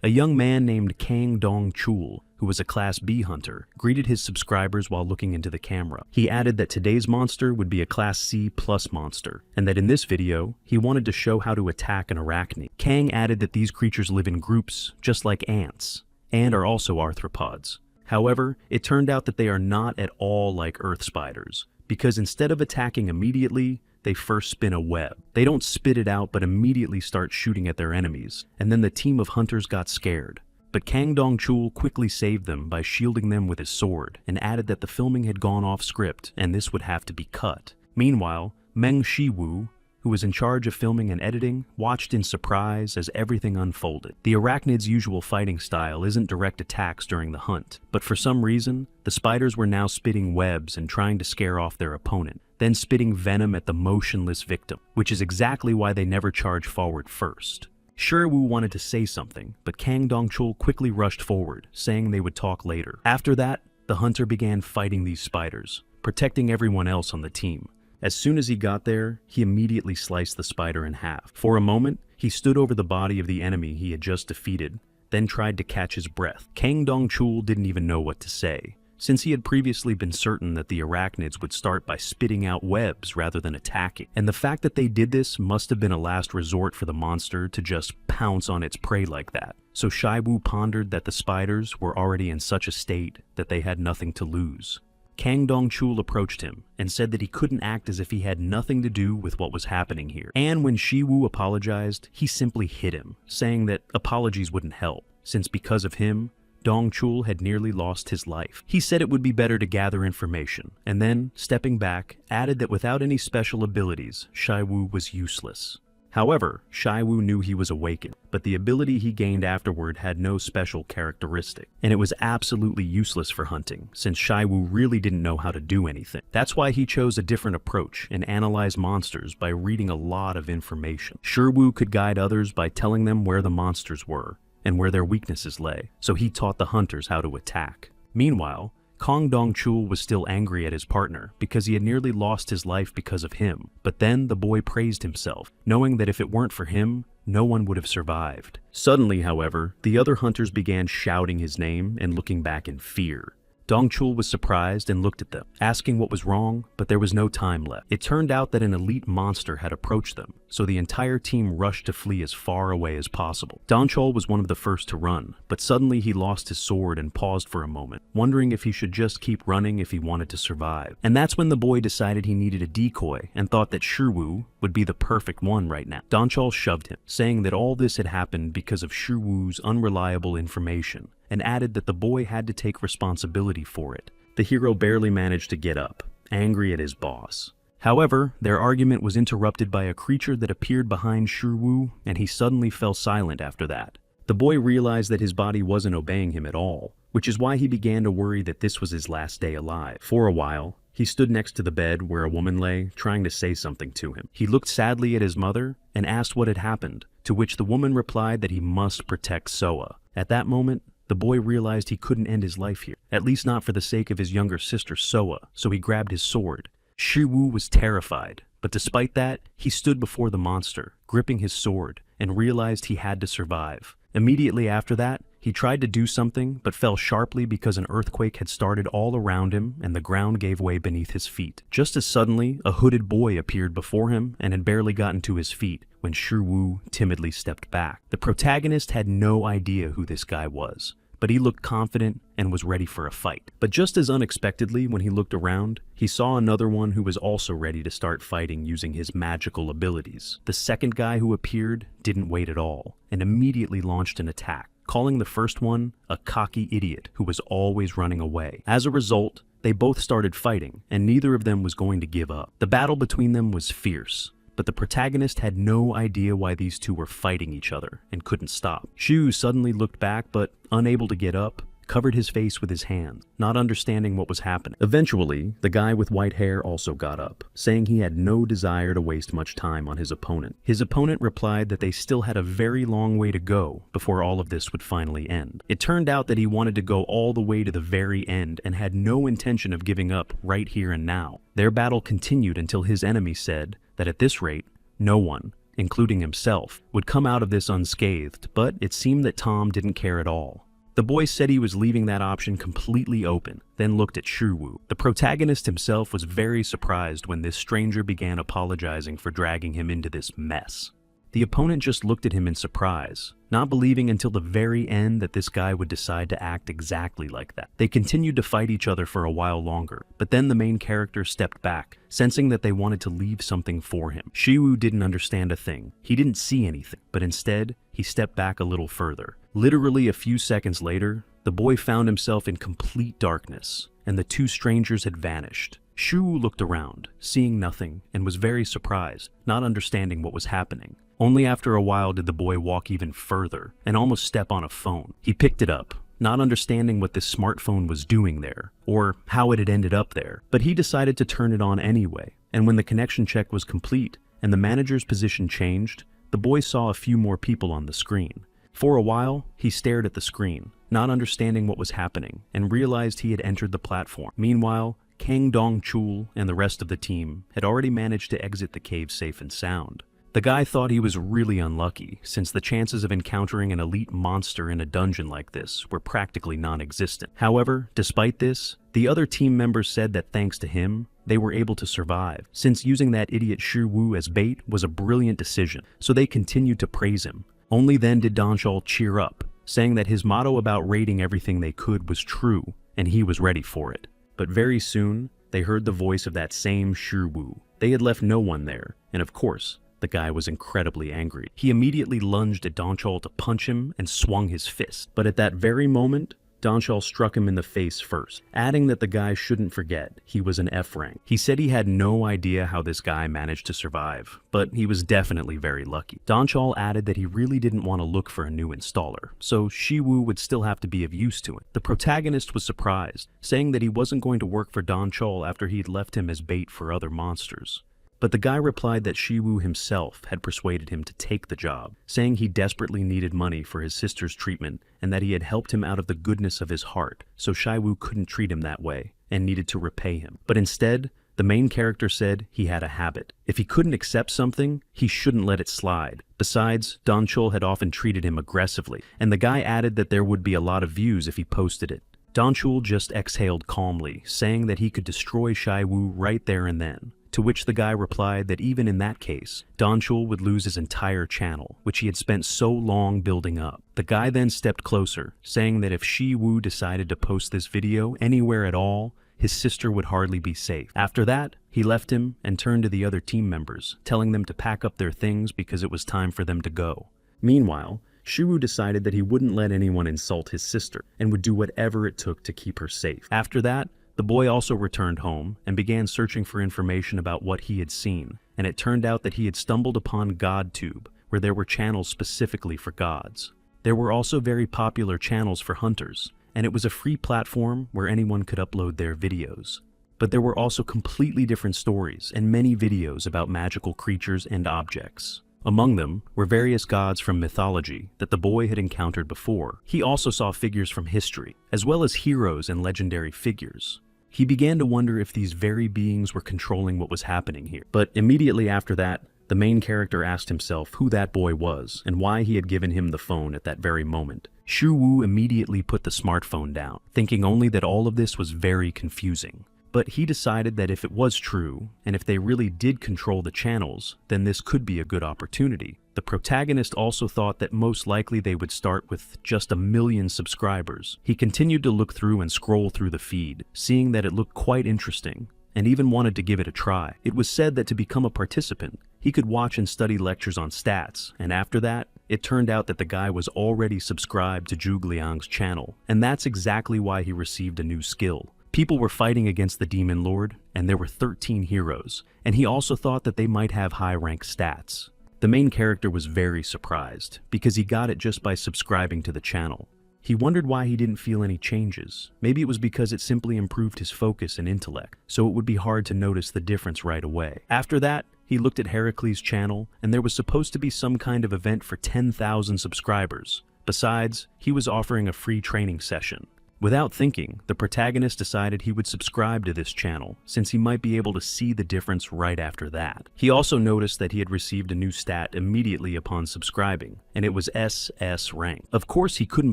A young man named Kang Dong-chul, who was a Class B hunter, greeted his subscribers while looking into the camera. He added that today's monster would be a Class C+ monster, and that in this video, he wanted to show how to attack an arachnid. Kang added that these creatures live in groups, just like ants, and are also arthropods. However, it turned out that they are not at all like earth spiders, because instead of attacking immediately, they first spin a web. They don't spit it out but immediately start shooting at their enemies, and then the team of hunters got scared. But Kang Dong-chul quickly saved them by shielding them with his sword, and added that the filming had gone off script and this would have to be cut. Meanwhile, Meng Shiwu, who was in charge of filming and editing, watched in surprise as everything unfolded. The arachnid's usual fighting style isn't direct attacks during the hunt, but for some reason, the spiders were now spitting webs and trying to scare off their opponent, then spitting venom at the motionless victim, which is exactly why they never charge forward first. Shiwu wanted to say something, but Kang Dong-chul quickly rushed forward, saying they would talk later. After that, the hunter began fighting these spiders, protecting everyone else on the team. As soon as he got there, he immediately sliced the spider in half. For a moment, he stood over the body of the enemy he had just defeated, then tried to catch his breath. Kang Dong-chul didn't even know what to say, since he had previously been certain that the arachnids would start by spitting out webs rather than attacking. And the fact that they did this must have been a last resort for the monster to just pounce on its prey like that. So Shiwu pondered that the spiders were already in such a state that they had nothing to lose. Kang Dong-chul approached him and said that he couldn't act as if he had nothing to do with what was happening here. And when Shiwu apologized, he simply hit him, saying that apologies wouldn't help, since because of him, Dong-chul had nearly lost his life. He said it would be better to gather information, and then, stepping back, added that without any special abilities, Shiwu was useless. However, Shiwu knew he was awakened, but the ability he gained afterward had no special characteristic, and it was absolutely useless for hunting, since Shiwu really didn't know how to do anything. That's why he chose a different approach and analyzed monsters by reading a lot of information. Shiwu could guide others by telling them where the monsters were, and where their weaknesses lay, so he taught the hunters how to attack. Meanwhile, Kang Dong-chul was still angry at his partner because he had nearly lost his life because of him, but then the boy praised himself, knowing that if it weren't for him, no one would have survived. Suddenly, however, the other hunters began shouting his name and looking back in fear. Dong-chul was surprised and looked at them, asking what was wrong, but there was no time left. It turned out that an elite monster had approached them, so the entire team rushed to flee as far away as possible. Dong-chul was one of the first to run, but suddenly he lost his sword and paused for a moment, wondering if he should just keep running if he wanted to survive. And that's when the boy decided he needed a decoy and thought that Shiwu would be the perfect one right now. Dong-chul shoved him, saying that all this had happened because of Shiwu's unreliable information, and added that the boy had to take responsibility for it. The hero barely managed to get up, angry at his boss. However, their argument was interrupted by a creature that appeared behind Shiwu, and he suddenly fell silent after that. The boy realized that his body wasn't obeying him at all, which is why he began to worry that this was his last day alive. For a while, he stood next to the bed where a woman lay, trying to say something to him. He looked sadly at his mother and asked what had happened, to which the woman replied that he must protect Soa. At that moment, the boy realized he couldn't end his life here, at least not for the sake of his younger sister Soa, so he grabbed his sword. Shiwu was terrified, but despite that, he stood before the monster, gripping his sword, and realized he had to survive. Immediately after that, he tried to do something, but fell sharply because an earthquake had started all around him and the ground gave way beneath his feet. Just as suddenly, a hooded boy appeared before him and had barely gotten to his feet when Shiwu timidly stepped back. The protagonist had no idea who this guy was, but he looked confident and was ready for a fight. But just as unexpectedly, when he looked around, he saw another one who was also ready to start fighting using his magical abilities. The second guy who appeared didn't wait at all, and immediately launched an attack, calling the first one a cocky idiot who was always running away. As a result, they both started fighting, and neither of them was going to give up. The battle between them was fierce, but the protagonist had no idea why these two were fighting each other and couldn't stop. Shu suddenly looked back, but unable to get up, covered his face with his hands, not understanding what was happening. Eventually, the guy with white hair also got up, saying he had no desire to waste much time on his opponent. His opponent replied that they still had a very long way to go before all of this would finally end. It turned out that he wanted to go all the way to the very end and had no intention of giving up right here and now. Their battle continued until his enemy said that at this rate, no one, including himself, would come out of this unscathed, but it seemed that Tom didn't care at all. The boy said he was leaving that option completely open, then looked at Shiwu. The protagonist himself was very surprised when this stranger began apologizing for dragging him into this mess. The opponent just looked at him in surprise, not believing until the very end that this guy would decide to act exactly like that. They continued to fight each other for a while longer, but then the main character stepped back, sensing that they wanted to leave something for him. Shiwu didn't understand a thing. He didn't see anything, but instead, he stepped back a little further. Literally a few seconds later, the boy found himself in complete darkness, and the two strangers had vanished. Shiwu looked around, seeing nothing, and was very surprised, not understanding what was happening. Only after a while did the boy walk even further and almost step on a phone. He picked it up, not understanding what this smartphone was doing there, or how it had ended up there, but he decided to turn it on anyway. And when the connection check was complete and the manager's position changed, the boy saw a few more people on the screen. For a while, he stared at the screen, not understanding what was happening, and realized he had entered the platform. Meanwhile, Kang Dong-chul and the rest of the team had already managed to exit the cave safe and sound. The guy thought he was really unlucky, since the chances of encountering an elite monster in a dungeon like this were practically non-existent. However, despite this, the other team members said that thanks to him, they were able to survive, since using that idiot Shiwu as bait was a brilliant decision, so they continued to praise him. Only then did Donchul cheer up, saying that his motto about raiding everything they could was true, and he was ready for it. But very soon, they heard the voice of that same Shiwu. They had left no one there, and of course, the guy was incredibly angry. He immediately lunged at Donchul to punch him and swung his fist. But at that very moment, Donchul struck him in the face first, adding that the guy shouldn't forget he was an F rank. He said he had no idea how this guy managed to survive, but he was definitely very lucky. Donchul added that he really didn't want to look for a new installer, so Shiwu would still have to be of use to him. The protagonist was surprised, saying that he wasn't going to work for Donchul after he'd left him as bait for other monsters. But the guy replied that Shiwu himself had persuaded him to take the job, saying he desperately needed money for his sister's treatment and that he had helped him out of the goodness of his heart, so Shiwu couldn't treat him that way and needed to repay him. But instead, the main character said he had a habit. If he couldn't accept something, he shouldn't let it slide. Besides, Donchul had often treated him aggressively, and the guy added that there would be a lot of views if he posted it. Donchul just exhaled calmly, saying that he could destroy Shiwu right there and then. To which the guy replied that even in that case, Donchul would lose his entire channel, which he had spent so long building up. The guy then stepped closer, saying that if Shiwu decided to post this video anywhere at all, his sister would hardly be safe. After that, he left him and turned to the other team members, telling them to pack up their things because it was time for them to go. Meanwhile, Shiwu decided that he wouldn't let anyone insult his sister and would do whatever it took to keep her safe. After that, the boy also returned home and began searching for information about what he had seen, and it turned out that he had stumbled upon GodTube, where there were channels specifically for gods. There were also very popular channels for hunters, and it was a free platform where anyone could upload their videos. But there were also completely different stories and many videos about magical creatures and objects. Among them were various gods from mythology that the boy had encountered before. He also saw figures from history, as well as heroes and legendary figures. He began to wonder if these very beings were controlling what was happening here. But immediately after that, the main character asked himself who that boy was and why he had given him the phone at that very moment. Shiwu immediately put the smartphone down, thinking only that all of this was very confusing. But he decided that if it was true, and if they really did control the channels, then this could be a good opportunity. The protagonist also thought that most likely they would start with just 1 million subscribers. He continued to look through and scroll through the feed, seeing that it looked quite interesting, and even wanted to give it a try. It was said that to become a participant, he could watch and study lectures on stats, and after that, it turned out that the guy was already subscribed to Zhuge Liang's channel, and that's exactly why he received a new skill. People were fighting against the Demon Lord, and there were 13 heroes, and he also thought that they might have high-rank stats. The main character was very surprised, because he got it just by subscribing to the channel. He wondered why he didn't feel any changes. Maybe it was because it simply improved his focus and intellect, so it would be hard to notice the difference right away. After that, he looked at Heracles' channel, and there was supposed to be some kind of event for 10,000 subscribers. Besides, he was offering a free training session. Without thinking, the protagonist decided he would subscribe to this channel, since he might be able to see the difference right after that. He also noticed that he had received a new stat immediately upon subscribing, and it was SS rank. Of course, he couldn't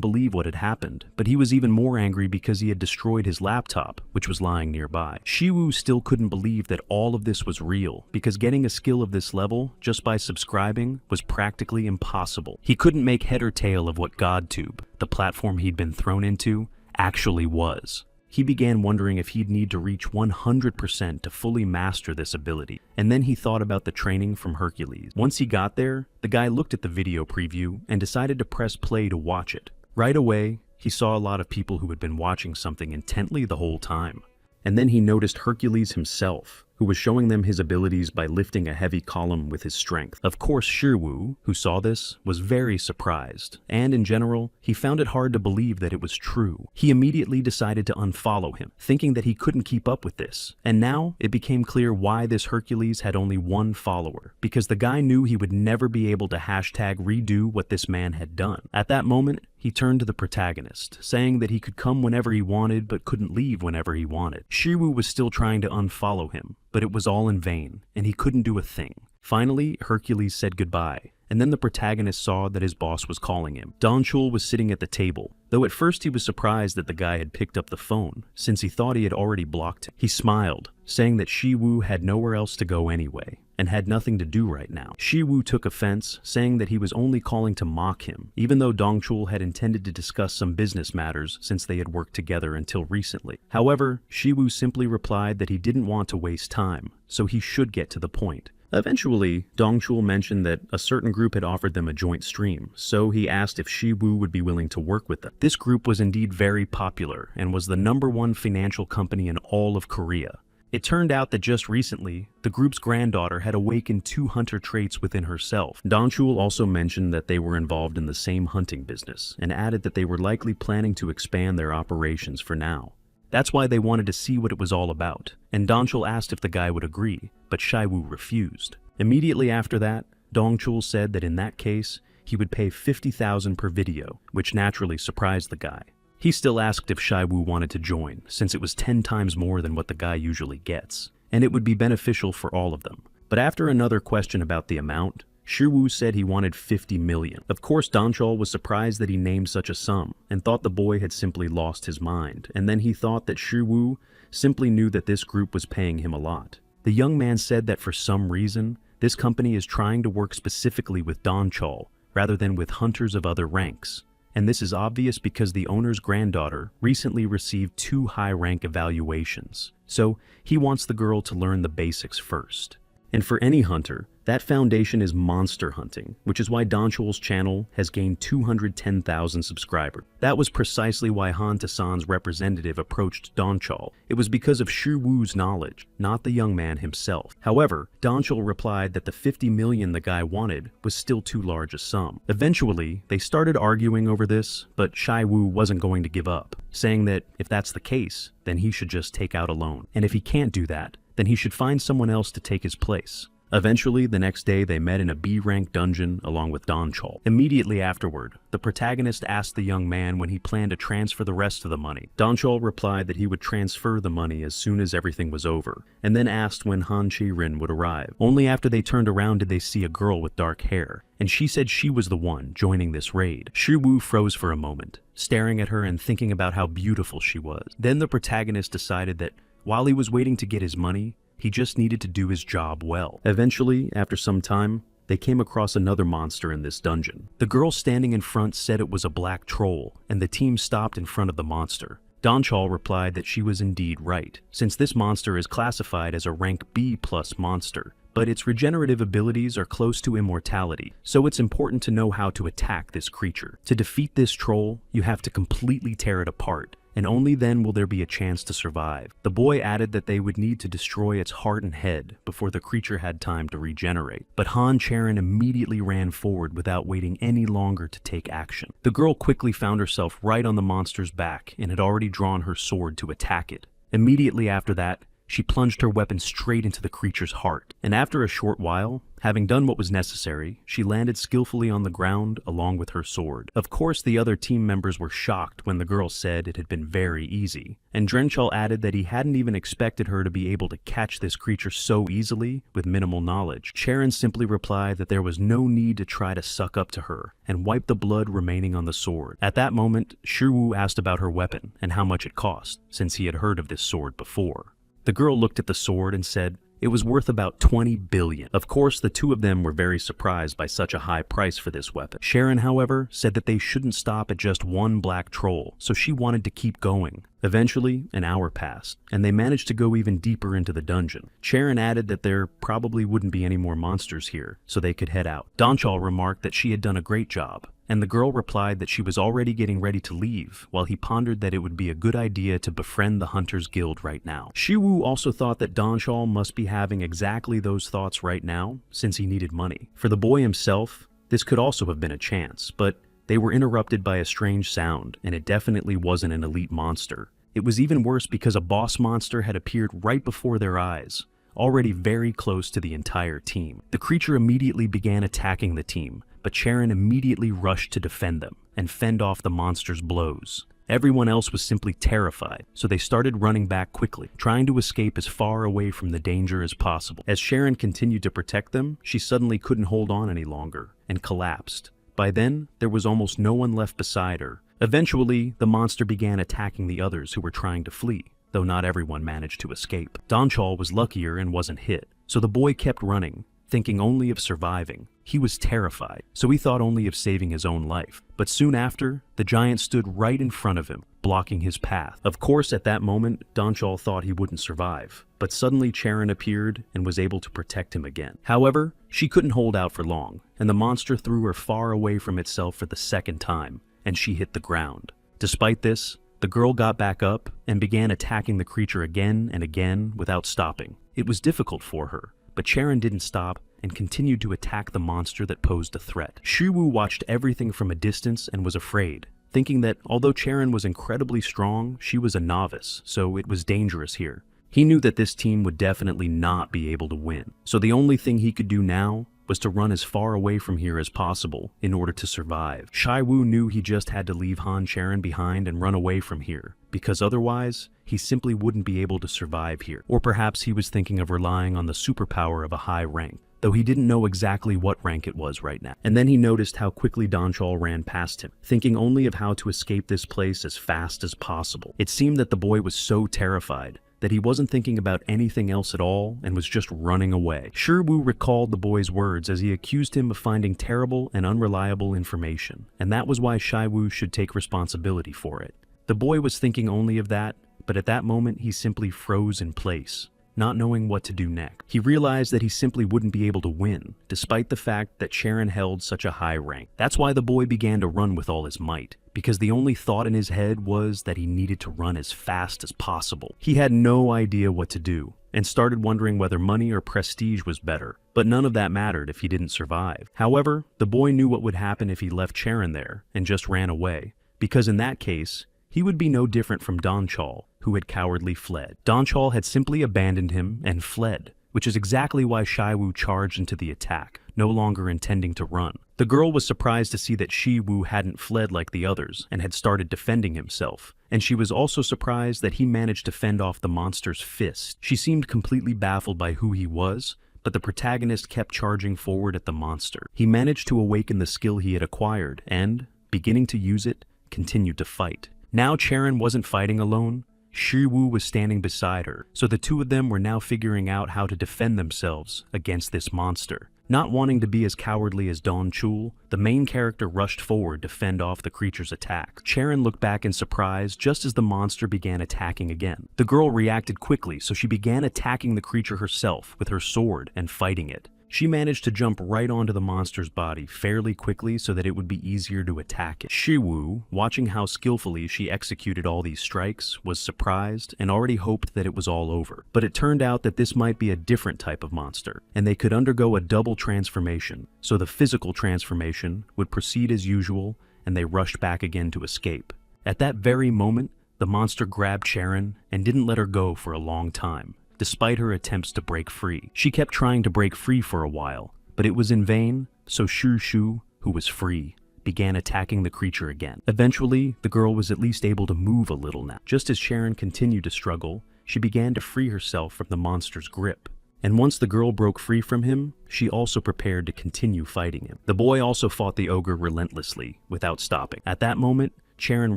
believe what had happened, but he was even more angry because he had destroyed his laptop, which was lying nearby. Shiwu still couldn't believe that all of this was real, because getting a skill of this level, just by subscribing, was practically impossible. He couldn't make head or tail of what GodTube, the platform he'd been thrown into, actually was. He began wondering if he'd need to reach 100% to fully master this ability, and then he thought about the training from Hercules. Once he got there, the guy looked at the video preview and decided to press play to watch it. Right away, he saw a lot of people who had been watching something intently the whole time. And then he noticed Hercules himself, who was showing them his abilities by lifting a heavy column with his strength. Of course, Shiwu, who saw this, was very surprised, and in general, he found it hard to believe that it was true. He immediately decided to unfollow him, thinking that he couldn't keep up with this. And now, it became clear why this Hercules had only one follower, because the guy knew he would never be able to hashtag redo what this man had done. At that moment, he turned to the protagonist, saying that he could come whenever he wanted but couldn't leave whenever he wanted. Shiwu was still trying to unfollow him, but it was all in vain, and he couldn't do a thing. Finally, Hercules said goodbye, and then the protagonist saw that his boss was calling him. Donchul was sitting at the table, though at first he was surprised that the guy had picked up the phone, since he thought he had already blocked him. He smiled, saying that Shiwu had nowhere else to go anyway, and had nothing to do right now. Shiwu took offense, saying that he was only calling to mock him, even though Dongchul had intended to discuss some business matters since they had worked together until recently. However, Shiwu simply replied that he didn't want to waste time, so he should get to the point. Eventually, Dongchul mentioned that a certain group had offered them a joint stream, so he asked if Shiwu would be willing to work with them. This group was indeed very popular and was the #1 financial company in all of Korea. It turned out that just recently, the group's granddaughter had awakened 2 hunter traits within herself. Donchul also mentioned that they were involved in the same hunting business, and added that they were likely planning to expand their operations for now. That's why they wanted to see what it was all about, and Donchul asked if the guy would agree, but Shiwu refused. Immediately after that, Dongchul said that in that case, he would pay 50,000 per video, which naturally surprised the guy. He still asked if Shiwu wanted to join, since it was 10 times more than what the guy usually gets, and it would be beneficial for all of them. But after another question about the amount, Shiwu said he wanted 50 million. Of course, Donchul was surprised that he named such a sum, and thought the boy had simply lost his mind, and then he thought that Shiwu simply knew that this group was paying him a lot. The young man said that for some reason, this company is trying to work specifically with Donchul, rather than with hunters of other ranks. And this is obvious because the owner's granddaughter recently received 2 high-rank evaluations, so he wants the girl to learn the basics first. And for any hunter, that foundation is monster hunting, which is why Donchul's channel has gained 210,000 subscribers. That was precisely why Han Tasan's representative approached Donchul. It was because of Shiwu's knowledge, not the young man himself. However, Donchul replied that the 50 million the guy wanted was still too large a sum. Eventually, they started arguing over this, but Shiwu wasn't going to give up, saying that if that's the case, then he should just take out a loan. And if he can't do that, then he should find someone else to take his place. Eventually, the next day, they met in a B-rank dungeon along with Donchul. Immediately afterward, the protagonist asked the young man when he planned to transfer the rest of the money. Donchul replied that he would transfer the money as soon as everything was over, and then asked when Han Chi-rin would arrive. Only after they turned around did they see a girl with dark hair, and she said she was the one joining this raid. Shiwu froze for a moment, staring at her and thinking about how beautiful she was. Then the protagonist decided that while he was waiting to get his money, he just needed to do his job well. Eventually, after some time, they came across another monster in this dungeon. The girl standing in front said it was a black troll, and the team stopped in front of the monster. Donchul replied that she was indeed right, since this monster is classified as a rank B+ monster, but its regenerative abilities are close to immortality, so it's important to know how to attack this creature. To defeat this troll, you have to completely tear it apart, and only then will there be a chance to survive. The boy added that they would need to destroy its heart and head before the creature had time to regenerate. But Han Charon immediately ran forward without waiting any longer to take action. The girl quickly found herself right on the monster's back and had already drawn her sword to attack it. Immediately after that, she plunged her weapon straight into the creature's heart, and after a short while, having done what was necessary, she landed skillfully on the ground along with her sword. Of course, the other team members were shocked when the girl said it had been very easy, and Drenchall added that he hadn't even expected her to be able to catch this creature so easily with minimal knowledge. Sharon simply replied that there was no need to try to suck up to her, and wiped the blood remaining on the sword. At that moment, Shiwu asked about her weapon and how much it cost, since he had heard of this sword before. The girl looked at the sword and said it was worth about 20 billion. Of course, the two of them were very surprised by such a high price for this weapon. Sharon, however, said that they shouldn't stop at just one black troll, so she wanted to keep going. Eventually, an hour passed, and they managed to go even deeper into the dungeon. Sharon added that there probably wouldn't be any more monsters here, so they could head out. Donchal remarked that she had done a great job, and the girl replied that she was already getting ready to leave, while he pondered that it would be a good idea to befriend the Hunters Guild right now. Shiwu also thought that Donchal must be having exactly those thoughts right now, since he needed money. For the boy himself, this could also have been a chance, but they were interrupted by a strange sound, and it definitely wasn't an elite monster. It was even worse because a boss monster had appeared right before their eyes, already very close to the entire team. The creature immediately began attacking the team, but Sharon immediately rushed to defend them and fend off the monster's blows. Everyone else was simply terrified, so they started running back quickly, trying to escape as far away from the danger as possible. As Sharon continued to protect them, she suddenly couldn't hold on any longer and collapsed. By then, there was almost no one left beside her. Eventually, the monster began attacking the others who were trying to flee, though not everyone managed to escape. Donchal was luckier and wasn't hit, so the boy kept running, thinking only of surviving. He was terrified, so he thought only of saving his own life. But soon after, the giant stood right in front of him, blocking his path. Of course, at that moment, Donchal thought he wouldn't survive, but suddenly Charon appeared and was able to protect him again. However, she couldn't hold out for long, and the monster threw her far away from itself for the second time, and she hit the ground. Despite this, the girl got back up and began attacking the creature again and again without stopping. It was difficult for her, but Charon didn't stop and continued to attack the monster that posed a threat. Shiwu watched everything from a distance and was afraid, thinking that although Charon was incredibly strong, she was a novice, so it was dangerous here. He knew that this team would definitely not be able to win, so the only thing he could do now was to run as far away from here as possible in order to survive. Shiwu knew he just had to leave Han Charon behind and run away from here, because otherwise, he simply wouldn't be able to survive here. Or perhaps he was thinking of relying on the superpower of a high rank, though he didn't know exactly what rank it was right now. And then he noticed how quickly Donchal ran past him, thinking only of how to escape this place as fast as possible. It seemed that the boy was so terrified that he wasn't thinking about anything else at all and was just running away. Shiwu recalled the boy's words as he accused him of finding terrible and unreliable information, and that was why Shiwu should take responsibility for it. The boy was thinking only of that, but at that moment he simply froze in place, not knowing what to do next. He realized that he simply wouldn't be able to win, despite the fact that Charon held such a high rank. That's why the boy began to run with all his might, because the only thought in his head was that he needed to run as fast as possible. He had no idea what to do, and started wondering whether money or prestige was better, but none of that mattered if he didn't survive. However, the boy knew what would happen if he left Charon there and just ran away, because in that case, he would be no different from Donchal, who had cowardly fled. Donchal had simply abandoned him and fled, which is exactly why Shiwu charged into the attack, no longer intending to run. The girl was surprised to see that Shiwu hadn't fled like the others and had started defending himself, and she was also surprised that he managed to fend off the monster's fist. She seemed completely baffled by who he was, but the protagonist kept charging forward at the monster. He managed to awaken the skill he had acquired and, beginning to use it, continued to fight. Now Charon wasn't fighting alone. Shiwu was standing beside her, so the two of them were now figuring out how to defend themselves against this monster. Not wanting to be as cowardly as Donchul, the main character rushed forward to fend off the creature's attack. Charon looked back in surprise just as the monster began attacking again. The girl reacted quickly, so she began attacking the creature herself with her sword and fighting it. She managed to jump right onto the monster's body fairly quickly so that it would be easier to attack it. Shiwu, watching how skillfully she executed all these strikes, was surprised and already hoped that it was all over. But it turned out that this might be a different type of monster, and they could undergo a double transformation, so the physical transformation would proceed as usual, and they rushed back again to escape. At that very moment, the monster grabbed Charon and didn't let her go for a long time. despite her attempts to break free. She kept trying to break free for a while, but it was in vain, so Shu, who was free, began attacking the creature again. Eventually, the girl was at least able to move a little now. Just as Sharon continued to struggle, she began to free herself from the monster's grip. And once the girl broke free from him, she also prepared to continue fighting him. The boy also fought the ogre relentlessly, without stopping. At that moment, Sharon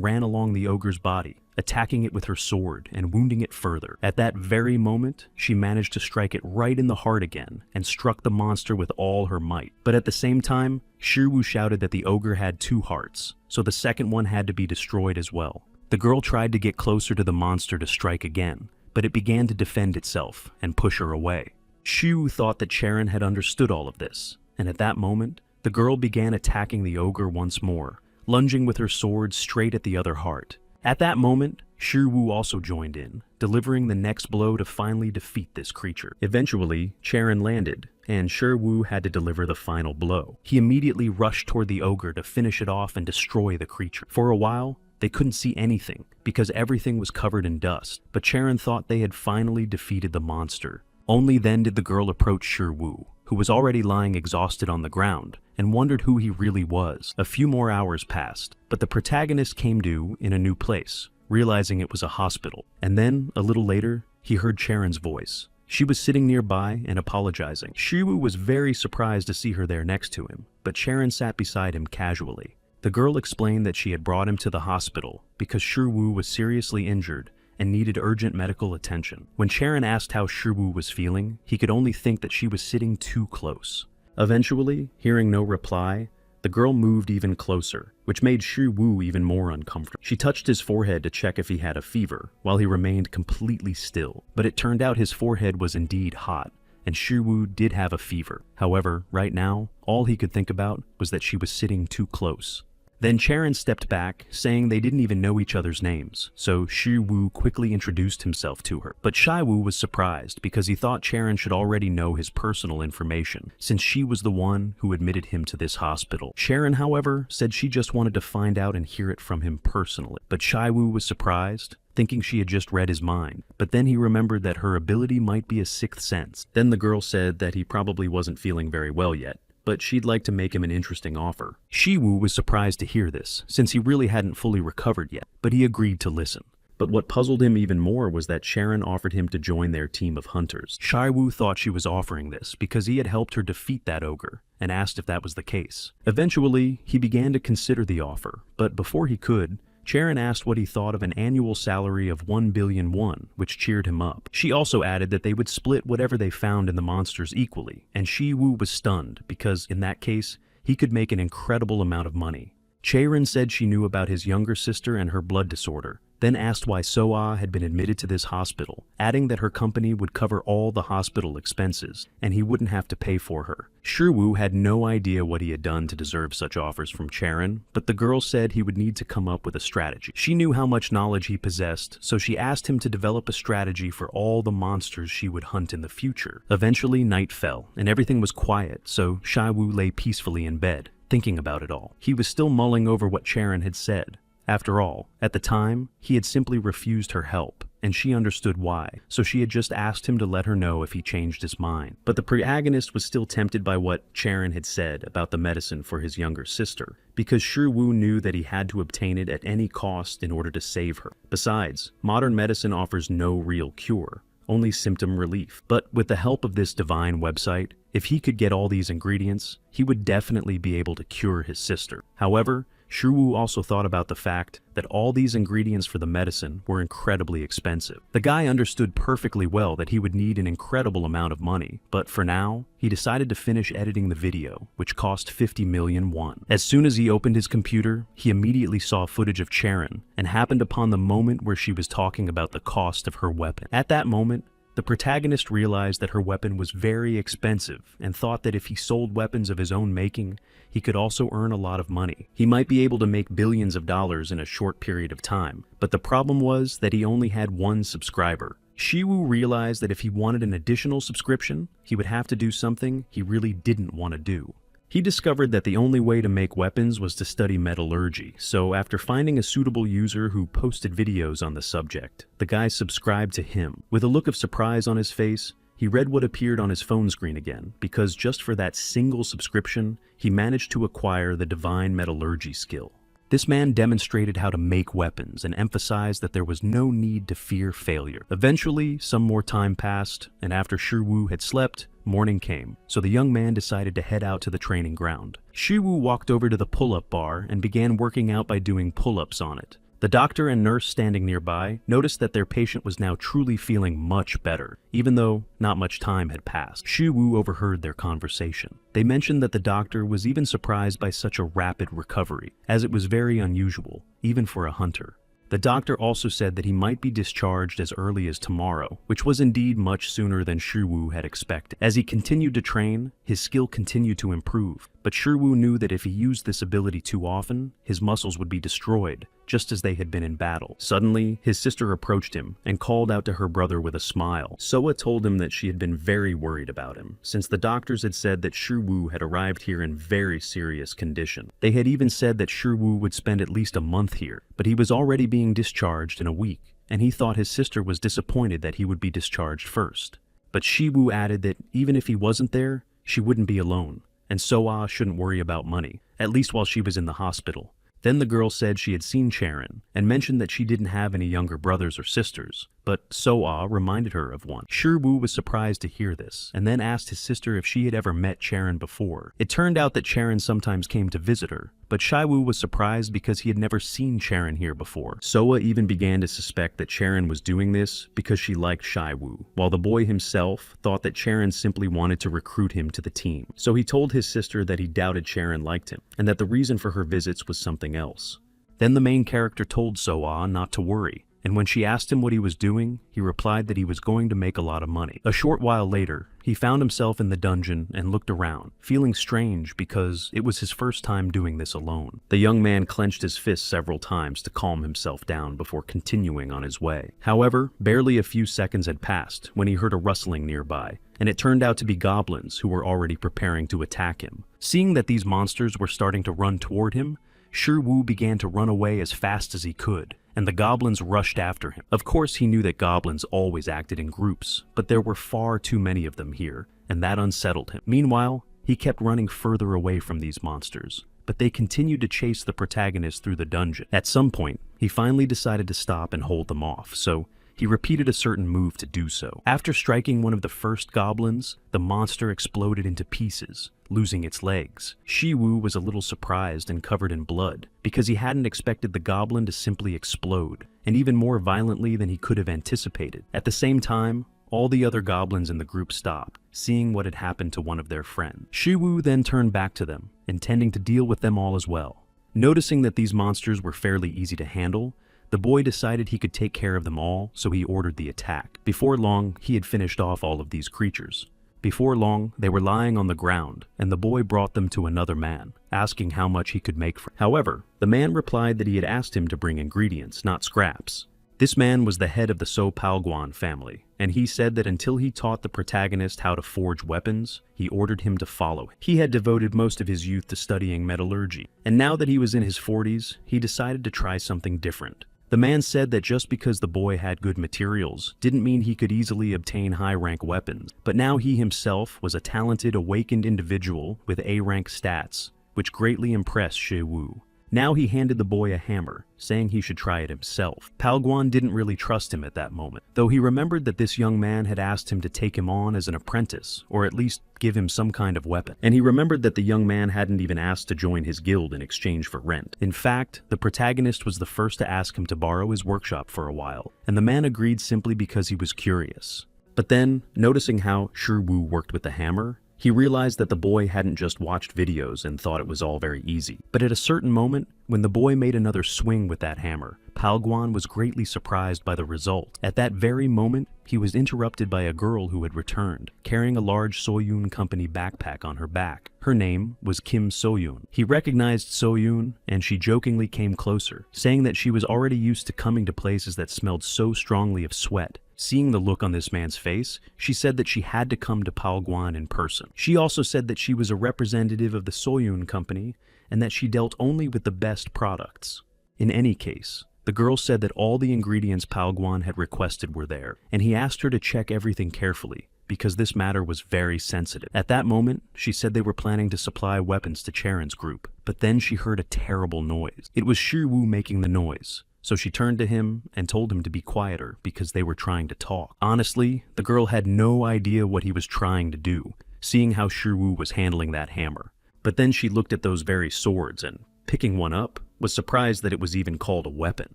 ran along the ogre's body, attacking it with her sword and wounding it further. At that very moment, she managed to strike it right in the heart again and struck the monster with all her might. But at the same time, Shiru shouted that the ogre had 2 hearts, so the second one had to be destroyed as well. The girl tried to get closer to the monster to strike again, but it began to defend itself and push her away. Shu thought that Sharon had understood all of this, and at that moment, the girl began attacking the ogre once more, lunging with her sword straight at the other heart. At that moment, Shiru also joined in, delivering the next blow to finally defeat this creature. Eventually, Sharon landed, and Shiru had to deliver the final blow. He immediately rushed toward the ogre to finish it off and destroy the creature. For a while, they couldn't see anything, because everything was covered in dust, but Sharon thought they had finally defeated the monster. Only then did the girl approach Shiru, who was already lying exhausted on the ground, and wondered who he really was. A few more hours passed, but the protagonist came to in a new place, realizing it was a hospital. And then, a little later, he heard Sharon's voice. She was sitting nearby and apologizing. Shiru was very surprised to see her there next to him, but Sharon sat beside him casually. The girl explained that she had brought him to the hospital because Shiru was seriously injured and needed urgent medical attention. When Sharon asked how Shiru was feeling, he could only think that she was sitting too close. Eventually, hearing no reply, the girl moved even closer, which made Shiru even more uncomfortable. She touched his forehead to check if he had a fever, while he remained completely still. But it turned out his forehead was indeed hot, and Shiru did have a fever. However, right now, all he could think about was that she was sitting too close. Then Sharon stepped back, saying they didn't even know each other's names, so Shiwu quickly introduced himself to her. But Shiwu was surprised because he thought Sharon should already know his personal information, since she was the one who admitted him to this hospital. Sharon, however, said she just wanted to find out and hear it from him personally. But Shiwu was surprised, thinking she had just read his mind, but then he remembered that her ability might be a sixth sense. Then the girl said that he probably wasn't feeling very well yet, but she'd like to make him an interesting offer. Shiwu was surprised to hear this, since he really hadn't fully recovered yet, but he agreed to listen. But what puzzled him even more was that Sharon offered him to join their team of hunters. Shiwu thought she was offering this because he had helped her defeat that ogre, and asked if that was the case. Eventually, he began to consider the offer, but before he could, Sharon asked what he thought of an annual salary of 1 billion won, which cheered him up. She also added that they would split whatever they found in the monsters equally, and Shiwu was stunned because, in that case, he could make an incredible amount of money. Chaerin said she knew about his younger sister and her blood disorder, then asked why Soa had been admitted to this hospital, adding that her company would cover all the hospital expenses, and he wouldn't have to pay for her. Shiwu had no idea what he had done to deserve such offers from Chaerin, but the girl said he would need to come up with a strategy. She knew how much knowledge he possessed, so she asked him to develop a strategy for all the monsters she would hunt in the future. Eventually, night fell, and everything was quiet, so Shiwu lay peacefully in bed, thinking about it all. He was still mulling over what Chaerin had said. After all, at the time, he had simply refused her help, and she understood why, so she had just asked him to let her know if he changed his mind. But the protagonist was still tempted by what Chaerin had said about the medicine for his younger sister, because Shiwu knew that he had to obtain it at any cost in order to save her. Besides, modern medicine offers no real cure, only symptom relief. But with the help of this divine website, if he could get all these ingredients, he would definitely be able to cure his sister. However, Shiwu also thought about the fact that all these ingredients for the medicine were incredibly expensive. The guy understood perfectly well that he would need an incredible amount of money, but for now, he decided to finish editing the video, which cost 50 million won. As soon as he opened his computer, he immediately saw footage of Chaerin and happened upon the moment where she was talking about the cost of her weapon. At that moment, the protagonist realized that her weapon was very expensive and thought that if he sold weapons of his own making, he could also earn a lot of money. He might be able to make billions of dollars in a short period of time, but the problem was that he only had one subscriber. Shiwu realized that if he wanted an additional subscription, he would have to do something he really didn't want to do. He discovered that the only way to make weapons was to study metallurgy, so after finding a suitable user who posted videos on the subject, the guy subscribed to him. With a look of surprise on his face, he read what appeared on his phone screen again, because just for that single subscription, he managed to acquire the divine metallurgy skill. This man demonstrated how to make weapons and emphasized that there was no need to fear failure. Eventually, some more time passed, and after Shiwu had slept, morning came, so the young man decided to head out to the training ground. Shiwu walked over to the pull-up bar and began working out by doing pull-ups on it. The doctor and nurse standing nearby noticed that their patient was now truly feeling much better, even though not much time had passed. Shiwu overheard their conversation. They mentioned that the doctor was even surprised by such a rapid recovery, as it was very unusual, even for a hunter. The doctor also said that he might be discharged as early as tomorrow, which was indeed much sooner than Shiwu had expected. As he continued to train, his skill continued to improve, but Shiwu knew that if he used this ability too often, his muscles would be destroyed, just as they had been in battle. Suddenly, his sister approached him and called out to her brother with a smile. Soa told him that she had been very worried about him, since the doctors had said that Shiwu had arrived here in very serious condition. They had even said that Shiwu would spend at least a month here, but he was already being discharged in a week, and he thought his sister was disappointed that he would be discharged first. But Shiwu added that even if he wasn't there, she wouldn't be alone, and Soa shouldn't worry about money, at least while she was in the hospital. Then the girl said she had seen Charon, and mentioned that she didn't have any younger brothers or sisters, but Soa reminded her of one. Shiwu was surprised to hear this, and then asked his sister if she had ever met Charon before. It turned out that Charon sometimes came to visit her, but Shiwu was surprised because he had never seen Charon here before. Soa even began to suspect that Charon was doing this because she liked Shiwu, while the boy himself thought that Charon simply wanted to recruit him to the team. So he told his sister that he doubted Charon liked him, and that the reason for her visits was something else. Then the main character told Soa not to worry, and when she asked him what he was doing, he replied that he was going to make a lot of money. A short while later, he found himself in the dungeon and looked around, feeling strange because it was his first time doing this alone. The young man clenched his fists several times to calm himself down before continuing on his way. However, barely a few seconds had passed when he heard a rustling nearby, and it turned out to be goblins who were already preparing to attack him. Seeing that these monsters were starting to run toward him, Shiwu began to run away as fast as he could, and the goblins rushed after him. Of course, he knew that goblins always acted in groups, but there were far too many of them here, and that unsettled him. Meanwhile, he kept running further away from these monsters, but they continued to chase the protagonist through the dungeon. At some point, he finally decided to stop and hold them off, so he repeated a certain move to do so. After striking one of the first goblins, the monster exploded into pieces, losing its legs. Shiwu was a little surprised and covered in blood, because he hadn't expected the goblin to simply explode, and even more violently than he could have anticipated. At the same time, all the other goblins in the group stopped, seeing what had happened to one of their friends. Shiwu then turned back to them, intending to deal with them all as well. Noticing that these monsters were fairly easy to handle, the boy decided he could take care of them all, so he ordered the attack. Before long, he had finished off all of these creatures. Before long, they were lying on the ground, and the boy brought them to another man, asking how much he could make for them. However, the man replied that he had asked him to bring ingredients, not scraps. This man was the head of the So Palguan family, and he said that until he taught the protagonist how to forge weapons, he ordered him to follow him. He had devoted most of his youth to studying metallurgy, and now that he was in his 40s, he decided to try something different. The man said that just because the boy had good materials didn't mean he could easily obtain high-rank weapons, but now he himself was a talented, awakened individual with A-rank stats, which greatly impressed Shiwu. Now he handed the boy a hammer, saying he should try it himself. Palguan didn't really trust him at that moment, though he remembered that this young man had asked him to take him on as an apprentice, or at least give him some kind of weapon. And he remembered that the young man hadn't even asked to join his guild in exchange for rent. In fact, the protagonist was the first to ask him to borrow his workshop for a while, and the man agreed simply because he was curious. But then, noticing how Shiwu worked with the hammer, he realized that the boy hadn't just watched videos and thought it was all very easy. But at a certain moment, when the boy made another swing with that hammer, Palguan was greatly surprised by the result. At that very moment, he was interrupted by a girl who had returned, carrying a large Soyun company backpack on her back. Her name was Kim Soyun. He recognized Soyun, and she jokingly came closer, saying that she was already used to coming to places that smelled so strongly of sweat, Seeing the look on this man's face, she said that she had to come to Palguan in person. She also said that she was a representative of the Soyun company and that she dealt only with the best products. In any case, the girl said that all the ingredients Palguan had requested were there, and he asked her to check everything carefully, because this matter was very sensitive. At that moment, she said they were planning to supply weapons to Charon's group, but then she heard a terrible noise. It was Shiwu making the noise, so she turned to him and told him to be quieter because they were trying to talk. Honestly, the girl had no idea what he was trying to do, seeing how Shiwu was handling that hammer. But then she looked at those very swords and, picking one up, was surprised that it was even called a weapon.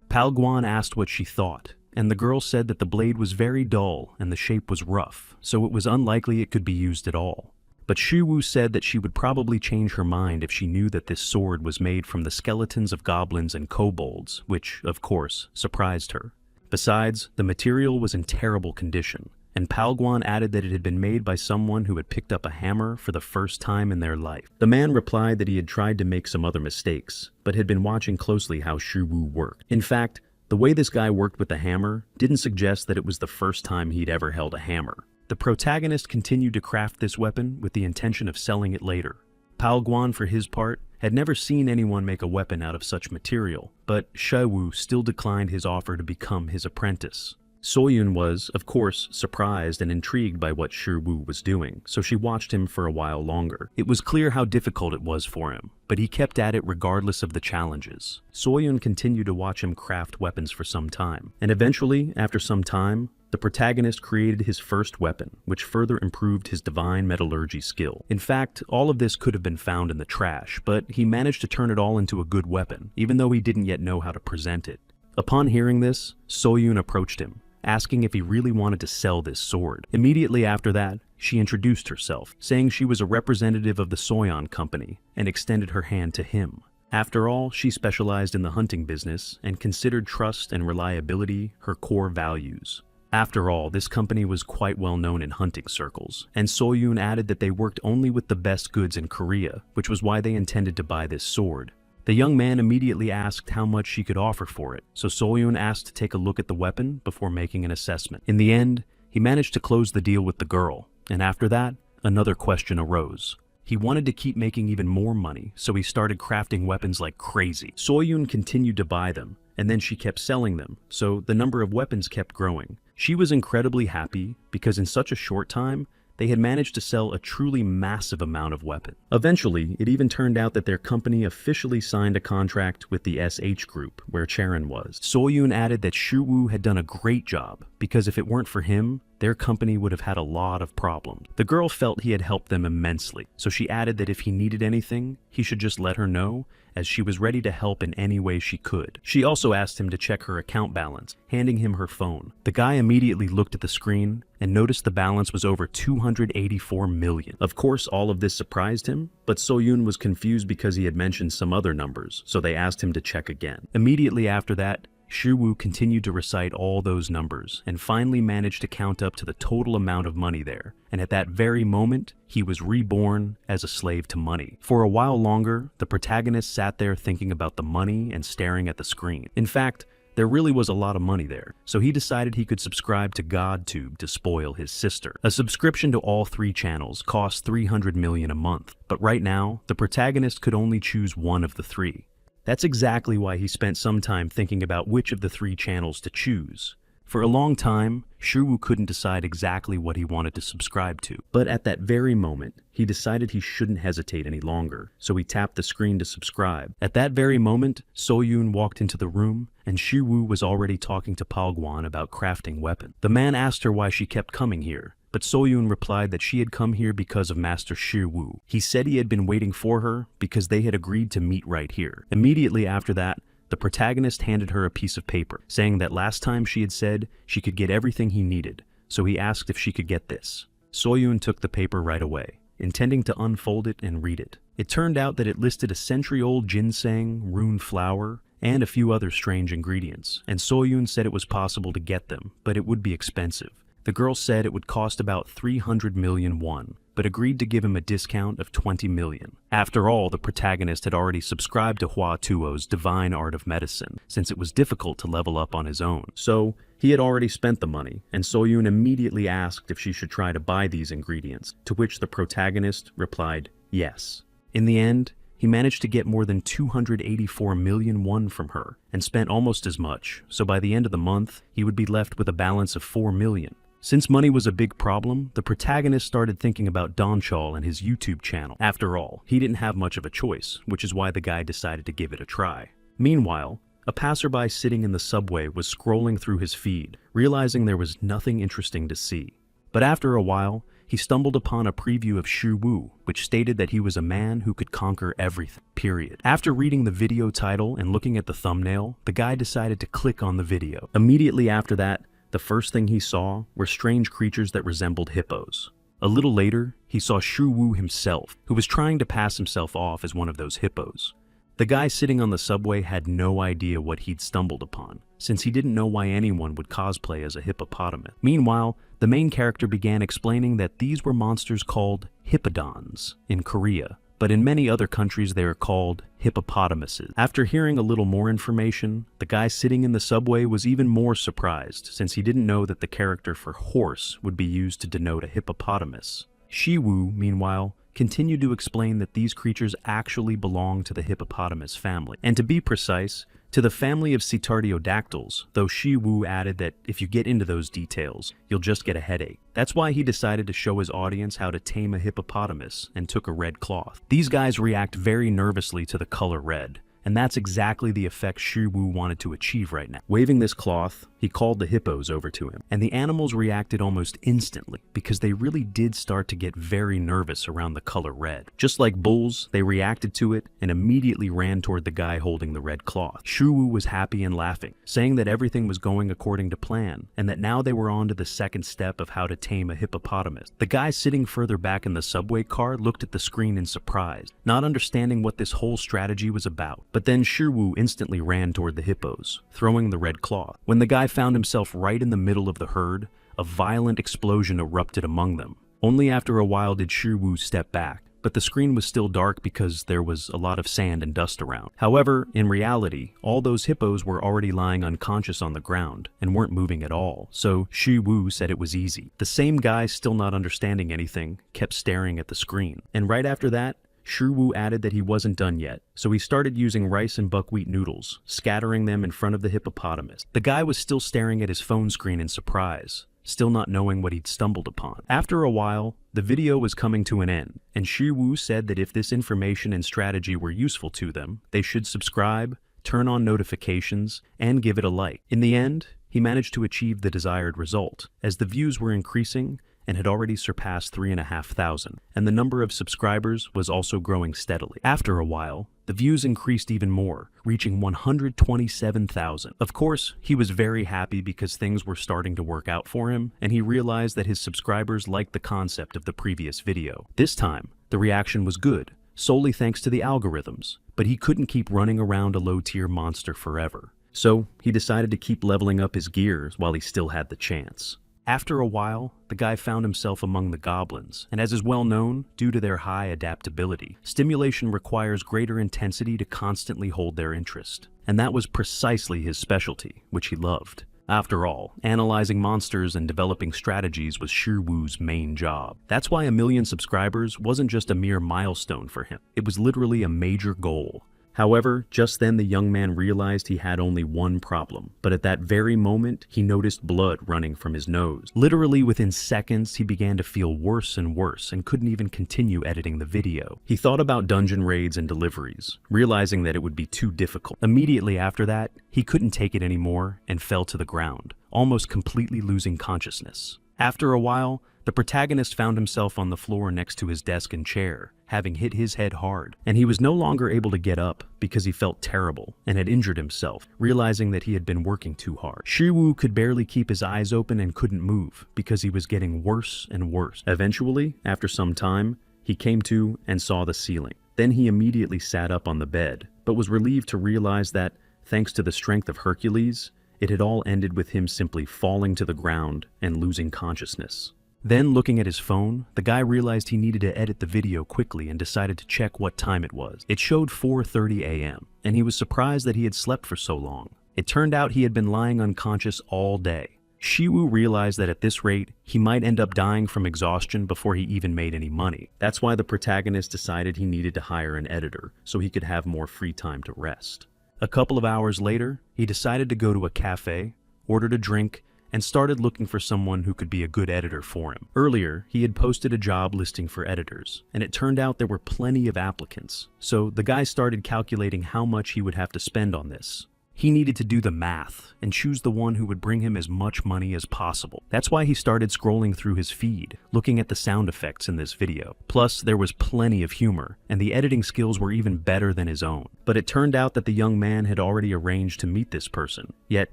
Palguan asked what she thought, and the girl said that the blade was very dull and the shape was rough, so it was unlikely it could be used at all. But Shiwu said that she would probably change her mind if she knew that this sword was made from the skeletons of goblins and kobolds, which, of course, surprised her. Besides, the material was in terrible condition, and Palguan added that it had been made by someone who had picked up a hammer for the first time in their life. The man replied that he had tried to make some other mistakes, but had been watching closely how Shiwu worked. In fact, the way this guy worked with the hammer didn't suggest that it was the first time he'd ever held a hammer. The protagonist continued to craft this weapon with the intention of selling it later. Palguan, for his part, had never seen anyone make a weapon out of such material, but Shiwu still declined his offer to become his apprentice. Soyun was, of course, surprised and intrigued by what Shiwu was doing, so she watched him for a while longer. It was clear how difficult it was for him, but he kept at it regardless of the challenges. Soyun continued to watch him craft weapons for some time, and eventually, after some time, the protagonist created his first weapon, which further improved his divine metallurgy skill. In fact, all of this could have been found in the trash, but he managed to turn it all into a good weapon, even though he didn't yet know how to present it. Upon hearing this, Soyun approached him, asking if he really wanted to sell this sword. Immediately after that, she introduced herself, saying she was a representative of the Soyun company, and extended her hand to him. After all, she specialized in the hunting business and considered trust and reliability her core values. After all, this company was quite well known in hunting circles, and Soyun added that they worked only with the best goods in Korea, which was why they intended to buy this sword. The young man immediately asked how much she could offer for it, so Soyun asked to take a look at the weapon before making an assessment. In the end, he managed to close the deal with the girl, and after that, another question arose. He wanted to keep making even more money, so he started crafting weapons like crazy. Soyun continued to buy them, and then she kept selling them, so the number of weapons kept growing. She was incredibly happy because in such a short time, they had managed to sell a truly massive amount of weapons. Eventually, it even turned out that their company officially signed a contract with the SH Group, where Charon was. Soyun added that Shiwu had done a great job, because if it weren't for him, their company would have had a lot of problems. The girl felt he had helped them immensely, so she added that if he needed anything, he should just let her know, as she was ready to help in any way she could. She also asked him to check her account balance, handing him her phone. The guy immediately looked at the screen and noticed the balance was over 284 million. Of course, all of this surprised him, but Soyun was confused because he had mentioned some other numbers, so they asked him to check again. Immediately after that, Shiwu continued to recite all those numbers and finally managed to count up to the total amount of money there, and at that very moment, he was reborn as a slave to money. For a while longer, the protagonist sat there thinking about the money and staring at the screen. In fact, there really was a lot of money there, so he decided he could subscribe to GodTube to spoil his sister. A subscription to all 3 channels costs 300 million a month, but right now, the protagonist could only choose one of the 3. That's exactly why he spent some time thinking about which of the 3 channels to choose. For a long time, Shiwu couldn't decide exactly what he wanted to subscribe to. But at that very moment, he decided he shouldn't hesitate any longer, so he tapped the screen to subscribe. At that very moment, Soyun walked into the room, and Shiwu was already talking to Palguan about crafting weapons. The man asked her why she kept coming here, but Soyun replied that she had come here because of Master Shiwu. He said he had been waiting for her because they had agreed to meet right here. Immediately after that, the protagonist handed her a piece of paper, saying that last time she had said she could get everything he needed, so he asked if she could get this. Soyun took the paper right away, intending to unfold it and read it. It turned out that it listed a century-old ginseng, rune flower, and a few other strange ingredients, and Soyun said it was possible to get them, but it would be expensive. The girl said it would cost about 300 million won, but agreed to give him a discount of 20 million. After all, the protagonist had already subscribed to Hua Tuo's Divine Art of Medicine, since it was difficult to level up on his own. So, he He had already spent the money, and Soyun immediately asked if she should try to buy these ingredients, to which the protagonist replied yes. In the end, he managed to get more than 284 million won from her, and spent almost as much, so by the end of the month, he would be left with a balance of 4 million. Since money was a big problem, the protagonist started thinking about Donchal and his YouTube channel. After all, he didn't have much of a choice, which is why the guy decided to give it a try. Meanwhile, a passerby sitting in the subway was scrolling through his feed, realizing there was nothing interesting to see. But after a while, he stumbled upon a preview of Shi Wu, which stated that he was a man who could conquer everything, period. After reading the video title and looking at the thumbnail, the guy decided to click on the video. Immediately after that, the first thing he saw were strange creatures that resembled hippos. A little later, he saw Shi Wu himself, who was trying to pass himself off as one of those hippos. The guy sitting on the subway had no idea what he'd stumbled upon, since he didn't know why anyone would cosplay as a hippopotamus. Meanwhile, the main character began explaining that these were monsters called hippodons in Korea, but in many other countries they are called hippopotamuses. After hearing a little more information, the guy sitting in the subway was even more surprised, since he didn't know that the character for horse would be used to denote a hippopotamus. Shi Wu, meanwhile, continued to explain that these creatures actually belong to the hippopotamus family, and to be precise, to the family of cetartiodactyls, though Shi Wu added that if you get into those details, you'll just get a headache. That's why he decided to show his audience how to tame a hippopotamus and took a red cloth. These guys react very nervously to the color red, and that's exactly the effect Shi Wu wanted to achieve right now. Waving this cloth, he called the hippos over to him, and the animals reacted almost instantly because they really did start to get very nervous around the color red. Just like bulls, they reacted to it and immediately ran toward the guy holding the red cloth. Shi Wu was happy and laughing, saying that everything was going according to plan, and that now they were on to the second step of how to tame a hippopotamus. The guy sitting further back in the subway car looked at the screen in surprise, not understanding what this whole strategy was about. But then Shi Wu instantly ran toward the hippos, throwing the red cloth. When the guy found himself right in the middle of the herd, a violent explosion erupted among them. Only after a while did Shi Wu step back, but the screen was still dark because there was a lot of sand and dust around. However, in reality, all those hippos were already lying unconscious on the ground and weren't moving at all, so Shi Wu said it was easy. The same guy, still not understanding anything, kept staring at the screen. And right after that, Shi Wu added that he wasn't done yet, so he started using rice and buckwheat noodles, scattering them in front of the hippopotamus. The guy was still staring at his phone screen in surprise, still not knowing what he'd stumbled upon. After a while, the video was coming to an end, and Shi Wu said that if this information and strategy were useful to them, they should subscribe, turn on notifications, and give it a like. In the end, he managed to achieve the desired result, as the views were increasing and had already surpassed 3,500, and the number of subscribers was also growing steadily. After a while, the views increased even more, reaching 127,000. Of course, he was very happy because things were starting to work out for him, and he realized that his subscribers liked the concept of the previous video. This time, the reaction was good, solely thanks to the algorithms, but he couldn't keep running around a low-tier monster forever. So, he decided to keep leveling up his gears while he still had the chance. After a while, the guy found himself among the goblins, and as is well known, due to their high adaptability, stimulation requires greater intensity to constantly hold their interest. And that was precisely his specialty, which he loved. After all, analyzing monsters and developing strategies was Shi Wu's main job. That's why 1 million subscribers wasn't just a mere milestone for him. It was literally a major goal. However, just then the young man realized he had only one problem, but at that very moment, he noticed blood running from his nose. Literally within seconds, he began to feel worse and worse and couldn't even continue editing the video. He thought about dungeon raids and deliveries, realizing that it would be too difficult. Immediately after that, he couldn't take it anymore and fell to the ground, almost completely losing consciousness. After a while, the protagonist found himself on the floor next to his desk and chair, having hit his head hard, and he was no longer able to get up because he felt terrible and had injured himself, realizing that he had been working too hard. Shi Wu could barely keep his eyes open and couldn't move because he was getting worse and worse. Eventually, after some time, he came to and saw the ceiling. Then he immediately sat up on the bed, but was relieved to realize that, thanks to the strength of Hercules, it had all ended with him simply falling to the ground and losing consciousness. Then, looking at his phone, the guy realized he needed to edit the video quickly and decided to check what time it was. It showed 4:30 a.m., and he was surprised that he had slept for so long. It turned out he had been lying unconscious all day, Shiwoo realized that at this rate, he might end up dying from exhaustion before he even made any money. That's why the protagonist decided he needed to hire an editor, so he could have more free time to rest. A couple of hours later, he decided to go to a cafe, ordered a drink, and started looking for someone who could be a good editor for him. Earlier, he had posted a job listing for editors, and it turned out there were plenty of applicants. So the guy started calculating how much he would have to spend on this. He needed to do the math and choose the one who would bring him as much money as possible. That's why he started scrolling through his feed, looking at the sound effects in this video. Plus, there was plenty of humor, and the editing skills were even better than his own. But it turned out that the young man had already arranged to meet this person, yet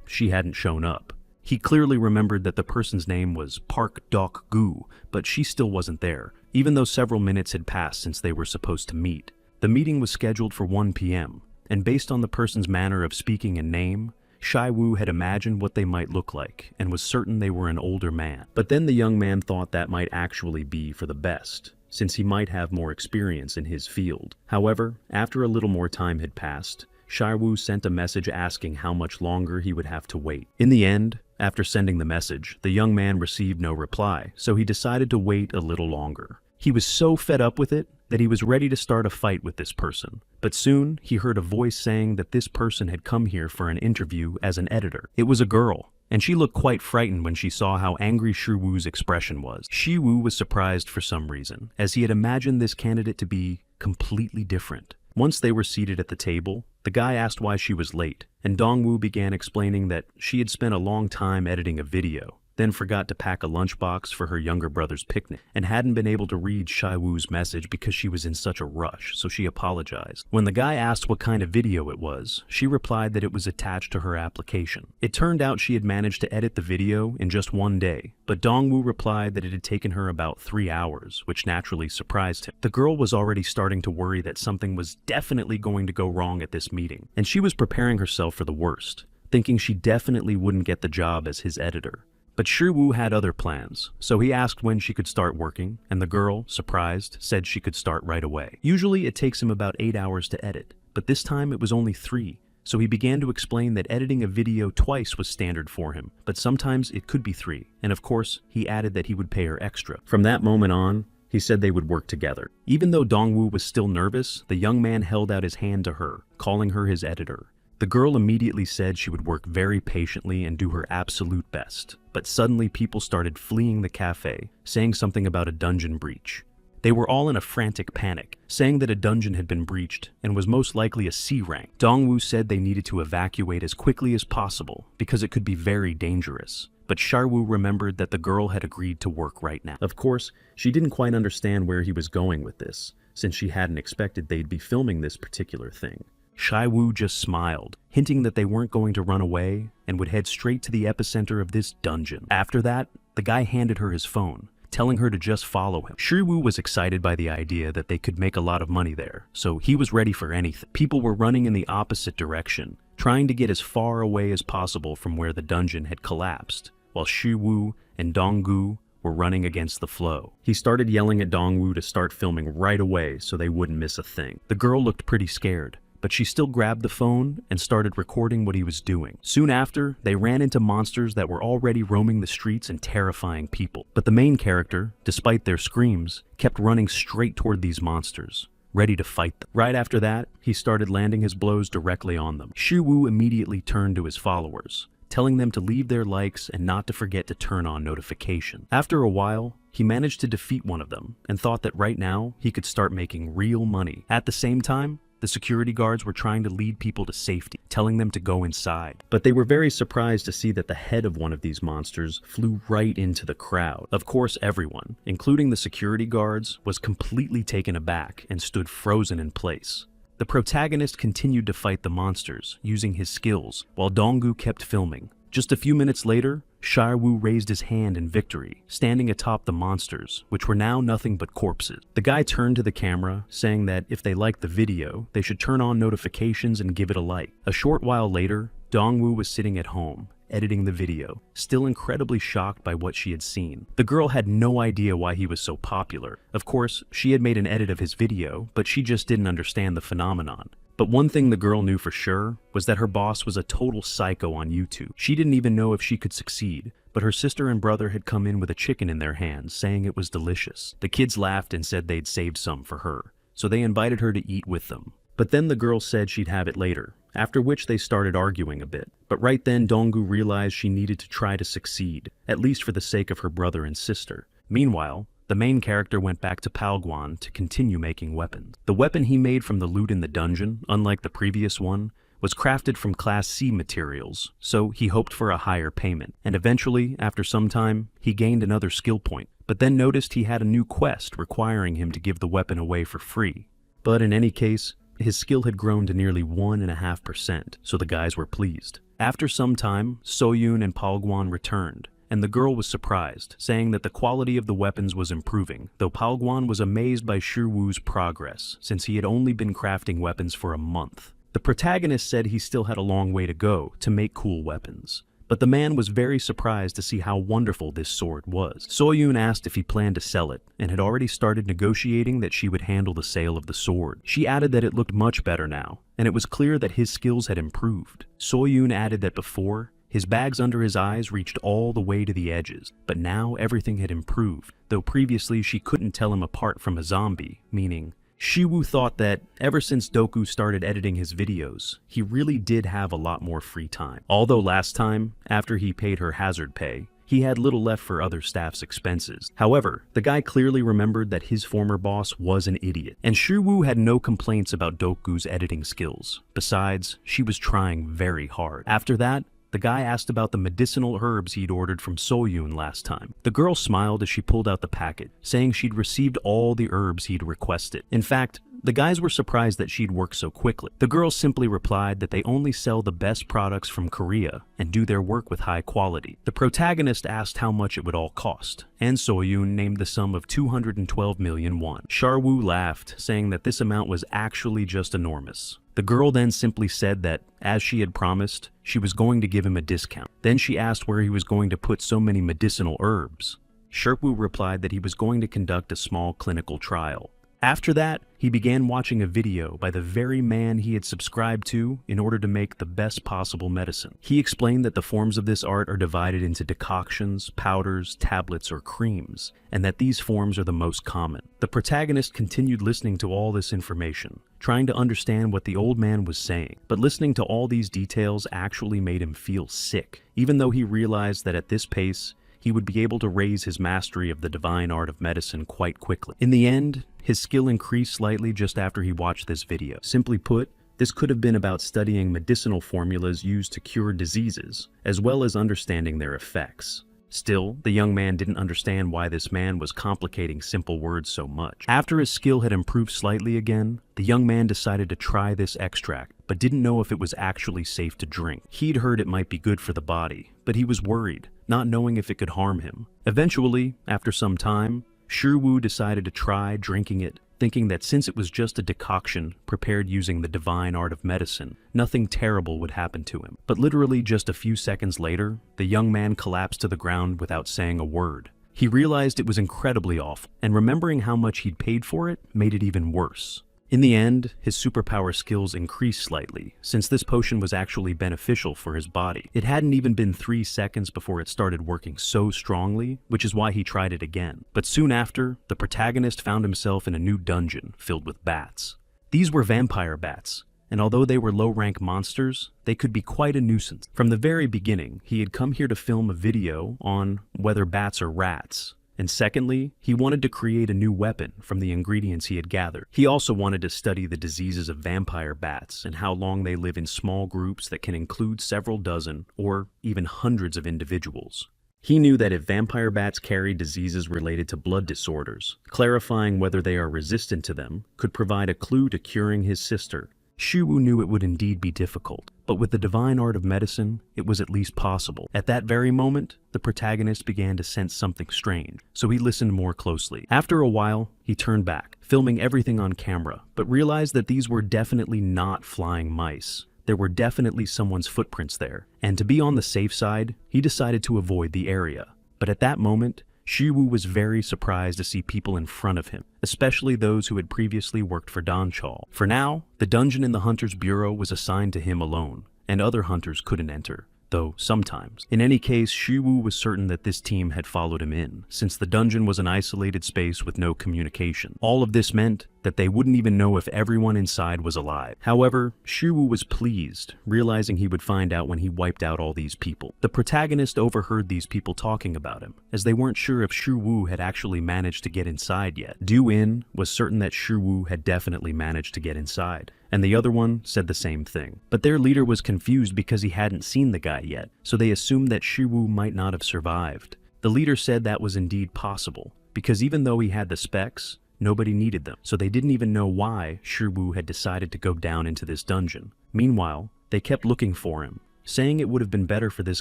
she hadn't shown up. He clearly remembered that the person's name was Park Dok-gu, but she still wasn't there, even though several minutes had passed since they were supposed to meet. The meeting was scheduled for 1 p.m., and based on the person's manner of speaking and name, Shiwoo had imagined what they might look like and was certain they were an older man. But then the young man thought that might actually be for the best, since he might have more experience in his field. However, after a little more time had passed, Shiwoo sent a message asking how much longer he would have to wait. In the end, after sending the message, the young man received no reply, so he decided to wait a little longer. He was so fed up with it that he was ready to start a fight with this person. But soon, he heard a voice saying that this person had come here for an interview as an editor. It was a girl, and she looked quite frightened when she saw how angry Shiwoo's expression was. Shiwoo was surprised for some reason, as he had imagined this candidate to be completely different. Once they were seated at the table, the guy asked why she was late, and Dongwoo began explaining that she had spent a long time editing a video, then forgot to pack a lunchbox for her younger brother's picnic, and hadn't been able to read Shiwoo's message because she was in such a rush, so she apologized. When the guy asked what kind of video it was, she replied that it was attached to her application. It turned out she had managed to edit the video in just 1 day, but Dongwoo replied that it had taken her about 3 hours, which naturally surprised him. The girl was already starting to worry that something was definitely going to go wrong at this meeting, and she was preparing herself for the worst, thinking she definitely wouldn't get the job as his editor. But Shiwoo had other plans, so he asked when she could start working, and the girl, surprised, said she could start right away. Usually it takes him about 8 hours to edit, but this time it was only 3, so he began to explain that editing a video twice was standard for him, but sometimes it could be 3, and of course, he added that he would pay her extra. From that moment on, he said they would work together. Even though Dongwoo was still nervous, the young man held out his hand to her, calling her his editor. The girl immediately said she would work very patiently and do her absolute best. But suddenly people started fleeing the cafe, saying something about a dungeon breach. They were all in a frantic panic, saying that a dungeon had been breached and was most likely a C rank. Dongwoo said they needed to evacuate as quickly as possible because it could be very dangerous. But Shiwoo remembered that the girl had agreed to work right now. Of course, she didn't quite understand where he was going with this, since she hadn't expected they'd be filming this particular thing. Shiwoo just smiled, hinting that they weren't going to run away and would head straight to the epicenter of this dungeon. After that, the guy handed her his phone, telling her to just follow him. Shiwoo was excited by the idea that they could make a lot of money there, so he was ready for anything. People were running in the opposite direction, trying to get as far away as possible from where the dungeon had collapsed, while Shiwoo and Dongwoo were running against the flow. He started yelling at Dongwoo to start filming right away so they wouldn't miss a thing. The girl looked pretty scared, but she still grabbed the phone and started recording what he was doing. Soon after, they ran into monsters that were already roaming the streets and terrifying people. But the main character, despite their screams, kept running straight toward these monsters, ready to fight them. Right after that, he started landing his blows directly on them. Shiwoo immediately turned to his followers, telling them to leave their likes and not to forget to turn on notifications. After a while, he managed to defeat one of them and thought that right now he could start making real money. At the same time, the security guards were trying to lead people to safety, telling them to go inside. But they were very surprised to see that the head of one of these monsters flew right into the crowd. Of course, everyone, including the security guards, was completely taken aback and stood frozen in place. The protagonist continued to fight the monsters, using his skills, while Dongwoo kept filming. Just a few minutes later, Shiwoo raised his hand in victory, standing atop the monsters, which were now nothing but corpses. The guy turned to the camera, saying that if they liked the video, they should turn on notifications and give it a like. A short while later, Dongwoo was sitting at home, editing the video, still incredibly shocked by what she had seen. The girl had no idea why he was so popular. Of course, she had made an edit of his video, but she just didn't understand the phenomenon. But one thing the girl knew for sure was that her boss was a total psycho on YouTube. She didn't even know if she could succeed, but her sister and brother had come in with a chicken in their hands, saying it was delicious. The kids laughed and said they'd saved some for her, so they invited her to eat with them. But then the girl said she'd have it later, after which they started arguing a bit. But right then Donggu realized she needed to try to succeed, at least for the sake of her brother and sister. Meanwhile, the main character went back to Palguan to continue making weapons. The weapon he made from the loot in the dungeon, unlike the previous one, was crafted from Class C materials, so he hoped for a higher payment. And eventually, after some time, he gained another skill point, but then noticed he had a new quest requiring him to give the weapon away for free. But in any case, his skill had grown to nearly 1.5%, so the guys were pleased. After some time, Soyun and Palguan returned, and the girl was surprised, saying that the quality of the weapons was improving, though Palguan was amazed by Shiwu's progress, since he had only been crafting weapons for a month. The protagonist said he still had a long way to go to make cool weapons, but the man was very surprised to see how wonderful this sword was. Soyun asked if he planned to sell it, and had already started negotiating that she would handle the sale of the sword. She added that it looked much better now, and it was clear that his skills had improved. Soyun added that before, his bags under his eyes reached all the way to the edges, but now everything had improved, though previously she couldn't tell him apart from a zombie, meaning Shiwu thought that ever since Doku started editing his videos, he really did have a lot more free time. Although last time, after he paid her hazard pay, he had little left for other staff's expenses. However, the guy clearly remembered that his former boss was an idiot, and Shiwu had no complaints about Doku's editing skills. Besides, she was trying very hard. After that, the guy asked about the medicinal herbs he'd ordered from Soyun last time. The girl smiled as she pulled out the packet, saying she'd received all the herbs he'd requested. In fact, the guys were surprised that she'd worked so quickly. The girl simply replied that they only sell the best products from Korea and do their work with high quality. The protagonist asked how much it would all cost, and Soyun named the sum of 212 million won. Sharwu laughed, saying that this amount was actually just enormous. The girl then simply said that, as she had promised, she was going to give him a discount. Then she asked where he was going to put so many medicinal herbs. Sherpu replied that he was going to conduct a small clinical trial. After that, he began watching a video by the very man he had subscribed to in order to make the best possible medicine. He explained that the forms of this art are divided into decoctions, powders, tablets, or creams, and that these forms are the most common. The protagonist continued listening to all this information, trying to understand what the old man was saying, but listening to all these details actually made him feel sick, even though he realized that at this pace, he would be able to raise his mastery of the divine art of medicine quite quickly. In the end, his skill increased slightly just after he watched this video. Simply put, this could have been about studying medicinal formulas used to cure diseases, as well as understanding their effects. Still, the young man didn't understand why this man was complicating simple words so much. After his skill had improved slightly again, the young man decided to try this extract, but didn't know if it was actually safe to drink. He'd heard it might be good for the body, but he was worried, not knowing if it could harm him. Eventually, after some time, Shiwu decided to try drinking it, thinking that since it was just a decoction prepared using the divine art of medicine, nothing terrible would happen to him. But literally just a few seconds later, the young man collapsed to the ground without saying a word. He realized it was incredibly awful, and remembering how much he'd paid for it made it even worse. In the end, his superpower skills increased slightly, since this potion was actually beneficial for his body. It hadn't even been 3 seconds before it started working so strongly, which is why he tried it again. But soon after, the protagonist found himself in a new dungeon filled with bats. These were vampire bats, and although they were low-rank monsters, they could be quite a nuisance. From the very beginning, he had come here to film a video on whether bats are rats. And secondly, he wanted to create a new weapon from the ingredients he had gathered. He also wanted to study the diseases of vampire bats and how long they live in small groups that can include several dozen or even hundreds of individuals. He knew that if vampire bats carried diseases related to blood disorders, clarifying whether they are resistant to them could provide a clue to curing his sister. Shiwu knew it would indeed be difficult, but with the divine art of medicine, it was at least possible. At that very moment, the protagonist began to sense something strange, so he listened more closely. After a while, he turned back, filming everything on camera, but realized that these were definitely not flying mice. There were definitely someone's footprints there, and to be on the safe side, he decided to avoid the area. But at that moment, Shiwu was very surprised to see people in front of him, especially those who had previously worked for Danchal. For now, the dungeon in the Hunter's Bureau was assigned to him alone, and other hunters couldn't enter. though sometimes. In any case, Shiwu was certain that this team had followed him in, since the dungeon was an isolated space with no communication. All of this meant that they wouldn't even know if everyone inside was alive. However, Shiwu was pleased, realizing he would find out when he wiped out all these people. The protagonist overheard these people talking about him, as they weren't sure if Shiwu had actually managed to get inside yet. Du-In was certain that Shiwu had definitely managed to get inside, and the other one said the same thing. But their leader was confused because he hadn't seen the guy yet, so they assumed that Shiwu might not have survived. The leader said that was indeed possible, because even though he had the specs, nobody needed them, so they didn't even know why Shiwu had decided to go down into this dungeon. Meanwhile, they kept looking for him, saying it would have been better for this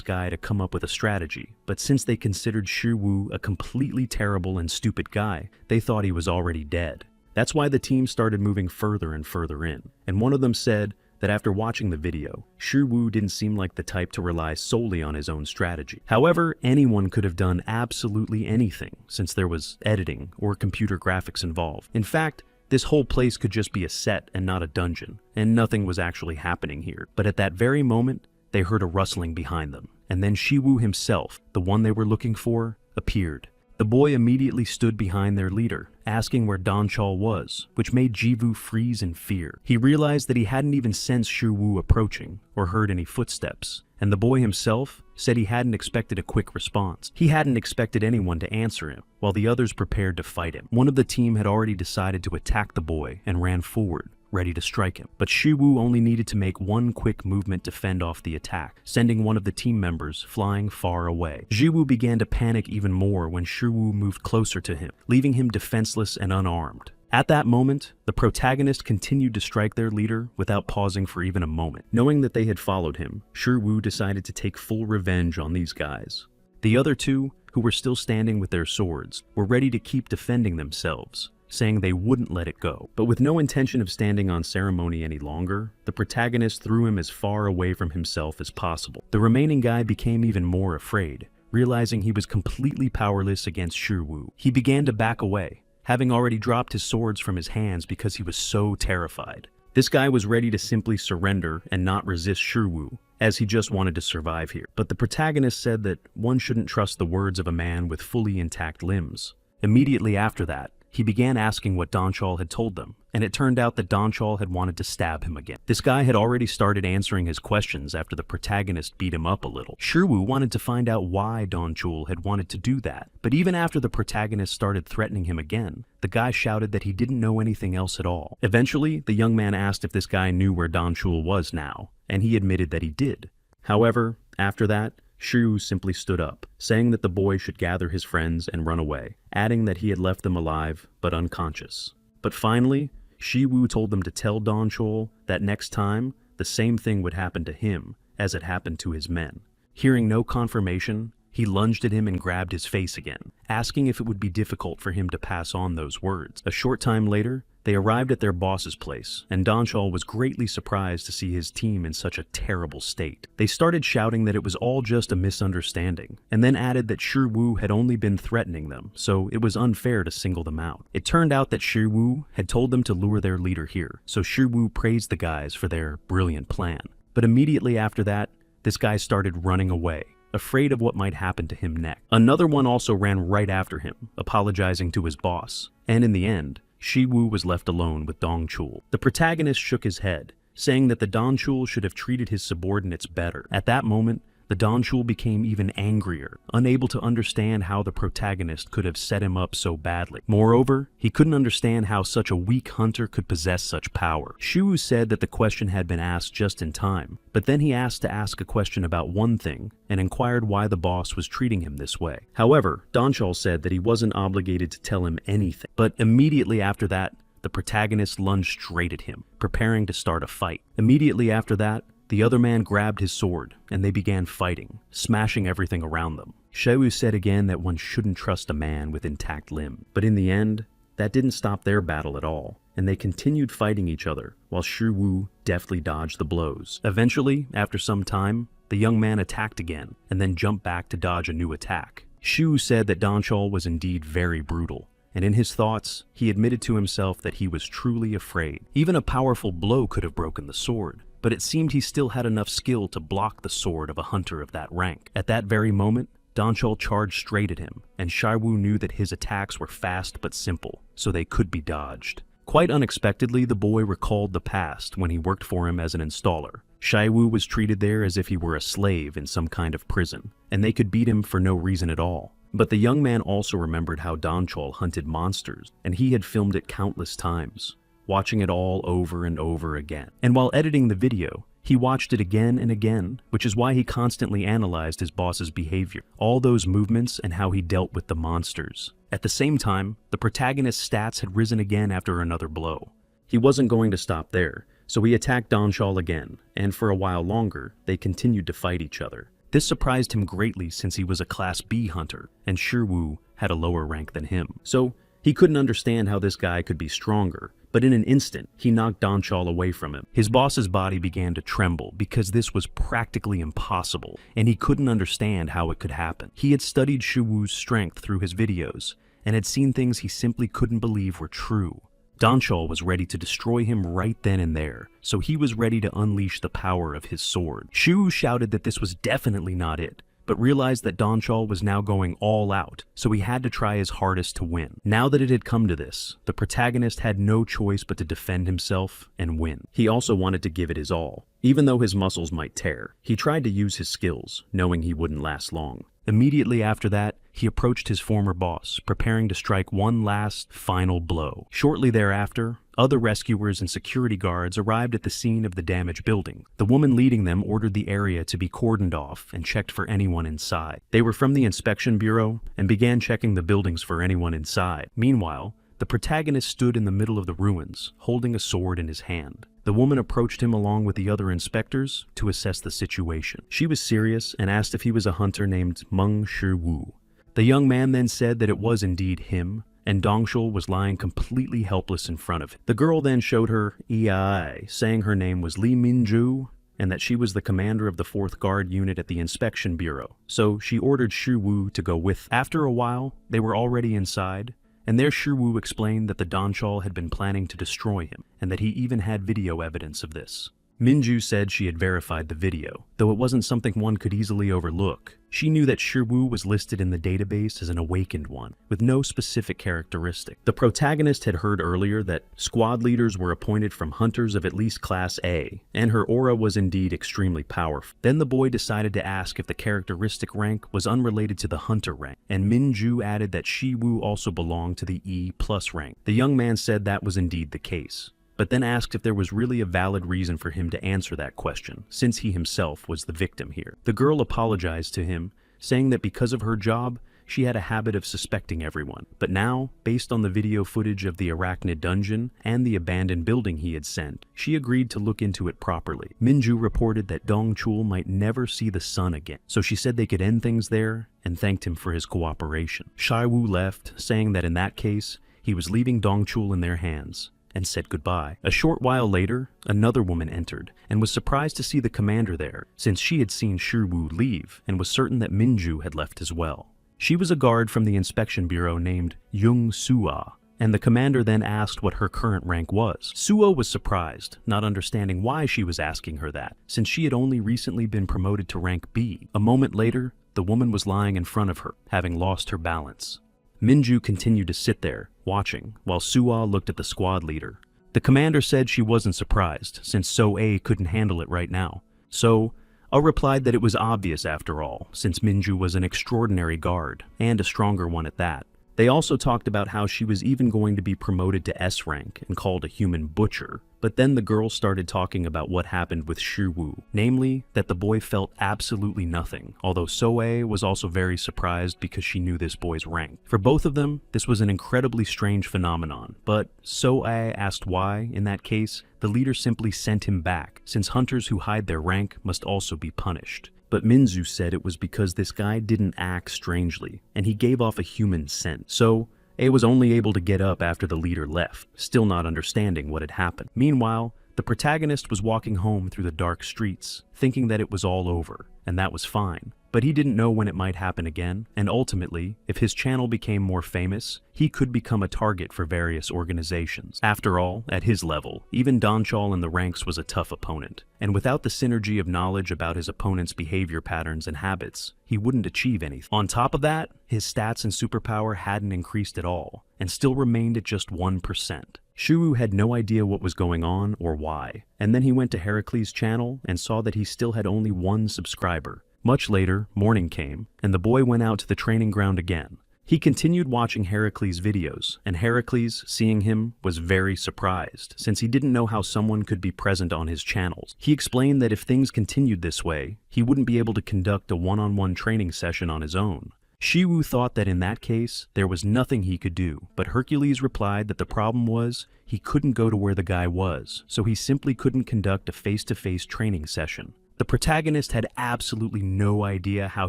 guy to come up with a strategy, but since they considered Shiwu a completely terrible and stupid guy, they thought he was already dead. That's why the team started moving further and further in, and one of them said that after watching the video, Shiwu didn't seem like the type to rely solely on his own strategy. However, anyone could have done absolutely anything, since there was editing or computer graphics involved. In fact, this whole place could just be a set and not a dungeon, and nothing was actually happening here. But at that very moment, they heard a rustling behind them, and then Shiwu himself, the one they were looking for, appeared. The boy immediately stood behind their leader, asking where Donchal was, which made Jivu freeze in fear. He realized that he hadn't even sensed Shiwu approaching, or heard any footsteps, and the boy himself said he hadn't expected a quick response. He hadn't expected anyone to answer him, while the others prepared to fight him. One of the team had already decided to attack the boy and ran forward, ready to strike him. But Shiwu only needed to make one quick movement to fend off the attack, sending one of the team members flying far away. Jiwu began to panic even more when Shiwu moved closer to him, leaving him defenseless and unarmed. At that moment, the protagonist continued to strike their leader without pausing for even a moment. Knowing that they had followed him, Shiwu decided to take full revenge on these guys. The other two, who were still standing with their swords, were ready to keep defending themselves, saying they wouldn't let it go. But with no intention of standing on ceremony any longer, the protagonist threw him as far away from himself as possible. The remaining guy became even more afraid, realizing he was completely powerless against Shiwu. He began to back away, having already dropped his swords from his hands because he was so terrified. This guy was ready to simply surrender and not resist Shiwu, as he just wanted to survive here. But the protagonist said that one shouldn't trust the words of a man with fully intact limbs. Immediately after that, he began asking what Donchal had told them, and it turned out that Donchal had wanted to stab him again. This guy had already started answering his questions after the protagonist beat him up a little. Shiwu wanted to find out why Donchul had wanted to do that, but even after the protagonist started threatening him again, the guy shouted that he didn't know anything else at all. Eventually, the young man asked if this guy knew where Donchul was now, and he admitted that he did. However, after that, Shiwu simply stood up, saying that the boy should gather his friends and run away, adding that he had left them alive but unconscious. But finally, Shiwu told them to tell Donchul that next time, the same thing would happen to him as it happened to his men. Hearing no confirmation, he lunged at him and grabbed his face again, asking if it would be difficult for him to pass on those words. A short time later, they arrived at their boss's place, and Donchal was greatly surprised to see his team in such a terrible state. They started shouting that it was all just a misunderstanding, and then added that Shiwu had only been threatening them, so it was unfair to single them out. It turned out that Shiwu had told them to lure their leader here, so Shiwu praised the guys for their brilliant plan. But immediately after that, this guy started running away, afraid of what might happen to him next. Another one also ran right after him, apologizing to his boss, and in the end, Shiwu was left alone with Dongchul. The protagonist shook his head, saying that the Dongchul should have treated his subordinates better. At that moment, the Dongchul became even angrier, unable to understand how the protagonist could have set him up so badly. Moreover, he couldn't understand how such a weak hunter could possess such power. Shiwu said that the question had been asked just in time, but then he asked to ask a question about one thing and inquired why the boss was treating him this way. However, Donchal said that he wasn't obligated to tell him anything, but immediately after that, the protagonist lunged straight at him, preparing to start a fight. Immediately after that, the other man grabbed his sword, and they began fighting, smashing everything around them. Shiwu said again that one shouldn't trust a man with intact limb, but in the end, that didn't stop their battle at all, and they continued fighting each other, while Shiwu deftly dodged the blows. Eventually, after some time, the young man attacked again, and then jumped back to dodge a new attack. Shiwu said that Donchal was indeed very brutal, and in his thoughts, he admitted to himself that he was truly afraid. Even a powerful blow could have broken the sword, but it seemed he still had enough skill to block the sword of a hunter of that rank. At that very moment, Donchol charged straight at him, and Shaiwu knew that his attacks were fast but simple, so they could be dodged. Quite unexpectedly, the boy recalled the past when he worked for him as an installer. Shaiwu was treated there as if he were a slave in some kind of prison, and they could beat him for no reason at all. But the young man also remembered how Donchol hunted monsters, and he had filmed it countless times, watching it all over and over again. And while editing the video, he watched it again and again, which is why he constantly analyzed his boss's behavior, all those movements and how he dealt with the monsters. At the same time, the protagonist's stats had risen again after another blow. He wasn't going to stop there, so he attacked Donchol again, and for a while longer, they continued to fight each other. This surprised him greatly since he was a Class B hunter, and Shirwu had a lower rank than him. So he couldn't understand how this guy could be stronger, but in an instant, he knocked Donchol away from him. His boss's body began to tremble because this was practically impossible, and he couldn't understand how it could happen. He had studied Shirwu's strength through his videos, and had seen things he simply couldn't believe were true. Donchol was ready to destroy him right then and there, so he was ready to unleash the power of his sword. Shirwu shouted that this was definitely not it, but realized that Donchol was now going all out, so he had to try his hardest to win. Now that it had come to this, the protagonist had no choice but to defend himself and win. He also wanted to give it his all. Even though his muscles might tear, he tried to use his skills, knowing he wouldn't last long. Immediately after that, he approached his former boss, preparing to strike one last, final blow. Shortly thereafter, other rescuers and security guards arrived at the scene of the damaged building. The woman leading them ordered the area to be cordoned off and checked for anyone inside. They were from the inspection bureau and began checking the buildings for anyone inside. Meanwhile, the protagonist stood in the middle of the ruins, holding a sword in his hand. The woman approached him along with the other inspectors to assess the situation. She was serious and asked if he was a hunter named Meng Shiwu. The young man then said that it was indeed him, and Dongshul was lying completely helpless in front of him. The girl then showed her EI, saying her name was Li Minju, and that she was the commander of the 4th Guard unit at the Inspection Bureau, so she ordered Shiwu to go with. After a while, they were already inside, and there Shirwu explained that the Donchol had been planning to destroy him, and that he even had video evidence of this. Minju said she had verified the video, though it wasn't something one could easily overlook. She knew that Shirwu was listed in the database as an awakened one, with no specific characteristic. The protagonist had heard earlier that squad leaders were appointed from hunters of at least Class A, and her aura was indeed extremely powerful. Then the boy decided to ask if the characteristic rank was unrelated to the hunter rank, and Minju added that Shiwu also belonged to the E+ rank. The young man said that was indeed the case, but then asked if there was really a valid reason for him to answer that question, since he himself was the victim here. The girl apologized to him, saying that because of her job, she had a habit of suspecting everyone. But now, based on the video footage of the Arachnid dungeon and the abandoned building he had sent, she agreed to look into it properly. Minju reported that Dongchul might never see the sun again, so she said they could end things there and thanked him for his cooperation. Shaiwu left, saying that in that case, he was leaving Dongchul in their hands, and said goodbye. A short while later, another woman entered, and was surprised to see the commander there, since she had seen Shirwu leave, and was certain that Minju had left as well. She was a guard from the inspection bureau named Jung Sua, and the commander then asked what her current rank was. Sua was surprised, not understanding why she was asking her that, since she had only recently been promoted to rank B. A moment later, the woman was lying in front of her, having lost her balance. Minju continued to sit there, watching, while Sua looked at the squad leader. The commander said she wasn't surprised, since So-A couldn't handle it right now. So-A replied that it was obvious after all, since Minju was an extraordinary guard, and a stronger one at that. They also talked about how she was even going to be promoted to S rank and called a human butcher, but then the girl started talking about what happened with Shirwu, namely that the boy felt absolutely nothing, although So-A was also very surprised because she knew this boy's rank. For both of them, this was an incredibly strange phenomenon, but So-A asked why, in that case, the leader simply sent him back, since hunters who hide their rank must also be punished. But Minju said it was because this guy didn't act strangely, and he gave off a human scent. So-A was only able to get up after the leader left, still not understanding what had happened. Meanwhile, The protagonist was walking home through the dark streets, thinking that it was all over, and that was fine. But he didn't know when it might happen again, and ultimately, if his channel became more famous, he could become a target for various organizations. After all, at his level, even Donchal in the ranks was a tough opponent, and without the synergy of knowledge about his opponent's behavior patterns and habits, he wouldn't achieve anything. On top of that, his stats and superpower hadn't increased at all, and still remained at just 1%. Shuwu had no idea what was going on or why, and then he went to Heracles' channel and saw that he still had only 1 subscriber. Much later, morning came, and the boy went out to the training ground again. He continued watching Heracles' videos, and Heracles, seeing him, was very surprised, since he didn't know how someone could be present on his channels. He explained that if things continued this way, he wouldn't be able to conduct a one-on-one training session on his own. Shiwu thought that in that case, there was nothing he could do, but Hercules replied that the problem was he couldn't go to where the guy was, so he simply couldn't conduct a face-to-face training session. The protagonist had absolutely no idea how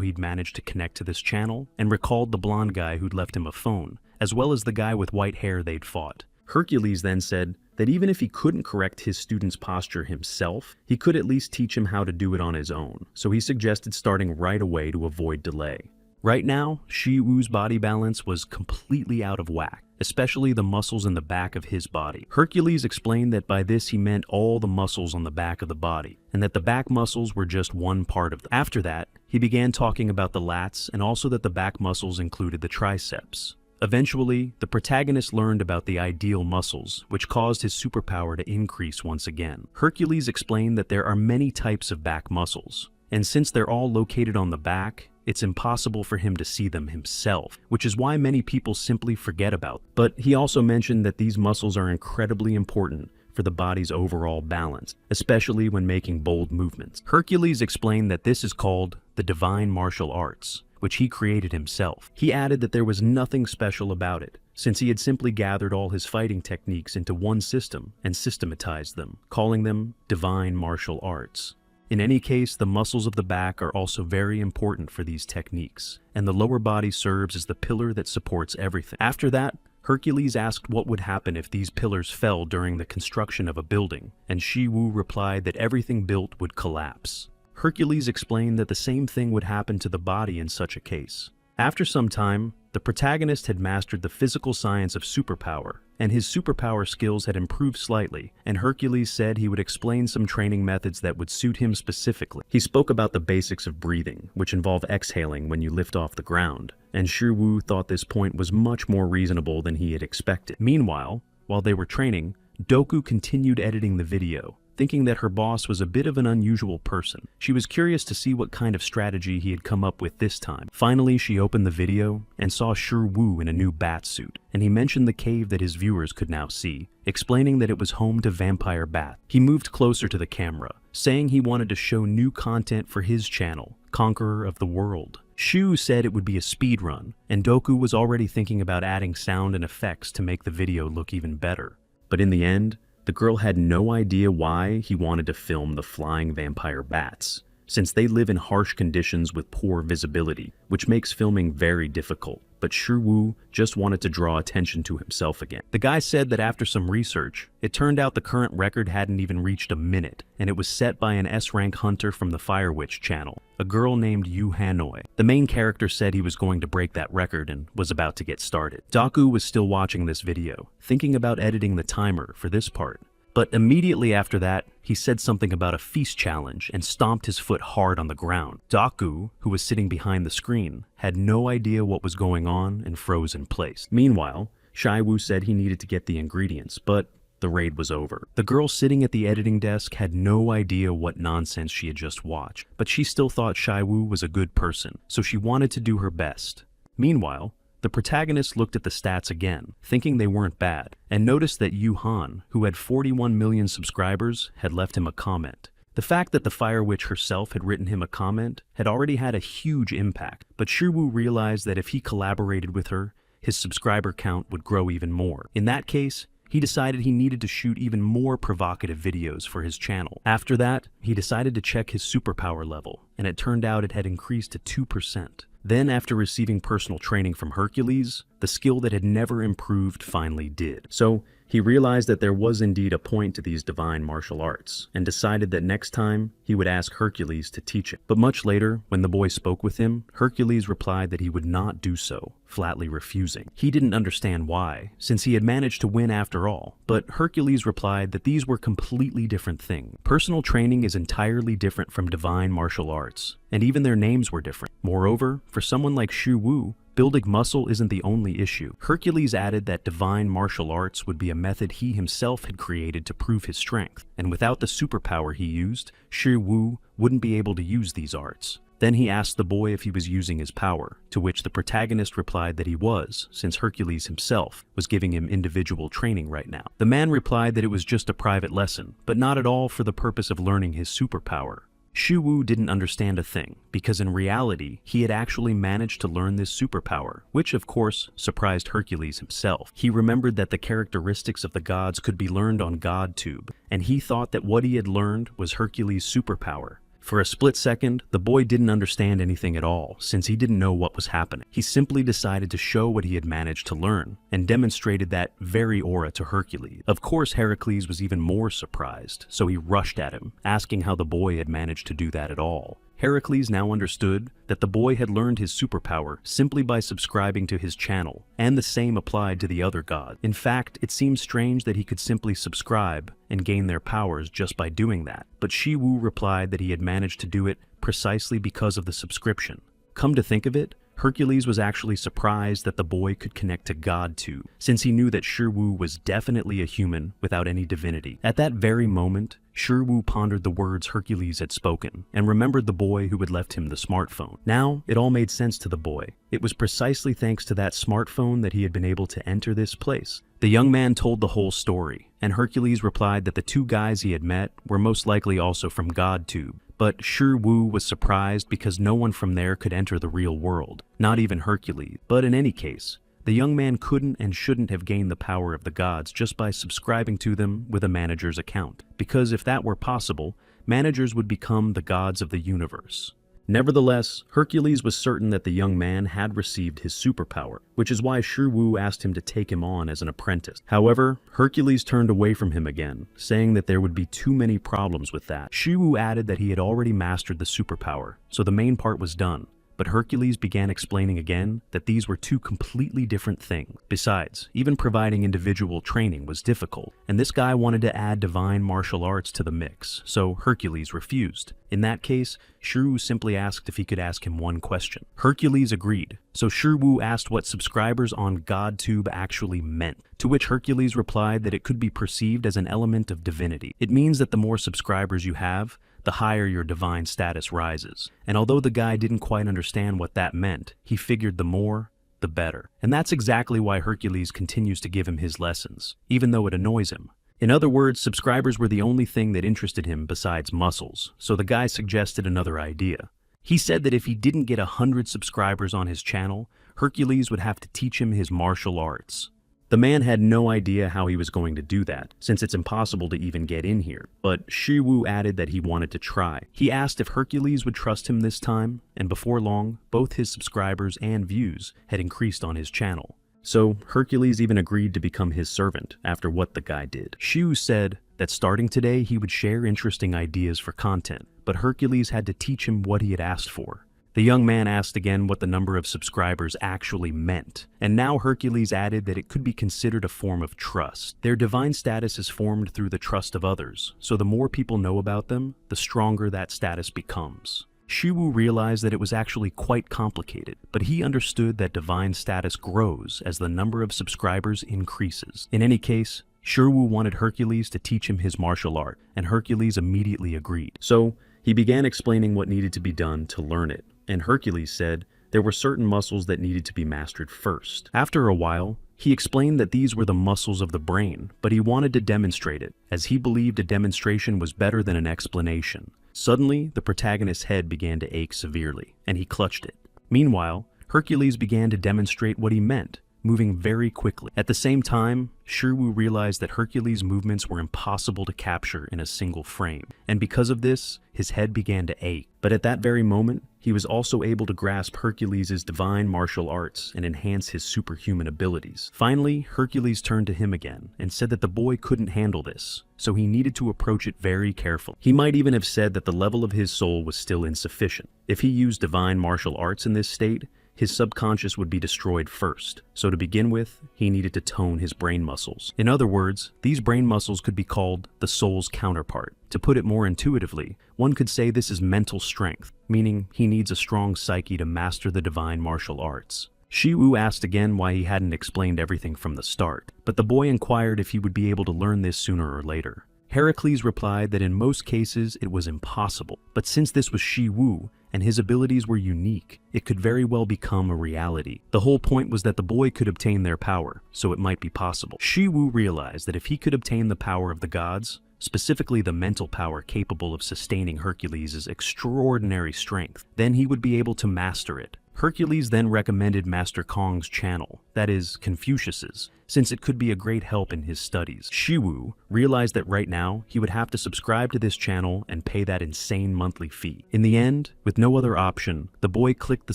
he'd managed to connect to this channel, and recalled the blonde guy who'd left him a phone, as well as the guy with white hair they'd fought. Hercules then said that even if he couldn't correct his student's posture himself, he could at least teach him how to do it on his own, so he suggested starting right away to avoid delay. Right now, Shiwu's body balance was completely out of whack, especially the muscles in the back of his body. Hercules explained that by this he meant all the muscles on the back of the body, and that the back muscles were just one part of them. After that, he began talking about the lats and also that the back muscles included the triceps. Eventually, the protagonist learned about the ideal muscles, which caused his superpower to increase once again. Hercules explained that there are many types of back muscles, and since they're all located on the back, it's impossible for him to see them himself, which is why many people simply forget about them. But he also mentioned that these muscles are incredibly important for the body's overall balance, especially when making bold movements. Hercules explained that this is called the divine martial arts, which he created himself. He added that there was nothing special about it, since he had simply gathered all his fighting techniques into one system and systematized them, calling them divine martial arts. In any case, the muscles of the back are also very important for these techniques, and the lower body serves as the pillar that supports everything. After that, Hercules asked what would happen if these pillars fell during the construction of a building, and Shiwu replied that everything built would collapse. Hercules explained that the same thing would happen to the body in such a case. After some time, the protagonist had mastered the physical science of superpower, and his superpower skills had improved slightly, and Hercules said he would explain some training methods that would suit him specifically. He spoke about the basics of breathing, which involve exhaling when you lift off the ground, and Shiwu thought this point was much more reasonable than he had expected. Meanwhile, while they were training, Doku continued editing the video, thinking that her boss was a bit of an unusual person. She was curious to see what kind of strategy he had come up with this time. Finally, she opened the video and saw Shiwu in a new bat suit, and he mentioned the cave that his viewers could now see, explaining that it was home to vampire bats. He moved closer to the camera, saying he wanted to show new content for his channel, Conqueror of the World. Shu said it would be a speed run, and Doku was already thinking about adding sound and effects to make the video look even better. But in the end, the girl had no idea why he wanted to film the flying vampire bats, since they live in harsh conditions with poor visibility, which makes filming very difficult. But Shiwu just wanted to draw attention to himself again. The guy said that after some research, it turned out the current record hadn't even reached a minute, and it was set by an S-rank hunter from the Fire Witch channel, a girl named Yahello. The main character said he was going to break that record and was about to get started. Doku was still watching this video, thinking about editing the timer for this part. But immediately after that, he said something about a feast challenge and stomped his foot hard on the ground. Doku, who was sitting behind the screen, had no idea what was going on and froze in place. Meanwhile, Shiwu said he needed to get the ingredients, but the raid was over. The girl sitting at the editing desk had no idea what nonsense she had just watched, but she still thought Shiwu was a good person, so she wanted to do her best. Meanwhile, the protagonist looked at the stats again, thinking they weren't bad, and noticed that Yuhan, who had 41 million subscribers, had left him a comment. The fact that the Fire Witch herself had written him a comment had already had a huge impact, but Shiwu realized that if he collaborated with her, his subscriber count would grow even more. In that case, he decided he needed to shoot even more provocative videos for his channel. After that, he decided to check his superpower level, and it turned out it had increased to 2%. Then, after receiving personal training from Hercules, the skill that had never improved finally did. So, He realized that there was indeed a point to these divine martial arts, and decided that next time he would ask Hercules to teach it. But much later, when the boy spoke with him, Hercules replied that he would not do so, flatly refusing. He didn't understand why, since he had managed to win after all, but Hercules replied that these were completely different things. Personal training is entirely different from divine martial arts, and even their names were different. Moreover, for someone like Xu Wu, building muscle isn't the only issue. Hercules added that divine martial arts would be a method he himself had created to prove his strength, and without the superpower he used, Xu Wu wouldn't be able to use these arts. Then he asked the boy if he was using his power, to which the protagonist replied that he was, since Hercules himself was giving him individual training right now. The man replied that it was just a private lesson, but not at all for the purpose of learning his superpower. Xu Wu didn't understand a thing, because in reality, he had actually managed to learn this superpower, which of course surprised Hercules himself. He remembered that the characteristics of the gods could be learned on GodTube, and he thought that what he had learned was Hercules' superpower. For a split second, the boy didn't understand anything at all, since he didn't know what was happening. He simply decided to show what he had managed to learn, and demonstrated that very aura to Hercules. Of course, Heracles was even more surprised, so he rushed at him, asking how the boy had managed to do that at all. Heracles now understood that the boy had learned his superpower simply by subscribing to his channel, and the same applied to the other gods. In fact, it seemed strange that he could simply subscribe and gain their powers just by doing that, but Xu Wu replied that he had managed to do it precisely because of the subscription. Come to think of it, Hercules was actually surprised that the boy could connect to GodTube, since he knew that Xu Wu was definitely a human without any divinity. At that very moment, Xu Wu pondered the words Hercules had spoken, and remembered the boy who had left him the smartphone. Now, it all made sense to the boy. It was precisely thanks to that smartphone that he had been able to enter this place. The young man told the whole story, and Hercules replied that the two guys he had met were most likely also from GodTube. But Xu Wu was surprised because no one from there could enter the real world, not even Hercules. But in any case, the young man couldn't and shouldn't have gained the power of the gods just by subscribing to them with a manager's account, because if that were possible, managers would become the gods of the universe. Nevertheless, Hercules was certain that the young man had received his superpower, which is why Xu Wu asked him to take him on as an apprentice. However, Hercules turned away from him again, saying that there would be too many problems with that. Xu Wu added that he had already mastered the superpower, so the main part was done. But Hercules began explaining again that these were two completely different things. Besides, even providing individual training was difficult, and this guy wanted to add divine martial arts to the mix, so Hercules refused. In that case, Xu Wu simply asked if he could ask him one question. Hercules agreed, so Xu Wu asked what subscribers on GodTube actually meant, to which Hercules replied that it could be perceived as an element of divinity. It means that the more subscribers you have, the higher your divine status rises. And although the guy didn't quite understand what that meant, he figured the more, the better. And that's exactly why Hercules continues to give him his lessons, even though it annoys him. In other words, subscribers were the only thing that interested him besides muscles, so the guy suggested another idea. He said that if he didn't get 100 subscribers on his channel, Hercules would have to teach him his martial arts. The man had no idea how he was going to do that, since it's impossible to even get in here, but Xu Wu added that he wanted to try. He asked if Hercules would trust him this time, and before long, both his subscribers and views had increased on his channel. So Hercules even agreed to become his servant after what the guy did. Xu said that starting today he would share interesting ideas for content, but Hercules had to teach him what he had asked for. The young man asked again what the number of subscribers actually meant, and now Hercules added that it could be considered a form of trust. Their divine status is formed through the trust of others, so the more people know about them, the stronger that status becomes. Xu Wu realized that it was actually quite complicated, but he understood that divine status grows as the number of subscribers increases. In any case, Xu Wu wanted Hercules to teach him his martial art, and Hercules immediately agreed. So, he began explaining what needed to be done to learn it, and Hercules said there were certain muscles that needed to be mastered first. After a while, he explained that these were the muscles of the brain, but he wanted to demonstrate it, as he believed a demonstration was better than an explanation. Suddenly, the protagonist's head began to ache severely, and he clutched it. Meanwhile, Hercules began to demonstrate what he meant, moving very quickly. At the same time, Xu Wu realized that Hercules' movements were impossible to capture in a single frame, and because of this, his head began to ache. But at that very moment, he was also able to grasp Hercules' divine martial arts and enhance his superhuman abilities. Finally, Hercules turned to him again and said that the boy couldn't handle this, so he needed to approach it very carefully. He might even have said that the level of his soul was still insufficient. If he used divine martial arts in this state, his subconscious would be destroyed first, so to begin with, he needed to tone his brain muscles. In other words, these brain muscles could be called the soul's counterpart. To put it more intuitively, one could say this is mental strength, meaning he needs a strong psyche to master the divine martial arts. Shiwu asked again why he hadn't explained everything from the start, but the boy inquired if he would be able to learn this sooner or later. Heracles replied that in most cases it was impossible, but since this was Shiwu, and his abilities were unique, it could very well become a reality. The whole point was that the boy could obtain their power, so it might be possible. Shiwu realized that if he could obtain the power of the gods, specifically the mental power capable of sustaining Hercules' extraordinary strength, then he would be able to master it. Hercules then recommended Master Kong's channel, that is, Confucius's, since it could be a great help in his studies. Shiwu realized that right now he would have to subscribe to this channel and pay that insane monthly fee. In the end, with no other option, the boy clicked the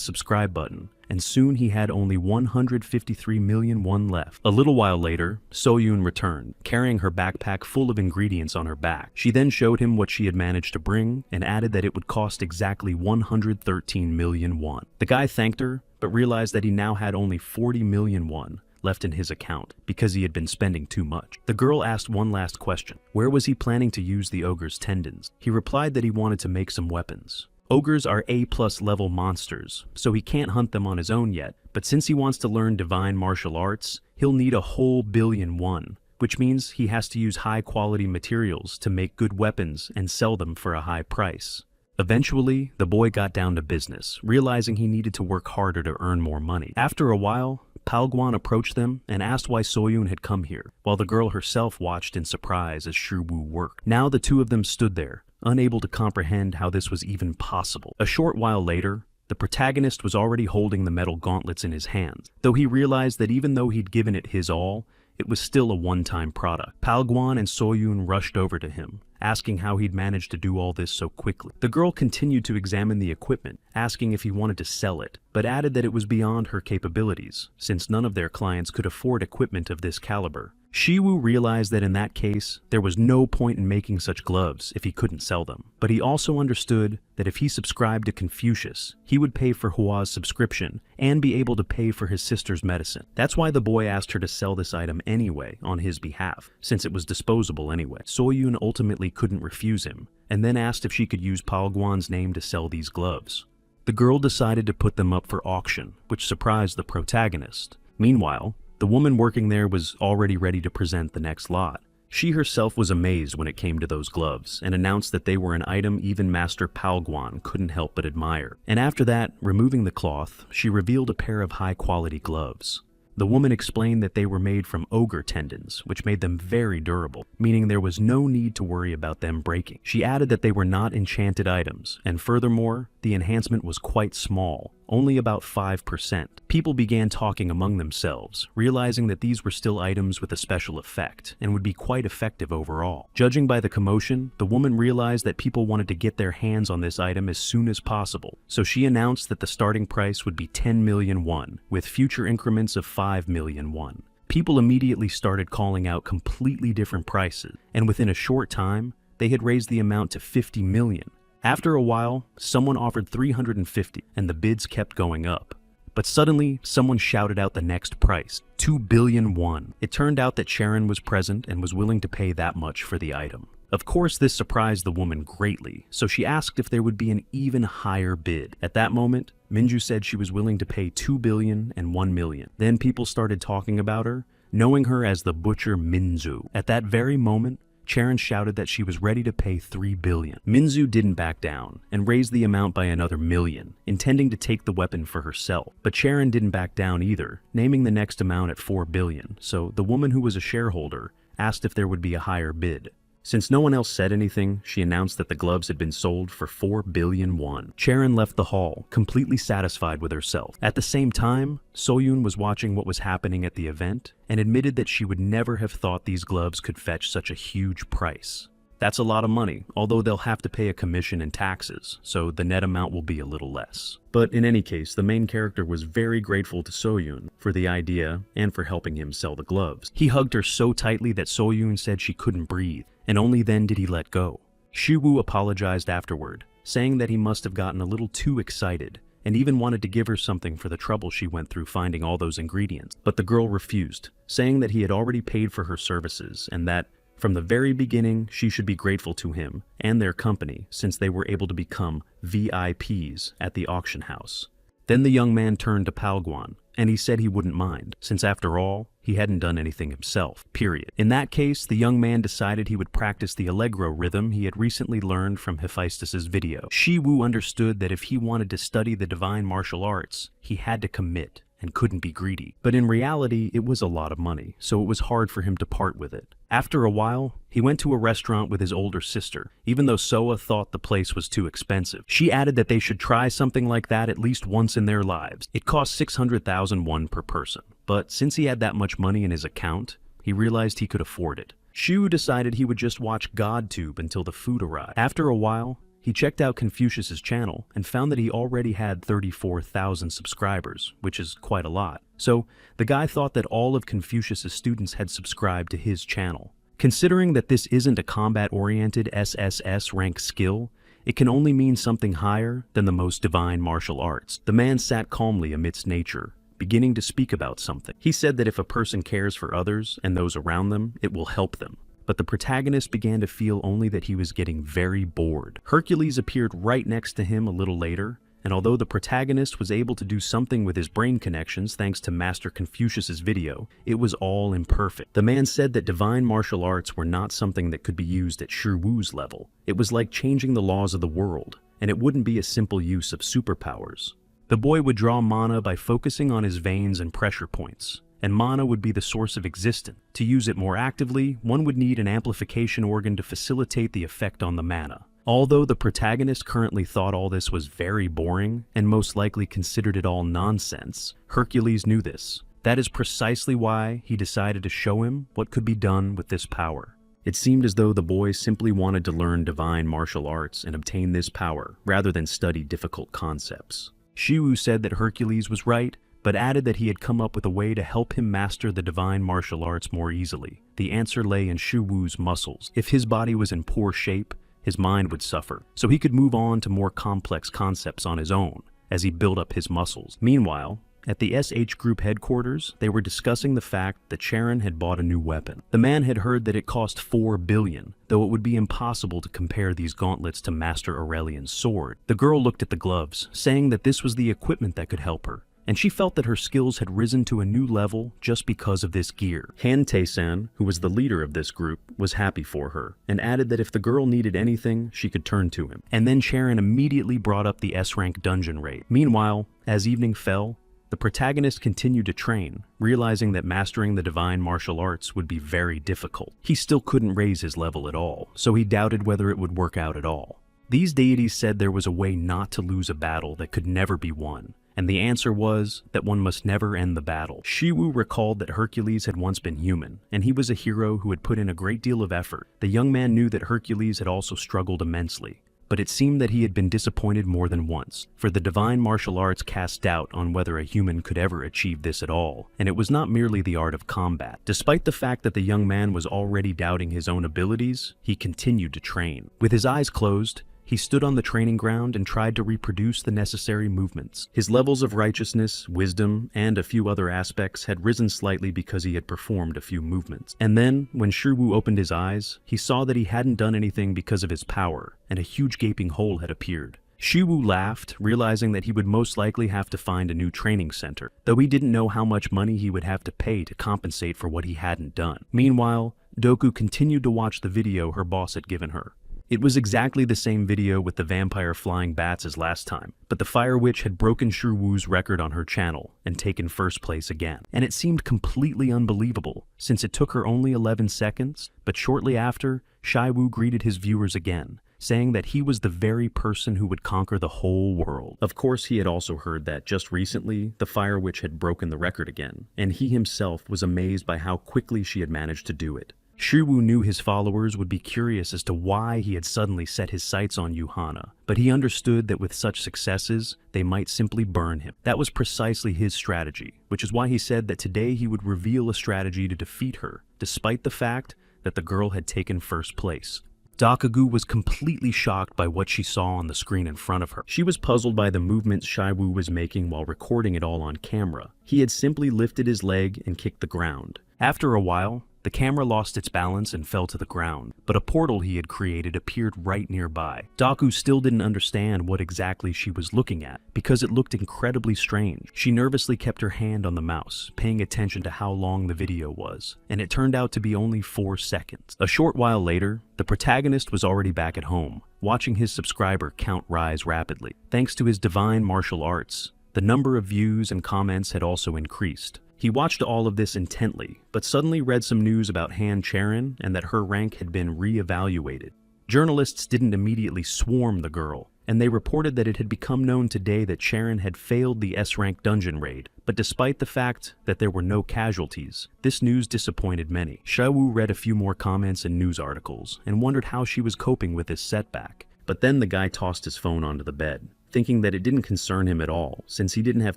subscribe button, and soon he had only 153 million won left. A little while later, Soyun returned, carrying her backpack full of ingredients on her back. She then showed him what she had managed to bring and added that it would cost exactly 113 million won. The guy thanked her, but realized that he now had only 40 million won left in his account because he had been spending too much. The girl asked one last question. Where was he planning to use the ogre's tendons? He replied that he wanted to make some weapons. Ogres are A+ level monsters, so he can't hunt them on his own yet, but since he wants to learn divine martial arts, he'll need a whole billion won, which means he has to use high-quality materials to make good weapons and sell them for a high price. Eventually, the boy got down to business, realizing he needed to work harder to earn more money. After a while, Palguan approached them and asked why Soyun had come here, while the girl herself watched in surprise as Shiwu worked. Now the two of them stood there, unable to comprehend how this was even possible. A short while later, the protagonist was already holding the metal gauntlets in his hands, though he realized that even though he'd given it his all, it was still a one-time product. Palguan and Soyun rushed over to him, asking how he'd managed to do all this so quickly. The girl continued to examine the equipment, asking if he wanted to sell it, but added that it was beyond her capabilities, since none of their clients could afford equipment of this caliber. Shiwu realized that in that case, there was no point in making such gloves if he couldn't sell them. But he also understood that if he subscribed to Confucius, he would pay for Hua's subscription and be able to pay for his sister's medicine. That's why the boy asked her to sell this item anyway on his behalf, since it was disposable anyway. Soyun ultimately couldn't refuse him, and then asked if she could use Palguan's name to sell these gloves. The girl decided to put them up for auction, which surprised the protagonist. Meanwhile, the woman working there was already ready to present the next lot. She herself was amazed when it came to those gloves and announced that they were an item even Master Palguan couldn't help but admire. And after that, removing the cloth, she revealed a pair of high-quality gloves. The woman explained that they were made from ogre tendons, which made them very durable, meaning there was no need to worry about them breaking. She added that they were not enchanted items, and furthermore, the enhancement was quite small, only about 5%. People began talking among themselves, realizing that these were still items with a special effect, and would be quite effective overall. Judging by the commotion, the woman realized that people wanted to get their hands on this item as soon as possible, so she announced that the starting price would be 10 million won, with future increments of 5 million won. People immediately started calling out completely different prices, and within a short time, they had raised the amount to 50 million. After a while, someone offered 350, and the bids kept going up. But suddenly, someone shouted out the next price, 2 billion won. It turned out that Sharon was present and was willing to pay that much for the item. Of course, this surprised the woman greatly, so she asked if there would be an even higher bid. At that moment, Minju said she was willing to pay 2 billion and 1 million. Then people started talking about her, knowing her as the butcher Minzu. At that very moment, Charon shouted that she was ready to pay 3 billion. Minzu didn't back down and raised the amount by another million, intending to take the weapon for herself. But Charon didn't back down either, naming the next amount at 4 billion, so the woman who was a shareholder asked if there would be a higher bid. Since no one else said anything, she announced that the gloves had been sold for 4 billion won. Charon left the hall, completely satisfied with herself. At the same time, Soyun was watching what was happening at the event and admitted that she would never have thought these gloves could fetch such a huge price. That's a lot of money, although they'll have to pay a commission and taxes, so the net amount will be a little less. But in any case, the main character was very grateful to Soyun for the idea and for helping him sell the gloves. He hugged her so tightly that Soyun said she couldn't breathe, and only then did he let go. Shiwoo apologized afterward, saying that he must have gotten a little too excited, and even wanted to give her something for the trouble she went through finding all those ingredients. But the girl refused, saying that he had already paid for her services and that, from the very beginning, she should be grateful to him and their company since they were able to become VIPs at the auction house. Then the young man turned to Palguan, and he said he wouldn't mind, since after all, he hadn't done anything himself, period. In that case, the young man decided he would practice the Allegro rhythm he had recently learned from Hephaestus's video. Shiwoo understood that if he wanted to study the divine martial arts, he had to commit and couldn't be greedy. But in reality, it was a lot of money, so it was hard for him to part with it. After a while, he went to a restaurant with his older sister, even though Soa thought the place was too expensive. She added that they should try something like that at least once in their lives. It cost 600,000 won per person, but since he had that much money in his account, he realized he could afford it. Shu decided he would just watch GodTube until the food arrived. After a while, he checked out Confucius's channel and found that he already had 34,000 subscribers, which is quite a lot. So, the guy thought that all of Confucius's students had subscribed to his channel. Considering that this isn't a combat-oriented SSS rank skill, it can only mean something higher than the most divine martial arts. The man sat calmly amidst nature, beginning to speak about something. He said that if a person cares for others and those around them, it will help them. But the protagonist began to feel only that he was getting very bored. Hercules appeared right next to him a little later, and although the protagonist was able to do something with his brain connections thanks to Master Confucius's video, it was all imperfect. The man said that divine martial arts were not something that could be used at Shiwoo's level. It was like changing the laws of the world, and it wouldn't be a simple use of superpowers. The boy would draw mana by focusing on his veins and pressure points, and mana would be the source of existence. To use it more actively, one would need an amplification organ to facilitate the effect on the mana. Although the protagonist currently thought all this was very boring, and most likely considered it all nonsense, Hercules knew this. That is precisely why he decided to show him what could be done with this power. It seemed as though the boy simply wanted to learn divine martial arts and obtain this power, rather than study difficult concepts. Shiwoo said that Hercules was right, but added that he had come up with a way to help him master the divine martial arts more easily. The answer lay in Shiwoo's muscles. If his body was in poor shape, his mind would suffer, so he could move on to more complex concepts on his own, as he built up his muscles. Meanwhile, at the SH Group headquarters, they were discussing the fact that Charon had bought a new weapon. The man had heard that it cost 4 billion, though it would be impossible to compare these gauntlets to Master Aurelian's sword. The girl looked at the gloves, saying that this was the equipment that could help her, and she felt that her skills had risen to a new level just because of this gear. Han Tae-san, who was the leader of this group, was happy for her, and added that if the girl needed anything, she could turn to him. And then Charon immediately brought up the S-rank dungeon raid. Meanwhile, as evening fell, the protagonist continued to train, realizing that mastering the divine martial arts would be very difficult. He still couldn't raise his level at all, so he doubted whether it would work out at all. These deities said there was a way not to lose a battle that could never be won, and the answer was that one must never end the battle. Shiwoo recalled that Hercules had once been human, and he was a hero who had put in a great deal of effort. The young man knew that Hercules had also struggled immensely, but it seemed that he had been disappointed more than once, for the divine martial arts cast doubt on whether a human could ever achieve this at all, and it was not merely the art of combat. Despite the fact that the young man was already doubting his own abilities, he continued to train. With his eyes closed, he stood on the training ground and tried to reproduce the necessary movements. His levels of righteousness, wisdom, and a few other aspects had risen slightly because he had performed a few movements. And then, when Shiwoo opened his eyes, he saw that he hadn't done anything because of his power, and a huge gaping hole had appeared. Shiwoo laughed, realizing that he would most likely have to find a new training center, though he didn't know how much money he would have to pay to compensate for what he hadn't done. Meanwhile, Doku continued to watch the video her boss had given her. It was exactly the same video with the vampire flying bats as last time, but the Fire Witch had broken Shiwoo's record on her channel and taken first place again. And it seemed completely unbelievable, since it took her only 11 seconds, but shortly after, Shiwoo greeted his viewers again, saying that he was the very person who would conquer the whole world. Of course, he had also heard that just recently, the Fire Witch had broken the record again, and he himself was amazed by how quickly she had managed to do it. Shiwu knew his followers would be curious as to why he had suddenly set his sights on Yuhana, but he understood that with such successes, they might simply burn him. That was precisely his strategy, which is why he said that today he would reveal a strategy to defeat her, despite the fact that the girl had taken first place. Dakagu was completely shocked by what she saw on the screen in front of her. She was puzzled by the movements Shiwu was making while recording it all on camera. He had simply lifted his leg and kicked the ground. After a while, the camera lost its balance and fell to the ground, but a portal he had created appeared right nearby. Daku still didn't understand what exactly she was looking at, because it looked incredibly strange. She nervously kept her hand on the mouse, paying attention to how long the video was, and it turned out to be only 4 seconds. A short while later, the protagonist was already back at home, watching his subscriber count rise rapidly. Thanks to his divine martial arts, the number of views and comments had also increased. He watched all of this intently, but suddenly read some news about Han Charon and that her rank had been re-evaluated. Journalists didn't immediately swarm the girl, and they reported that it had become known today that Charon had failed the S-rank dungeon raid. But despite the fact that there were no casualties, this news disappointed many. Shiwu read a few more comments and news articles, and wondered how she was coping with this setback. But then the guy tossed his phone onto the bed, thinking that it didn't concern him at all, since he didn't have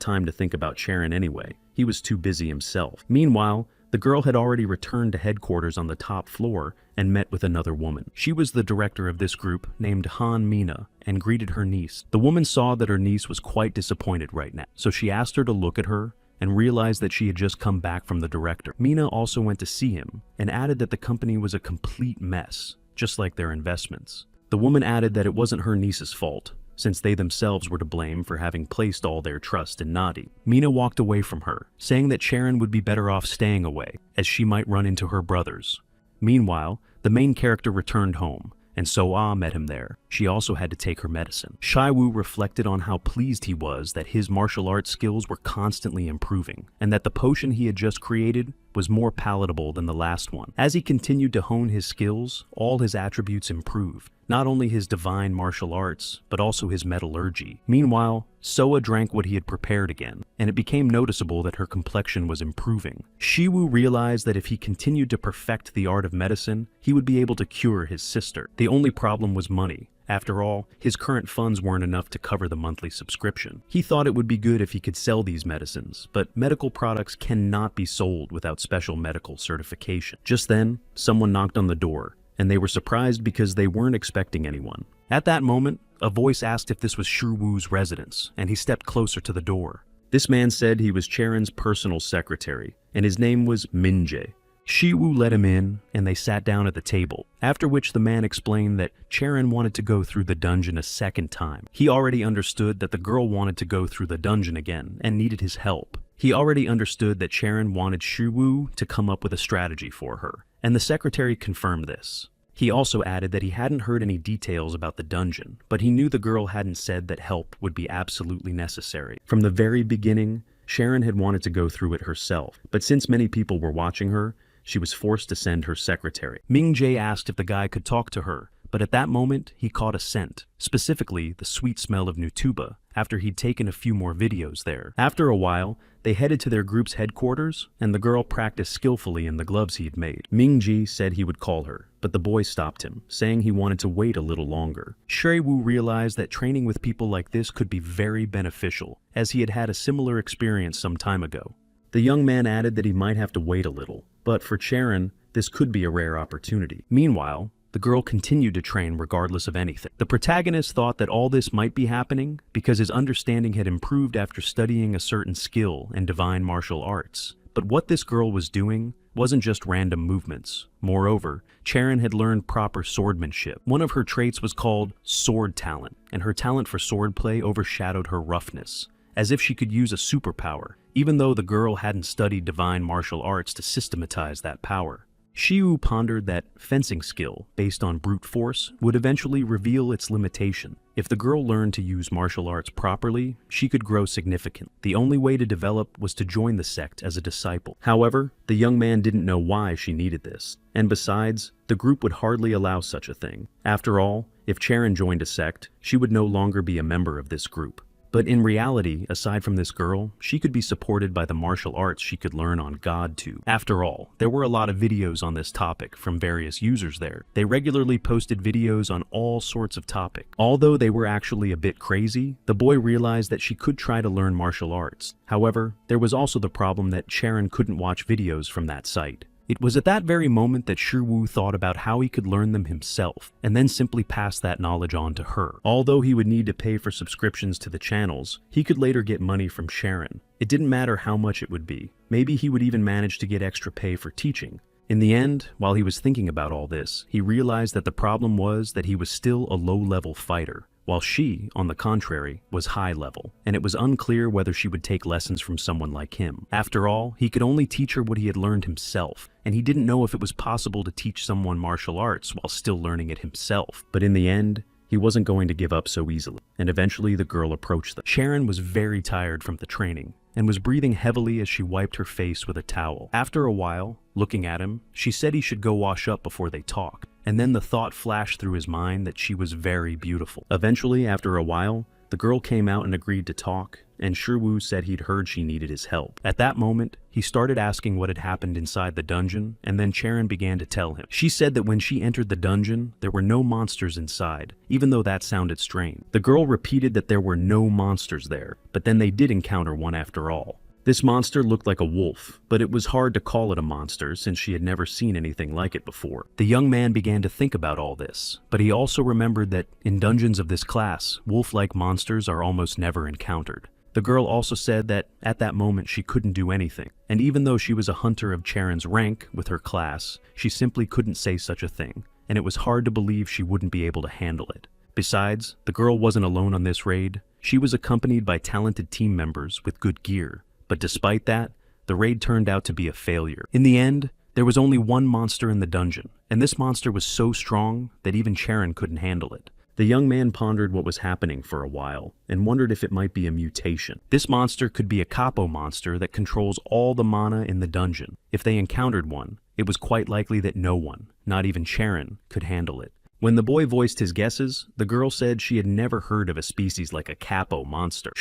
time to think about Charon anyway. He was too busy himself. Meanwhile, the girl had already returned to headquarters on the top floor and met with another woman. She was the director of this group, named Han Mina, and greeted her niece. The woman saw that her niece was quite disappointed right now, so she asked her to look at her and realized that she had just come back from the director. Mina also went to see him and added that the company was a complete mess, just like their investments. The woman added that it wasn't her niece's fault, since they themselves were to blame for having placed all their trust in Nadi. Mina walked away from her, saying that Charon would be better off staying away, as she might run into her brothers. Meanwhile, the main character returned home, and So-Ah met him there. She also had to take her medicine. Shiwu reflected on how pleased he was that his martial arts skills were constantly improving, and that the potion he had just created was more palatable than the last one. As he continued to hone his skills, all his attributes improved. Not only his divine martial arts, but also his metallurgy. Meanwhile, Soa drank what he had prepared again, and it became noticeable that her complexion was improving. Shiwu realized that if he continued to perfect the art of medicine, he would be able to cure his sister. The only problem was money. After all, his current funds weren't enough to cover the monthly subscription. He thought it would be good if he could sell these medicines, but medical products cannot be sold without special medical certification. Just then, someone knocked on the door, and they were surprised because they weren't expecting anyone. At that moment, a voice asked if this was Shiwu's residence, and he stepped closer to the door. This man said he was Charon's personal secretary, and his name was Minjae. Shiwu let him in, and they sat down at the table, after which the man explained that Charon wanted to go through the dungeon a second time. He already understood that the girl wanted to go through the dungeon again and needed his help. He already understood that Charon wanted Shiwu to come up with a strategy for her, and the secretary confirmed this. He also added that he hadn't heard any details about the dungeon, but he knew the girl hadn't said that help would be absolutely necessary. From the very beginning, Charon had wanted to go through it herself, but since many people were watching her, she was forced to send her secretary. Ming-jae asked if the guy could talk to her, but at that moment, he caught a scent, specifically the sweet smell of Nutuba, after he'd taken a few more videos there. After a while, they headed to their group's headquarters, and the girl practiced skillfully in the gloves he'd made. Ming-ji said he would call her, but the boy stopped him, saying he wanted to wait a little longer. Shui-woo realized that training with people like this could be very beneficial, as he had had a similar experience some time ago. The young man added that he might have to wait a little, but for Charon, this could be a rare opportunity. Meanwhile, the girl continued to train regardless of anything. The protagonist thought that all this might be happening because his understanding had improved after studying a certain skill in divine martial arts. But what this girl was doing wasn't just random movements. Moreover, Charon had learned proper swordsmanship. One of her traits was called sword talent, and her talent for swordplay overshadowed her roughness, as if she could use a superpower, even though the girl hadn't studied divine martial arts to systematize that power. Shiu pondered that fencing skill, based on brute force, would eventually reveal its limitation. If the girl learned to use martial arts properly, she could grow significantly. The only way to develop was to join the sect as a disciple. However, the young man didn't know why she needed this, and besides, the group would hardly allow such a thing. After all, if Charon joined a sect, she would no longer be a member of this group. But in reality, aside from this girl, she could be supported by the martial arts she could learn on GodTube. After all, there were a lot of videos on this topic from various users there. They regularly posted videos on all sorts of topics. Although they were actually a bit crazy, the boy realized that she could try to learn martial arts. However, there was also the problem that Sharon couldn't watch videos from that site. It was at that very moment that Shiwu thought about how he could learn them himself, and then simply pass that knowledge on to her. Although he would need to pay for subscriptions to the channels, he could later get money from Sharon. It didn't matter how much it would be. Maybe he would even manage to get extra pay for teaching. In the end, while he was thinking about all this, he realized that the problem was that he was still a low-level fighter, while she, on the contrary, was high-level, and it was unclear whether she would take lessons from someone like him. After all, he could only teach her what he had learned himself, and he didn't know if it was possible to teach someone martial arts while still learning it himself. But in the end, he wasn't going to give up so easily, and eventually the girl approached them. Sharon was very tired from the training, and was breathing heavily as she wiped her face with a towel. After a while, looking at him, she said he should go wash up before they talked. And then the thought flashed through his mind that she was very beautiful. Eventually, after a while, the girl came out and agreed to talk, and Shiwu said he'd heard she needed his help. At that moment, he started asking what had happened inside the dungeon, and then Sharon began to tell him. She said that when she entered the dungeon, there were no monsters inside, even though that sounded strange. The girl repeated that there were no monsters there, but then they did encounter one after all. This monster looked like a wolf, but it was hard to call it a monster since she had never seen anything like it before. The young man began to think about all this, but he also remembered that in dungeons of this class, wolf-like monsters are almost never encountered. The girl also said that at that moment she couldn't do anything, and even though she was a hunter of Charon's rank with her class, she simply couldn't say such a thing, and it was hard to believe she wouldn't be able to handle it. Besides, the girl wasn't alone on this raid. She was accompanied by talented team members with good gear. But despite that, the raid turned out to be a failure. In the end, there was only one monster in the dungeon, and this monster was so strong that even Charon couldn't handle it. The young man pondered what was happening for a while, and wondered if it might be a mutation. This monster could be a capo monster that controls all the mana in the dungeon. If they encountered one, it was quite likely that no one, not even Charon, could handle it. When the boy voiced his guesses, the girl said she had never heard of a species like a capo monster.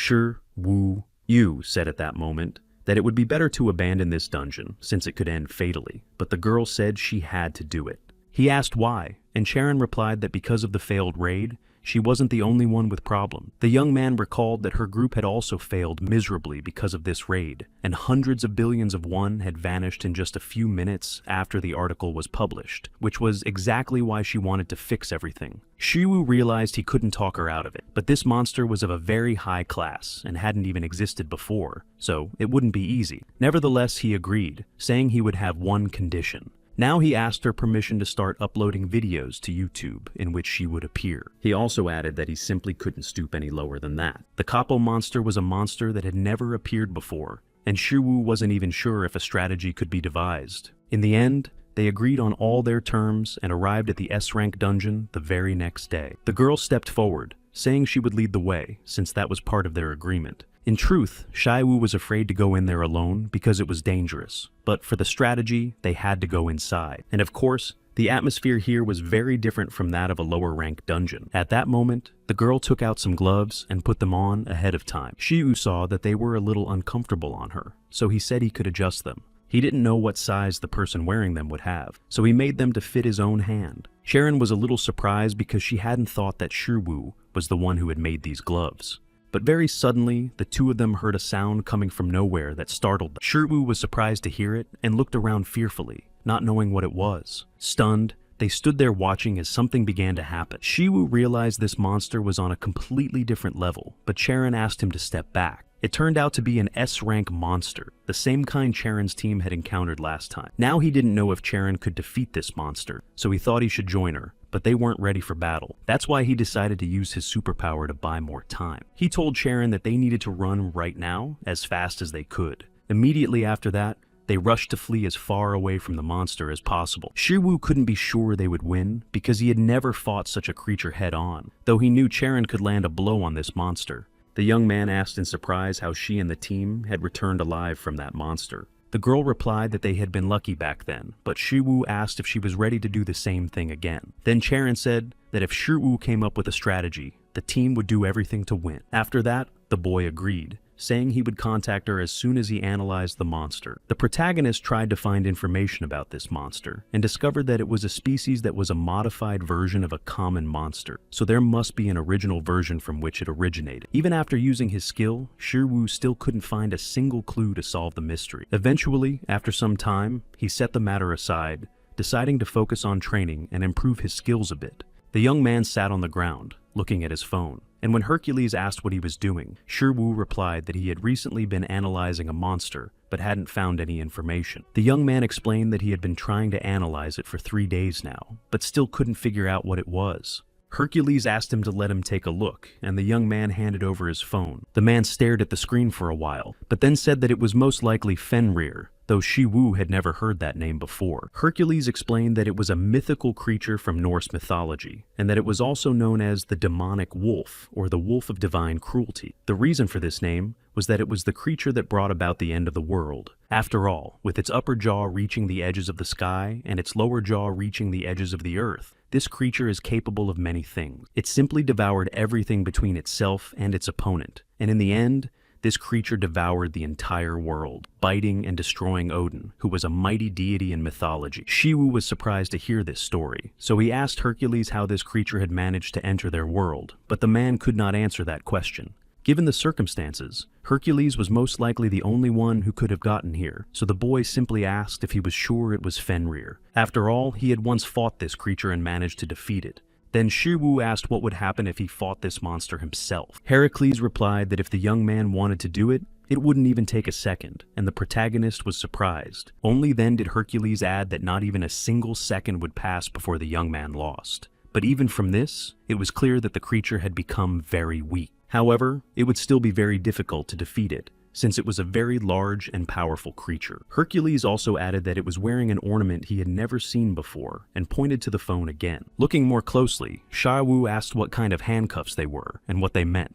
Yu said at that moment that it would be better to abandon this dungeon since it could end fatally, but the girl said she had to do it. He asked why, and Sharon replied that because of the failed raid, she wasn't the only one with problems. The young man recalled that her group had also failed miserably because of this raid, and hundreds of billions of won had vanished in just a few minutes after the article was published, which was exactly why she wanted to fix everything. Shiwu realized he couldn't talk her out of it, but this monster was of a very high class and hadn't even existed before, so it wouldn't be easy. Nevertheless, he agreed, saying he would have one condition. Now he asked her permission to start uploading videos to YouTube in which she would appear. He also added that he simply couldn't stoop any lower than that. The capo monster was a monster that had never appeared before, and Shiwu wasn't even sure if a strategy could be devised. In the end, they agreed on all their terms and arrived at the S-rank dungeon the very next day. The girl stepped forward, saying she would lead the way, since that was part of their agreement. In truth, Shiwu was afraid to go in there alone because it was dangerous, but for the strategy, they had to go inside. And of course, the atmosphere here was very different from that of a lower-ranked dungeon. At that moment, the girl took out some gloves and put them on ahead of time. Shiwu saw that they were a little uncomfortable on her, so he said he could adjust them. He didn't know what size the person wearing them would have, so he made them to fit his own hand. Sharon was a little surprised because she hadn't thought that Shiwu was the one who had made these gloves. But very suddenly, the two of them heard a sound coming from nowhere that startled them. Shiwu was surprised to hear it and looked around fearfully, not knowing what it was. Stunned, they stood there watching as something began to happen. Shiwu realized this monster was on a completely different level, but Charon asked him to step back. It turned out to be an S-rank monster, the same kind Charon's team had encountered last time. Now he didn't know if Charon could defeat this monster, so he thought he should join her, but they weren't ready for battle. That's why he decided to use his superpower to buy more time. He told Charon that they needed to run right now, as fast as they could. Immediately after that, they rushed to flee as far away from the monster as possible. Shiwu couldn't be sure they would win, because he had never fought such a creature head-on, though he knew Charon could land a blow on this monster. The young man asked in surprise how she and the team had returned alive from that monster. The girl replied that they had been lucky back then, but Shiwu asked if she was ready to do the same thing again. Then Charon said that if Shiwu came up with a strategy, the team would do everything to win. After that, The boy agreed, saying he would contact her as soon as he analyzed the monster. The protagonist tried to find information about this monster and discovered that it was a species that was a modified version of a common monster, so there must be an original version from which it originated. Even after using his skill, Shiwu still couldn't find a single clue to solve the mystery. Eventually, after some time, he set the matter aside, deciding to focus on training and improve his skills a bit. The young man sat on the ground, looking at his phone, and when Hercules asked what he was doing, Shiwu replied that he had recently been analyzing a monster, but hadn't found any information. The young man explained that he had been trying to analyze it for 3 days now, but still couldn't figure out what it was. Hercules asked him to let him take a look, and the young man handed over his phone. The man stared at the screen for a while, but then said that it was most likely Fenrir, though Shiwu had never heard that name before. Hercules explained that it was a mythical creature from Norse mythology, and that it was also known as the demonic wolf, or the wolf of divine cruelty. The reason for this name was that it was the creature that brought about the end of the world. After all, with its upper jaw reaching the edges of the sky and its lower jaw reaching the edges of the earth, this creature is capable of many things. It simply devoured everything between itself and its opponent, and in the end, this creature devoured the entire world, biting and destroying Odin, who was a mighty deity in mythology. Shiwu was surprised to hear this story, so he asked Hercules how this creature had managed to enter their world, but the man could not answer that question. Given the circumstances, Hercules was most likely the only one who could have gotten here, so the boy simply asked if he was sure it was Fenrir. After all, he had once fought this creature and managed to defeat it. Then Shiwu asked what would happen if he fought this monster himself. Heracles replied that if the young man wanted to do it, it wouldn't even take a second, and the protagonist was surprised. Only then did Hercules add that not even a single second would pass before the young man lost. But even from this, it was clear that the creature had become very weak. However, it would still be very difficult to defeat it, since it was a very large and powerful creature. Hercules also added that it was wearing an ornament he had never seen before, and pointed to the phone again. Looking more closely, Shiwu asked what kind of handcuffs they were, and what they meant.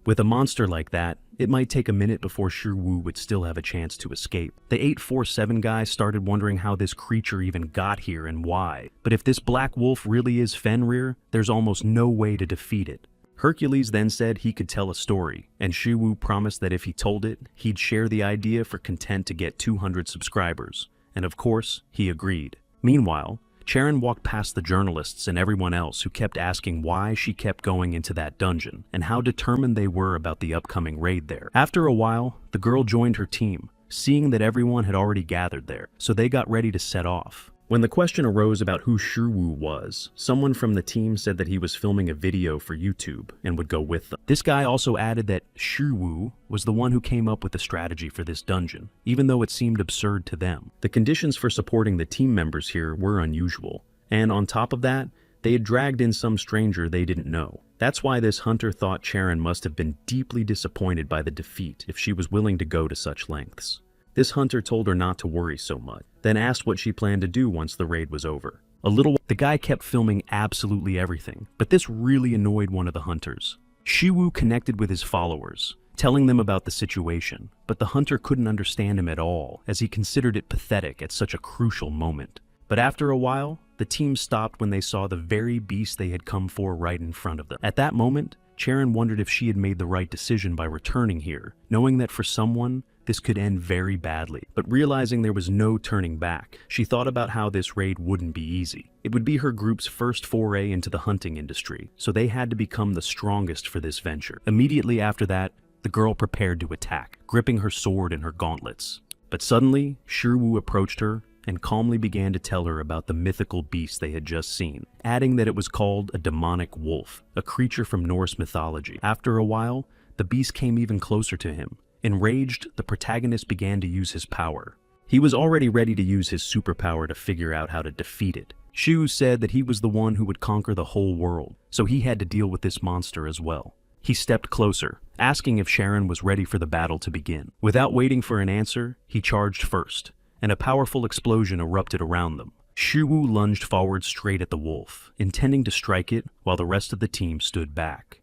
With a monster like that, it might take a minute before Shiwu would still have a chance to escape. The 847 guy started wondering how this creature even got here and why. But if this black wolf really is Fenrir, there's almost no way to defeat it. Hercules then said he could tell a story, and Shiwu promised that if he told it, he'd share the idea for content to get 200 subscribers. And of course, he agreed. Meanwhile, Charon walked past the journalists and everyone else who kept asking why she kept going into that dungeon, and how determined they were about the upcoming raid there. After a while, the girl joined her team, seeing that everyone had already gathered there, so they got ready to set off. When the question arose about who Shiwu was, someone from the team said that he was filming a video for YouTube and would go with them. This guy also added that Shiwu was the one who came up with the strategy for this dungeon, even though it seemed absurd to them. The conditions for supporting the team members here were unusual, and on top of that, they had dragged in some stranger they didn't know. That's why this hunter thought Charon must have been deeply disappointed by the defeat if she was willing to go to such lengths. This hunter told her not to worry so much, then asked what she planned to do once the raid was over. The guy kept filming absolutely everything, but this really annoyed one of the hunters. Shiwu connected with his followers, telling them about the situation, but the hunter couldn't understand him at all, as he considered it pathetic at such a crucial moment. But after a while, the team stopped when they saw the very beast they had come for right in front of them. At that moment, Charon wondered if she had made the right decision by returning here, knowing that for someone, this could end very badly. But realizing there was no turning back, she thought about how this raid wouldn't be easy. It would be her group's first foray into the hunting industry, so they had to become the strongest for this venture. Immediately after that, the girl prepared to attack, gripping her sword and her gauntlets. But suddenly, Shiwu approached her and calmly began to tell her about the mythical beast they had just seen, adding that it was called a demonic wolf, a creature from Norse mythology. After a while, the beast came even closer to him. Enraged, the protagonist began to use his power. He was already ready to use his superpower to figure out how to defeat it. Shiwu said that he was the one who would conquer the whole world, so he had to deal with this monster as well. He stepped closer, asking if Charon was ready for the battle to begin. Without waiting for an answer, he charged first, and a powerful explosion erupted around them. Shiwu lunged forward straight at the wolf, intending to strike it while the rest of the team stood back.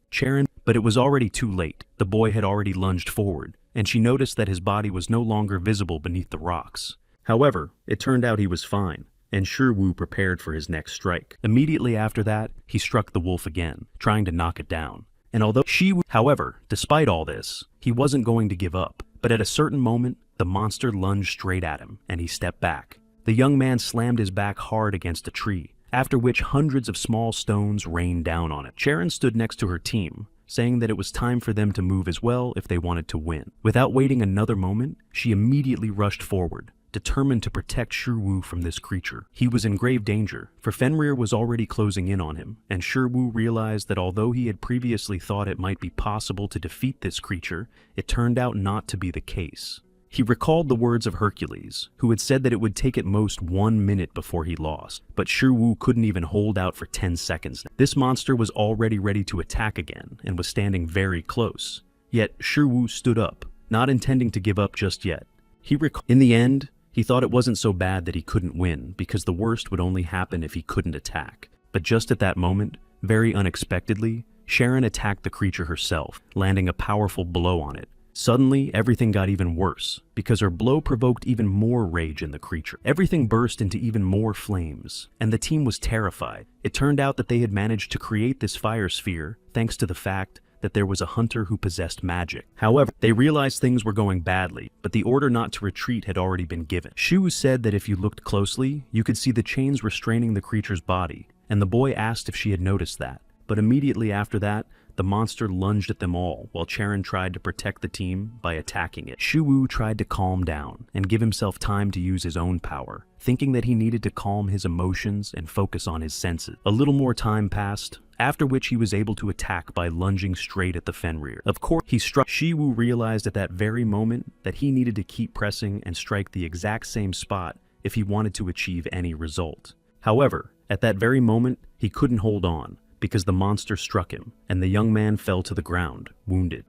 But it was already too late. The boy had already lunged forward, and she noticed that his body was no longer visible beneath the rocks. However, it turned out he was fine, and Shiwu prepared for his next strike. Immediately after that, he struck the wolf again, trying to knock it down. And although however, despite all this, he wasn't going to give up. But at a certain moment, the monster lunged straight at him, and he stepped back. The young man slammed his back hard against a tree, after which hundreds of small stones rained down on it. Sharon stood next to her team, saying that it was time for them to move as well if they wanted to win. Without waiting another moment, she immediately rushed forward, determined to protect Shiwu from this creature. He was in grave danger, for Fenrir was already closing in on him, and Shiwu realized that although he had previously thought it might be possible to defeat this creature, it turned out not to be the case. He recalled the words of Hercules, who had said that it would take at most 1 minute before he lost, but Shiwu couldn't even hold out for 10 seconds. This monster was already ready to attack again, and was standing very close. Yet Shiwu stood up, not intending to give up just yet. In the end, he thought it wasn't so bad that he couldn't win, because the worst would only happen if he couldn't attack. But just at that moment, very unexpectedly, Sharon attacked the creature herself, landing a powerful blow on it. Suddenly, everything got even worse, because her blow provoked even more rage in the creature. Everything burst into even more flames, and the team was terrified. It turned out that they had managed to create this fire sphere thanks to the fact that there was a hunter who possessed magic. However, they realized things were going badly, but the order not to retreat had already been given. Shu said that if you looked closely, you could see the chains restraining the creature's body, and the boy asked if she had noticed that. But immediately after that, the monster lunged at them all, while Charon tried to protect the team by attacking it. Shiwu tried to calm down and give himself time to use his own power, thinking that he needed to calm his emotions and focus on his senses. A little more time passed, after which he was able to attack by lunging straight at the Fenrir. Of course, he struck. Shiwu realized at that very moment that he needed to keep pressing and strike the exact same spot if he wanted to achieve any result. However, at that very moment, he couldn't hold on, because the monster struck him, and the young man fell to the ground, wounded.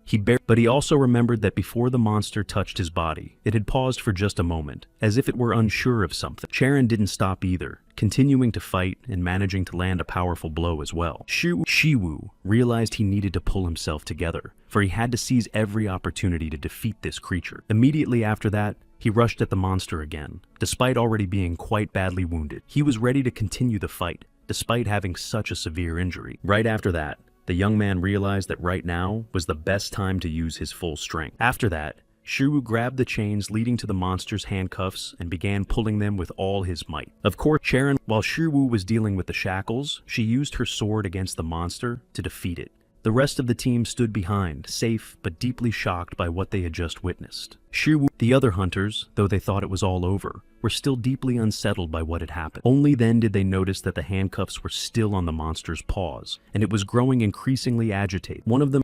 But he also remembered that before the monster touched his body, it had paused for just a moment, as if it were unsure of something. Charon didn't stop either, continuing to fight and managing to land a powerful blow as well. Shiwu realized he needed to pull himself together, for he had to seize every opportunity to defeat this creature. Immediately after that, he rushed at the monster again, despite already being quite badly wounded. He was ready to continue the fight, despite having such a severe injury. Right after that, the young man realized that right now was the best time to use his full strength. After that, Shiwu grabbed the chains leading to the monster's handcuffs and began pulling them with all his might. Of course, Sharon, while Shiwu was dealing with the shackles, she used her sword against the monster to defeat it. The rest of the team stood behind, safe but deeply shocked by what they had just witnessed. The other hunters, though they thought it was all over, were still deeply unsettled by what had happened. Only then did they notice that the handcuffs were still on the monster's paws, and it was growing increasingly agitated. One of them,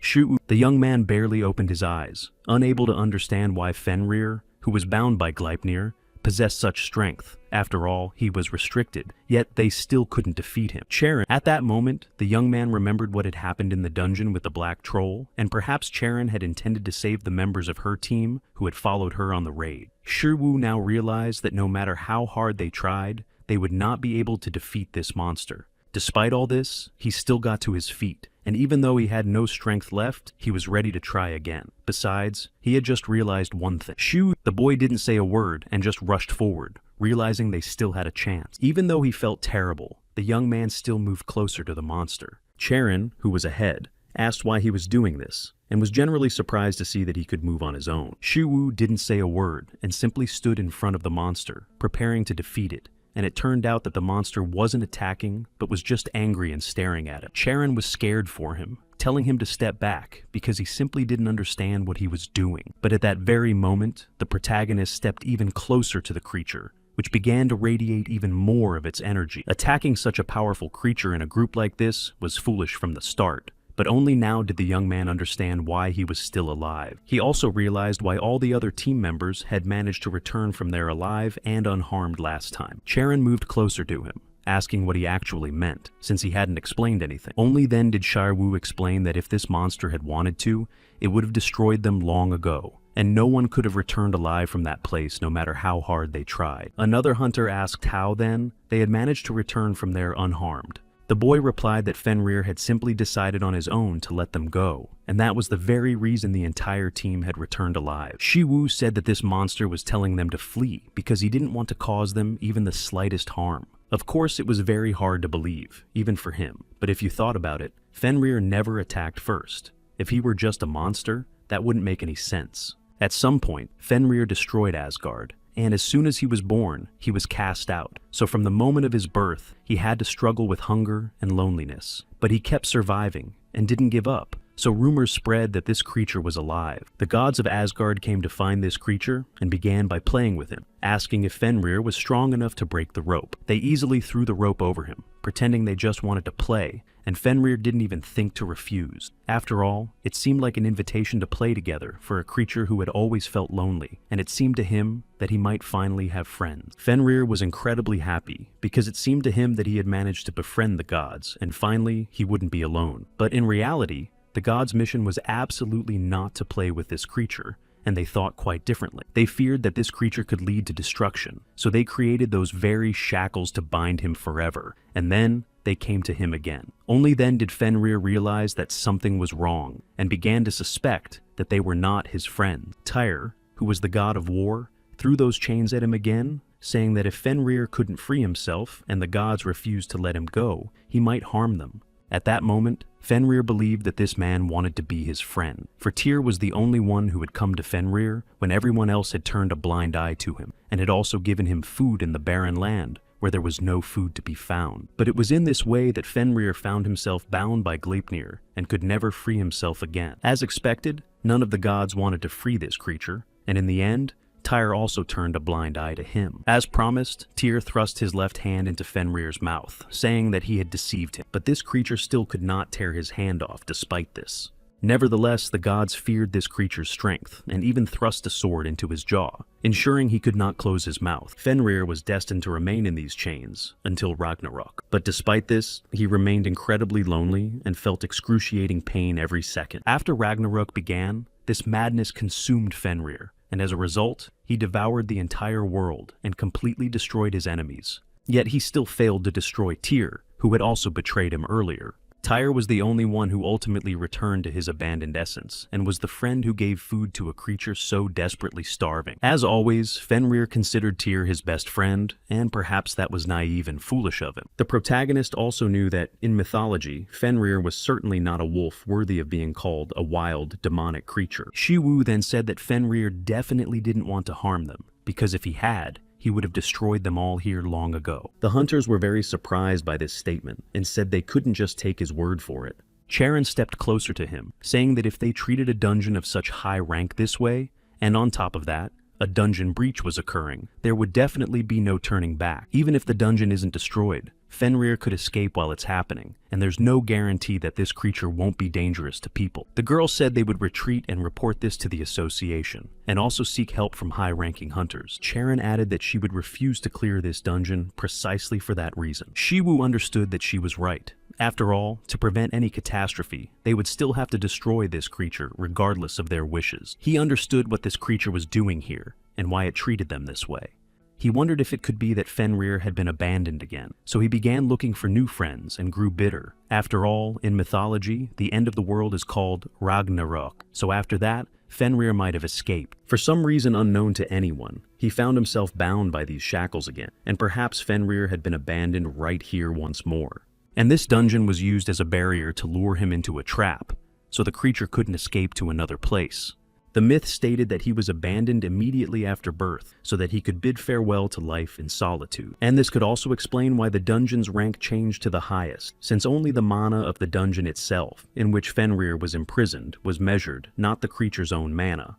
the young man barely opened his eyes, unable to understand why Fenrir, who was bound by Gleipnir, possessed such strength. After all, he was restricted, yet they still couldn't defeat him. Charon, at that moment, the young man remembered what had happened in the dungeon with the black troll, and perhaps Charon had intended to save the members of her team who had followed her on the raid. Shiwu now realized that no matter how hard they tried, they would not be able to defeat this monster. Despite all this, he still got to his feet, and even though he had no strength left, he was ready to try again. Besides, he had just realized one thing. The boy didn't say a word and just rushed forward, realizing they still had a chance. Even though he felt terrible, the young man still moved closer to the monster. Charon, who was ahead, asked why he was doing this, and was generally surprised to see that he could move on his own. Shiwu didn't say a word and simply stood in front of the monster, preparing to defeat it. And it turned out that the monster wasn't attacking, but was just angry and staring at him. Charon was scared for him, telling him to step back because he simply didn't understand what he was doing. But at that very moment, the protagonist stepped even closer to the creature, which began to radiate even more of its energy. Attacking such a powerful creature in a group like this was foolish from the start. But only now did the young man understand why he was still alive. He also realized why all the other team members had managed to return from there alive and unharmed last time. Charon moved closer to him, asking what he actually meant, since he hadn't explained anything. Only then did Shiwu explain that if this monster had wanted to, it would have destroyed them long ago, and no one could have returned alive from that place no matter how hard they tried. Another hunter asked how, then, they had managed to return from there unharmed. The boy replied that Fenrir had simply decided on his own to let them go, and that was the very reason the entire team had returned alive. Shiwu said that this monster was telling them to flee because he didn't want to cause them even the slightest harm. Of course, it was very hard to believe, even for him, but if you thought about it, Fenrir never attacked first. If he were just a monster, that wouldn't make any sense. At some point, Fenrir destroyed Asgard, and as soon as he was born, he was cast out. So from the moment of his birth, he had to struggle with hunger and loneliness. But he kept surviving and didn't give up. So rumors spread that this creature was alive. The gods of Asgard came to find this creature and began by playing with him, asking if Fenrir was strong enough to break the rope. They easily threw the rope over him, pretending they just wanted to play, and Fenrir didn't even think to refuse. After all, it seemed like an invitation to play together for a creature who had always felt lonely, and it seemed to him that he might finally have friends. Fenrir was incredibly happy, because it seemed to him that he had managed to befriend the gods, and finally he wouldn't be alone. But in reality, the gods' mission was absolutely not to play with this creature, and they thought quite differently. They feared that this creature could lead to destruction, so they created those very shackles to bind him forever, and then they came to him again. Only then did Fenrir realize that something was wrong, and began to suspect that they were not his friends. Tyr, who was the god of war, threw those chains at him again, saying that if Fenrir couldn't free himself and the gods refused to let him go, he might harm them. At that moment, Fenrir believed that this man wanted to be his friend, for Tyr was the only one who had come to Fenrir when everyone else had turned a blind eye to him, and had also given him food in the barren land where there was no food to be found. But it was in this way that Fenrir found himself bound by Gleipnir and could never free himself again. As expected, none of the gods wanted to free this creature, and in the end, Tyr also turned a blind eye to him. As promised, Tyr thrust his left hand into Fenrir's mouth, saying that he had deceived him, but this creature still could not tear his hand off despite this. Nevertheless, the gods feared this creature's strength, and even thrust a sword into his jaw, ensuring he could not close his mouth. Fenrir was destined to remain in these chains until Ragnarok. But despite this, he remained incredibly lonely and felt excruciating pain every second. After Ragnarok began, this madness consumed Fenrir, and as a result, he devoured the entire world and completely destroyed his enemies. Yet he still failed to destroy Tyr, who had also betrayed him earlier. Tyr was the only one who ultimately returned to his abandoned essence, and was the friend who gave food to a creature so desperately starving. As always, Fenrir considered Tyr his best friend, and perhaps that was naive and foolish of him. The protagonist also knew that, in mythology, Fenrir was certainly not a wolf worthy of being called a wild, demonic creature. Shiwu then said that Fenrir definitely didn't want to harm them, because if he had, he would have destroyed them all here long ago. The hunters were very surprised by this statement and said they couldn't just take his word for it. Charon stepped closer to him, saying that if they treated a dungeon of such high rank this way, and on top of that, a dungeon breach was occurring, there would definitely be no turning back. Even if the dungeon isn't destroyed, Fenrir could escape while it's happening, and there's no guarantee that this creature won't be dangerous to people. The girls said they would retreat and report this to the association, and also seek help from high-ranking hunters. Charon added that she would refuse to clear this dungeon precisely for that reason. Shiwu understood that she was right. After all, to prevent any catastrophe, they would still have to destroy this creature regardless of their wishes. He understood what this creature was doing here, and why it treated them this way. He wondered if it could be that Fenrir had been abandoned again, so he began looking for new friends and grew bitter. After all, in mythology, the end of the world is called Ragnarok, so after that, Fenrir might have escaped. For some reason unknown to anyone, he found himself bound by these shackles again, and perhaps Fenrir had been abandoned right here once more. And this dungeon was used as a barrier to lure him into a trap, so the creature couldn't escape to another place. The myth stated that he was abandoned immediately after birth, so that he could bid farewell to life in solitude. And this could also explain why the dungeon's rank changed to the highest, since only the mana of the dungeon itself, in which Fenrir was imprisoned, was measured, not the creature's own mana.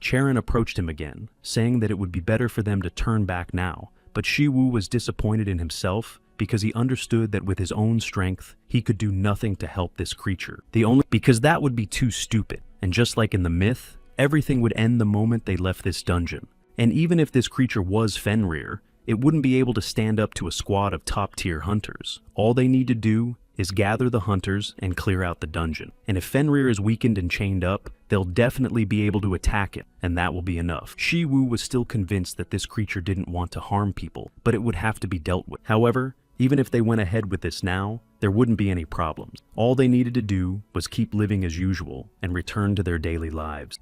Charon approached him again, saying that it would be better for them to turn back now, but Shiwu was disappointed in himself because he understood that with his own strength, he could do nothing to help this creature. Because that would be too stupid, and just like in the myth, everything would end the moment they left this dungeon. And even if this creature was Fenrir, it wouldn't be able to stand up to a squad of top-tier hunters. All they need to do is gather the hunters and clear out the dungeon. And if Fenrir is weakened and chained up, they'll definitely be able to attack it, and that will be enough. Shiwu was still convinced that this creature didn't want to harm people, but it would have to be dealt with. However, even if they went ahead with this now, there wouldn't be any problems. All they needed to do was keep living as usual and return to their daily lives.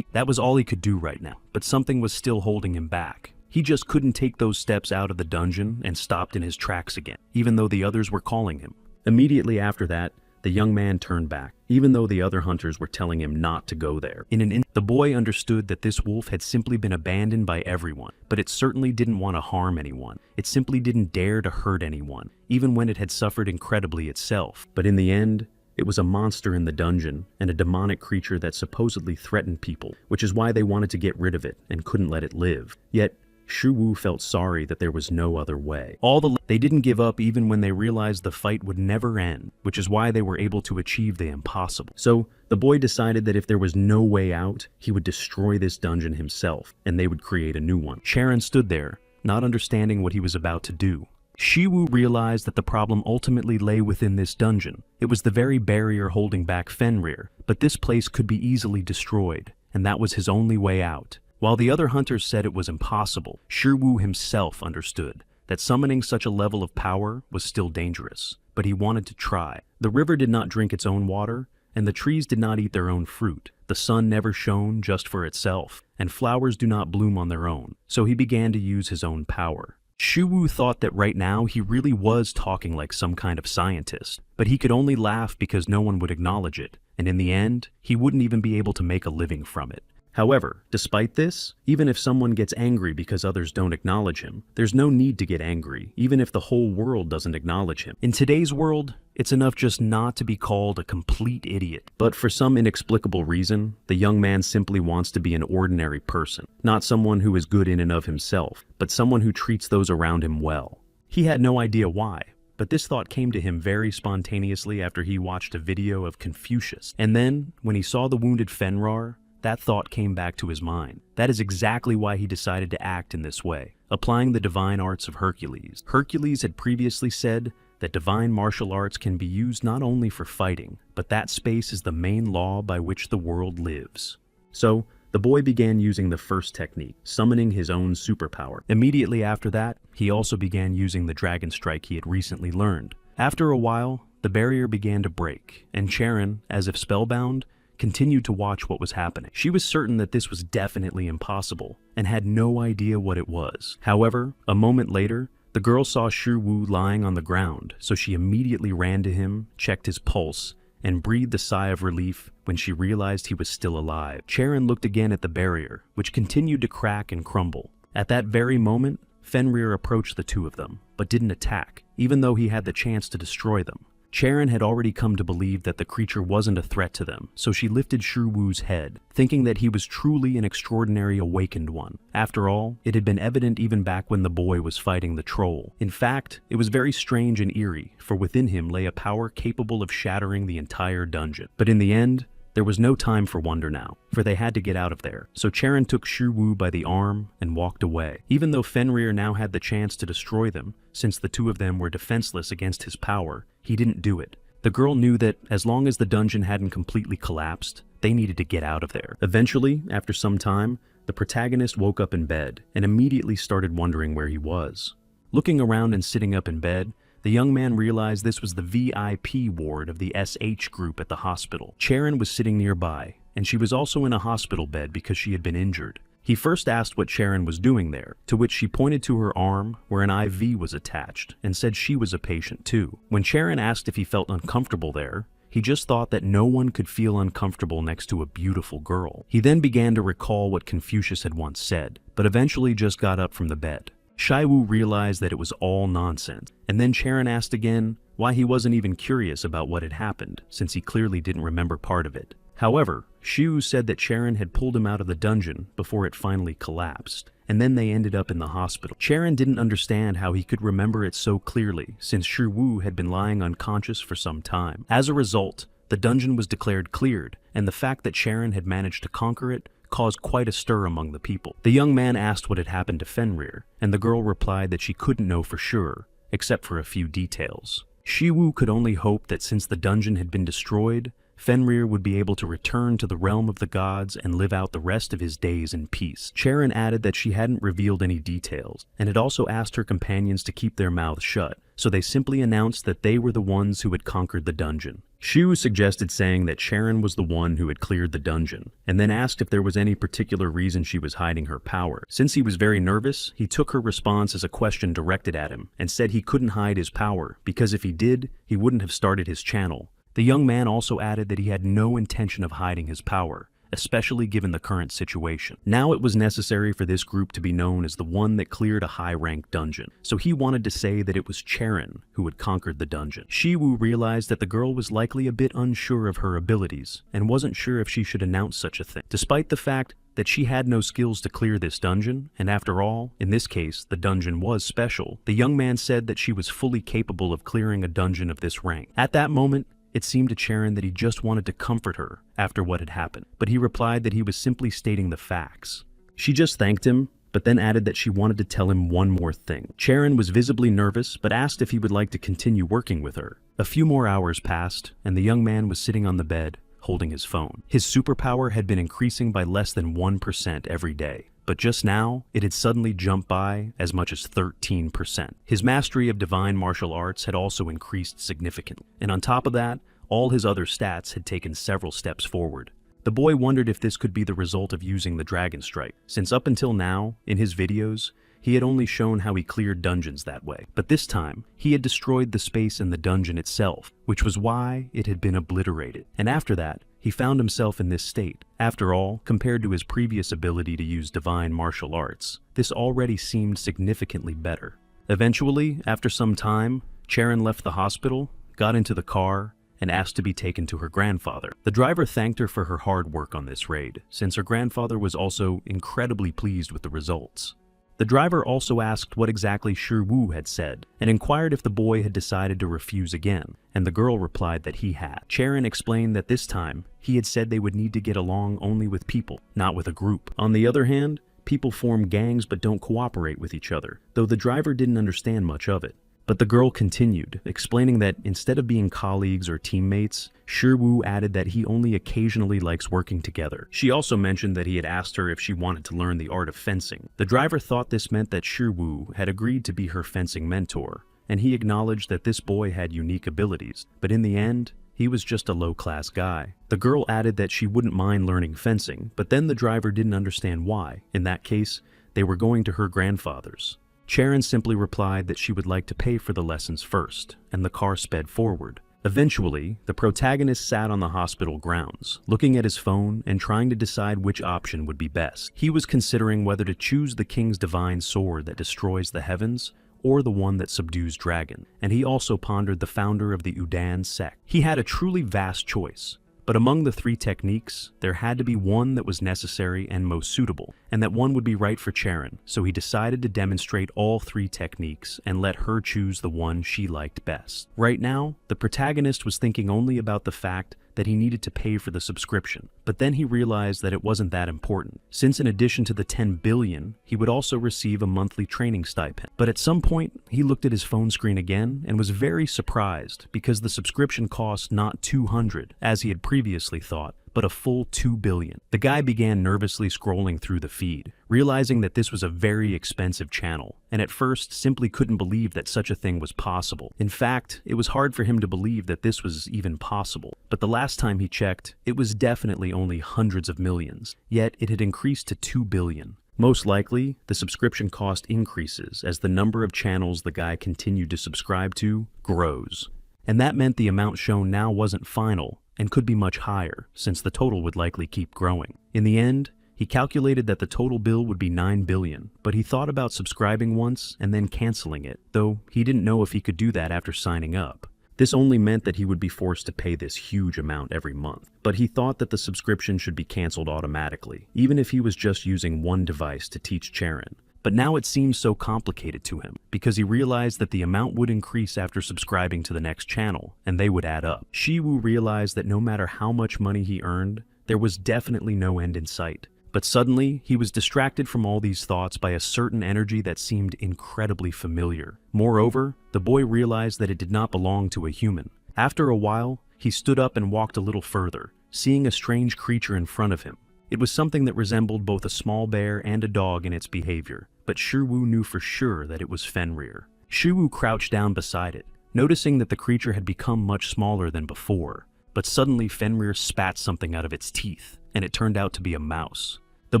That was all he could do right now, but something was still holding him back. He just couldn't take those steps out of the dungeon and stopped in his tracks again, even though the others were calling him. Immediately after that, the young man turned back, even though the other hunters were telling him not to go there. The boy understood that this wolf had simply been abandoned by everyone, but it certainly didn't want to harm anyone. It simply didn't dare to hurt anyone, even when it had suffered incredibly itself. But in the end, it was a monster in the dungeon and a demonic creature that supposedly threatened people, which is why they wanted to get rid of it and couldn't let it live. Yet, Shuwu felt sorry that there was no other way. They didn't give up even when they realized the fight would never end, which is why they were able to achieve the impossible. So, the boy decided that if there was no way out, he would destroy this dungeon himself, and they would create a new one. Sharon stood there, not understanding what he was about to do. Shiwu realized that the problem ultimately lay within this dungeon. It was the very barrier holding back Fenrir, but this place could be easily destroyed, and that was his only way out. While the other hunters said it was impossible, Shiwu himself understood that summoning such a level of power was still dangerous, but he wanted to try. The river did not drink its own water, and the trees did not eat their own fruit. The sun never shone just for itself, and flowers do not bloom on their own, so he began to use his own power. Shiwu thought that right now he really was talking like some kind of scientist, but he could only laugh because no one would acknowledge it, and in the end, he wouldn't even be able to make a living from it. However, despite this, even if someone gets angry because others don't acknowledge him, there's no need to get angry, even if the whole world doesn't acknowledge him. In today's world, it's enough just not to be called a complete idiot. But for some inexplicable reason, the young man simply wants to be an ordinary person, not someone who is good in and of himself, but someone who treats those around him well. He had no idea why, but this thought came to him very spontaneously after he watched a video of Confucius. And then, when he saw the wounded Fenrir, that thought came back to his mind. That is exactly why he decided to act in this way, applying the divine arts of Hercules. Hercules had previously said that divine martial arts can be used not only for fighting, but that space is the main law by which the world lives. So, the boy began using the first technique, summoning his own superpower. Immediately after that, he also began using the dragon strike he had recently learned. After a while, the barrier began to break, and Charon, as if spellbound, continued to watch what was happening. She was certain that this was definitely impossible, and had no idea what it was. However, a moment later, the girl saw Shiwu lying on the ground, so she immediately ran to him, checked his pulse, and breathed a sigh of relief when she realized he was still alive. Charon looked again at the barrier, which continued to crack and crumble. At that very moment, Fenrir approached the two of them, but didn't attack, even though he had the chance to destroy them. Charon had already come to believe that the creature wasn't a threat to them, so she lifted Shiwu's head, thinking that he was truly an extraordinary awakened one. After all, it had been evident even back when the boy was fighting the troll. In fact, it was very strange and eerie, for within him lay a power capable of shattering the entire dungeon. But in the end, there was no time for wonder now, for they had to get out of there. So Charon took Shiwu by the arm and walked away. Even though Fenrir now had the chance to destroy them, since the two of them were defenseless against his power, he didn't do it. The girl knew that as long as the dungeon hadn't completely collapsed, they needed to get out of there. Eventually, after some time, the protagonist woke up in bed and immediately started wondering where he was. Looking around and sitting up in bed, the young man realized this was the VIP ward of the SH group at the hospital. Charon was sitting nearby, and she was also in a hospital bed because she had been injured. He first asked what Charon was doing there, to which she pointed to her arm where an IV was attached, and said she was a patient too. When Charon asked if he felt uncomfortable there, he just thought that no one could feel uncomfortable next to a beautiful girl. He then began to recall what Confucius had once said, but eventually just got up from the bed. Shiwu realized that it was all nonsense, and then Charon asked again why he wasn't even curious about what had happened, since he clearly didn't remember part of it. However, Shiwu said that Charon had pulled him out of the dungeon before it finally collapsed, and then they ended up in the hospital. Charon didn't understand how he could remember it so clearly, since Shiwu had been lying unconscious for some time. As a result, the dungeon was declared cleared, and the fact that Charon had managed to conquer it caused quite a stir among the people. The young man asked what had happened to Fenrir, and the girl replied that she couldn't know for sure, except for a few details. Shiwu could only hope that since the dungeon had been destroyed, Fenrir would be able to return to the realm of the gods and live out the rest of his days in peace. Charon added that she hadn't revealed any details, and had also asked her companions to keep their mouths shut, so they simply announced that they were the ones who had conquered the dungeon. Shu suggested saying that Charon was the one who had cleared the dungeon, and then asked if there was any particular reason she was hiding her power. Since he was very nervous, he took her response as a question directed at him, and said he couldn't hide his power, because if he did, he wouldn't have started his channel. The young man also added that he had no intention of hiding his power, especially given the current situation. Now it was necessary for this group to be known as the one that cleared a high-rank dungeon, so he wanted to say that it was Charon who had conquered the dungeon. Shiwu realized that the girl was likely a bit unsure of her abilities, and wasn't sure if she should announce such a thing. Despite the fact that she had no skills to clear this dungeon, and after all, in this case, the dungeon was special, the young man said that she was fully capable of clearing a dungeon of this rank. At that moment, it seemed to Charon that he just wanted to comfort her after what had happened, but he replied that he was simply stating the facts. She just thanked him, but then added that she wanted to tell him one more thing. Charon was visibly nervous, but asked if he would like to continue working with her. A few more hours passed, and the young man was sitting on the bed, holding his phone. His superpower had been increasing by less than 1% every day, but just now, it had suddenly jumped by as much as 13%. His mastery of divine martial arts had also increased significantly, and on top of that, all his other stats had taken several steps forward. The boy wondered if this could be the result of using the Dragon Strike, since up until now, in his videos, he had only shown how he cleared dungeons that way. But this time, he had destroyed the space in the dungeon itself, which was why it had been obliterated. And after that, he found himself in this state. After all, compared to his previous ability to use divine martial arts, this already seemed significantly better. Eventually, after some time, Charon left the hospital, got into the car, and asked to be taken to her grandfather. The driver thanked her for her hard work on this raid, since her grandfather was also incredibly pleased with the results. The driver also asked what exactly Shi Wu had said, and inquired if the boy had decided to refuse again, and the girl replied that he had. Charon explained that this time, he had said they would need to get along only with people, not with a group. On the other hand, people form gangs but don't cooperate with each other, though the driver didn't understand much of it. But the girl continued, explaining that instead of being colleagues or teammates, Shi Wu added that he only occasionally likes working together. She also mentioned that he had asked her if she wanted to learn the art of fencing. The driver thought this meant that Shi Wu had agreed to be her fencing mentor, and he acknowledged that this boy had unique abilities, but in the end, he was just a low-class guy. The girl added that she wouldn't mind learning fencing, but then the driver didn't understand why. In that case, they were going to her grandfather's. Charon simply replied that she would like to pay for the lessons first, and the car sped forward. Eventually, the protagonist sat on the hospital grounds, looking at his phone and trying to decide which option would be best. He was considering whether to choose the king's divine sword that destroys the heavens, or the one that subdues dragons, and he also pondered the founder of the Udan sect. He had a truly vast choice, but among the three techniques, there had to be one that was necessary and most suitable, and that one would be right for Charon, so he decided to demonstrate all three techniques and let her choose the one she liked best. Right now, the protagonist was thinking only about the fact that he needed to pay for the subscription, but then he realized that it wasn't that important, since in addition to the 10 billion, he would also receive a monthly training stipend. But at some point, he looked at his phone screen again and was very surprised because the subscription cost not 200, as he had previously thought, but a full 2 billion. The guy began nervously scrolling through the feed, realizing that this was a very expensive channel, and at first simply couldn't believe that such a thing was possible. In fact, it was hard for him to believe that this was even possible, but the last time he checked, it was definitely only hundreds of millions, yet it had increased to 2 billion. Most likely, the subscription cost increases as the number of channels the guy continued to subscribe to grows. And that meant the amount shown now wasn't final, and could be much higher, since the total would likely keep growing. In the end, he calculated that the total bill would be 9 billion, but he thought about subscribing once and then canceling it, though he didn't know if he could do that after signing up. This only meant that he would be forced to pay this huge amount every month, but he thought that the subscription should be canceled automatically, even if he was just using one device to teach Charon. But now it seemed so complicated to him, because he realized that the amount would increase after subscribing to the next channel, and they would add up. Shi Wu realized that no matter how much money he earned, there was definitely no end in sight. But suddenly, he was distracted from all these thoughts by a certain energy that seemed incredibly familiar. Moreover, the boy realized that it did not belong to a human. After a while, he stood up and walked a little further, seeing a strange creature in front of him. It was something that resembled both a small bear and a dog in its behavior, but Shiwu knew for sure that it was Fenrir. Shiwu crouched down beside it, noticing that the creature had become much smaller than before. But suddenly Fenrir spat something out of its teeth, and it turned out to be a mouse. The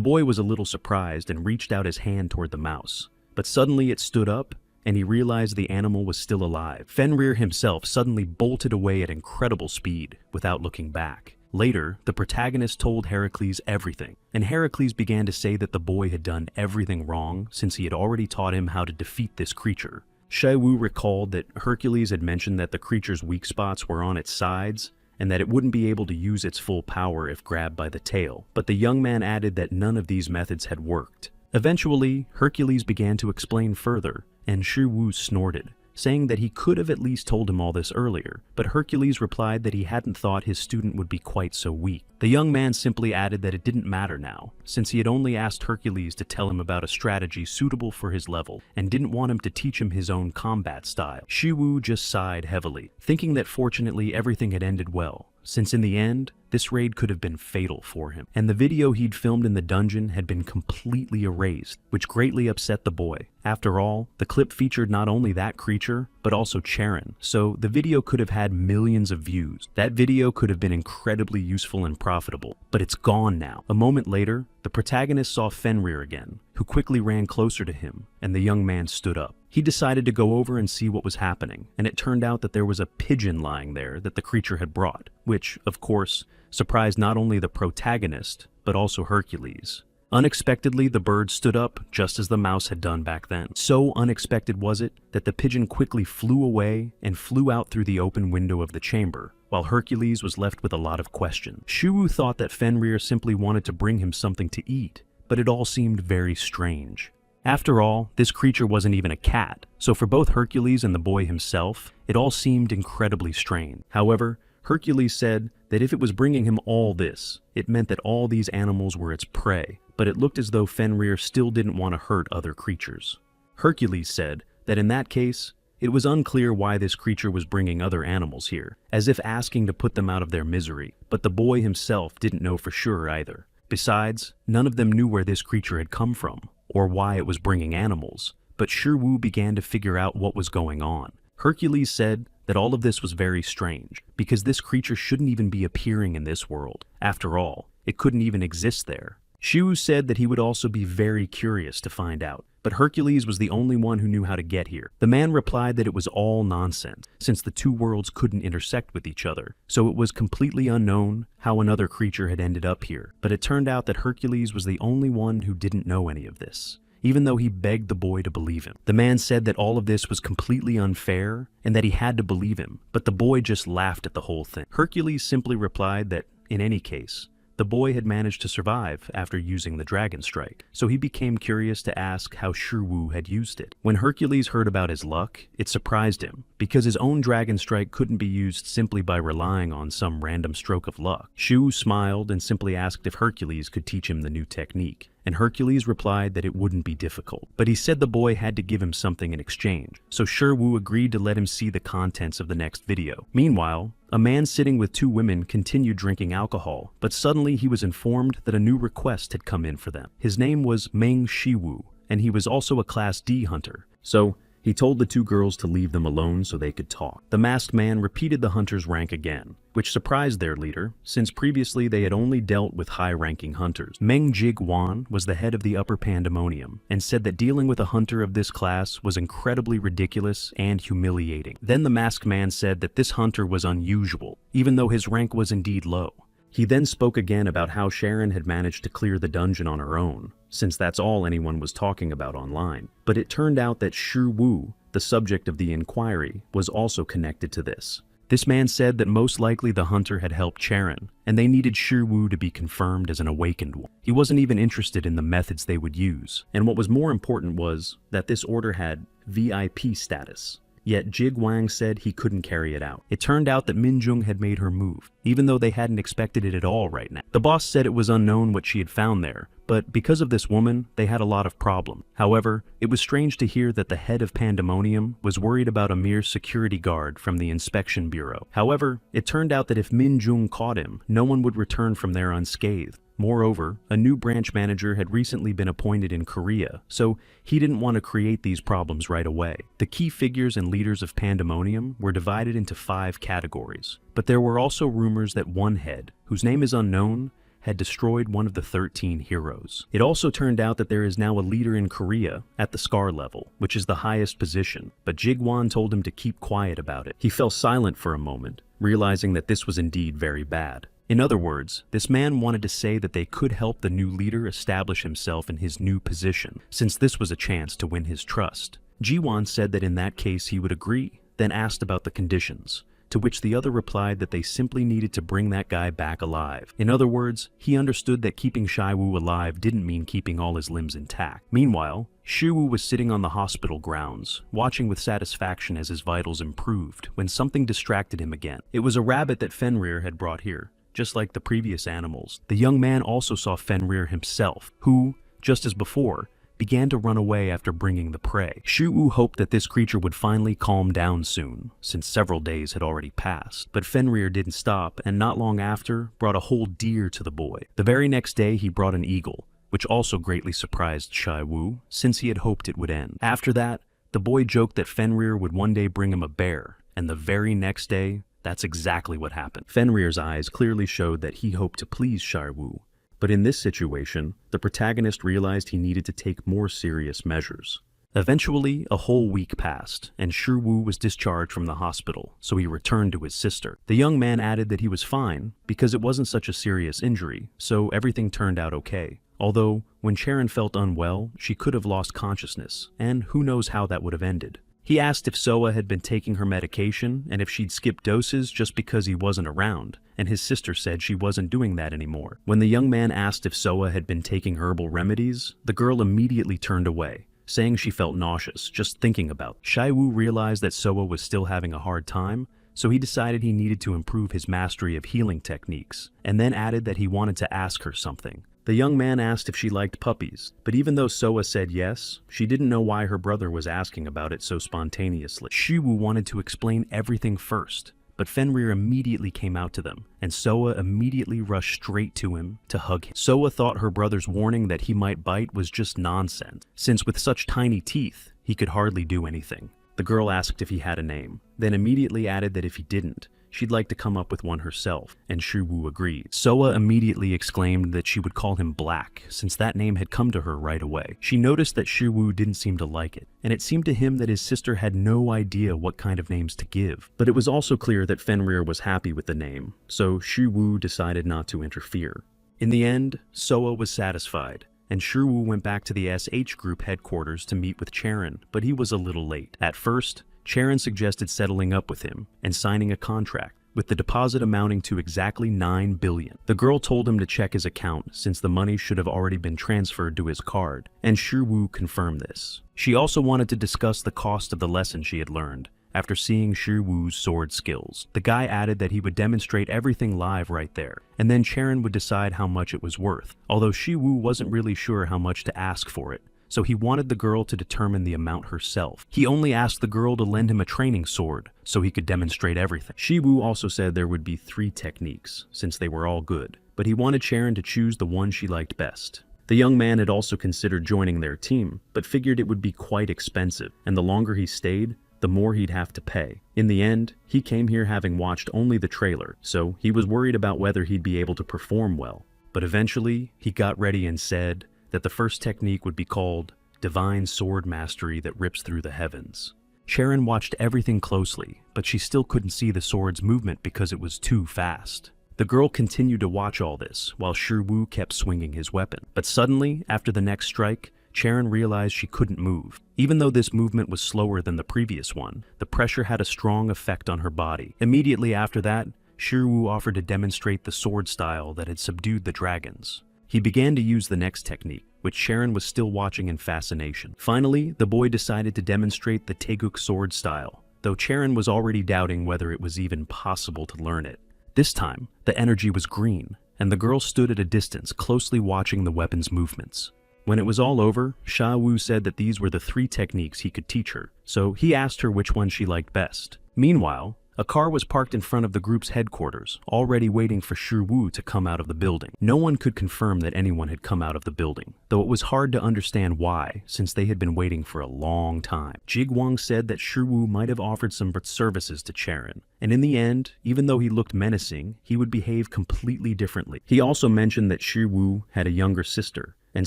boy was a little surprised and reached out his hand toward the mouse, but suddenly it stood up, and he realized the animal was still alive. Fenrir himself suddenly bolted away at incredible speed, without looking back. Later, the protagonist told Heracles everything, and Heracles began to say that the boy had done everything wrong since he had already taught him how to defeat this creature. Shiwu recalled that Hercules had mentioned that the creature's weak spots were on its sides, and that it wouldn't be able to use its full power if grabbed by the tail, but the young man added that none of these methods had worked. Eventually, Hercules began to explain further, and Shiwu snorted, saying that he could have at least told him all this earlier, but Hercules replied that he hadn't thought his student would be quite so weak. The young man simply added that it didn't matter now, since he had only asked Hercules to tell him about a strategy suitable for his level, and didn't want him to teach him his own combat style. Shiwu just sighed heavily, thinking that fortunately everything had ended well, since in the end, this raid could have been fatal for him, and the video he'd filmed in the dungeon had been completely erased, which greatly upset the boy. After all, the clip featured not only that creature, but also Charon, so the video could have had millions of views. That video could have been incredibly useful and profitable, but it's gone now. A moment later, the protagonist saw Fenrir again, who quickly ran closer to him, and the young man stood up. He decided to go over and see what was happening, and it turned out that there was a pigeon lying there that the creature had brought, which, of course, surprised not only the protagonist, but also Hercules. Unexpectedly, the bird stood up just as the mouse had done back then. So unexpected was it that the pigeon quickly flew away and flew out through the open window of the chamber, while Hercules was left with a lot of questions. Shiwu thought that Fenrir simply wanted to bring him something to eat, but it all seemed very strange. After all, this creature wasn't even a cat, so for both Hercules and the boy himself, it all seemed incredibly strange. However, Hercules said that if it was bringing him all this, it meant that all these animals were its prey, but it looked as though Fenrir still didn't want to hurt other creatures. Hercules said that in that case, it was unclear why this creature was bringing other animals here, as if asking to put them out of their misery, but the boy himself didn't know for sure either. Besides, none of them knew where this creature had come from, or why it was bringing animals, but Shiwu began to figure out what was going on. Hercules said that all of this was very strange, because this creature shouldn't even be appearing in this world. After all, it couldn't even exist there. Shiwu said that he would also be very curious to find out, but Hercules was the only one who knew how to get here. The man replied that it was all nonsense, since the two worlds couldn't intersect with each other, so it was completely unknown how another creature had ended up here. But it turned out that Hercules was the only one who didn't know any of this, even though he begged the boy to believe him. The man said that all of this was completely unfair and that he had to believe him, but the boy just laughed at the whole thing. Hercules simply replied that, in any case, the boy had managed to survive after using the dragon strike, so he became curious to ask how Shiwu had used it. When Hercules heard about his luck, it surprised him, because his own dragon strike couldn't be used simply by relying on some random stroke of luck. Shiwu smiled and simply asked if Hercules could teach him the new technique, and Hercules replied that it wouldn't be difficult, but he said the boy had to give him something in exchange, so Shiwu agreed to let him see the contents of the next video. Meanwhile, a man sitting with two women continued drinking alcohol, but suddenly he was informed that a new request had come in for them. His name was Meng Shiwu, and he was also a Class D hunter, so he told the two girls to leave them alone so they could talk. The masked man repeated the hunter's rank again, which surprised their leader, since previously they had only dealt with high-ranking hunters. Meng Jig-wan was the head of the Upper Pandemonium, and said that dealing with a hunter of this class was incredibly ridiculous and humiliating. Then the masked man said that this hunter was unusual, even though his rank was indeed low. He then spoke again about how Sharon had managed to clear the dungeon on her own, since that's all anyone was talking about online. But it turned out that Shiwu, the subject of the inquiry, was also connected to this. This man said that most likely the hunter had helped Sharon, and they needed Shiwu to be confirmed as an awakened one. He wasn't even interested in the methods they would use, and what was more important was that this order had VIP status. Yet Jig Wang said he couldn't carry it out. It turned out that Minjung had made her move, even though they hadn't expected it at all right now. The boss said it was unknown what she had found there, But because of this woman, they had a lot of problem. However, it was strange to hear that the head of Pandemonium was worried about a mere security guard from the inspection bureau. However, it turned out that if Min Jung caught him, no one would return from there unscathed. Moreover, a new branch manager had recently been appointed in Korea, so he didn't want to create these problems right away. The key figures and leaders of Pandemonium were divided into 5 categories, but there were also rumors that one head, whose name is unknown, had destroyed one of the 13 heroes. It also turned out that there is now a leader in Korea at the Scar level, which is the highest position, but Jigwon told him to keep quiet about it. He fell silent for a moment, realizing that this was indeed very bad. In other words, this man wanted to say that they could help the new leader establish himself in his new position, since this was a chance to win his trust. Jiwon said that in that case he would agree, then asked about the conditions, to which the other replied that they simply needed to bring that guy back alive. In other words, he understood that keeping Shaiwu alive didn't mean keeping all his limbs intact. Meanwhile, Shiwu was sitting on the hospital grounds, watching with satisfaction as his vitals improved, when something distracted him again. It was a rabbit that Fenrir had brought here. Just like the previous animals, the young man also saw Fenrir himself, who, just as before, began to run away after bringing the prey. Shu hoped that this creature would finally calm down soon, since several days had already passed. But Fenrir didn't stop, and not long after, brought a whole deer to the boy. The very next day, he brought an eagle, which also greatly surprised Shai Wu, since he had hoped it would end. After that, the boy joked that Fenrir would one day bring him a bear, and the very next day, that's exactly what happened. Fenrir's eyes clearly showed that he hoped to please Shaiwu, but in this situation, the protagonist realized he needed to take more serious measures. Eventually, a whole week passed, and Shiwu was discharged from the hospital, so he returned to his sister. The young man added that he was fine, because it wasn't such a serious injury, so everything turned out okay. Although, when Charon felt unwell, she could have lost consciousness, and who knows how that would have ended. He asked if Soa had been taking her medication and if she'd skipped doses just because he wasn't around, and his sister said she wasn't doing that anymore. When the young man asked if Soa had been taking herbal remedies, the girl immediately turned away, saying she felt nauseous just thinking about it. Shaiwu realized that Soa was still having a hard time, so he decided he needed to improve his mastery of healing techniques, and then added that he wanted to ask her something. The young man asked if she liked puppies, but even though Soa said yes, she didn't know why her brother was asking about it so spontaneously. Shiwu wanted to explain everything first, but Fenrir immediately came out to them, and Soa immediately rushed straight to him to hug him. Soa thought her brother's warning that he might bite was just nonsense, since with such tiny teeth, he could hardly do anything. The girl asked if he had a name, then immediately added that if he didn't, she'd like to come up with one herself, and Shiwu agreed. Soa immediately exclaimed that she would call him Black, since that name had come to her right away. She noticed that Shiwu didn't seem to like it, and it seemed to him that his sister had no idea what kind of names to give. But it was also clear that Fenrir was happy with the name, so Shiwu decided not to interfere. In the end, Soa was satisfied, and Shiwu went back to the SH Group headquarters to meet with Charon, but he was a little late. At first, Charon suggested settling up with him and signing a contract, with the deposit amounting to exactly 9 billion. The girl told him to check his account since the money should have already been transferred to his card, and Shiwu confirmed this. She also wanted to discuss the cost of the lesson she had learned after seeing Shiwu's sword skills. The guy added that he would demonstrate everything live right there, and then Charon would decide how much it was worth, although Shiwu wasn't really sure how much to ask for it. So he wanted the girl to determine the amount herself. He only asked the girl to lend him a training sword, so he could demonstrate everything. Shiwu also said there would be 3 techniques, since they were all good, but he wanted Charon to choose the one she liked best. The young man had also considered joining their team, but figured it would be quite expensive, and the longer he stayed, the more he'd have to pay. In the end, he came here having watched only the trailer, so he was worried about whether he'd be able to perform well. But eventually, he got ready and said that the first technique would be called Divine Sword Mastery that rips through the heavens. Charon watched everything closely, but she still couldn't see the sword's movement because it was too fast. The girl continued to watch all this, while Shiwu kept swinging his weapon. But suddenly, after the next strike, Charon realized she couldn't move. Even though this movement was slower than the previous one, the pressure had a strong effect on her body. Immediately after that, Shiwu offered to demonstrate the sword style that had subdued the dragons. He began to use the next technique, which Charon was still watching in fascination. Finally, the boy decided to demonstrate the Taeguk sword style, though Charon was already doubting whether it was even possible to learn it. This time, the energy was green, and the girl stood at a distance, closely watching the weapon's movements. When it was all over, Sha Wu said that these were the 3 techniques he could teach her, so he asked her which one she liked best. Meanwhile, a car was parked in front of the group's headquarters, already waiting for Shi Wu to come out of the building. No one could confirm that anyone had come out of the building, though it was hard to understand why, since they had been waiting for a long time. Jiguang said that Shi Wu might have offered some services to Charon, and in the end, even though he looked menacing, he would behave completely differently. He also mentioned that Shi Wu had a younger sister, and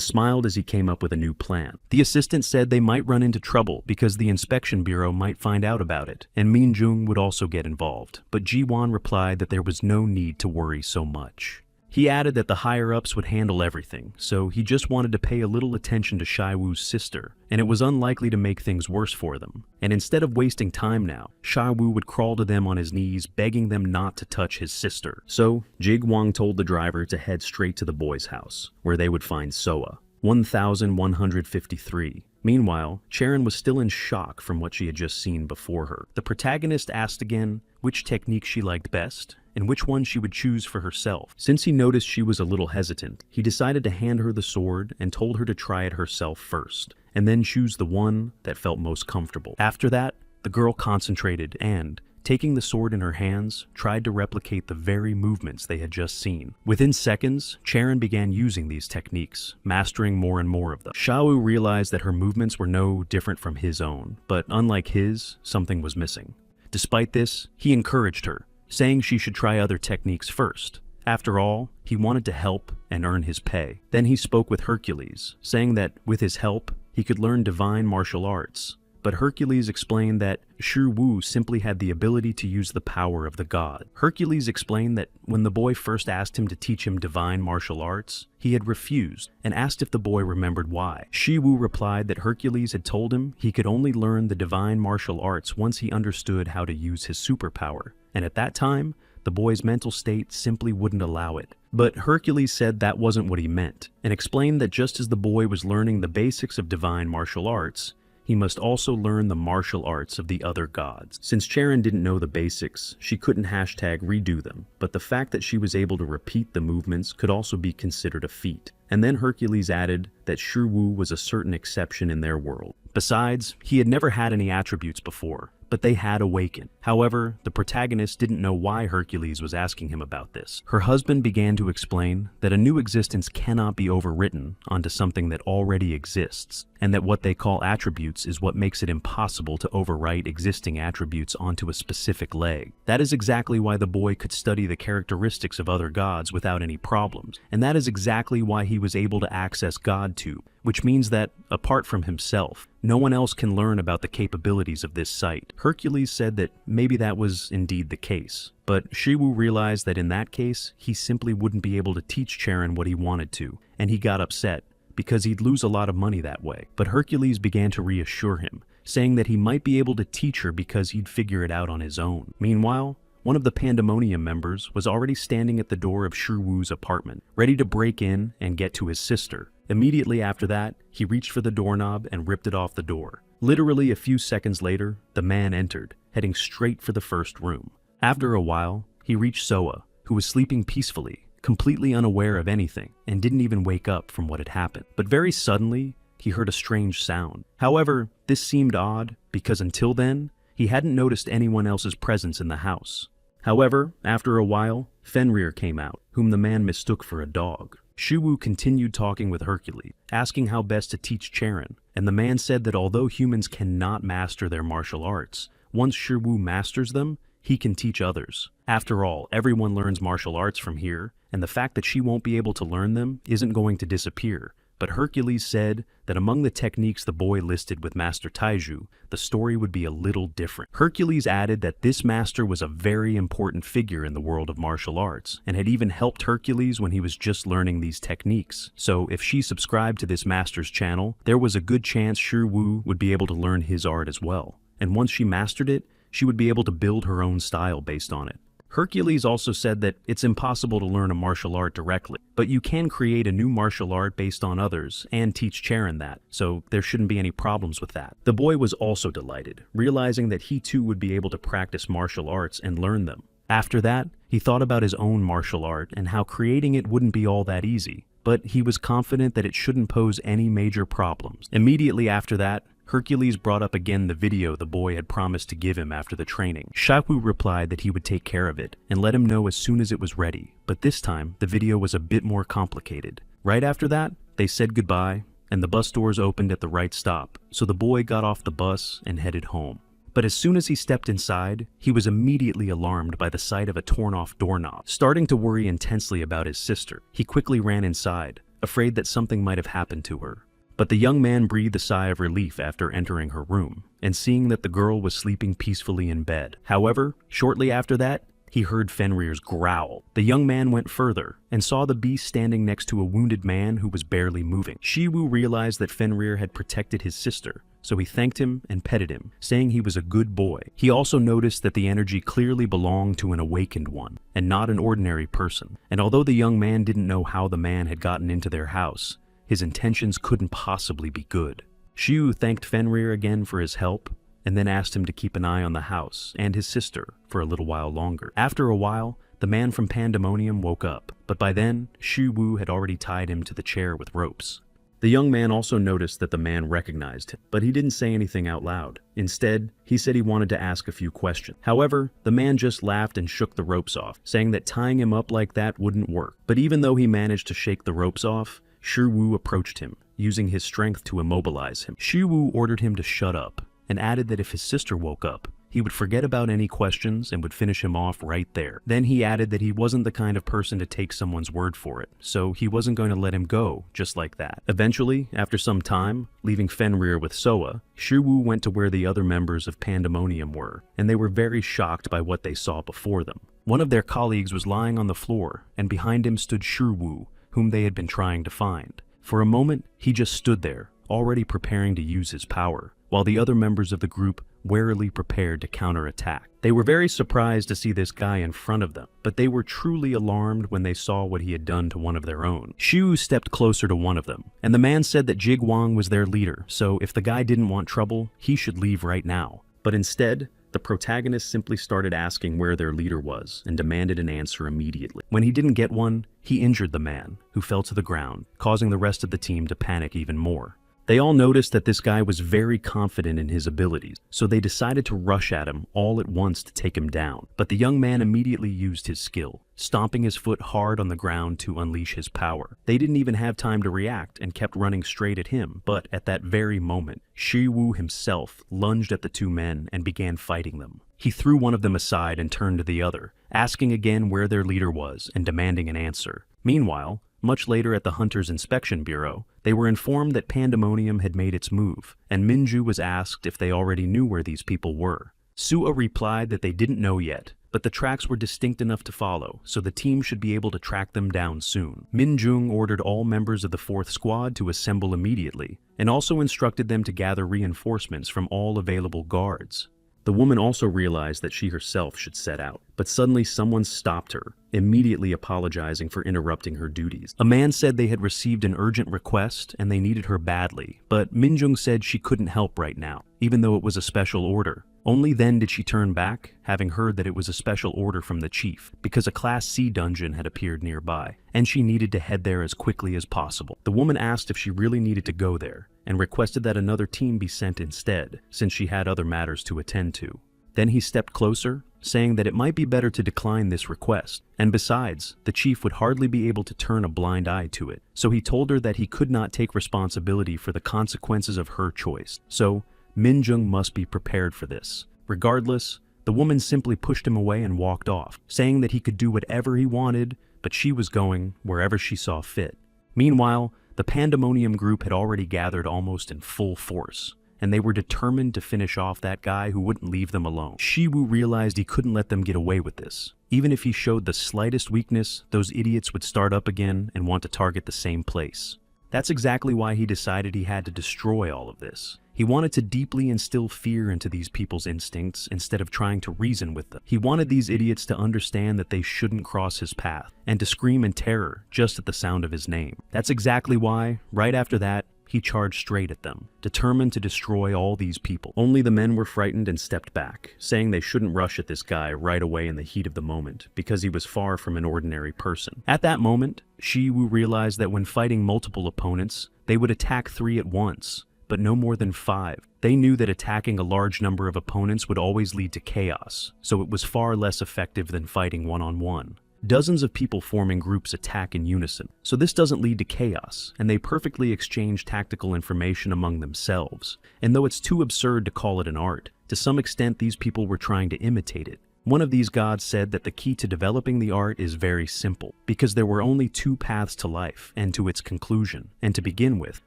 smiled as he came up with a new plan. The assistant said they might run into trouble because the inspection bureau might find out about it, and Min Jung would also get involved, but Ji Wan replied that there was no need to worry so much. He added that the higher-ups would handle everything, so he just wanted to pay a little attention to Shai Wu's sister, and it was unlikely to make things worse for them. And instead of wasting time now, Shai Wu would crawl to them on his knees, begging them not to touch his sister. So, Jiguang told the driver to head straight to the boys' house, where they would find Soa. 1153. Meanwhile, Charon was still in shock from what she had just seen before her. The protagonist asked again which technique she liked best, and which one she would choose for herself. Since he noticed she was a little hesitant, he decided to hand her the sword and told her to try it herself first, and then choose the one that felt most comfortable. After that, the girl concentrated and, taking the sword in her hands, tried to replicate the very movements they had just seen. Within seconds, Charon began using these techniques, mastering more and more of them. Shao realized that her movements were no different from his own, but unlike his, something was missing. Despite this, he encouraged her, saying she should try other techniques first. After all, he wanted to help and earn his pay. Then he spoke with Hercules, saying that with his help, he could learn divine martial arts. But Hercules explained that Shi Wu simply had the ability to use the power of the god. Hercules explained that when the boy first asked him to teach him divine martial arts, he had refused and asked if the boy remembered why. Shi Wu replied that Hercules had told him he could only learn the divine martial arts once he understood how to use his superpower, and at that time, the boy's mental state simply wouldn't allow it. But Hercules said that wasn't what he meant, and explained that just as the boy was learning the basics of divine martial arts, he must also learn the martial arts of the other gods. Since Charon didn't know the basics, she couldn't #redo them, but the fact that she was able to repeat the movements could also be considered a feat. And then Hercules added that Shi Wu was a certain exception in their world. Besides, he had never had any attributes before, but they had awakened. However, the protagonist didn't know why Hercules was asking him about this. Her husband began to explain that a new existence cannot be overwritten onto something that already exists, and that what they call attributes is what makes it impossible to overwrite existing attributes onto a specific leg. That is exactly why the boy could study the characteristics of other gods without any problems, and that is exactly why he was able to access GodTube, which means that, apart from himself, no one else can learn about the capabilities of this site. Hercules said that maybe that was indeed the case, but Shiwu realized that in that case, he simply wouldn't be able to teach Charon what he wanted to, and he got upset, because he'd lose a lot of money that way. But Hercules began to reassure him, saying that he might be able to teach her because he'd figure it out on his own. Meanwhile, one of the Pandemonium members was already standing at the door of Shi Wu's apartment, ready to break in and get to his sister. Immediately after that, he reached for the doorknob and ripped it off the door. Literally a few seconds later, the man entered, heading straight for the first room. After a while, he reached Soa, who was sleeping peacefully, completely unaware of anything, and didn't even wake up from what had happened. But very suddenly, he heard a strange sound. However, this seemed odd, because until then, he hadn't noticed anyone else's presence in the house. However, after a while, Fenrir came out, whom the man mistook for a dog. Shiwu continued talking with Hercules, asking how best to teach Charon, and the man said that although humans cannot master their martial arts, once Shiwu masters them, he can teach others. After all, everyone learns martial arts from here, and the fact that she won't be able to learn them isn't going to disappear. But Hercules said that among the techniques the boy listed with Master Taiju, the story would be a little different. Hercules added that this master was a very important figure in the world of martial arts, and had even helped Hercules when he was just learning these techniques. So if she subscribed to this master's channel, there was a good chance Shi Wu would be able to learn his art as well. And once she mastered it, she would be able to build her own style based on it. Hercules also said that it's impossible to learn a martial art directly, but you can create a new martial art based on others and teach Charon that, so there shouldn't be any problems with that. The boy was also delighted, realizing that he too would be able to practice martial arts and learn them. After that, he thought about his own martial art and how creating it wouldn't be all that easy, but he was confident that it shouldn't pose any major problems. Immediately after that, Hercules brought up again the video the boy had promised to give him after the training. Shaku replied that he would take care of it and let him know as soon as it was ready, but this time the video was a bit more complicated. Right after that, they said goodbye, and the bus doors opened at the right stop, so the boy got off the bus and headed home. But as soon as he stepped inside, he was immediately alarmed by the sight of a torn-off doorknob. Starting to worry intensely about his sister, he quickly ran inside, afraid that something might have happened to her. But the young man breathed a sigh of relief after entering her room, and seeing that the girl was sleeping peacefully in bed. However, shortly after that, he heard Fenrir's growl. The young man went further, and saw the beast standing next to a wounded man who was barely moving. Shiwu realized that Fenrir had protected his sister, so he thanked him and petted him, saying he was a good boy. He also noticed that the energy clearly belonged to an awakened one, and not an ordinary person. And although the young man didn't know how the man had gotten into their house, his intentions couldn't possibly be good. Shiwu thanked Fenrir again for his help, and then asked him to keep an eye on the house and his sister for a little while longer. After a while, the man from Pandemonium woke up, but by then, Shiwu had already tied him to the chair with ropes. The young man also noticed that the man recognized him, but he didn't say anything out loud. Instead, he said he wanted to ask a few questions. However, the man just laughed and shook the ropes off, saying that tying him up like that wouldn't work. But even though he managed to shake the ropes off, Shiwu approached him, using his strength to immobilize him. Shiwu ordered him to shut up, and added that if his sister woke up, he would forget about any questions and would finish him off right there. Then he added that he wasn't the kind of person to take someone's word for it, so he wasn't going to let him go just like that. Eventually, after some time, leaving Fenrir with Soa, Shiwu went to where the other members of Pandemonium were, and they were very shocked by what they saw before them. One of their colleagues was lying on the floor, and behind him stood Shiwu, whom they had been trying to find. For a moment, he just stood there, already preparing to use his power, while the other members of the group warily prepared to counterattack. They were very surprised to see this guy in front of them, but they were truly alarmed when they saw what he had done to one of their own. Shiwu stepped closer to one of them, and the man said that Jig Wang was their leader, so if the guy didn't want trouble, he should leave right now. But instead, the protagonist simply started asking where their leader was and demanded an answer immediately. When he didn't get one, he injured the man, who fell to the ground, causing the rest of the team to panic even more. They all noticed that this guy was very confident in his abilities, so they decided to rush at him all at once to take him down. But the young man immediately used his skill, stomping his foot hard on the ground to unleash his power. They didn't even have time to react and kept running straight at him, but at that very moment, Shiwu himself lunged at the two men and began fighting them. He threw one of them aside and turned to the other, asking again where their leader was and demanding an answer. Meanwhile, much later at the Hunters Inspection Bureau, they were informed that Pandemonium had made its move, and Minju was asked if they already knew where these people were. Sua replied that they didn't know yet, but the tracks were distinct enough to follow, so the team should be able to track them down soon. Minjung ordered all members of the 4th Squad to assemble immediately, and also instructed them to gather reinforcements from all available guards. The woman also realized that she herself should set out, but suddenly someone stopped her, immediately apologizing for interrupting her duties. A man said they had received an urgent request and they needed her badly, but Minjung said she couldn't help right now, even though it was a special order. Only then did she turn back, having heard that it was a special order from the chief, because a Class C dungeon had appeared nearby, and she needed to head there as quickly as possible. The woman asked if she really needed to go there, and requested that another team be sent instead, since she had other matters to attend to. Then he stepped closer, saying that it might be better to decline this request, and besides, the chief would hardly be able to turn a blind eye to it. So he told her that he could not take responsibility for the consequences of her choice, so Minjung must be prepared for this. Regardless, the woman simply pushed him away and walked off, saying that he could do whatever he wanted, but she was going wherever she saw fit. Meanwhile, the Pandemonium group had already gathered almost in full force, and they were determined to finish off that guy who wouldn't leave them alone. Shiwu realized he couldn't let them get away with this. Even if he showed the slightest weakness, those idiots would start up again and want to target the same place. That's exactly why he decided he had to destroy all of this. He wanted to deeply instill fear into these people's instincts instead of trying to reason with them. He wanted these idiots to understand that they shouldn't cross his path, and to scream in terror just at the sound of his name. That's exactly why, right after that, he charged straight at them, determined to destroy all these people. Only the men were frightened and stepped back, saying they shouldn't rush at this guy right away in the heat of the moment, because he was far from an ordinary person. At that moment, Shiwu realized that when fighting multiple opponents, they would attack 3 at once, but no more than 5. They knew that attacking a large number of opponents would always lead to chaos, so it was far less effective than fighting one-on-one. Dozens of people forming groups attack in unison, so this doesn't lead to chaos, and they perfectly exchange tactical information among themselves. And though it's too absurd to call it an art, to some extent these people were trying to imitate it. One of these gods said that the key to developing the art is very simple, because there were only 2 paths to life and to its conclusion, and to begin with,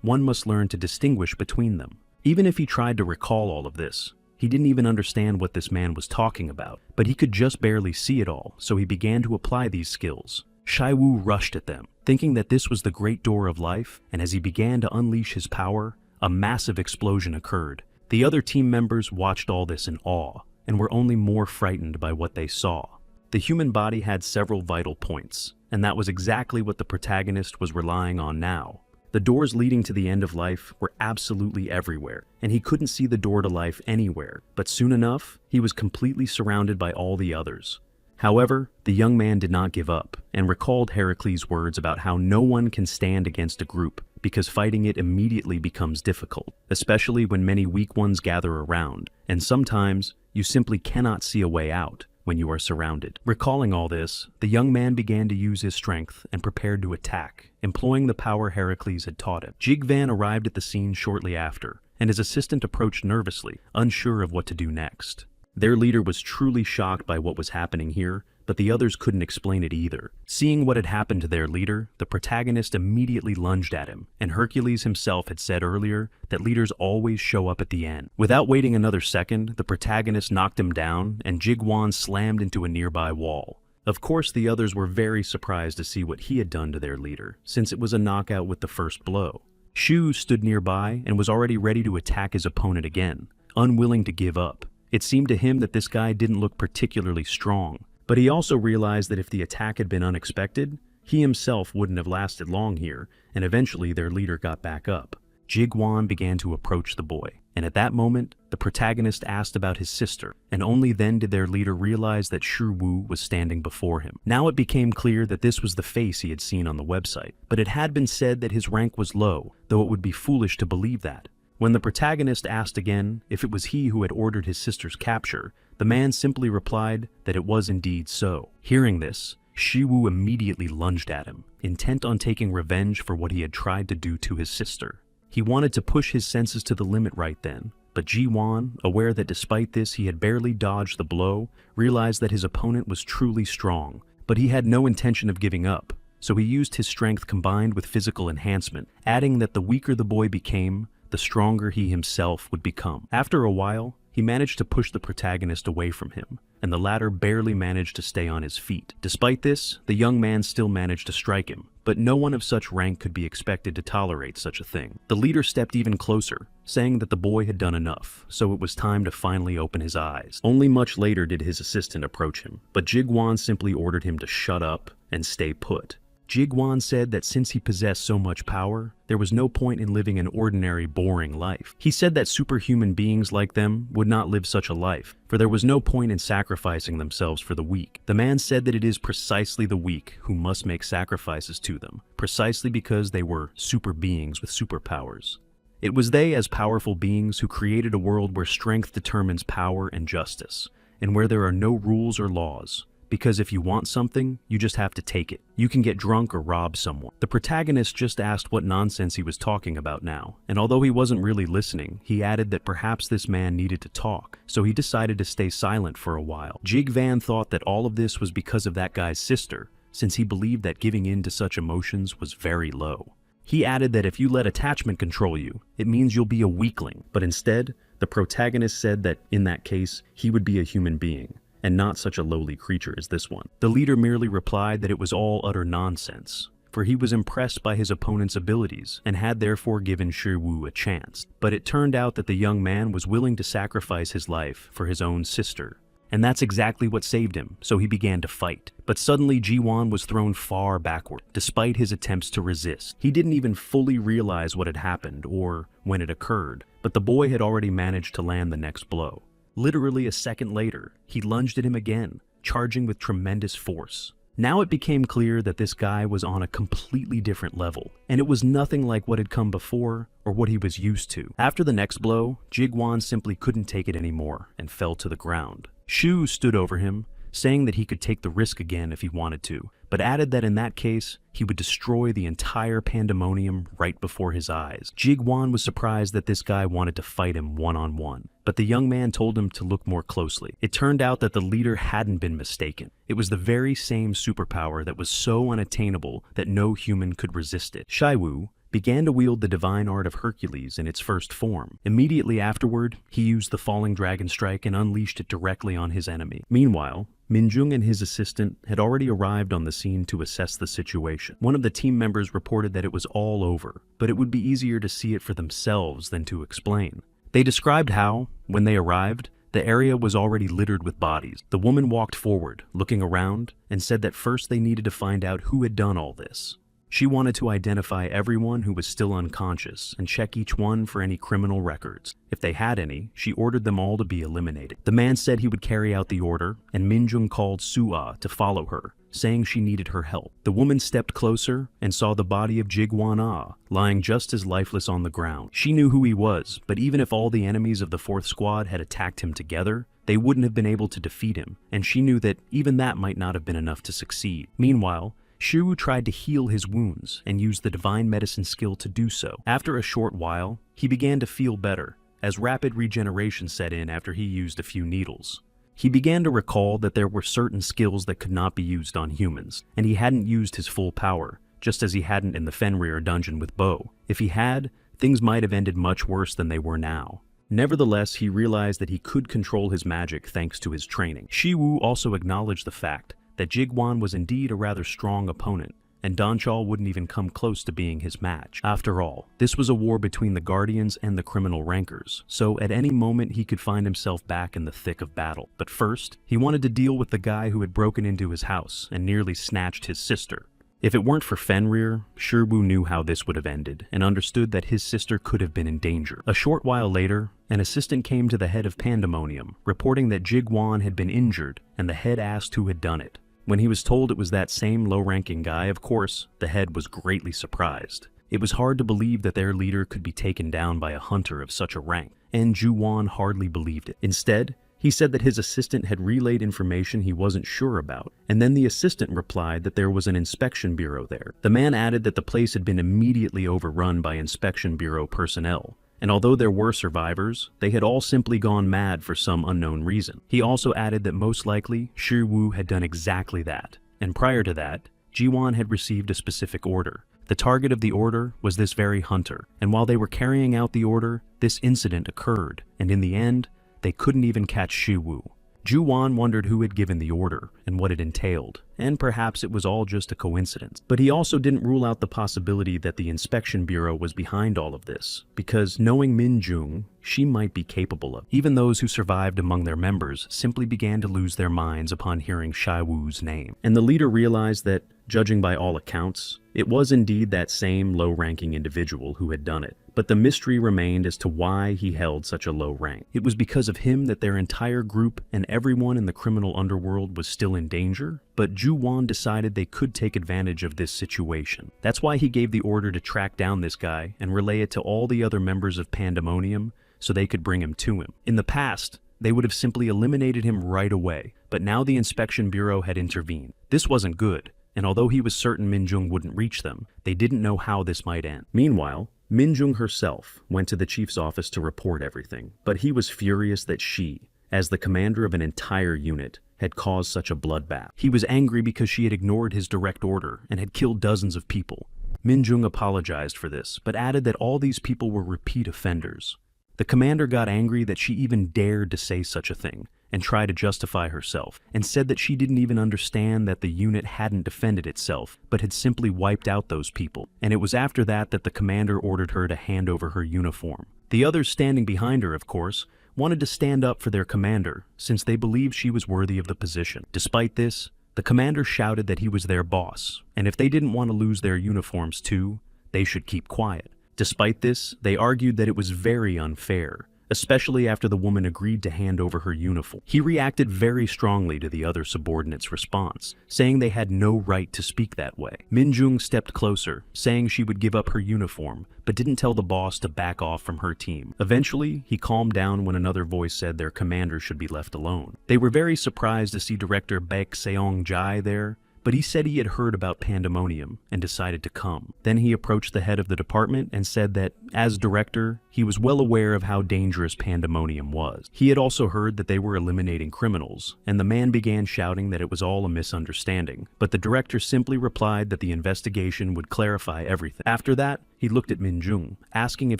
one must learn to distinguish between them. Even if he tried to recall all of this, he didn't even understand what this man was talking about, but he could just barely see it all, so he began to apply these skills. Shiwu rushed at them, thinking that this was the great door of life, and as he began to unleash his power, a massive explosion occurred. The other team members watched all this in awe, and were only more frightened by what they saw. The human body had several vital points, and that was exactly what the protagonist was relying on now. The doors leading to the end of life were absolutely everywhere, and he couldn't see the door to life anywhere, but soon enough, he was completely surrounded by all the others. However, the young man did not give up, and recalled Heracles' words about how no one can stand against a group, because fighting it immediately becomes difficult, especially when many weak ones gather around, and sometimes you simply cannot see a way out when you are surrounded. Recalling all this, the young man began to use his strength and prepared to attack, employing the power Heracles had taught him. Jigvan arrived at the scene shortly after, and his assistant approached nervously, unsure of what to do next. Their leader was truly shocked by what was happening here, but the others couldn't explain it either. Seeing what had happened to their leader, the protagonist immediately lunged at him, and Hercules himself had said earlier that leaders always show up at the end. Without waiting another second, the protagonist knocked him down, and Jigwan slammed into a nearby wall. Of course, the others were very surprised to see what he had done to their leader, since it was a knockout with the first blow. Shu stood nearby and was already ready to attack his opponent again, unwilling to give up. It seemed to him that this guy didn't look particularly strong, but he also realized that if the attack had been unexpected, he himself wouldn't have lasted long here, and eventually their leader got back up. Jigwan began to approach the boy, and at that moment, the protagonist asked about his sister, and only then did their leader realize that Shiwu was standing before him. Now it became clear that this was the face he had seen on the website, but it had been said that his rank was low, though it would be foolish to believe that. When the protagonist asked again if it was he who had ordered his sister's capture, the man simply replied that it was indeed so. Hearing this, Shiwu immediately lunged at him, intent on taking revenge for what he had tried to do to his sister. He wanted to push his senses to the limit right then, but Jiwan, aware that despite this he had barely dodged the blow, realized that his opponent was truly strong, but he had no intention of giving up, so he used his strength combined with physical enhancement, adding that the weaker the boy became, the stronger he himself would become. After a while, he managed to push the protagonist away from him, and the latter barely managed to stay on his feet. Despite this, the young man still managed to strike him, but no one of such rank could be expected to tolerate such a thing. The leader stepped even closer, saying that the boy had done enough, so it was time to finally open his eyes. Only much later did his assistant approach him, but Jigwan simply ordered him to shut up and stay put. Jigwan said that since he possessed so much power, there was no point in living an ordinary, boring life. He said that superhuman beings like them would not live such a life, for there was no point in sacrificing themselves for the weak. The man said that it is precisely the weak who must make sacrifices to them, precisely because they were super beings with superpowers. It was they as powerful beings who created a world where strength determines power and justice, and where there are no rules or laws. Because if you want something, you just have to take it. You can get drunk or rob someone. The protagonist just asked what nonsense he was talking about now, and although he wasn't really listening, he added that perhaps this man needed to talk, so he decided to stay silent for a while. Jigvan thought that all of this was because of that guy's sister, since he believed that giving in to such emotions was very low. He added that if you let attachment control you, it means you'll be a weakling, but instead, the protagonist said that in that case, he would be a human being, and not such a lowly creature as this one. The leader merely replied that it was all utter nonsense, for he was impressed by his opponent's abilities and had therefore given Shiwu a chance. But it turned out that the young man was willing to sacrifice his life for his own sister, and that's exactly what saved him, so he began to fight. But suddenly Ji-won was thrown far backward, despite his attempts to resist. He didn't even fully realize what had happened or when it occurred, but the boy had already managed to land the next blow. Literally a second later, he lunged at him again, charging with tremendous force. Now it became clear that this guy was on a completely different level, and it was nothing like what had come before or what he was used to. After the next blow, Ji-won simply couldn't take it anymore and fell to the ground. Shu stood over him, saying that he could take the risk again if he wanted to, but added that in that case, he would destroy the entire pandemonium right before his eyes. Ji-won was surprised that this guy wanted to fight him one-on-one, but the young man told him to look more closely. It turned out that the leader hadn't been mistaken. It was the very same superpower that was so unattainable that no human could resist it. Shaiwu began to wield the divine art of Hercules in its first form. Immediately afterward, he used the falling dragon strike and unleashed it directly on his enemy. Meanwhile, Minjung and his assistant had already arrived on the scene to assess the situation. One of the team members reported that it was all over, but it would be easier to see it for themselves than to explain. They described how, when they arrived, the area was already littered with bodies. The woman walked forward, looking around, and said that first they needed to find out who had done all this. She wanted to identify everyone who was still unconscious and check each one for any criminal records. If they had any, she ordered them all to be eliminated. The man said he would carry out the order, and Minjung called Sua to follow her, saying she needed her help. The woman stepped closer and saw the body of Jigwan lying just as lifeless on the ground. She knew who he was, but even if all the enemies of the 4th squad had attacked him together, they wouldn't have been able to defeat him, and she knew that even that might not have been enough to succeed. Meanwhile, Shu tried to heal his wounds and used the divine medicine skill to do so. After a short while, he began to feel better, as rapid regeneration set in after he used a few needles. He began to recall that there were certain skills that could not be used on humans, and he hadn't used his full power, just as he hadn't in the Fenrir dungeon with Bo. If he had, things might have ended much worse than they were now. Nevertheless, he realized that he could control his magic thanks to his training. Shiwu also acknowledged the fact that Jigwan was indeed a rather strong opponent, and Donchal wouldn't even come close to being his match. After all, this was a war between the Guardians and the criminal rankers, so at any moment he could find himself back in the thick of battle. But first, he wanted to deal with the guy who had broken into his house and nearly snatched his sister. If it weren't for Fenrir, Shirbu knew how this would have ended, and understood that his sister could have been in danger. A short while later, an assistant came to the head of Pandemonium, reporting that Jigwan had been injured, and the head asked who had done it. When he was told it was that same low-ranking guy, of course, the head was greatly surprised. It was hard to believe that their leader could be taken down by a hunter of such a rank, and Juwan hardly believed it. Instead, he said that his assistant had relayed information he wasn't sure about, and then the assistant replied that there was an inspection bureau there. The man added that the place had been immediately overrun by inspection bureau personnel, and although there were survivors, they had all simply gone mad for some unknown reason. He also added that most likely, Shiwu had done exactly that, and prior to that, Jiwan had received a specific order. The target of the order was this very hunter, and while they were carrying out the order, this incident occurred, and in the end, they couldn't even catch Shiwu. Juwan wondered who had given the order and what it entailed, and perhaps it was all just a coincidence. But he also didn't rule out the possibility that the Inspection Bureau was behind all of this, because knowing Minjung, she might be capable of. Even those who survived among their members simply began to lose their minds upon hearing Shaiwu's name. And the leader realized that, judging by all accounts, it was indeed that same low-ranking individual who had done it. But the mystery remained as to why he held such a low rank. It was because of him that their entire group and everyone in the criminal underworld was still in danger, but Juwan decided they could take advantage of this situation. That's why he gave the order to track down this guy and relay it to all the other members of Pandemonium so they could bring him to him. In the past, they would have simply eliminated him right away, but now the Inspection Bureau had intervened. This wasn't good, and although he was certain Minjung wouldn't reach them, they didn't know how this might end. Meanwhile, Minjung herself went to the chief's office to report everything, but he was furious that she, as the commander of an entire unit, had caused such a bloodbath. He was angry because she had ignored his direct order and had killed dozens of people. Minjung apologized for this, but added that all these people were repeat offenders. The commander got angry that she even dared to say such a thing, and try to justify herself, and said that she didn't even understand that the unit hadn't defended itself, but had simply wiped out those people, and it was after that that the commander ordered her to hand over her uniform. The others standing behind her, of course, wanted to stand up for their commander since they believed she was worthy of the position. Despite this, the commander shouted that he was their boss, and if they didn't want to lose their uniforms too, they should keep quiet. Despite this, they argued that it was very unfair, especially after the woman agreed to hand over her uniform. He reacted very strongly to the other subordinates' response, saying they had no right to speak that way. Minjung stepped closer, saying she would give up her uniform, but didn't tell the boss to back off from her team. Eventually, he calmed down when another voice said their commander should be left alone. They were very surprised to see director Baek Seong-jae there, but he said he had heard about pandemonium and decided to come. Then he approached the head of the department and said that, as director, he was well aware of how dangerous pandemonium was. He had also heard that they were eliminating criminals, and the man began shouting that it was all a misunderstanding, but the director simply replied that the investigation would clarify everything. After that, he looked at Minjung, asking if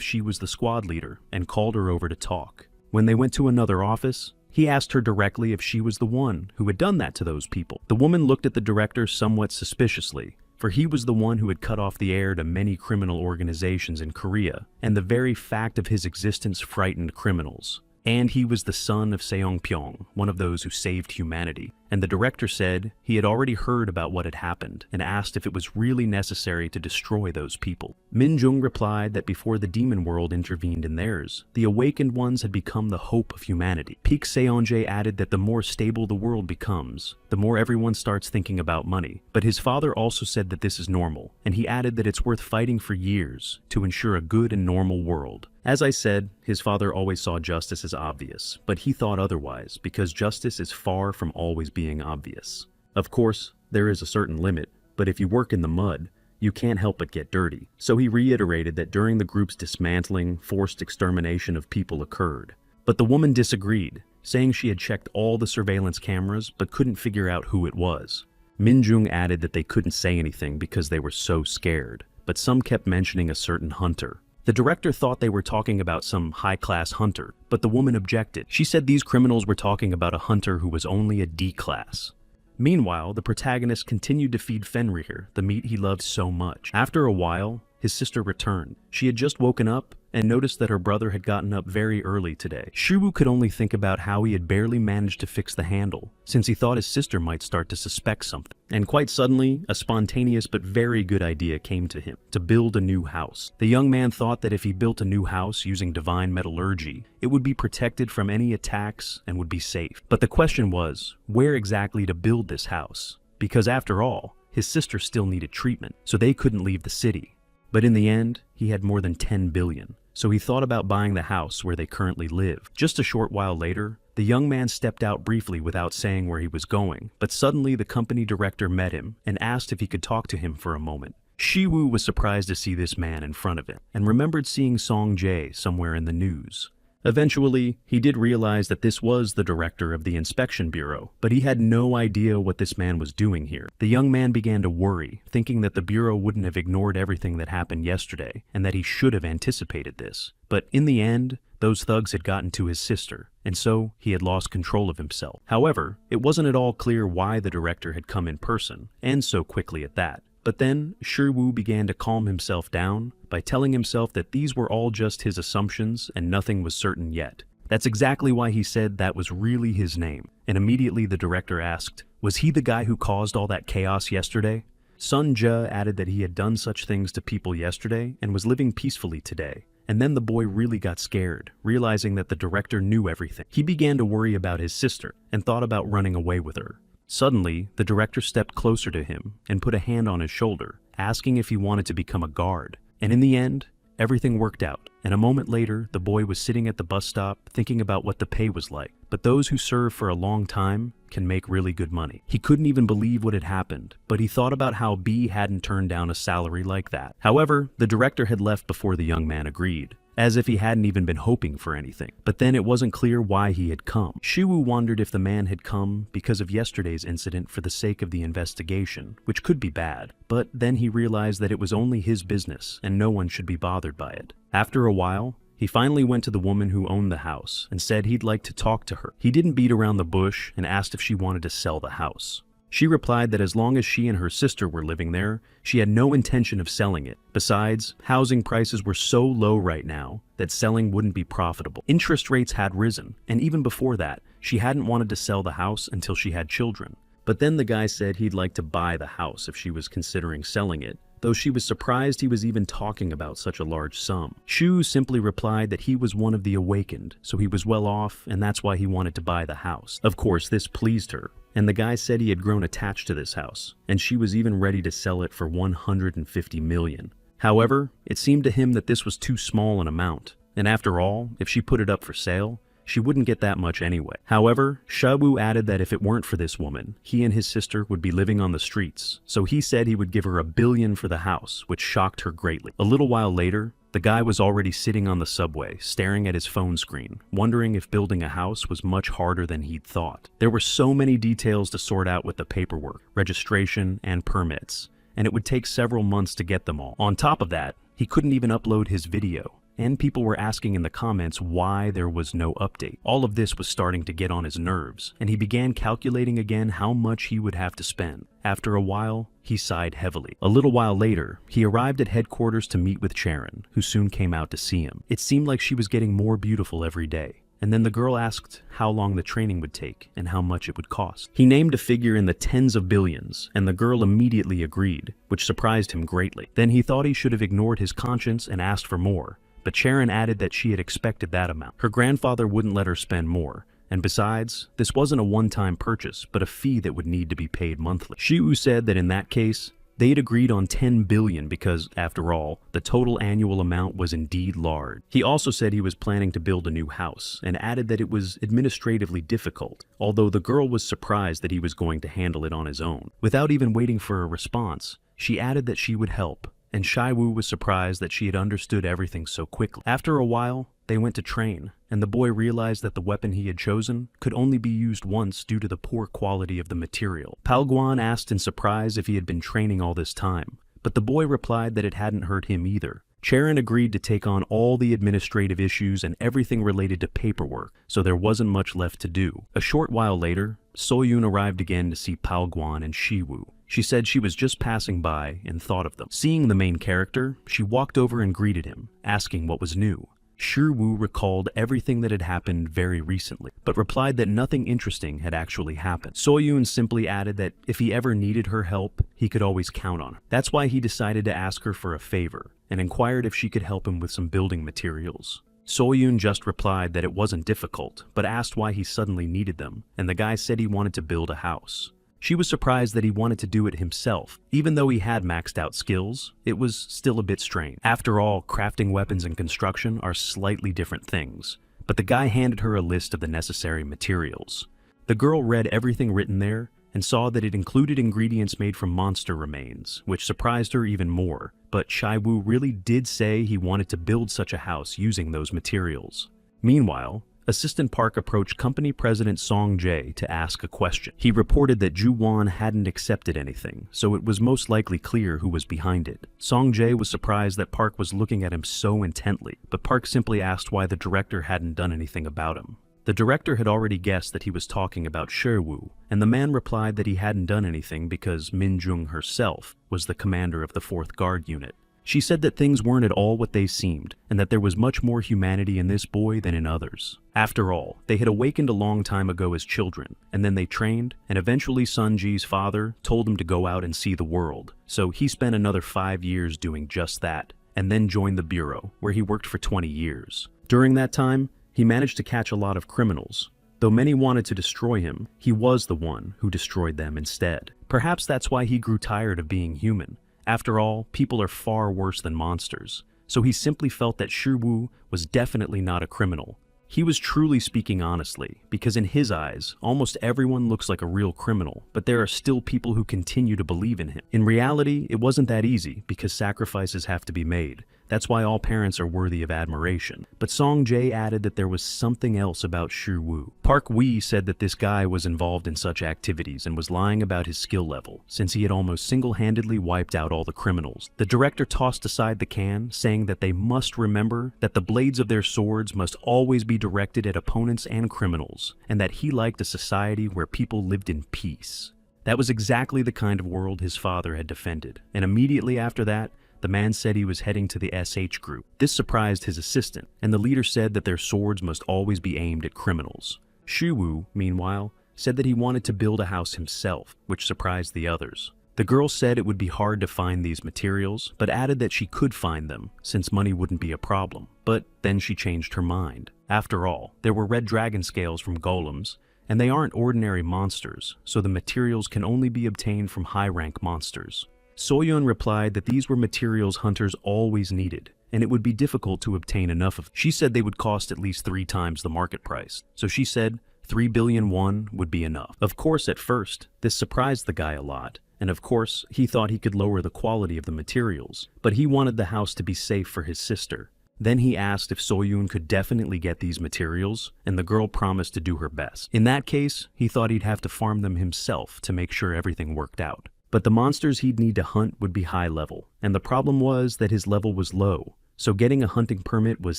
she was the squad leader, and called her over to talk. When they went to another office, he asked her directly if she was the one who had done that to those people. The woman looked at the director somewhat suspiciously, for he was the one who had cut off the air to many criminal organizations in Korea, and the very fact of his existence frightened criminals. And he was the son of Seongpyeong, one of those who saved humanity. And the director said he had already heard about what had happened and asked if it was really necessary to destroy those people. Minjung replied that before the demon world intervened in theirs, the awakened ones had become the hope of humanity. Peak Seonjae added that the more stable the world becomes, the more everyone starts thinking about money. But his father also said that this is normal, and he added that it's worth fighting for years to ensure a good and normal world. As I said, his father always saw justice as obvious, but he thought otherwise because justice is far from always being obvious. Of course, there is a certain limit, but if you work in the mud, you can't help but get dirty. So he reiterated that during the group's dismantling, forced extermination of people occurred. But the woman disagreed, saying she had checked all the surveillance cameras but couldn't figure out who it was. Minjung added that they couldn't say anything because they were so scared, but some kept mentioning a certain hunter. The director thought they were talking about some high-class hunter, but the woman objected. She said these criminals were talking about a hunter who was only a D-class. Meanwhile, the protagonist continued to feed Fenrir the meat he loved so much. After a while, his sister returned. She had just woken up and noticed that her brother had gotten up very early today. Shiwu could only think about how he had barely managed to fix the handle, since he thought his sister might start to suspect something. And quite suddenly, a spontaneous but very good idea came to him, to build a new house. The young man thought that if he built a new house using divine metallurgy, it would be protected from any attacks and would be safe. But the question was, where exactly to build this house? Because after all, his sister still needed treatment, so they couldn't leave the city. But in the end, he had more than 10 billion. So he thought about buying the house where they currently live. Just a short while later, the young man stepped out briefly without saying where he was going, but suddenly the company director met him and asked if he could talk to him for a moment. Shiwu was surprised to see this man in front of him, and remembered seeing Song Jae somewhere in the news. Eventually, he did realize that this was the director of the inspection bureau, but he had no idea what this man was doing here. The young man began to worry, thinking that the bureau wouldn't have ignored everything that happened yesterday, and that he should have anticipated this. But in the end, those thugs had gotten to his sister, and so he had lost control of himself. However, it wasn't at all clear why the director had come in person, and so quickly at that. But then, Shiwu began to calm himself down by telling himself that these were all just his assumptions and nothing was certain yet. That's exactly why he said that was really his name. And immediately the director asked, was he the guy who caused all that chaos yesterday? Sun Je added that he had done such things to people yesterday and was living peacefully today. And then the boy really got scared, realizing that the director knew everything. He began to worry about his sister and thought about running away with her. Suddenly, the director stepped closer to him and put a hand on his shoulder, asking if he wanted to become a guard. And in the end, everything worked out. And a moment later, the boy was sitting at the bus stop thinking about what the pay was like. But those who serve for a long time can make really good money. He couldn't even believe what had happened, but he thought about how B hadn't turned down a salary like that. However, the director had left before the young man agreed, as if he hadn't even been hoping for anything. But then it wasn't clear why he had come. Shiwu wondered if the man had come because of yesterday's incident for the sake of the investigation, which could be bad. But then he realized that it was only his business and no one should be bothered by it. After a while, he finally went to the woman who owned the house and said he'd like to talk to her. He didn't beat around the bush and asked if she wanted to sell the house. She replied that as long as she and her sister were living there, she had no intention of selling it. Besides, housing prices were so low right now that selling wouldn't be profitable. Interest rates had risen, and even before that, she hadn't wanted to sell the house until she had children. But then the guy said he'd like to buy the house if she was considering selling it, though she was surprised he was even talking about such a large sum. Shu simply replied that he was one of the awakened, so he was well off, and that's why he wanted to buy the house. Of course, this pleased her, and the guy said he had grown attached to this house, and she was even ready to sell it for 150 million. However, it seemed to him that this was too small an amount, and after all, if she put it up for sale, she wouldn't get that much anyway. However, Shawu added that if it weren't for this woman, he and his sister would be living on the streets, so he said he would give her $1 billion for the house, which shocked her greatly. A little while later, the guy was already sitting on the subway, staring at his phone screen, wondering if building a house was much harder than he'd thought. There were so many details to sort out with the paperwork, registration, and permits, and it would take several months to get them all. On top of that, he couldn't even upload his video, and people were asking in the comments why there was no update. All of this was starting to get on his nerves, and he began calculating again how much he would have to spend. After a while, he sighed heavily. A little while later, he arrived at headquarters to meet with Charon, who soon came out to see him. It seemed like she was getting more beautiful every day. And then the girl asked how long the training would take and how much it would cost. He named a figure in the tens of billions, and the girl immediately agreed, which surprised him greatly. Then he thought he should have ignored his conscience and asked for more, but Charon added that she had expected that amount. Her grandfather wouldn't let her spend more, and besides, this wasn't a one-time purchase, but a fee that would need to be paid monthly. Shiu said that in that case, they'd agreed on 10 billion because, after all, the total annual amount was indeed large. He also said he was planning to build a new house, and added that it was administratively difficult, although the girl was surprised that he was going to handle it on his own. Without even waiting for a response, she added that she would help, and Shaiwu was surprised that she had understood everything so quickly. After a while, they went to train, and the boy realized that the weapon he had chosen could only be used once due to the poor quality of the material. Palguan asked in surprise if he had been training all this time, but the boy replied that it hadn't hurt him either. Charon agreed to take on all the administrative issues and everything related to paperwork, so there wasn't much left to do. A short while later, Soyun arrived again to see Palguan and Shiwu. She said she was just passing by and thought of them. Seeing the main character, she walked over and greeted him, asking what was new. Shiwu recalled everything that had happened very recently, but replied that nothing interesting had actually happened. Soyun simply added that if he ever needed her help, he could always count on her. That's why he decided to ask her for a favor, and inquired if she could help him with some building materials. Soyun just replied that it wasn't difficult, but asked why he suddenly needed them, and the guy said he wanted to build a house. She was surprised that he wanted to do it himself. Even though he had maxed out skills, it was still a bit strange. After all, crafting weapons and construction are slightly different things, but the guy handed her a list of the necessary materials. The girl read everything written there and saw that it included ingredients made from monster remains, which surprised her even more, but Shaiwu really did say he wanted to build such a house using those materials. Meanwhile, Assistant Park approached company president Song Jae to ask a question. He reported that Ju Won hadn't accepted anything, so it was most likely clear who was behind it. Song Jae was surprised that Park was looking at him so intently, but Park simply asked why the director hadn't done anything about him. The director had already guessed that he was talking about Sherwoo, and the man replied that he hadn't done anything because Min Jung herself was the commander of the 4th Guard Unit. She said that things weren't at all what they seemed, and that there was much more humanity in this boy than in others. After all, they had awakened a long time ago as children, and then they trained, and eventually Sunji's father told him to go out and see the world. So he spent another 5 years doing just that, and then joined the Bureau, where he worked for 20 years. During that time, he managed to catch a lot of criminals. Though many wanted to destroy him, he was the one who destroyed them instead. Perhaps that's why he grew tired of being human. After all, people are far worse than monsters, so he simply felt that Shiwu was definitely not a criminal. He was truly speaking honestly, because in his eyes, almost everyone looks like a real criminal, but there are still people who continue to believe in him. In reality, it wasn't that easy, because sacrifices have to be made. That's why all parents are worthy of admiration. But Song Jae added that there was something else about Shiwu. Park Wee said that this guy was involved in such activities and was lying about his skill level, since he had almost single-handedly wiped out all the criminals. The director tossed aside the can, saying that they must remember that the blades of their swords must always be directed at opponents and criminals, and that he liked a society where people lived in peace. That was exactly the kind of world his father had defended, and immediately after that, the man said he was heading to the SH group. This surprised his assistant, and the leader said that their swords must always be aimed at criminals. Shiwu, meanwhile, said that he wanted to build a house himself, which surprised the others. The girl said it would be hard to find these materials, but added that she could find them, since money wouldn't be a problem. But then she changed her mind. After all, there were red dragon scales from golems, and they aren't ordinary monsters, so the materials can only be obtained from high-rank monsters. Soyeon replied that these were materials hunters always needed, and it would be difficult to obtain enough of them. She said they would cost at least 3 times the market price, so she said 3 billion won would be enough. Of course, at first, this surprised the guy a lot, and of course, he thought he could lower the quality of the materials, but he wanted the house to be safe for his sister. Then he asked if Soyeon could definitely get these materials, and the girl promised to do her best. In that case, he thought he'd have to farm them himself to make sure everything worked out. But the monsters he'd need to hunt would be high level, and the problem was that his level was low, so getting a hunting permit was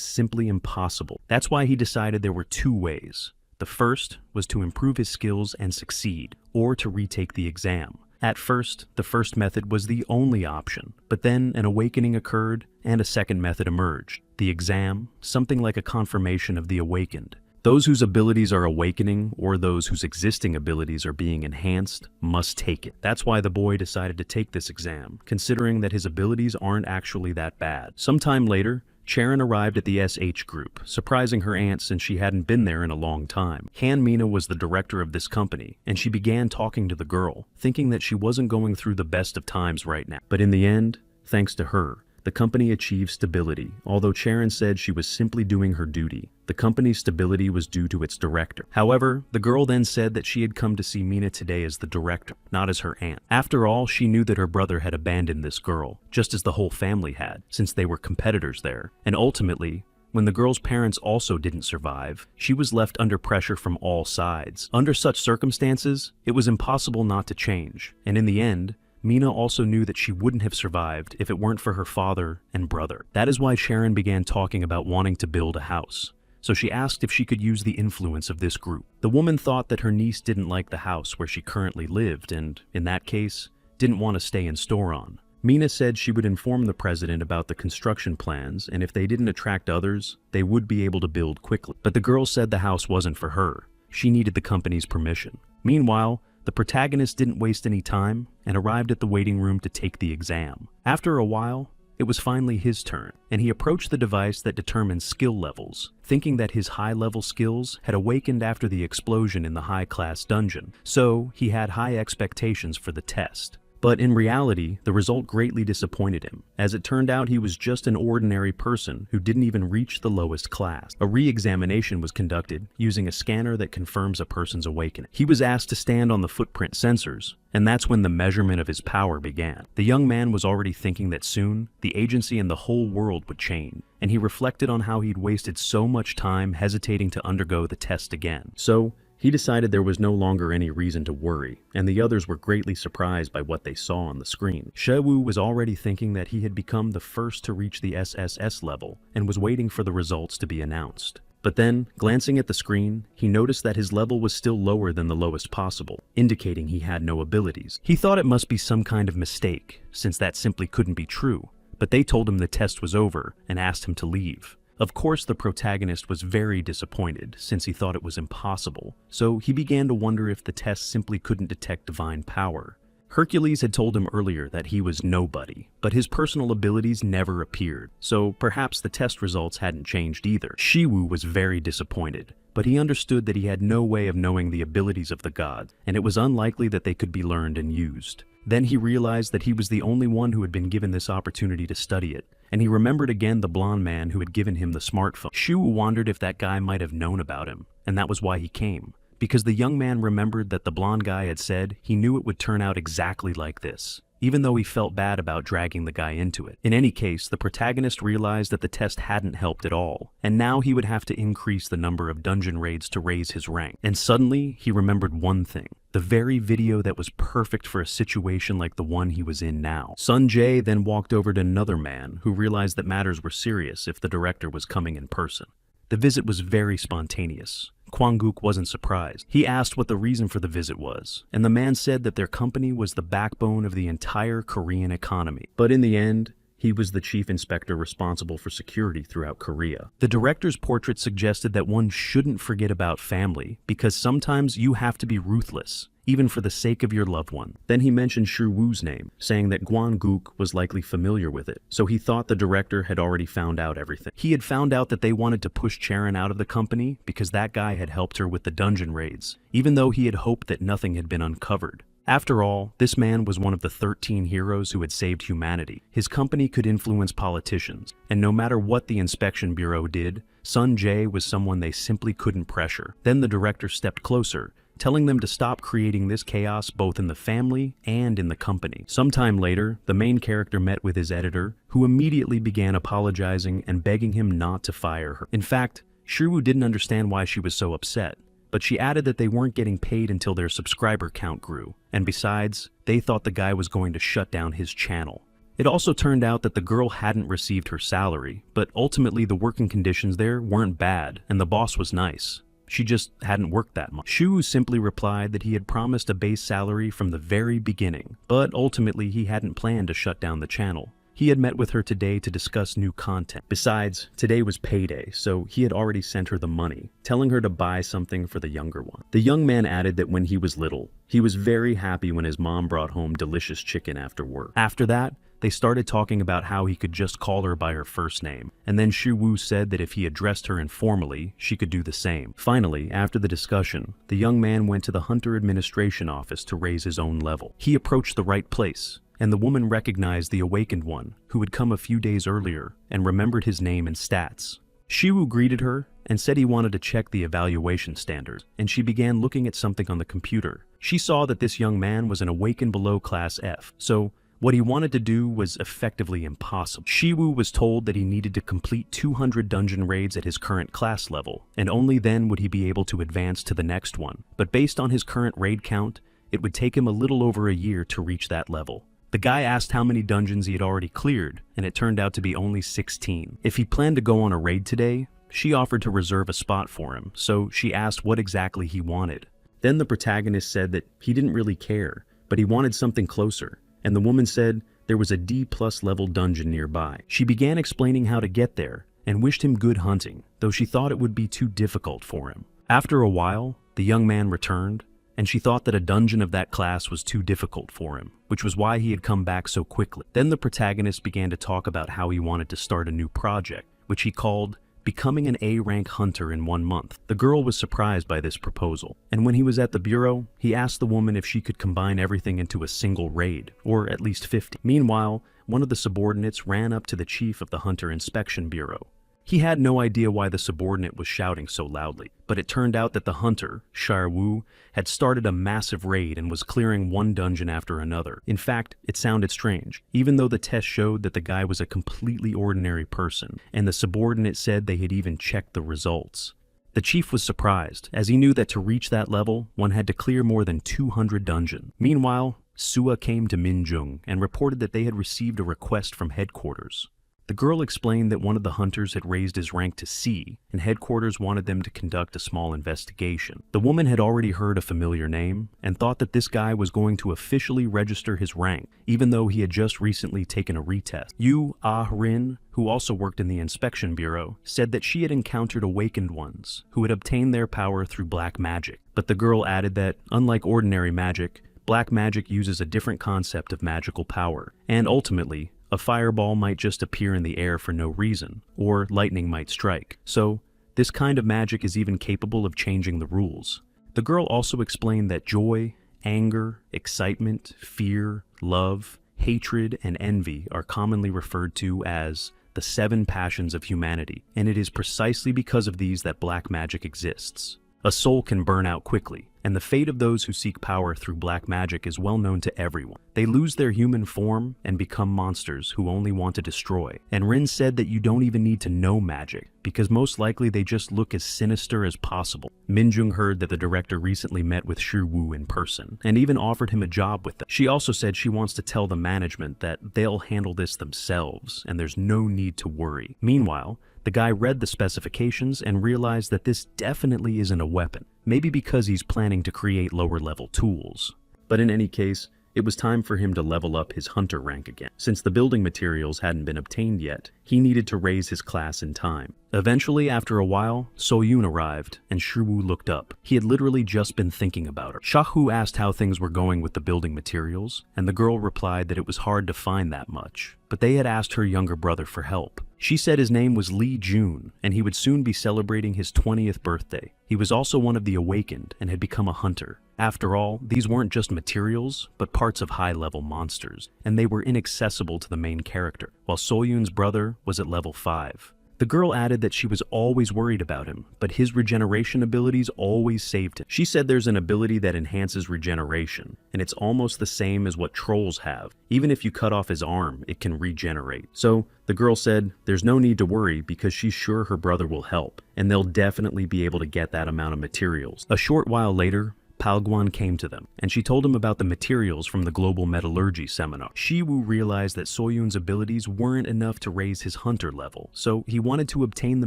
simply impossible. That's why he decided there were 2 ways. The first was to improve his skills and succeed, or to retake the exam. At first, the first method was the only option, but then an awakening occurred and a second method emerged. The exam, something like a confirmation of the awakened. Those whose abilities are awakening, or those whose existing abilities are being enhanced, must take it. That's why the boy decided to take this exam, considering that his abilities aren't actually that bad. Sometime later, Sharon arrived at the SH group, surprising her aunt since she hadn't been there in a long time. Mina was the director of this company, and she began talking to the girl, thinking that she wasn't going through the best of times right now. But in the end, thanks to her, the company achieved stability, although Sharon said she was simply doing her duty. The company's stability was due to its director. However, the girl then said that she had come to see Mina today as the director, not as her aunt. After all, she knew that her brother had abandoned this girl, just as the whole family had, since they were competitors there. And ultimately, when the girl's parents also didn't survive, she was left under pressure from all sides. Under such circumstances, it was impossible not to change, and in the end, Mina also knew that she wouldn't have survived if it weren't for her father and brother. That is why Sharon began talking about wanting to build a house. So she asked if she could use the influence of this group. The woman thought that her niece didn't like the house where she currently lived and, in that case, didn't want to stay in Storon. Mina said she would inform the president about the construction plans, and if they didn't attract others, they would be able to build quickly. But the girl said the house wasn't for her. She needed the company's permission. Meanwhile, the protagonist didn't waste any time and arrived at the waiting room to take the exam. After a while, it was finally his turn, and he approached the device that determines skill levels, thinking that his high-level skills had awakened after the explosion in the high-class dungeon, so he had high expectations for the test. But in reality, the result greatly disappointed him. As it turned out, he was just an ordinary person who didn't even reach the lowest class. A re-examination was conducted using a scanner that confirms a person's awakening. He was asked to stand on the footprint sensors, and that's when the measurement of his power began. The young man was already thinking that soon, the agency and the whole world would change, and he reflected on how he'd wasted so much time hesitating to undergo the test again. So, he decided there was no longer any reason to worry, and the others were greatly surprised by what they saw on the screen. Shewu was already thinking that he had become the first to reach the SSS level, and was waiting for the results to be announced. But then, glancing at the screen, he noticed that his level was still lower than the lowest possible, indicating he had no abilities. He thought it must be some kind of mistake, since that simply couldn't be true, but they told him the test was over and asked him to leave. Of course, the protagonist was very disappointed, since he thought it was impossible, so he began to wonder if the test simply couldn't detect divine power. Hercules had told him earlier that he was nobody, but his personal abilities never appeared, so perhaps the test results hadn't changed either. Shiwu was very disappointed, but he understood that he had no way of knowing the abilities of the gods, and it was unlikely that they could be learned and used. Then he realized that he was the only one who had been given this opportunity to study it, and he remembered again the blonde man who had given him the smartphone. Shu wondered if that guy might have known about him, and that was why he came, because the young man remembered that the blonde guy had said he knew it would turn out exactly like this, even though he felt bad about dragging the guy into it. In any case, the protagonist realized that the test hadn't helped at all, and now he would have to increase the number of dungeon raids to raise his rank. And suddenly, he remembered one thing. The very video that was perfect for a situation like the one he was in now. Sun Jae then walked over to another man who realized that matters were serious if the director was coming in person. The visit was very spontaneous. Kwanguk wasn't surprised. He asked what the reason for the visit was, and the man said that their company was the backbone of the entire Korean economy. But in the end, he was the chief inspector responsible for security throughout Korea. The director's portrait suggested that one shouldn't forget about family because sometimes you have to be ruthless, even for the sake of your loved one. Then he mentioned Shi Wu's name, saying that Gwanguk was likely familiar with it, so he thought the director had already found out everything. He had found out that they wanted to push Charon out of the company because that guy had helped her with the dungeon raids, even though he had hoped that nothing had been uncovered. After all, this man was one of the 13 heroes who had saved humanity. His company could influence politicians, and no matter what the inspection bureau did, Sun Jae was someone they simply couldn't pressure. Then the director stepped closer, telling them to stop creating this chaos both in the family and in the company. Sometime later, the main character met with his editor, who immediately began apologizing and begging him not to fire her. In fact, Shiru didn't understand why she was so upset, but she added that they weren't getting paid until their subscriber count grew, and besides, they thought the guy was going to shut down his channel. It also turned out that the girl hadn't received her salary, but ultimately the working conditions there weren't bad, and the boss was nice. She just hadn't worked that much. Shu simply replied that he had promised a base salary from the very beginning, but ultimately he hadn't planned to shut down the channel. He had met with her today to discuss new content. Besides, today was payday, so he had already sent her the money, telling her to buy something for the younger one. The young man added that when he was little, he was very happy when his mom brought home delicious chicken after work. After that, they started talking about how he could just call her by her first name, and then Shi Wu said that if he addressed her informally, she could do the same. Finally, after the discussion, the young man went to the Hunter Administration office to raise his own level. He approached the right place, and the woman recognized the awakened one, who had come a few days earlier, and remembered his name and stats. Shiwu greeted her and said he wanted to check the evaluation standards, and she began looking at something on the computer. She saw that this young man was an awakened below class F, so what he wanted to do was effectively impossible. Shiwu was told that he needed to complete 200 dungeon raids at his current class level, and only then would he be able to advance to the next one. But based on his current raid count, it would take him a little over a year to reach that level. The guy asked how many dungeons he had already cleared, and it turned out to be only 16. If he planned to go on a raid today, she offered to reserve a spot for him, so she asked what exactly he wanted. Then the protagonist said that he didn't really care, but he wanted something closer, and the woman said there was a D+ level dungeon nearby. She began explaining how to get there, and wished him good hunting, though she thought it would be too difficult for him. After a while, the young man returned, and she thought that a dungeon of that class was too difficult for him, which was why he had come back so quickly. Then the protagonist began to talk about how he wanted to start a new project, which he called Becoming an A-rank hunter in 1 month. The girl was surprised by this proposal, and when he was at the bureau, he asked the woman if she could combine everything into a single raid, or at least 50. Meanwhile, one of the subordinates ran up to the chief of the Hunter Inspection Bureau. He had no idea why the subordinate was shouting so loudly, but it turned out that the hunter, Shi Wu, had started a massive raid and was clearing one dungeon after another. In fact, it sounded strange, even though the test showed that the guy was a completely ordinary person, and the subordinate said they had even checked the results. The chief was surprised, as he knew that to reach that level, one had to clear more than 200 dungeons. Meanwhile, Sua came to Minjung and reported that they had received a request from headquarters. The girl explained that one of the hunters had raised his rank to C, and headquarters wanted them to conduct a small investigation. The woman had already heard a familiar name, and thought that this guy was going to officially register his rank, even though he had just recently taken a retest. Yu Ah-rin, who also worked in the inspection bureau, said that she had encountered awakened ones, who had obtained their power through black magic. But the girl added that, unlike ordinary magic, black magic uses a different concept of magical power, and ultimately, a fireball might just appear in the air for no reason, or lightning might strike. So, this kind of magic is even capable of changing the rules. The girl also explained that joy, anger, excitement, fear, love, hatred, and envy are commonly referred to as the 7 passions of humanity, and it is precisely because of these that black magic exists. A soul can burn out quickly, and the fate of those who seek power through black magic is well known to everyone. They lose their human form and become monsters who only want to destroy. And Rin said that you don't even need to know magic, because most likely they just look as sinister as possible. Minjung heard that the director recently met with Shi Wu in person, and even offered him a job with them. She also said she wants to tell the management that they'll handle this themselves, and there's no need to worry. Meanwhile, The guy read the specifications and realized that this definitely isn't a weapon, maybe because he's planning to create lower-level tools. But in any case, it was time for him to level up his hunter rank again. Since the building materials hadn't been obtained yet, he needed to raise his class in time. Eventually, after a while, So-yoon arrived, and Shiwu looked up. He had literally just been thinking about her. Shahu asked how things were going with the building materials, and the girl replied that it was hard to find that much, but they had asked her younger brother for help. She said his name was Lee Jun, and he would soon be celebrating his 20th birthday. He was also one of the awakened and had become a hunter. After all, these weren't just materials, but parts of high-level monsters, and they were inaccessible to the main character, while So-yoon's brother was at level 5. The girl added that she was always worried about him, but his regeneration abilities always saved him. She said there's an ability that enhances regeneration, and it's almost the same as what trolls have. Even if you cut off his arm, it can regenerate. So, the girl said there's no need to worry because she's sure her brother will help, and they'll definitely be able to get that amount of materials. A short while later, Palguan came to them, and she told him about the materials from the Global Metallurgy seminar. Shiwu realized that So-yoon's abilities weren't enough to raise his hunter level, so he wanted to obtain the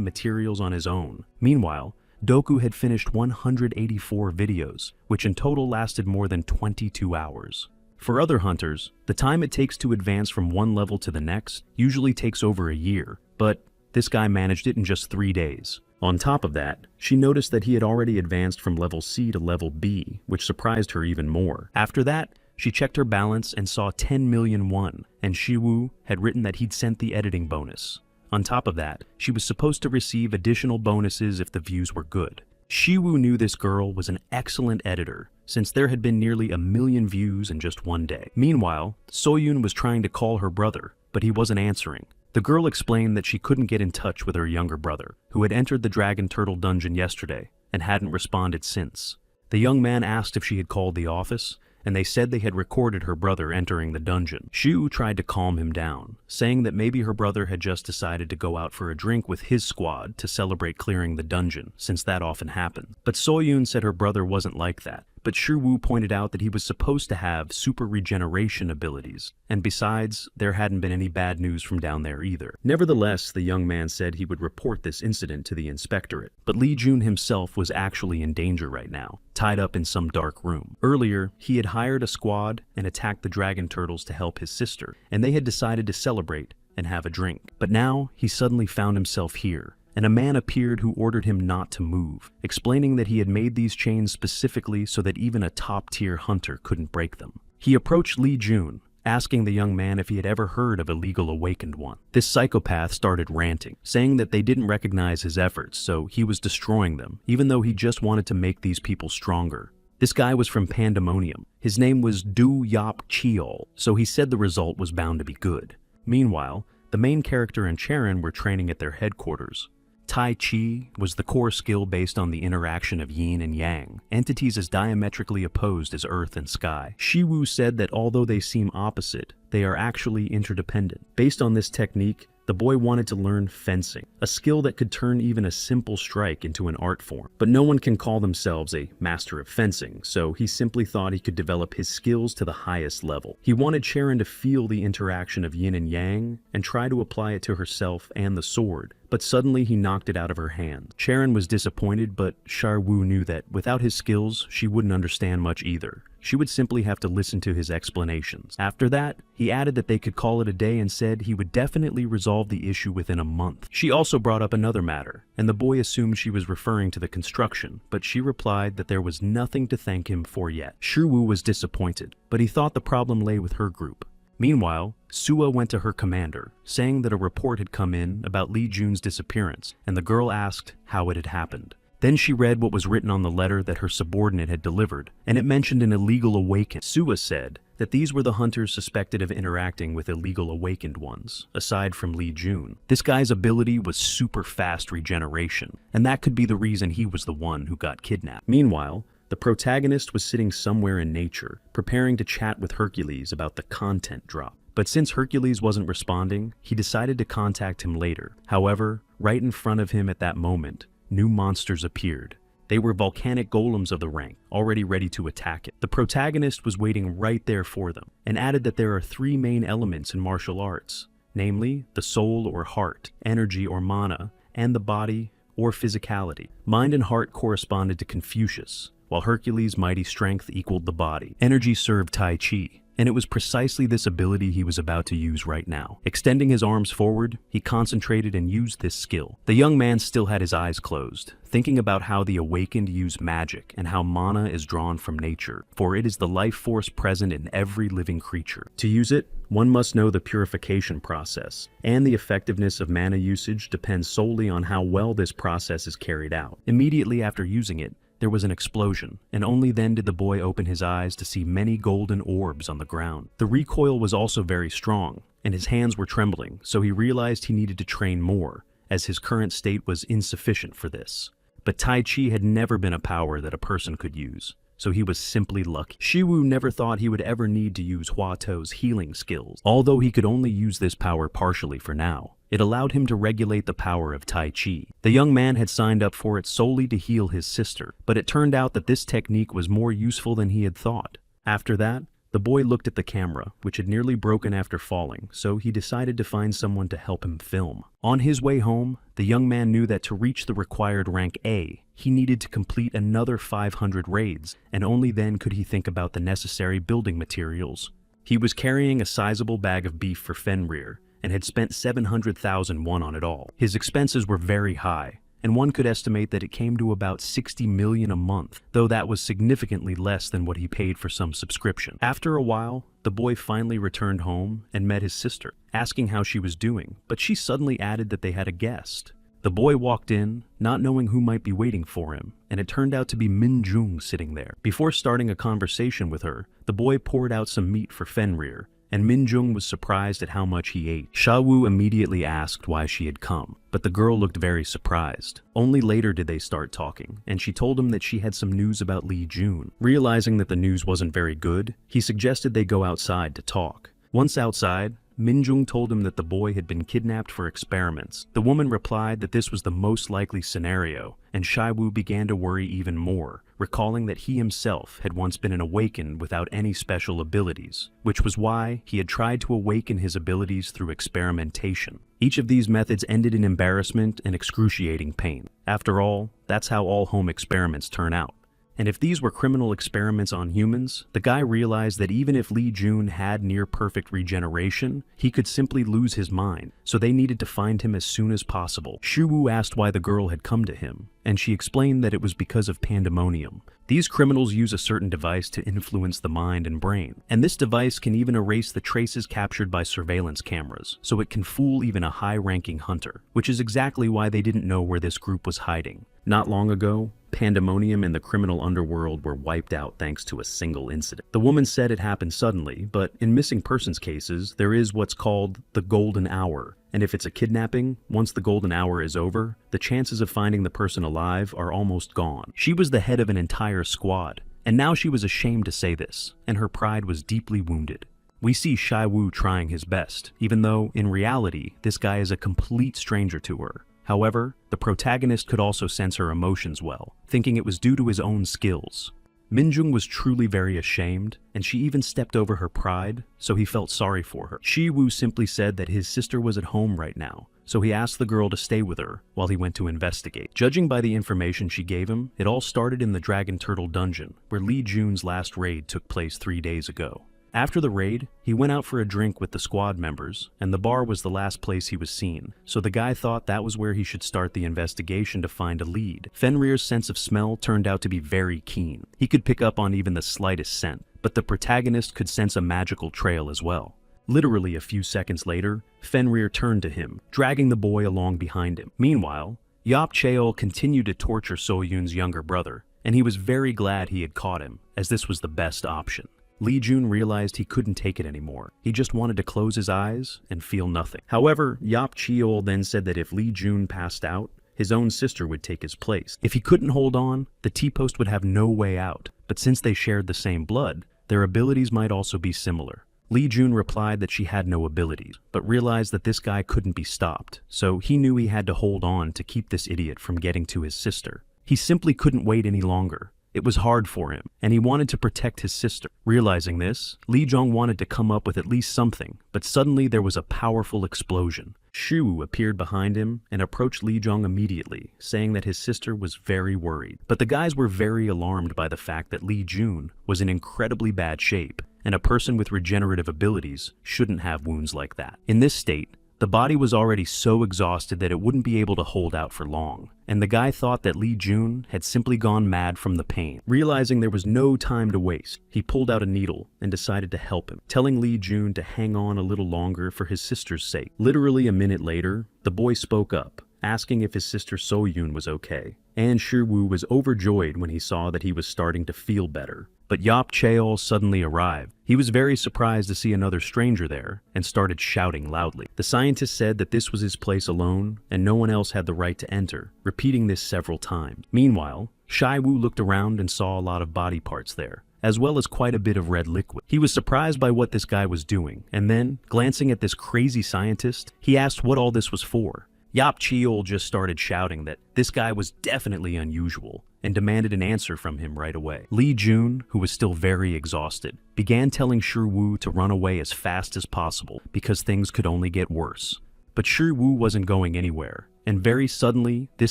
materials on his own. Meanwhile, Doku had finished 184 videos, which in total lasted more than 22 hours. For other hunters, the time it takes to advance from one level to the next usually takes over a year, but this guy managed it in just 3 days. On top of that, she noticed that he had already advanced from level C to level B, which surprised her even more. After that, she checked her balance and saw 10 million won, and Shiwu had written that he'd sent the editing bonus. On top of that, she was supposed to receive additional bonuses if the views were good. Shiwu knew this girl was an excellent editor, since there had been nearly 1 million views in just one day. Meanwhile, So-yoon was trying to call her brother, but he wasn't answering. The girl explained that she couldn't get in touch with her younger brother, who had entered the Dragon Turtle dungeon yesterday and hadn't responded since. The young man asked if she had called the office, and they said they had recorded her brother entering the dungeon. Shu tried to calm him down, saying that maybe her brother had just decided to go out for a drink with his squad to celebrate clearing the dungeon, since that often happened. But So-yoon said her brother wasn't like that. But Shiwu pointed out that he was supposed to have super regeneration abilities, and besides, there hadn't been any bad news from down there either. Nevertheless, the young man said he would report this incident to the inspectorate, but Lee Jun himself was actually in danger right now, tied up in some dark room. Earlier, he had hired a squad and attacked the dragon turtles to help his sister, and they had decided to celebrate and have a drink. But now, he suddenly found himself here, and a man appeared who ordered him not to move, explaining that he had made these chains specifically so that even a top-tier hunter couldn't break them. He approached Lee Jun, asking the young man if he had ever heard of a legal awakened one. This psychopath started ranting, saying that they didn't recognize his efforts, so he was destroying them, even though he just wanted to make these people stronger. This guy was from Pandemonium. His name was Du Yop Cheol, so he said the result was bound to be good. Meanwhile, the main character and Charon were training at their headquarters. Tai Chi was the core skill based on the interaction of yin and yang, entities as diametrically opposed as earth and sky. Shiwu said that although they seem opposite, they are actually interdependent. Based on this technique, the boy wanted to learn fencing, a skill that could turn even a simple strike into an art form. But no one can call themselves a master of fencing, so he simply thought he could develop his skills to the highest level. He wanted Charon to feel the interaction of yin and yang and try to apply it to herself and the sword, but suddenly he knocked it out of her hand. Charon was disappointed, but Shiwu knew that without his skills, she wouldn't understand much either. She would simply have to listen to his explanations. After that, he added that they could call it a day and said he would definitely resolve the issue within a month. She also brought up another matter, and the boy assumed she was referring to the construction, but she replied that there was nothing to thank him for yet. Shiwu was disappointed, but he thought the problem lay with her group. Meanwhile, Sua went to her commander, saying that a report had come in about Lee Jun's disappearance, and the girl asked how it had happened. Then she read what was written on the letter that her subordinate had delivered, and it mentioned an illegal awakened. Sua said that these were the hunters suspected of interacting with illegal awakened ones, aside from Lee Jun. This guy's ability was super fast regeneration, and that could be the reason he was the one who got kidnapped. Meanwhile, the protagonist was sitting somewhere in nature, preparing to chat with Hercules about the content drop. But since Hercules wasn't responding, he decided to contact him later. However, right in front of him at that moment, new monsters appeared. They were volcanic golems of the rank, already ready to attack it. The protagonist was waiting right there for them, and added that there are 3 main elements in martial arts, namely the soul or heart, energy or mana, and the body or physicality. Mind and heart corresponded to Confucius, while Hercules' mighty strength equaled the body. Energy served Tai Chi, and it was precisely this ability he was about to use right now. Extending his arms forward, he concentrated and used this skill. The young man still had his eyes closed, thinking about how the awakened use magic and how mana is drawn from nature, for it is the life force present in every living creature. To use it, one must know the purification process, and the effectiveness of mana usage depends solely on how well this process is carried out. Immediately after using it, there was an explosion, and only then did the boy open his eyes to see many golden orbs on the ground. The recoil was also very strong, and his hands were trembling, so he realized he needed to train more, as his current state was insufficient for this. But Tai Chi had never been a power that a person could use, so he was simply lucky. Shiwu never thought he would ever need to use Hua Tou's healing skills, although he could only use this power partially for now. It allowed him to regulate the power of Tai Chi. The young man had signed up for it solely to heal his sister, but it turned out that this technique was more useful than he had thought. After that, the boy looked at the camera, which had nearly broken after falling, so he decided to find someone to help him film. On his way home, the young man knew that to reach the required rank A, he needed to complete another 500 raids, and only then could he think about the necessary building materials. He was carrying a sizable bag of beef for Fenrir, and had spent 700,000 won on it all. His expenses were very high, and one could estimate that it came to about 60 million a month, though that was significantly less than what he paid for some subscription. After a while, the boy finally returned home and met his sister, asking how she was doing, but she suddenly added that they had a guest. The boy walked in, not knowing who might be waiting for him, and it turned out to be Minjung sitting there. Before starting a conversation with her, the boy poured out some meat for Fenrir, and Minjung was surprised at how much he ate. Shawu immediately asked why she had come, but the girl looked very surprised. Only later did they start talking, and she told him that she had some news about Li Jun. Realizing that the news wasn't very good, he suggested they go outside to talk. Once outside, Minjung told him that the boy had been kidnapped for experiments. The woman replied that this was the most likely scenario, and Shaiwu began to worry even more, recalling that he himself had once been an awakened without any special abilities, which was why he had tried to awaken his abilities through experimentation. Each of these methods ended in embarrassment and excruciating pain. After all, that's how all home experiments turn out. And if these were criminal experiments on humans, the guy realized that even if Li Jun had near-perfect regeneration, he could simply lose his mind, so they needed to find him as soon as possible. Shuwu asked why the girl had come to him, and she explained that it was because of pandemonium. These criminals use a certain device to influence the mind and brain, and this device can even erase the traces captured by surveillance cameras, so it can fool even a high-ranking hunter, which is exactly why they didn't know where this group was hiding. Not long ago, pandemonium and the criminal underworld were wiped out thanks to a single incident. The woman said it happened suddenly, but in missing persons cases, there is what's called the golden hour. And if it's a kidnapping, once the golden hour is over, the chances of finding the person alive are almost gone. She was the head of an entire squad, and now she was ashamed to say this, and her pride was deeply wounded. We see Shai Wu trying his best, even though, in reality, this guy is a complete stranger to her. However, the protagonist could also sense her emotions well, thinking it was due to his own skills. Minjung was truly very ashamed, and she even stepped over her pride, so he felt sorry for her. Shi Wu simply said that his sister was at home right now, so he asked the girl to stay with her while he went to investigate. Judging by the information she gave him, it all started in the Dragon Turtle dungeon, where Li Jun's last raid took place 3 days ago. After the raid, he went out for a drink with the squad members, and the bar was the last place he was seen, so the guy thought that was where he should start the investigation to find a lead. Fenrir's sense of smell turned out to be very keen. He could pick up on even the slightest scent, but the protagonist could sense a magical trail as well. Literally a few seconds later, Fenrir turned to him, dragging the boy along behind him. Meanwhile, Yop Cheol continued to torture Soyun's younger brother, and he was very glad he had caught him, as this was the best option. Li Jun realized he couldn't take it anymore. He just wanted to close his eyes and feel nothing. However, Yop Cheol then said that if Li Jun passed out, his own sister would take his place. If he couldn't hold on, the T-Post would have no way out, but since they shared the same blood, their abilities might also be similar. Li Jun replied that she had no abilities, but realized that this guy couldn't be stopped, so he knew he had to hold on to keep this idiot from getting to his sister. He simply couldn't wait any longer. It was hard for him, and he wanted to protect his sister. Realizing this, Li Jong wanted to come up with at least something, but suddenly there was a powerful explosion. Shu appeared behind him and approached Li Jong immediately, saying that his sister was very worried. But the guys were very alarmed by the fact that Li Jun was in incredibly bad shape, and a person with regenerative abilities shouldn't have wounds like that. In this state, the body was already so exhausted that it wouldn't be able to hold out for long, and the guy thought that Li Jun had simply gone mad from the pain. Realizing there was no time to waste, he pulled out a needle and decided to help him, telling Li Jun to hang on a little longer for his sister's sake. Literally a minute later, the boy spoke up, asking if his sister So Yun was okay, and Shiwu was overjoyed when he saw that he was starting to feel better. But Yop Cheol suddenly arrived. He was very surprised to see another stranger there and started shouting loudly. The scientist said that this was his place alone and no one else had the right to enter, repeating this several times. Meanwhile, Shai Wu looked around and saw a lot of body parts there, as well as quite a bit of red liquid. He was surprised by what this guy was doing, and then, glancing at this crazy scientist, he asked what all this was for. Yop Cheol just started shouting that this guy was definitely unusual and demanded an answer from him right away. Li Jun, who was still very exhausted, began telling Shi Wu to run away as fast as possible because things could only get worse. But Shi Wu wasn't going anywhere, and very suddenly, this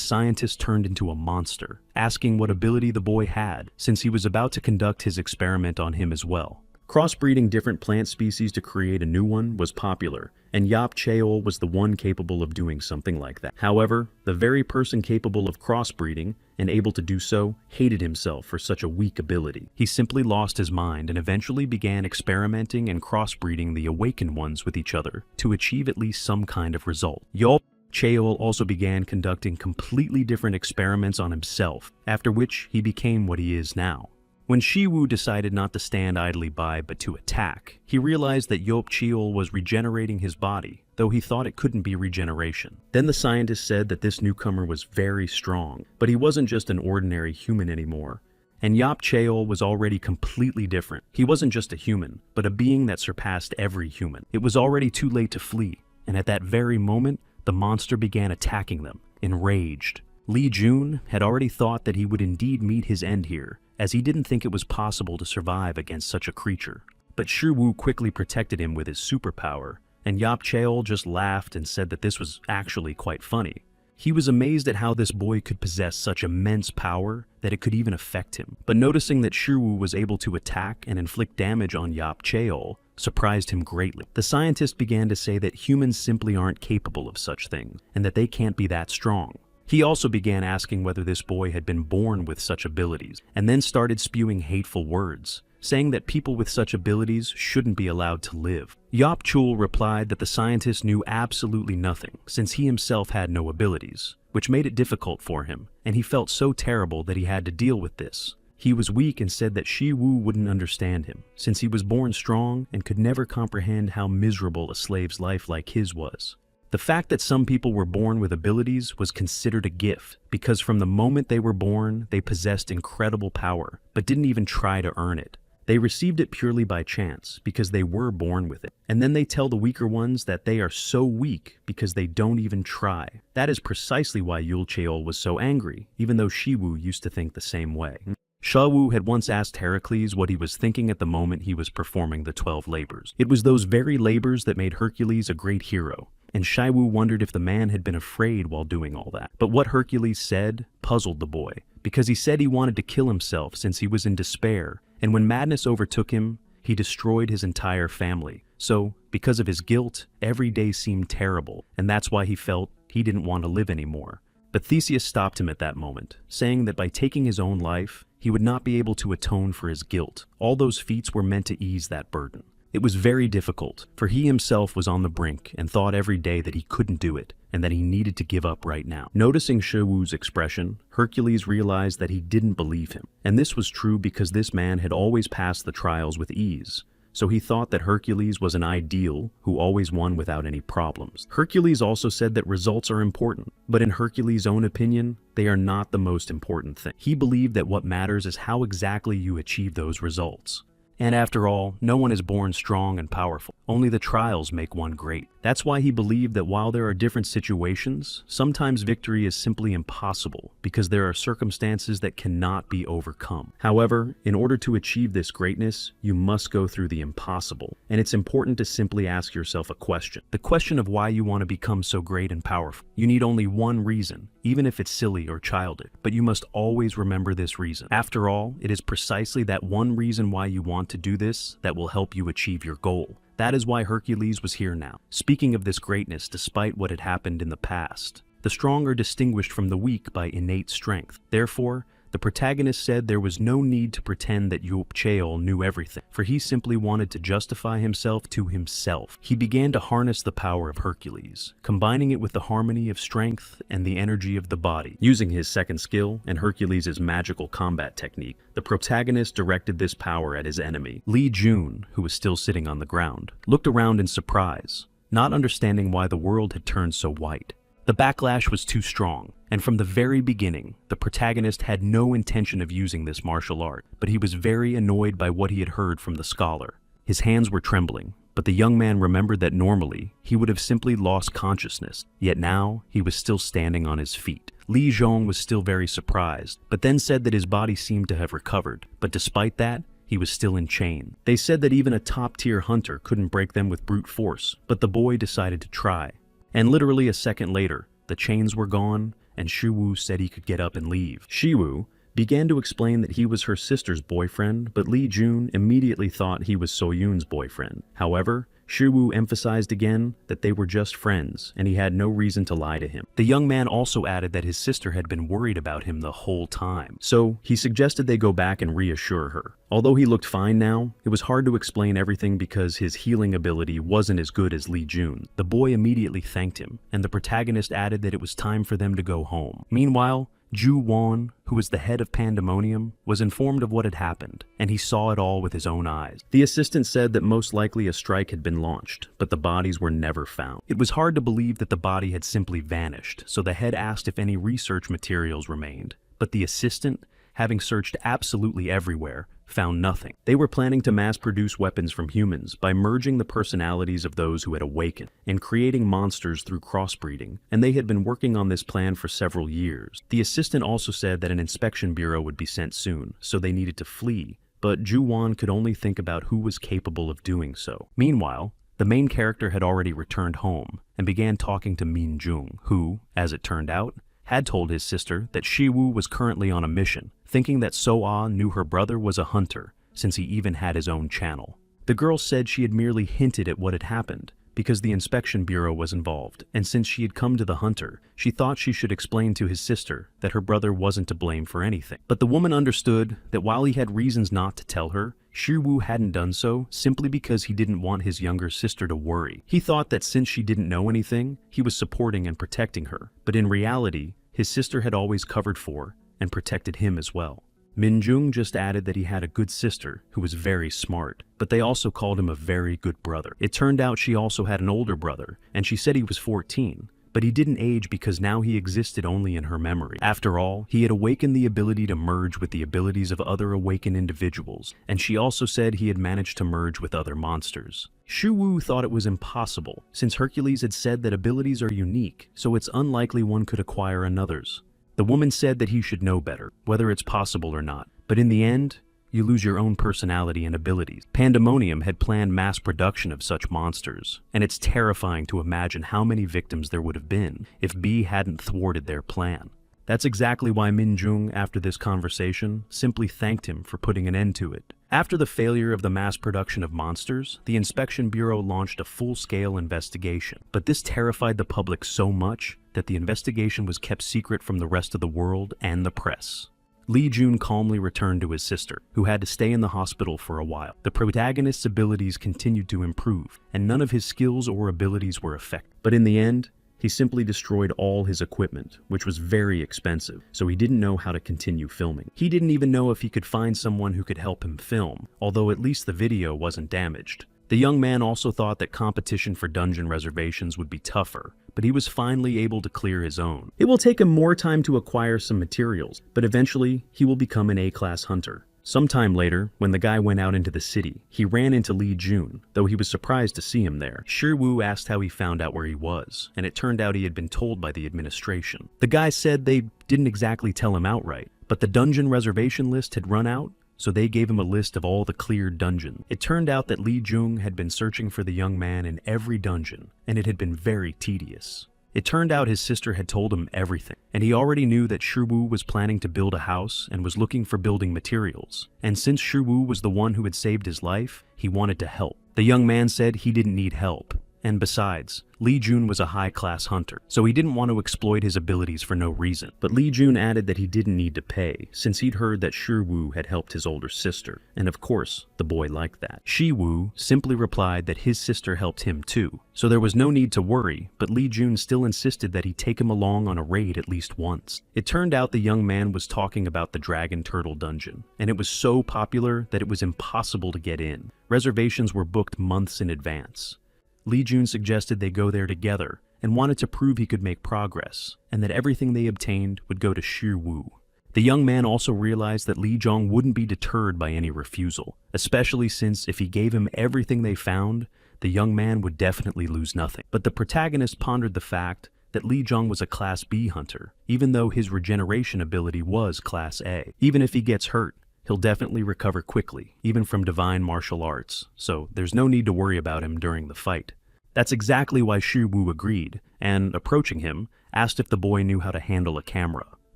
scientist turned into a monster, asking what ability the boy had, since he was about to conduct his experiment on him as well. Crossbreeding different plant species to create a new one was popular, and Yop Cheol was the one capable of doing something like that. However, the very person capable of crossbreeding and able to do so hated himself for such a weak ability. He simply lost his mind and eventually began experimenting and crossbreeding the awakened ones with each other to achieve at least some kind of result. Yop Cheol also began conducting completely different experiments on himself, after which he became what he is now. When Shiwu decided not to stand idly by but to attack, he realized that Yop Cheol was regenerating his body, though he thought it couldn't be regeneration. Then the scientist said that this newcomer was very strong, but he wasn't just an ordinary human anymore. And Yop Cheol was already completely different. He wasn't just a human, but a being that surpassed every human. It was already too late to flee, and at that very moment, the monster began attacking them, enraged. Li Jun had already thought that he would indeed meet his end here, as he didn't think it was possible to survive against such a creature. But Shi Wu quickly protected him with his superpower, and Yop Cheol just laughed and said that this was actually quite funny. He was amazed at how this boy could possess such immense power that it could even affect him. But noticing that Shi Wu was able to attack and inflict damage on Yop Cheol surprised him greatly. The scientist began to say that humans simply aren't capable of such things, and that they can't be that strong. He also began asking whether this boy had been born with such abilities, and then started spewing hateful words, saying that people with such abilities shouldn't be allowed to live. Yop Chul replied that the scientist knew absolutely nothing, since he himself had no abilities, which made it difficult for him, and he felt so terrible that he had to deal with this. He was weak and said that Shi Wu wouldn't understand him, since he was born strong and could never comprehend how miserable a slave's life like his was. The fact that some people were born with abilities was considered a gift, because from the moment they were born, they possessed incredible power, but didn't even try to earn it. They received it purely by chance, because they were born with it. And then they tell the weaker ones that they are so weak because they don't even try. That is precisely why Yul Cheol was so angry, even though Shiwu used to think the same way. Shawu had once asked Heracles what he was thinking at the moment he was performing the 12 labors. It was those very labors that made Hercules a great hero, and Shiwu wondered if the man had been afraid while doing all that. But what Hercules said puzzled the boy, because he said he wanted to kill himself since he was in despair, and when madness overtook him, he destroyed his entire family. So, because of his guilt, every day seemed terrible, and that's why he felt he didn't want to live anymore. But Theseus stopped him at that moment, saying that by taking his own life, he would not be able to atone for his guilt. All those feats were meant to ease that burden. It was very difficult, for he himself was on the brink and thought every day that he couldn't do it, and that he needed to give up right now. Noticing Shiwu's expression, Hercules realized that he didn't believe him, and this was true because this man had always passed the trials with ease. So he thought that Hercules was an ideal who always won without any problems. Hercules also said that results are important, but in Hercules' own opinion, they are not the most important thing. He believed that what matters is how exactly you achieve those results. And after all, no one is born strong and powerful. only the trials make one great. That's why he believed that while there are different situations, sometimes victory is simply impossible because there are circumstances that cannot be overcome. However, in order to achieve this greatness, you must go through the impossible, and it's important to simply ask yourself a question. The question of why you want to become so great and powerful. You need only one reason, even if it's silly or childish, but you must always remember this reason. After all, it is precisely that one reason why you want to do this that will help you achieve your goal. That is why Hercules was here now. Speaking of this greatness despite what had happened in the past, the strong are distinguished from the weak by innate strength. Therefore, the protagonist said there was no need to pretend that Yahello knew everything, for he simply wanted to justify himself to himself. He began to harness the power of Hercules, combining it with the harmony of strength and the energy of the body. Using his second skill and Hercules' magical combat technique, the protagonist directed this power at his enemy. Lee Jun, who was still sitting on the ground, looked around in surprise, not understanding why the world had turned so white. The backlash was too strong, and from the very beginning, the protagonist had no intention of using this martial art, but he was very annoyed by what he had heard from the scholar. His hands were trembling, but the young man remembered that normally, he would have simply lost consciousness, yet now, he was still standing on his feet. Li Zhong was still very surprised, but then said that his body seemed to have recovered, but despite that, he was still in chains. They said that even a top-tier hunter couldn't break them with brute force, but the boy decided to try. And literally a second later, the chains were gone, and Shiwu said he could get up and leave. Shiwu began to explain that he was her sister's boyfriend, but Li Jun immediately thought he was Soyun's boyfriend. However, Shiwu emphasized again that they were just friends, and he had no reason to lie to him. The young man also added that his sister had been worried about him the whole time, so he suggested they go back and reassure her. Although he looked fine now, it was hard to explain everything because his healing ability wasn't as good as Li Jun. The boy immediately thanked him, and the protagonist added that it was time for them to go home. Meanwhile, Ju Wan, who was the head of Pandemonium, was informed of what had happened, and he saw it all with his own eyes. The assistant said that most likely a strike had been launched, but the bodies were never found. It was hard to believe that the body had simply vanished, so the head asked if any research materials remained, but the assistant, having searched absolutely everywhere, found nothing. They were planning to mass-produce weapons from humans by merging the personalities of those who had awakened and creating monsters through crossbreeding, and they had been working on this plan for several years. The assistant also said that an inspection bureau would be sent soon, so they needed to flee, but Ju-Wan could only think about who was capable of doing so. Meanwhile, the main character had already returned home and began talking to Min Jung, who, as it turned out, had told his sister that Shiwu was currently on a mission, thinking that So-Ah knew her brother was a hunter, since he even had his own channel. The girl said she had merely hinted at what had happened, because the inspection bureau was involved, and since she had come to the hunter, she thought she should explain to his sister that her brother wasn't to blame for anything. But the woman understood that while he had reasons not to tell her, Shiwu hadn't done so simply because he didn't want his younger sister to worry. He thought that since she didn't know anything, he was supporting and protecting her, but in reality, his sister had always covered for and protected him as well. Min Jung just added that he had a good sister who was very smart, but they also called him a very good brother. It turned out she also had an older brother, and she said he was 14, but he didn't age because now he existed only in her memory. After all, he had awakened the ability to merge with the abilities of other awakened individuals, and she also said he had managed to merge with other monsters. Shiwu thought it was impossible, since Hercules had said that abilities are unique, so it's unlikely one could acquire another's. The woman said that he should know better, whether it's possible or not, but in the end, you lose your own personality and abilities. Pandemonium had planned mass production of such monsters, and it's terrifying to imagine how many victims there would have been if B hadn't thwarted their plan. That's exactly why Min Jung, after this conversation, simply thanked him for putting an end to it. After the failure of the mass production of monsters, the Inspection Bureau launched a full-scale investigation, but this terrified the public so much that the investigation was kept secret from the rest of the world and the press. Li Jun calmly returned to his sister, who had to stay in the hospital for a while. The protagonist's abilities continued to improve, and none of his skills or abilities were affected. But in the end, he simply destroyed all his equipment, which was very expensive, so he didn't know how to continue filming. He didn't even know if he could find someone who could help him film, although at least the video wasn't damaged. The young man also thought that competition for dungeon reservations would be tougher, but he was finally able to clear his own. It will take him more time to acquire some materials, but eventually he will become an A-class hunter. Sometime later, when the guy went out into the city, he ran into Lee Jun, though he was surprised to see him there. Shiwu asked how he found out where he was, and it turned out he had been told by the administration. The guy said they didn't exactly tell him outright, but the dungeon reservation list had run out, so they gave him a list of all the cleared dungeons. It turned out that Lee Jung had been searching for the young man in every dungeon, and it had been very tedious. It turned out his sister had told him everything, and he already knew that Shiwu was planning to build a house and was looking for building materials. And since Shiwu was the one who had saved his life, he wanted to help. The young man said he didn't need help. And besides, Lee Jun was a high-class hunter, so he didn't want to exploit his abilities for no reason. But Lee Jun added that he didn't need to pay, since he'd heard that Shiwu had helped his older sister, and of course, the boy liked that. Shiwu simply replied that his sister helped him too, so there was no need to worry, but Lee Jun still insisted that he take him along on a raid at least once. It turned out the young man was talking about the Dragon Turtle Dungeon, and it was so popular that it was impossible to get in. Reservations were booked months in advance. Lee Jun suggested they go there together and wanted to prove he could make progress, and that everything they obtained would go to Shiwu. The young man also realized that Lee Jong wouldn't be deterred by any refusal, especially since if he gave him everything they found, the young man would definitely lose nothing. But the protagonist pondered the fact that Lee Jong was a Class B hunter, even though his regeneration ability was Class A. Even if he gets hurt, he'll definitely recover quickly, even from divine martial arts, so there's no need to worry about him during the fight. That's exactly why Shiwu agreed, and, approaching him, asked if the boy knew how to handle a camera.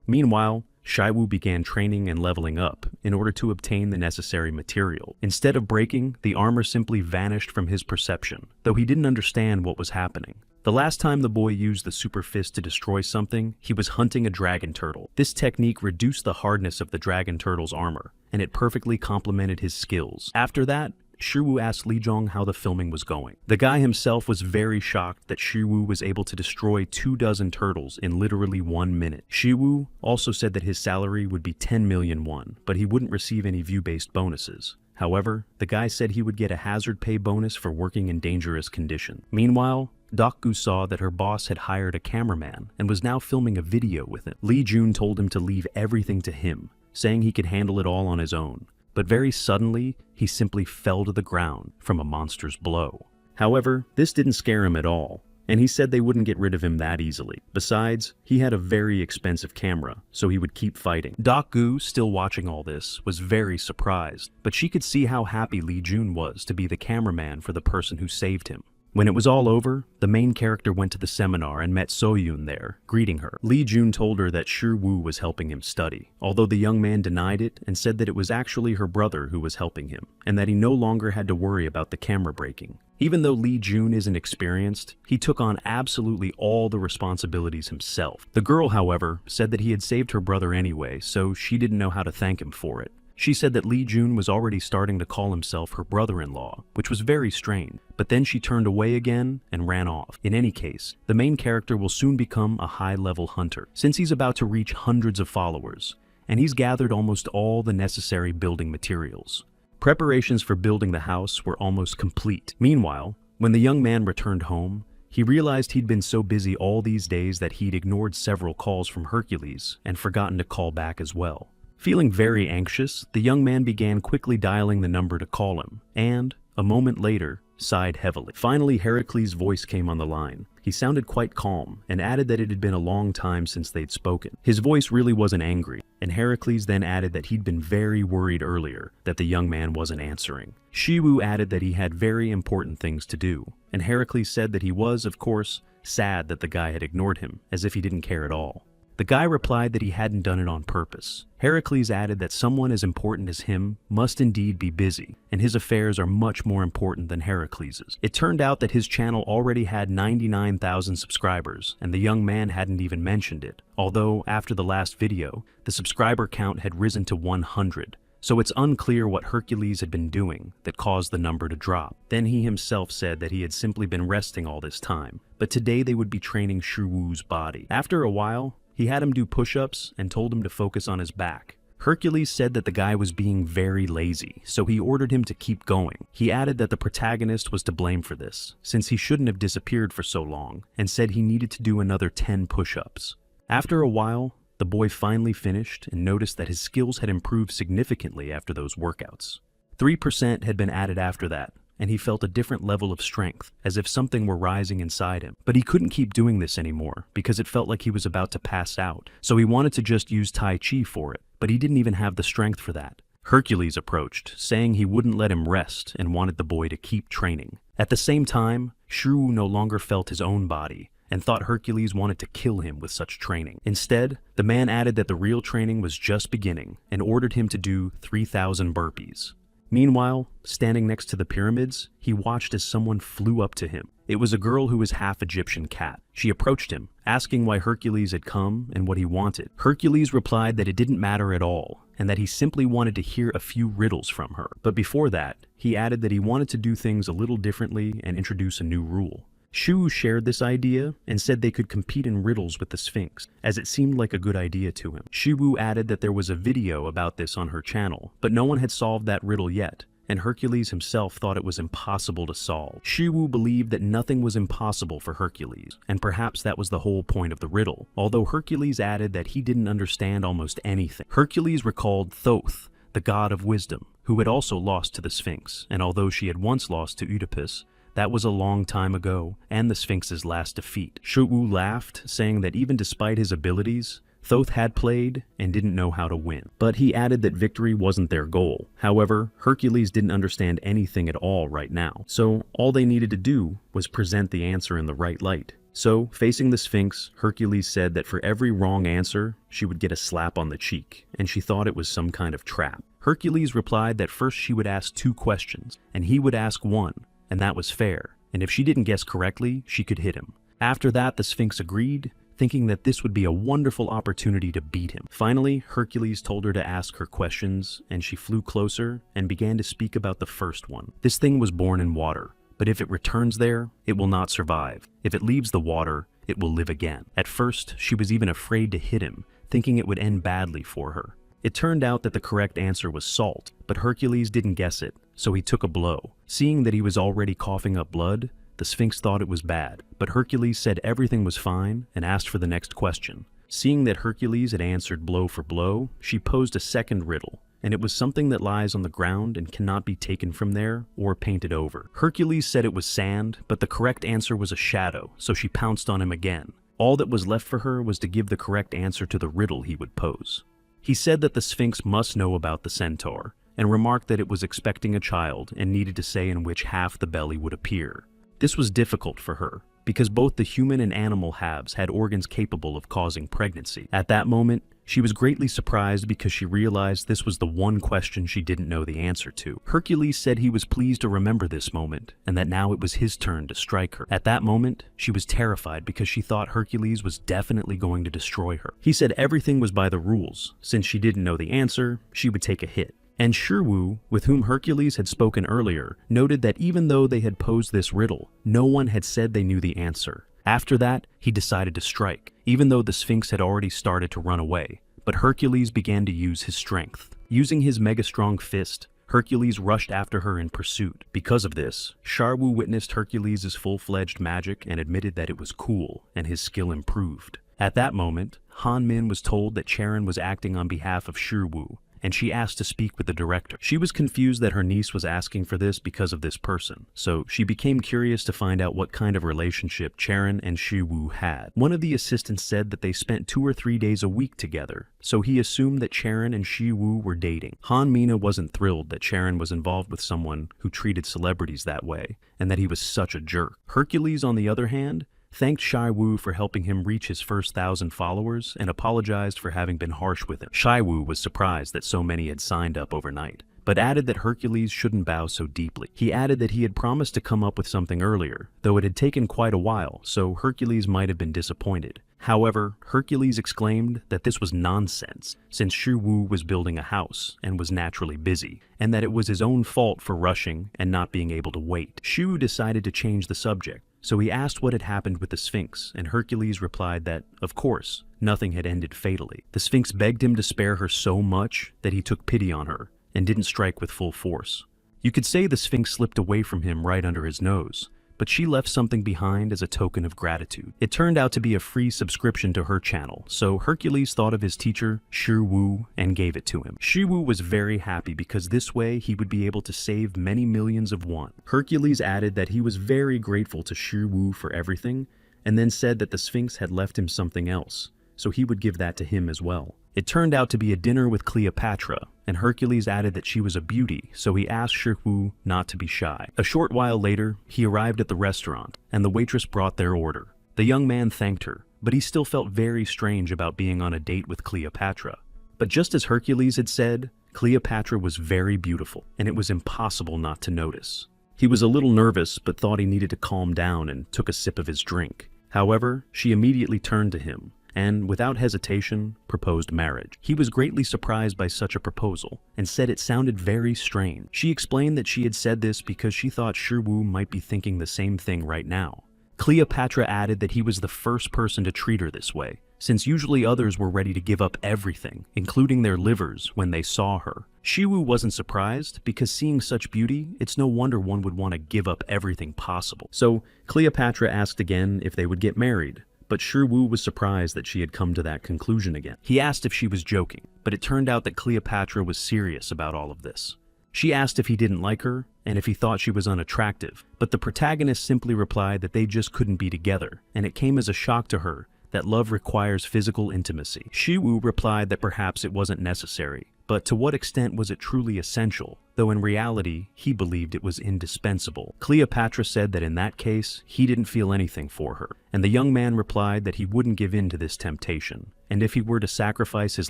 Meanwhile, Shiwu began training and leveling up in order to obtain the necessary material. Instead of breaking, the armor simply vanished from his perception, though he didn't understand what was happening. The last time the boy used the super fist to destroy something, he was hunting a dragon turtle. This technique reduced the hardness of the dragon turtle's armor, and it perfectly complemented his skills. After that, Shiwu asked Lee Jong how the filming was going. The guy himself was very shocked that Shiwu was able to destroy 24 turtles in literally 1 minute. Shiwu also said that his salary would be 10 million won, but he wouldn't receive any view-based bonuses. However, the guy said he would get a hazard pay bonus for working in dangerous conditions. Meanwhile, Dokgu saw that her boss had hired a cameraman and was now filming a video with him. Lee Jun told him to leave everything to him, saying he could handle it all on his own. But very suddenly, he simply fell to the ground from a monster's blow. However, this didn't scare him at all, and he said they wouldn't get rid of him that easily. Besides, he had a very expensive camera, so he would keep fighting. Dokgu, still watching all this, was very surprised, but she could see how happy Lee Jun was to be the cameraman for the person who saved him. When it was all over, the main character went to the seminar and met Soyun there, greeting her. Lee Jun told her that Shiwu was helping him study, although the young man denied it and said that it was actually her brother who was helping him, and that he no longer had to worry about the camera breaking. Even though Lee Jun isn't experienced, he took on absolutely all the responsibilities himself. The girl, however, said that he had saved her brother anyway, so she didn't know how to thank him for it. She said that Lee Jun was already starting to call himself her brother-in-law, which was very strange, but then she turned away again and ran off. In any case, the main character will soon become a high-level hunter, since he's about to reach hundreds of followers, and he's gathered almost all the necessary building materials. Preparations for building the house were almost complete. Meanwhile, when the young man returned home, he realized he'd been so busy all these days that he'd ignored several calls from Hercules and forgotten to call back as well. Feeling very anxious, the young man began quickly dialing the number to call him, and, a moment later, sighed heavily. Finally, Heracles' voice came on the line. He sounded quite calm, and added that it had been a long time since they'd spoken. His voice really wasn't angry, and Heracles then added that he'd been very worried earlier that the young man wasn't answering. Shiwu added that he had very important things to do, and Heracles said that he was, of course, sad that the guy had ignored him, as if he didn't care at all. The guy replied that he hadn't done it on purpose. Heracles added that someone as important as him must indeed be busy, and his affairs are much more important than Heracles's. It turned out that his channel already had 99,000 subscribers, and the young man hadn't even mentioned it, although after the last video, the subscriber count had risen to 100. So it's unclear what Hercules had been doing that caused the number to drop. Then he himself said that he had simply been resting all this time, but today they would be training Shiwu's body. After a while, he had him do push-ups and told him to focus on his back. Hercules said that the guy was being very lazy, so he ordered him to keep going. He added that the protagonist was to blame for this, since he shouldn't have disappeared for so long, and said he needed to do another 10 push-ups. After a while, the boy finally finished and noticed that his skills had improved significantly after those workouts. 3% had been added after that, and he felt a different level of strength, as if something were rising inside him. But he couldn't keep doing this anymore, because it felt like he was about to pass out, so he wanted to just use Tai Chi for it, but he didn't even have the strength for that. Hercules approached, saying he wouldn't let him rest and wanted the boy to keep training. At the same time, Shu no longer felt his own body, and thought Hercules wanted to kill him with such training. Instead, the man added that the real training was just beginning, and ordered him to do 3,000 burpees. Meanwhile, standing next to the pyramids, he watched as someone flew up to him. It was a girl who was half Egyptian cat. She approached him, asking why Hercules had come and what he wanted. Hercules replied that it didn't matter at all, and that he simply wanted to hear a few riddles from her. But before that, he added that he wanted to do things a little differently and introduce a new rule. Shu shared this idea and said they could compete in riddles with the Sphinx, as it seemed like a good idea to him. Shiwu added that there was a video about this on her channel, but no one had solved that riddle yet, and Hercules himself thought it was impossible to solve. Shiwu believed that nothing was impossible for Hercules, and perhaps that was the whole point of the riddle, although Hercules added that he didn't understand almost anything. Hercules recalled Thoth, the god of wisdom, who had also lost to the Sphinx, and although she had once lost to Oedipus, that was a long time ago, and the Sphinx's last defeat. Shu laughed, saying that even despite his abilities, Thoth had played and didn't know how to win. But he added that victory wasn't their goal. However, Hercules didn't understand anything at all right now, so all they needed to do was present the answer in the right light. So, facing the Sphinx, Hercules said that for every wrong answer, she would get a slap on the cheek, and she thought it was some kind of trap. Hercules replied that first she would ask 2 questions, and he would ask 1, and that was fair, and if she didn't guess correctly, she could hit him. After that, the Sphinx agreed, thinking that this would be a wonderful opportunity to beat him. Finally, Hercules told her to ask her questions, and she flew closer and began to speak about the first one. This thing was born in water, but if it returns there, it will not survive. If it leaves the water, it will live again. At first, she was even afraid to hit him, thinking it would end badly for her. It turned out that the correct answer was salt, but Hercules didn't guess it, so he took a blow. Seeing that he was already coughing up blood, the Sphinx thought it was bad, but Hercules said everything was fine and asked for the next question. Seeing that Hercules had answered blow for blow, she posed a second riddle, and it was something that lies on the ground and cannot be taken from there or painted over. Hercules said it was sand, but the correct answer was a shadow, so she pounced on him again. All that was left for her was to give the correct answer to the riddle he would pose. He said that the Sphinx must know about the centaur, and remarked that it was expecting a child and needed to say in which half the belly would appear. This was difficult for her, because both the human and animal halves had organs capable of causing pregnancy. At that moment, she was greatly surprised because she realized this was the one question she didn't know the answer to. Hercules said he was pleased to remember this moment, and that now it was his turn to strike her. At that moment, she was terrified because she thought Hercules was definitely going to destroy her. He said everything was by the rules. Since she didn't know the answer, she would take a hit. And Shiwu, with whom Hercules had spoken earlier, noted that even though they had posed this riddle, no one had said they knew the answer. After that, he decided to strike, even though the Sphinx had already started to run away. But Hercules began to use his strength. Using his mega-strong fist, Hercules rushed after her in pursuit. Because of this, Shiwu witnessed Hercules' full-fledged magic and admitted that it was cool, and his skill improved. At that moment, Han Min was told that Charon was acting on behalf of Shiwu, and she asked to speak with the director. She was confused that her niece was asking for this because of this person, so she became curious to find out what kind of relationship Charon and Shiwu had. One of the assistants said that they spent 2 or 3 days a week together, so he assumed that Charon and Shiwu were dating. Han Mina wasn't thrilled that Charon was involved with someone who treated celebrities that way, and that he was such a jerk. Hercules, on the other hand, thanked Shiwu for helping him reach his first 1,000 followers and apologized for having been harsh with him. Shiwu was surprised that so many had signed up overnight, but added that Hercules shouldn't bow so deeply. He added that he had promised to come up with something earlier, though it had taken quite a while, so Hercules might have been disappointed. However, Hercules exclaimed that this was nonsense, since Shiwu was building a house and was naturally busy, and that it was his own fault for rushing and not being able to wait. Shiwu decided to change the subject, so he asked what had happened with the Sphinx, and Hercules replied that, of course, nothing had ended fatally. The Sphinx begged him to spare her so much that he took pity on her and didn't strike with full force. You could say the Sphinx slipped away from him right under his nose, but she left something behind as a token of gratitude. It turned out to be a free subscription to her channel, so Hercules thought of his teacher, Shiwu, and gave it to him. Shiwu was very happy because this way he would be able to save many millions of won. Hercules added that he was very grateful to Shiwu for everything, and then said that the Sphinx had left him something else, so he would give that to him as well. It turned out to be a dinner with Cleopatra, and Hercules added that she was a beauty, so he asked Shiwu not to be shy. A short while later, he arrived at the restaurant, and the waitress brought their order. The young man thanked her, but he still felt very strange about being on a date with Cleopatra. But just as Hercules had said, Cleopatra was very beautiful, and it was impossible not to notice. He was a little nervous, but thought he needed to calm down and took a sip of his drink. However, she immediately turned to him, and, without hesitation, proposed marriage. He was greatly surprised by such a proposal, and said it sounded very strange. She explained that she had said this because she thought Shiwu might be thinking the same thing right now. Cleopatra added that he was the first person to treat her this way, since usually others were ready to give up everything, including their livers, when they saw her. Shiwu wasn't surprised, because seeing such beauty, it's no wonder one would want to give up everything possible. So, Cleopatra asked again if they would get married, but Shiwu was surprised that she had come to that conclusion again. He asked if she was joking, but it turned out that Cleopatra was serious about all of this. She asked if he didn't like her, and if he thought she was unattractive, but the protagonist simply replied that they just couldn't be together, and it came as a shock to her that love requires physical intimacy. Shiwu replied that perhaps it wasn't necessary, but to what extent was it truly essential, though in reality, he believed it was indispensable. Cleopatra said that in that case, he didn't feel anything for her, and the young man replied that he wouldn't give in to this temptation, and if he were to sacrifice his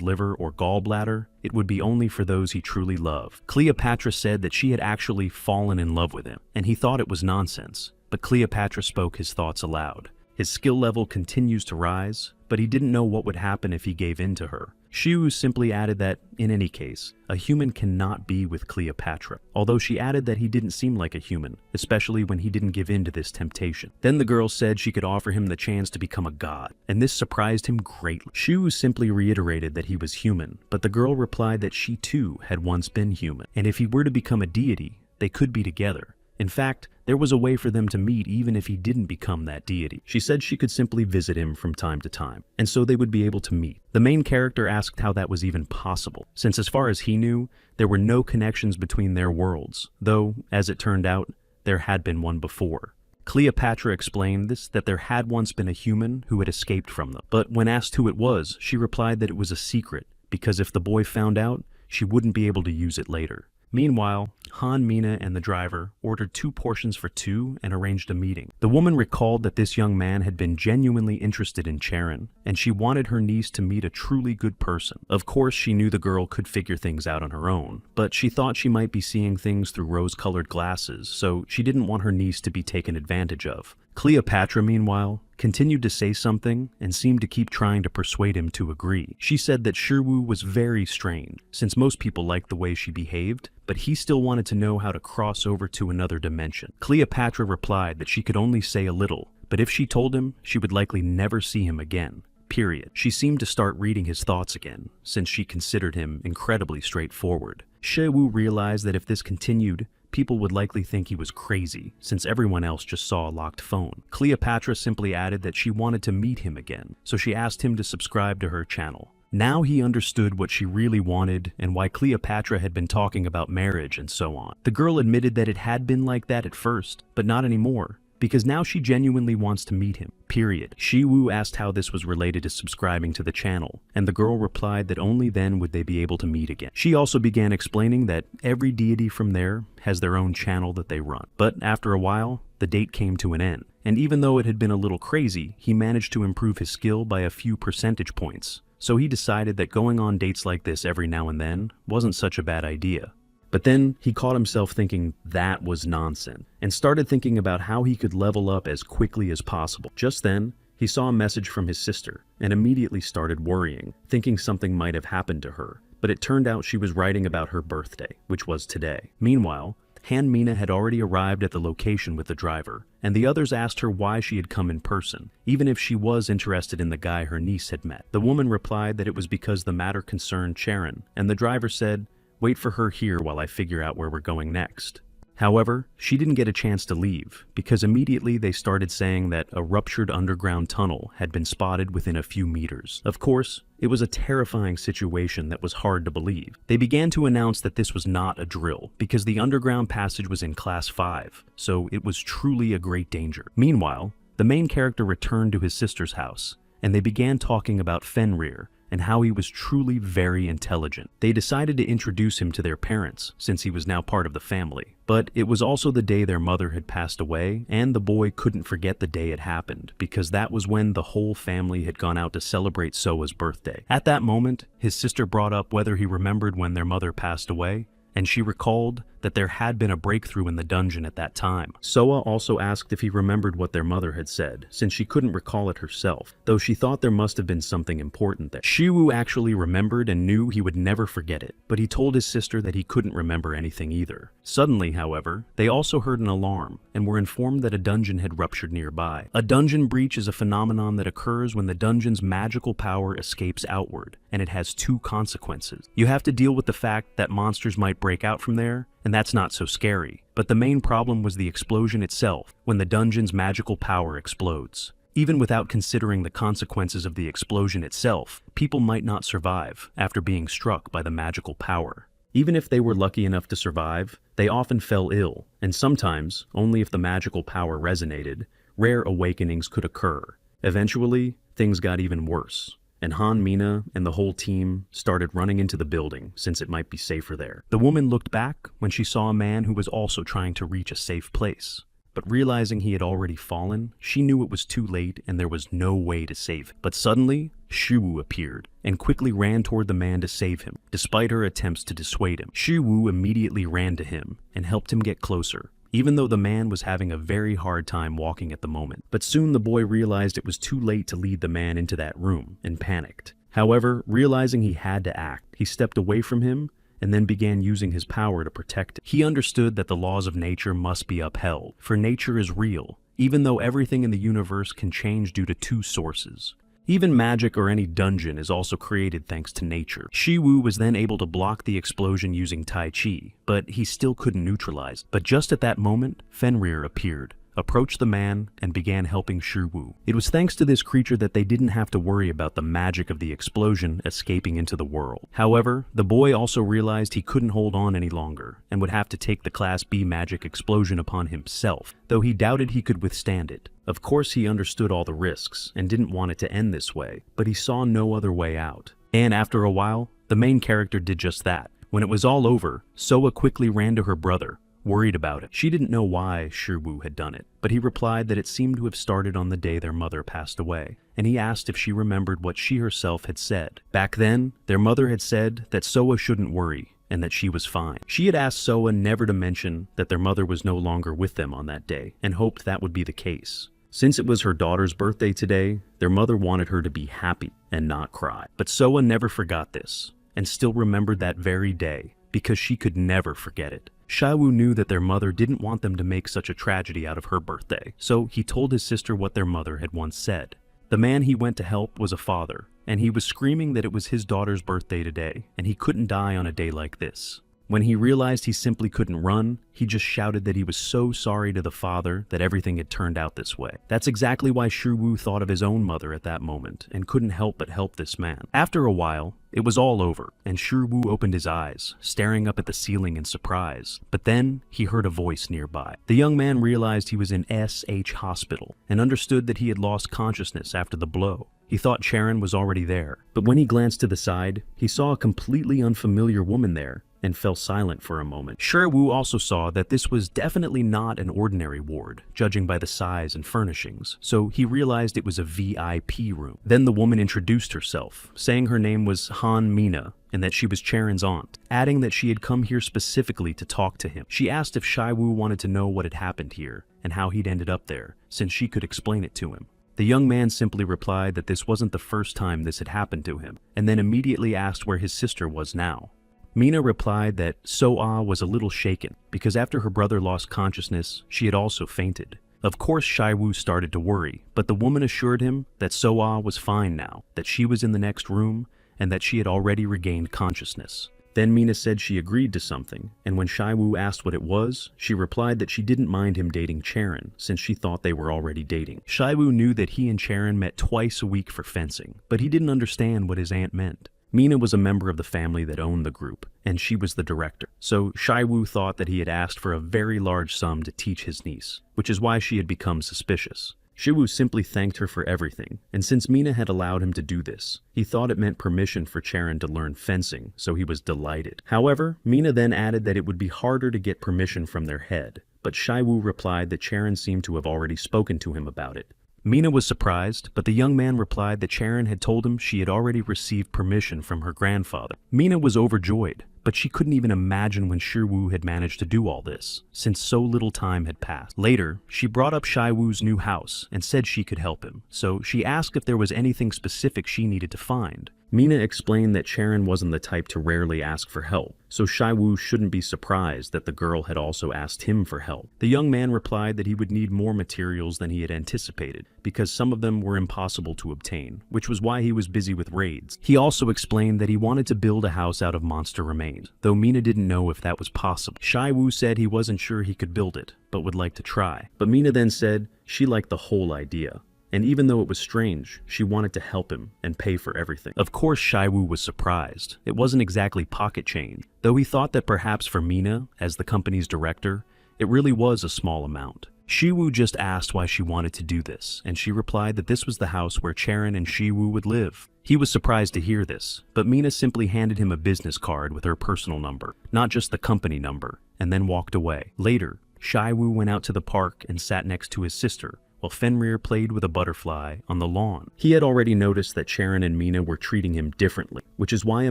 liver or gallbladder, it would be only for those he truly loved. Cleopatra said that she had actually fallen in love with him, and he thought it was nonsense, but Cleopatra spoke his thoughts aloud. His skill level continues to rise, but he didn't know what would happen if he gave in to her. Shiwu simply added that, in any case, a human cannot be with Cleopatra, although she added that he didn't seem like a human, especially when he didn't give in to this temptation. Then the girl said she could offer him the chance to become a god, and this surprised him greatly. Shiwu simply reiterated that he was human, but the girl replied that she too had once been human, and if he were to become a deity, they could be together. In fact, there was a way for them to meet even if he didn't become that deity. She said she could simply visit him from time to time, and so they would be able to meet. The main character asked how that was even possible, since as far as he knew, there were no connections between their worlds, though, as it turned out, there had been one before. Cleopatra explained that there had once been a human who had escaped from them, but when asked who it was, she replied that it was a secret, because if the boy found out, she wouldn't be able to use it later. Meanwhile, Han, Mina, and the driver ordered 2 portions for 2 and arranged a meeting. The woman recalled that this young man had been genuinely interested in Charon, and she wanted her niece to meet a truly good person. Of course, she knew the girl could figure things out on her own, but she thought she might be seeing things through rose-colored glasses, so she didn't want her niece to be taken advantage of. Cleopatra, meanwhile, continued to say something and seemed to keep trying to persuade him to agree. She said that Shiwu was very strange, since most people liked the way she behaved, but he still wanted to know how to cross over to another dimension. Cleopatra replied that she could only say a little, but if she told him, she would likely never see him again. Period. She seemed to start reading his thoughts again, since she considered him incredibly straightforward. Shiwu realized that if this continued, people would likely think he was crazy, since everyone else just saw a locked phone. Cleopatra simply added that she wanted to meet him again, so she asked him to subscribe to her channel. Now he understood what she really wanted and why Cleopatra had been talking about marriage and so on. The girl admitted that it had been like that at first, but not anymore, because now she genuinely wants to meet him, period. Shiwu asked how this was related to subscribing to the channel, and the girl replied that only then would they be able to meet again. She also began explaining that every deity from there has their own channel that they run. But after a while, the date came to an end, and even though it had been a little crazy, he managed to improve his skill by a few percentage points. So he decided that going on dates like this every now and then wasn't such a bad idea. But then he caught himself thinking that was nonsense, and started thinking about how he could level up as quickly as possible. Just then, he saw a message from his sister, and immediately started worrying, thinking something might have happened to her. But it turned out she was writing about her birthday, which was today. Meanwhile, Han Mina had already arrived at the location with the driver, and the others asked her why she had come in person, even if she was interested in the guy her niece had met. The woman replied that it was because the matter concerned Charon, and the driver said, "Wait for her here while I figure out where we're going next." However, she didn't get a chance to leave, because immediately they started saying that a ruptured underground tunnel had been spotted within a few meters. Of course, it was a terrifying situation that was hard to believe. They began to announce that this was not a drill, because the underground passage was in Class 5, so it was truly a great danger. Meanwhile, the main character returned to his sister's house, and they began talking about Fenrir, and how he was truly very intelligent. They decided to introduce him to their parents, since he was now part of the family. But it was also the day their mother had passed away, and the boy couldn't forget the day it happened, because that was when the whole family had gone out to celebrate Soa's birthday. At that moment, his sister brought up whether he remembered when their mother passed away, and she recalled that there had been a breakthrough in the dungeon at that time. Soa also asked if he remembered what their mother had said, since she couldn't recall it herself, though she thought there must have been something important there. Shiwoo actually remembered and knew he would never forget it, but he told his sister that he couldn't remember anything either. Suddenly, however, they also heard an alarm, and were informed that a dungeon had ruptured nearby. A dungeon breach is a phenomenon that occurs when the dungeon's magical power escapes outward, and it has two consequences. You have to deal with the fact that monsters might break out from there, and that's not so scary. But the main problem was the explosion itself, when the dungeon's magical power explodes. Even without considering the consequences of the explosion itself, people might not survive after being struck by the magical power. Even if they were lucky enough to survive, they often fell ill, and sometimes, only if the magical power resonated, rare awakenings could occur. Eventually, things got even worse, and Mina and the whole team started running into the building since it might be safer there. The woman looked back when she saw a man who was also trying to reach a safe place. But realizing he had already fallen, she knew it was too late and there was no way to save him. But suddenly, Shiwoo appeared and quickly ran toward the man to save him, despite her attempts to dissuade him. Shiwoo immediately ran to him and helped him get closer, even though the man was having a very hard time walking at the moment. But soon the boy realized it was too late to lead the man into that room and panicked. However, realizing he had to act, he stepped away from him and then began using his power to protect it. He understood that the laws of nature must be upheld, for nature is real, even though everything in the universe can change due to two sources. Even magic or any dungeon is also created thanks to nature. Shiwoo was then able to block the explosion using Tai Chi, but he still couldn't neutralize it. But just at that moment, Fenrir appeared, approached the man, and began helping Shiwoo. It was thanks to this creature that they didn't have to worry about the magic of the explosion escaping into the world. However, the boy also realized he couldn't hold on any longer, and would have to take the Class B magic explosion upon himself, though he doubted he could withstand it. Of course, he understood all the risks, and didn't want it to end this way, but he saw no other way out. And after a while, the main character did just that. When it was all over, Soa quickly ran to her brother, worried about it. She didn't know why Shiwoo had done it, but he replied that it seemed to have started on the day their mother passed away, and he asked if she remembered what she herself had said. Back then, their mother had said that Soa shouldn't worry, and that she was fine. She had asked Soa never to mention that their mother was no longer with them on that day, and hoped that would be the case. Since it was her daughter's birthday today, their mother wanted her to be happy and not cry. But Soa never forgot this, and still remembered that very day, because she could never forget it. Shiwoo knew that their mother didn't want them to make such a tragedy out of her birthday, so he told his sister what their mother had once said. The man he went to help was a father, and he was screaming that it was his daughter's birthday today, and he couldn't die on a day like this. When he realized he simply couldn't run, he just shouted that he was so sorry to the father that everything had turned out this way. That's exactly why Shiwoo thought of his own mother at that moment, and couldn't help but help this man. After a while, it was all over, and Shiwoo opened his eyes, staring up at the ceiling in surprise. But then, he heard a voice nearby. The young man realized he was in SH Hospital, and understood that he had lost consciousness after the blow. He thought Sharon was already there, but when he glanced to the side, he saw a completely unfamiliar woman there, and fell silent for a moment. Shiwoo also saw that this was definitely not an ordinary ward, judging by the size and furnishings, so he realized it was a VIP room. Then the woman introduced herself, saying her name was Mina, and that she was Charon's aunt, adding that she had come here specifically to talk to him. She asked if Shiwoo wanted to know what had happened here, and how he'd ended up there, since she could explain it to him. The young man simply replied that this wasn't the first time this had happened to him, and then immediately asked where his sister was now. Mina replied that Soa was a little shaken, because after her brother lost consciousness, she had also fainted. Of course, Shiwoo started to worry, but the woman assured him that Soa was fine now, that she was in the next room, and that she had already regained consciousness. Then Mina said she agreed to something, and when Shaiwu asked what it was, she replied that she didn't mind him dating Charon since she thought they were already dating. Shaiwu knew that he and Charon met twice a week for fencing, but he didn't understand what his aunt meant. Mina was a member of the family that owned the group, and she was the director. So Shaiwu thought that he had asked for a very large sum to teach his niece, which is why she had become suspicious. Shiwu simply thanked her for everything, and since Mina had allowed him to do this, he thought it meant permission for Charon to learn fencing, so he was delighted. However, Mina then added that it would be harder to get permission from their head, but Shaiwu replied that Charon seemed to have already spoken to him about it. Mina was surprised, but the young man replied that Charon had told him she had already received permission from her grandfather. Mina was overjoyed, but she couldn't even imagine when Shiwu had managed to do all this, since so little time had passed. Later, she brought up Shaiwu's new house and said she could help him, so she asked if there was anything specific she needed to find. Mina explained that Charon wasn't the type to rarely ask for help, so Shaiwu shouldn't be surprised that the girl had also asked him for help. The young man replied that he would need more materials than he had anticipated, because some of them were impossible to obtain, which was why he was busy with raids. He also explained that he wanted to build a house out of monster remains, though Mina didn't know if that was possible. Shaiwu said he wasn't sure he could build it, but would like to try. But Mina then said she liked the whole idea. And even though it was strange, she wanted to help him and pay for everything. Of course, Shaiwu was surprised. It wasn't exactly pocket change, though he thought that perhaps for Mina, as the company's director, it really was a small amount. Shiwu just asked why she wanted to do this, and she replied that this was the house where Charon and Shiwu would live. He was surprised to hear this, but Mina simply handed him a business card with her personal number, not just the company number, and then walked away. Later, Shaiwu went out to the park and sat next to his sister, while Fenrir played with a butterfly on the lawn. He had already noticed that Charon and Mina were treating him differently, which is why a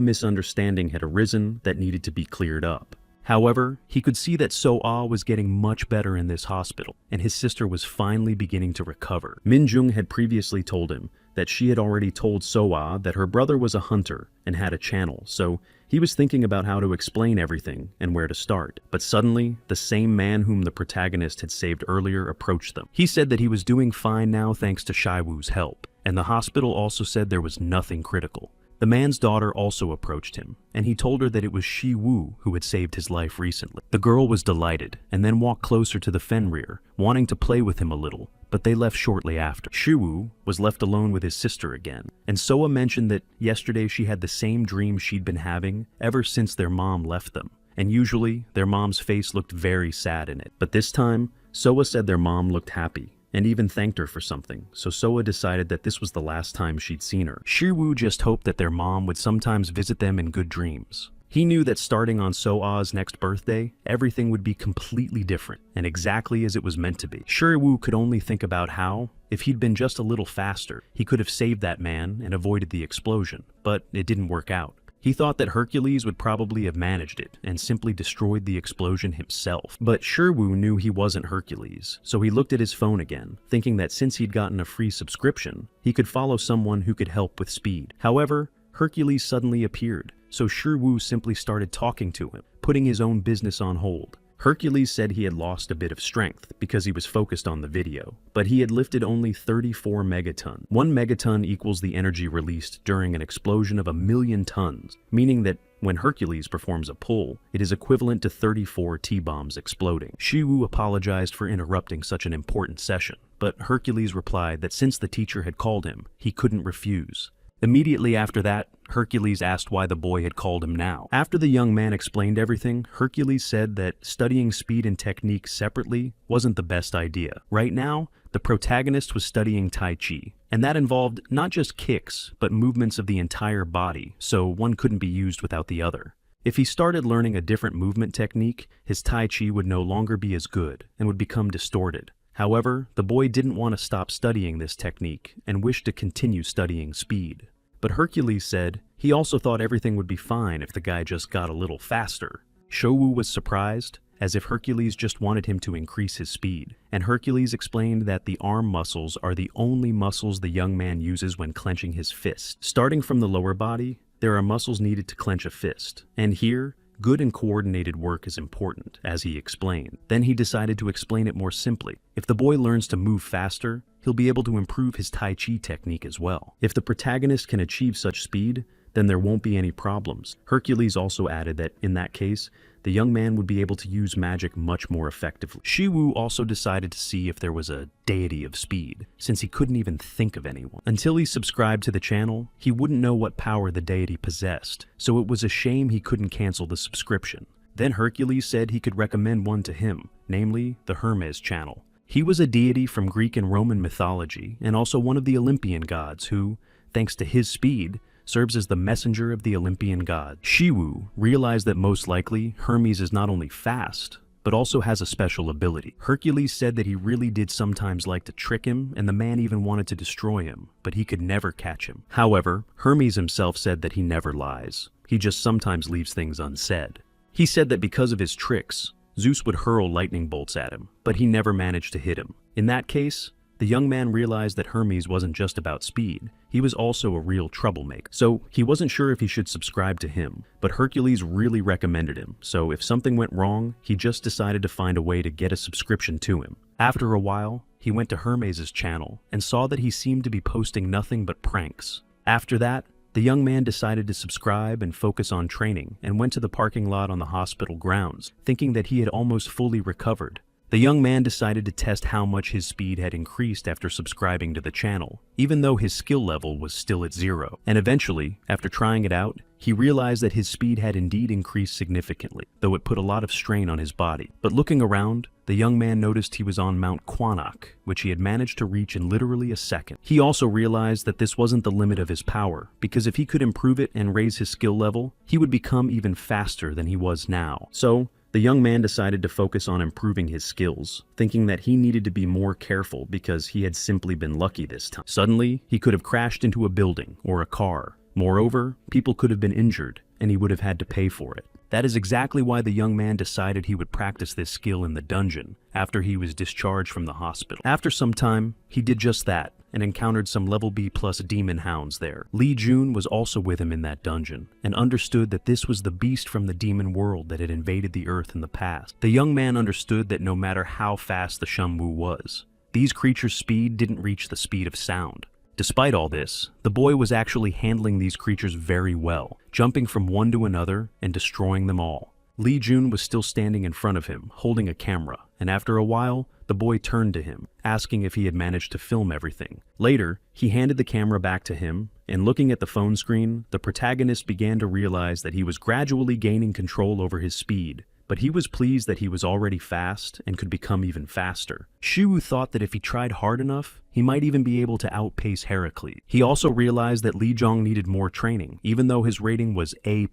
misunderstanding had arisen that needed to be cleared up. However, he could see that So-Ah was getting much better in this hospital, and his sister was finally beginning to recover. Min-jung had previously told him that she had already told So-Ah that her brother was a hunter and had a channel, so he was thinking about how to explain everything and where to start. But suddenly, the same man whom the protagonist had saved earlier approached them. He said that he was doing fine now thanks to Shaiwu's help, and the hospital also said there was nothing critical. The man's daughter also approached him, and he told her that it was Shiwu who had saved his life recently. The girl was delighted, and then walked closer to the Fenrir, wanting to play with him a little, but they left shortly after. Shiwu was left alone with his sister again, and Soa mentioned that yesterday she had the same dream she'd been having ever since their mom left them, and usually their mom's face looked very sad in it. But this time, Soa said their mom looked happy, and even thanked her for something, so Soa decided that this was the last time she'd seen her. Shiwu just hoped that their mom would sometimes visit them in good dreams. He knew that starting on So-Ah's next birthday, everything would be completely different, and exactly as it was meant to be. Shiwu could only think about how, if he'd been just a little faster, he could have saved that man and avoided the explosion, but it didn't work out. He thought that Hercules would probably have managed it and simply destroyed the explosion himself. But Shiwu knew he wasn't Hercules, so he looked at his phone again, thinking that since he'd gotten a free subscription, he could follow someone who could help with speed. However, Hercules suddenly appeared, so Shiwu simply started talking to him, putting his own business on hold. Hercules said he had lost a bit of strength because he was focused on the video, but he had lifted only 34 megaton. 1 megaton equals the energy released during an explosion of 1,000,000 tons, meaning that when Hercules performs a pull, it is equivalent to 34 T-bombs exploding. Shiwu apologized for interrupting such an important session, but Hercules replied that since the teacher had called him, he couldn't refuse. Immediately after that, Hercules asked why the boy had called him now. After the young man explained everything, Hercules said that studying speed and technique separately wasn't the best idea. Right now, the protagonist was studying Tai Chi, and that involved not just kicks, but movements of the entire body, so one couldn't be used without the other. If he started learning a different movement technique, his Tai Chi would no longer be as good and would become distorted. However, the boy didn't want to stop studying this technique and wished to continue studying speed. But Hercules said he also thought everything would be fine if the guy just got a little faster. Showu was surprised, as if Hercules just wanted him to increase his speed, and Hercules explained that the arm muscles are the only muscles the young man uses when clenching his fist. Starting from the lower body, there are muscles needed to clench a fist, and here, good and coordinated work is important, as he explained. Then he decided to explain it more simply. If the boy learns to move faster, he'll be able to improve his Tai Chi technique as well. If the protagonist can achieve such speed, then there won't be any problems. Hercules also added that, in that case, the young man would be able to use magic much more effectively. Shiwu also decided to see if there was a deity of speed, since he couldn't even think of anyone. Until he subscribed to the channel, he wouldn't know what power the deity possessed, so it was a shame he couldn't cancel the subscription. Then Hercules said he could recommend one to him, namely the Hermes channel. He was a deity from Greek and Roman mythology, and also one of the Olympian gods who, thanks to his speed, serves as the messenger of the Olympian god. Shiwu realized that most likely Hermes is not only fast, but also has a special ability. Hercules said that he really did sometimes like to trick him, and the man even wanted to destroy him, but he could never catch him. However, Hermes himself said that he never lies. He just sometimes leaves things unsaid. He said that because of his tricks, Zeus would hurl lightning bolts at him, but he never managed to hit him. In that case, the young man realized that Hermes wasn't just about speed, he was also a real troublemaker. So he wasn't sure if he should subscribe to him, but Hercules really recommended him, so if something went wrong, he just decided to find a way to get a subscription to him. After a while, he went to Hermes' channel and saw that he seemed to be posting nothing but pranks. After that, the young man decided to subscribe and focus on training and went to the parking lot on the hospital grounds, thinking that he had almost fully recovered. The young man decided to test how much his speed had increased after subscribing to the channel, even though his skill level was still at 0. And eventually, after trying it out, he realized that his speed had indeed increased significantly, though it put a lot of strain on his body. But looking around, the young man noticed he was on Mount Quanok, which he had managed to reach in literally a second. He also realized that this wasn't the limit of his power, because if he could improve it and raise his skill level, he would become even faster than he was now. So, the young man decided to focus on improving his skills, thinking that he needed to be more careful because he had simply been lucky this time. Suddenly, he could have crashed into a building or a car. Moreover, people could have been injured, and he would have had to pay for it. That is exactly why the young man decided he would practice this skill in the dungeon after he was discharged from the hospital. After some time, he did just that and encountered some level B+ demon hounds there. Li Jun was also with him in that dungeon and understood that this was the beast from the demon world that had invaded the earth in the past. The young man understood that no matter how fast the Shumwu was, these creatures' speed didn't reach the speed of sound. Despite all this, the boy was actually handling these creatures very well, jumping from one to another and destroying them all. Li Jun was still standing in front of him, holding a camera, and after a while, the boy turned to him, asking if he had managed to film everything. Later, he handed the camera back to him, and looking at the phone screen, the protagonist began to realize that he was gradually gaining control over his speed, but he was pleased that he was already fast and could become even faster. Shiwu thought that if he tried hard enough, he might even be able to outpace Heracles. He also realized that Li Jong needed more training, even though his rating was A+,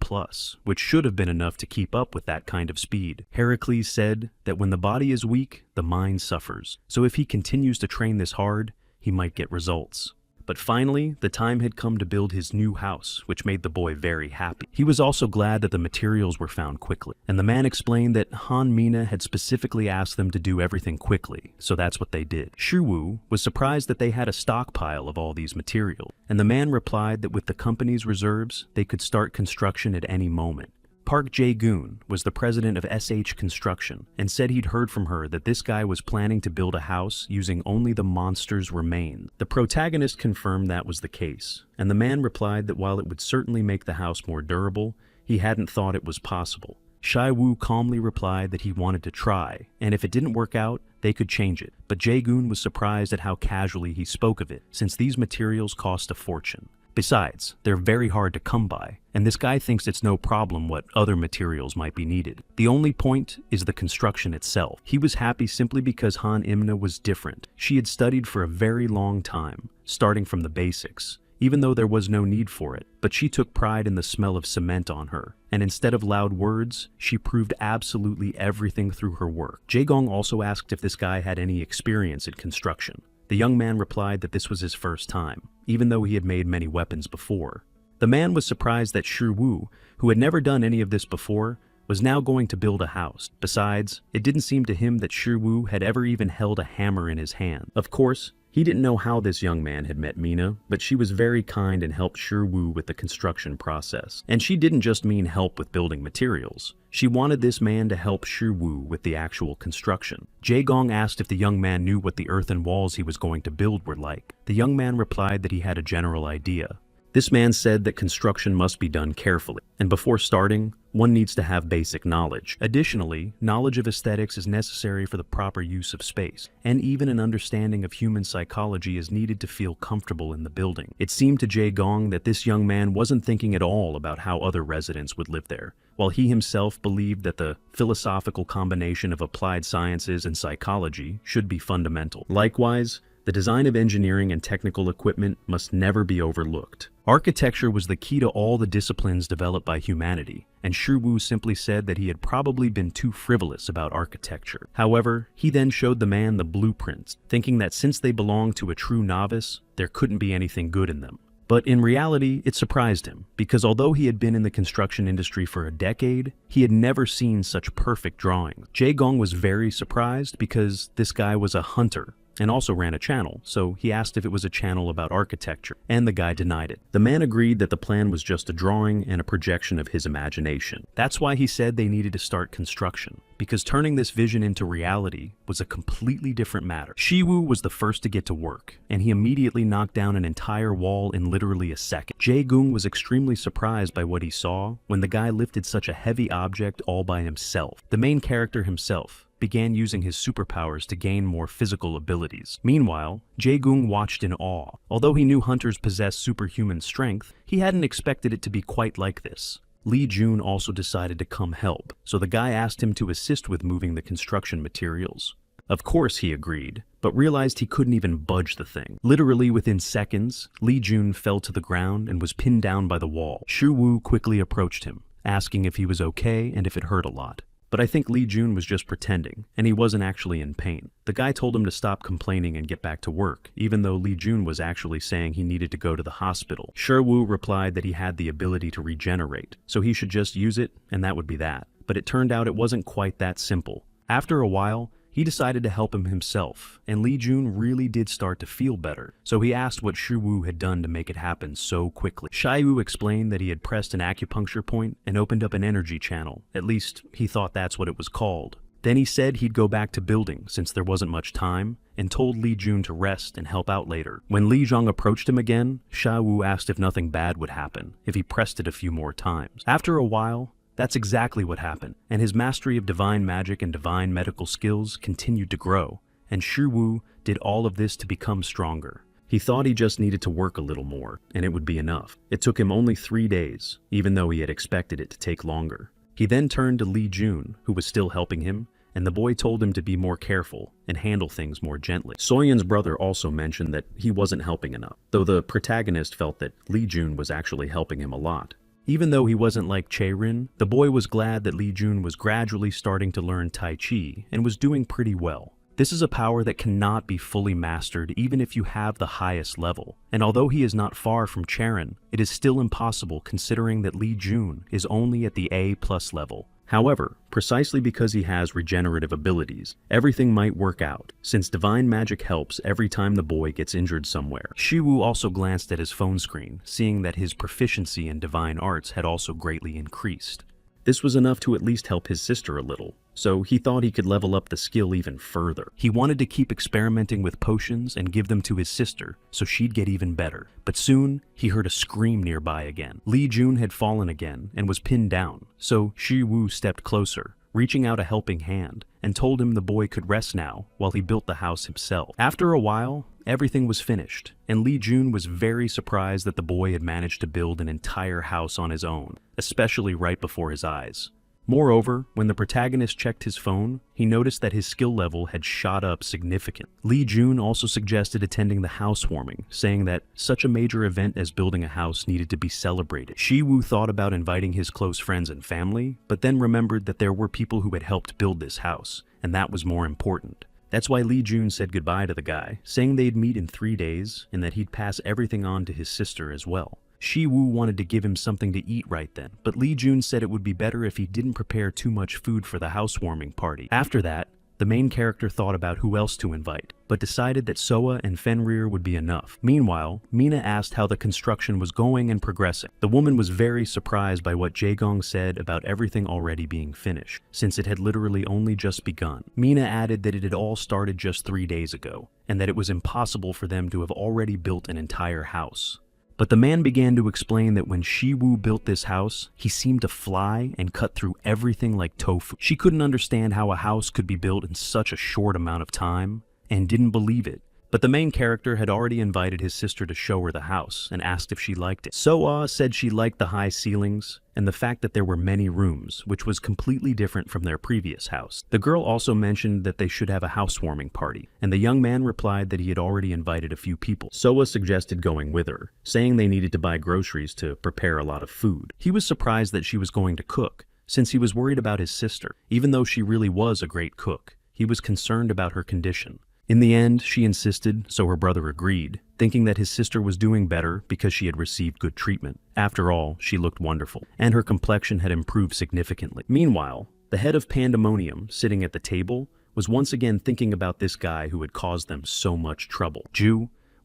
which should have been enough to keep up with that kind of speed. Heracles said that when the body is weak, the mind suffers, so if he continues to train this hard, he might get results. But finally, the time had come to build his new house, which made the boy very happy. He was also glad that the materials were found quickly, and the man explained that Han Mina had specifically asked them to do everything quickly, so that's what they did. Shiwu was surprised that they had a stockpile of all these materials, and the man replied that with the company's reserves, they could start construction at any moment. Park Jae-goon was the president of SH Construction and said he'd heard from her that this guy was planning to build a house using only the monster's remains. The protagonist confirmed that was the case, and the man replied that while it would certainly make the house more durable, he hadn't thought it was possible. Shai-Wu calmly replied that he wanted to try, and if it didn't work out, they could change it. But Jae-goon was surprised at how casually he spoke of it, since these materials cost a fortune. Besides, they're very hard to come by, and this guy thinks it's no problem what other materials might be needed. The only point is the construction itself. He was happy simply because Han Imna was different. She had studied for a very long time, starting from the basics, even though there was no need for it, but she took pride in the smell of cement on her, and instead of loud words, she proved absolutely everything through her work. Jae-gong also asked if this guy had any experience in construction. The young man replied that this was his first time, even though he had made many weapons before. The man was surprised that Shi-Wu, who had never done any of this before, was now going to build a house. Besides, it didn't seem to him that Shi-Wu had ever even held a hammer in his hand. Of course, he didn't know how this young man had met Mina, but she was very kind and helped Shi-Wu with the construction process. And she didn't just mean help with building materials. She wanted this man to help Shi-Wu with the actual construction. Jae-gong asked if the young man knew what the earthen walls he was going to build were like. The young man replied that he had a general idea. This man said that construction must be done carefully, and before starting, one needs to have basic knowledge. Additionally, knowledge of aesthetics is necessary for the proper use of space, and even an understanding of human psychology is needed to feel comfortable in the building. It seemed to Jae Gong that this young man wasn't thinking at all about how other residents would live there, while he himself believed that the philosophical combination of applied sciences and psychology should be fundamental. Likewise, the design of engineering and technical equipment must never be overlooked. Architecture was the key to all the disciplines developed by humanity, and Shiwu simply said that he had probably been too frivolous about architecture. However, he then showed the man the blueprints, thinking that since they belonged to a true novice, there couldn't be anything good in them. But in reality, it surprised him, because although he had been in the construction industry for a decade, he had never seen such perfect drawings. Jae Gong was very surprised because this guy was a hunter and also ran a channel, so he asked if it was a channel about architecture, and the guy denied it. The man agreed that the plan was just a drawing and a projection of his imagination. That's why he said they needed to start construction, because turning this vision into reality was a completely different matter. Shiwu was the first to get to work, and he immediately knocked down an entire wall in literally a second. Jae Gung was extremely surprised by what he saw when the guy lifted such a heavy object all by himself. The main character himself began using his superpowers to gain more physical abilities. Meanwhile, Jae Gung watched in awe. Although he knew hunters possessed superhuman strength, he hadn't expected it to be quite like this. Lee Jun also decided to come help, so the guy asked him to assist with moving the construction materials. Of course he agreed, but realized he couldn't even budge the thing. Literally within seconds, Lee Jun fell to the ground and was pinned down by the wall. Shu Wu quickly approached him, asking if he was okay and if it hurt a lot. But I think Lee Jun was just pretending, and he wasn't actually in pain. The guy told him to stop complaining and get back to work, even though Lee Jun was actually saying he needed to go to the hospital. Sherwoo replied that he had the ability to regenerate, so he should just use it, and that would be that. But it turned out it wasn't quite that simple. After a while, he decided to help him himself, and Lee Jun really did start to feel better, so he asked what Shiwu had done to make it happen so quickly. Shiwu explained that he had pressed an acupuncture point and opened up an energy channel, at least he thought that's what it was called. Then he said he'd go back to building since there wasn't much time, and told Lee Jun to rest and help out later. When Lee Zhang approached him again, Shiwu asked if nothing bad would happen if he pressed it a few more times. After a while, that's exactly what happened, and his mastery of divine magic and divine medical skills continued to grow, and Shiwu did all of this to become stronger. He thought he just needed to work a little more, and it would be enough. It took him only 3 days, even though he had expected it to take longer. He then turned to Lee Jun, who was still helping him, and the boy told him to be more careful and handle things more gently. Soyeon's brother also mentioned that he wasn't helping enough, though the protagonist felt that Lee Jun was actually helping him a lot. Even though he wasn't like Chae-rin, the boy was glad that Lee Jun was gradually starting to learn Tai Chi and was doing pretty well. This is a power that cannot be fully mastered even if you have the highest level, and although he is not far from Chae-rin, it is still impossible considering that Lee Jun is only at the A+ level. However, precisely because he has regenerative abilities, everything might work out, since divine magic helps every time the boy gets injured somewhere. Shiwu also glanced at his phone screen, seeing that his proficiency in divine arts had also greatly increased. This was enough to at least help his sister a little, so he thought he could level up the skill even further. He wanted to keep experimenting with potions and give them to his sister, so she'd get even better. But soon, he heard a scream nearby again. Lee Jun had fallen again and was pinned down, so Shi Wu stepped closer, reaching out a helping hand, and told him the boy could rest now while he built the house himself. After a while, everything was finished, and Lee Jun was very surprised that the boy had managed to build an entire house on his own, especially right before his eyes. Moreover, when the protagonist checked his phone, he noticed that his skill level had shot up significantly. Lee Jun also suggested attending the housewarming, saying that such a major event as building a house needed to be celebrated. Shiwu thought about inviting his close friends and family, but then remembered that there were people who had helped build this house, and that was more important. That's why Lee Jun said goodbye to the guy, saying they'd meet in 3 days and that he'd pass everything on to his sister as well. Shiwu wanted to give him something to eat right then, but Lee Jun said it would be better if he didn't prepare too much food for the housewarming party. After that, the main character thought about who else to invite, but decided that Soa and Fenrir would be enough. Meanwhile, Mina asked how the construction was going and progressing. The woman was very surprised by what Jae-gong said about everything already being finished, since it had literally only just begun. Mina added that it had all started just 3 days ago, and that it was impossible for them to have already built an entire house. But the man began to explain that when Shiwu built this house, he seemed to fly and cut through everything like tofu. She couldn't understand how a house could be built in such a short amount of time, and didn't believe it. But the main character had already invited his sister to show her the house and asked if she liked it. So-ah said she liked the high ceilings and the fact that there were many rooms, which was completely different from their previous house. The girl also mentioned that they should have a housewarming party, and the young man replied that he had already invited a few people. So-ah suggested going with her, saying they needed to buy groceries to prepare a lot of food. He was surprised that she was going to cook, since he was worried about his sister. Even though she really was a great cook, he was concerned about her condition. In the end, she insisted, so her brother agreed, thinking that his sister was doing better because she had received good treatment. After all, she looked wonderful, and her complexion had improved significantly. Meanwhile, the head of Pandemonium, sitting at the table, was once again thinking about this guy who had caused them so much trouble.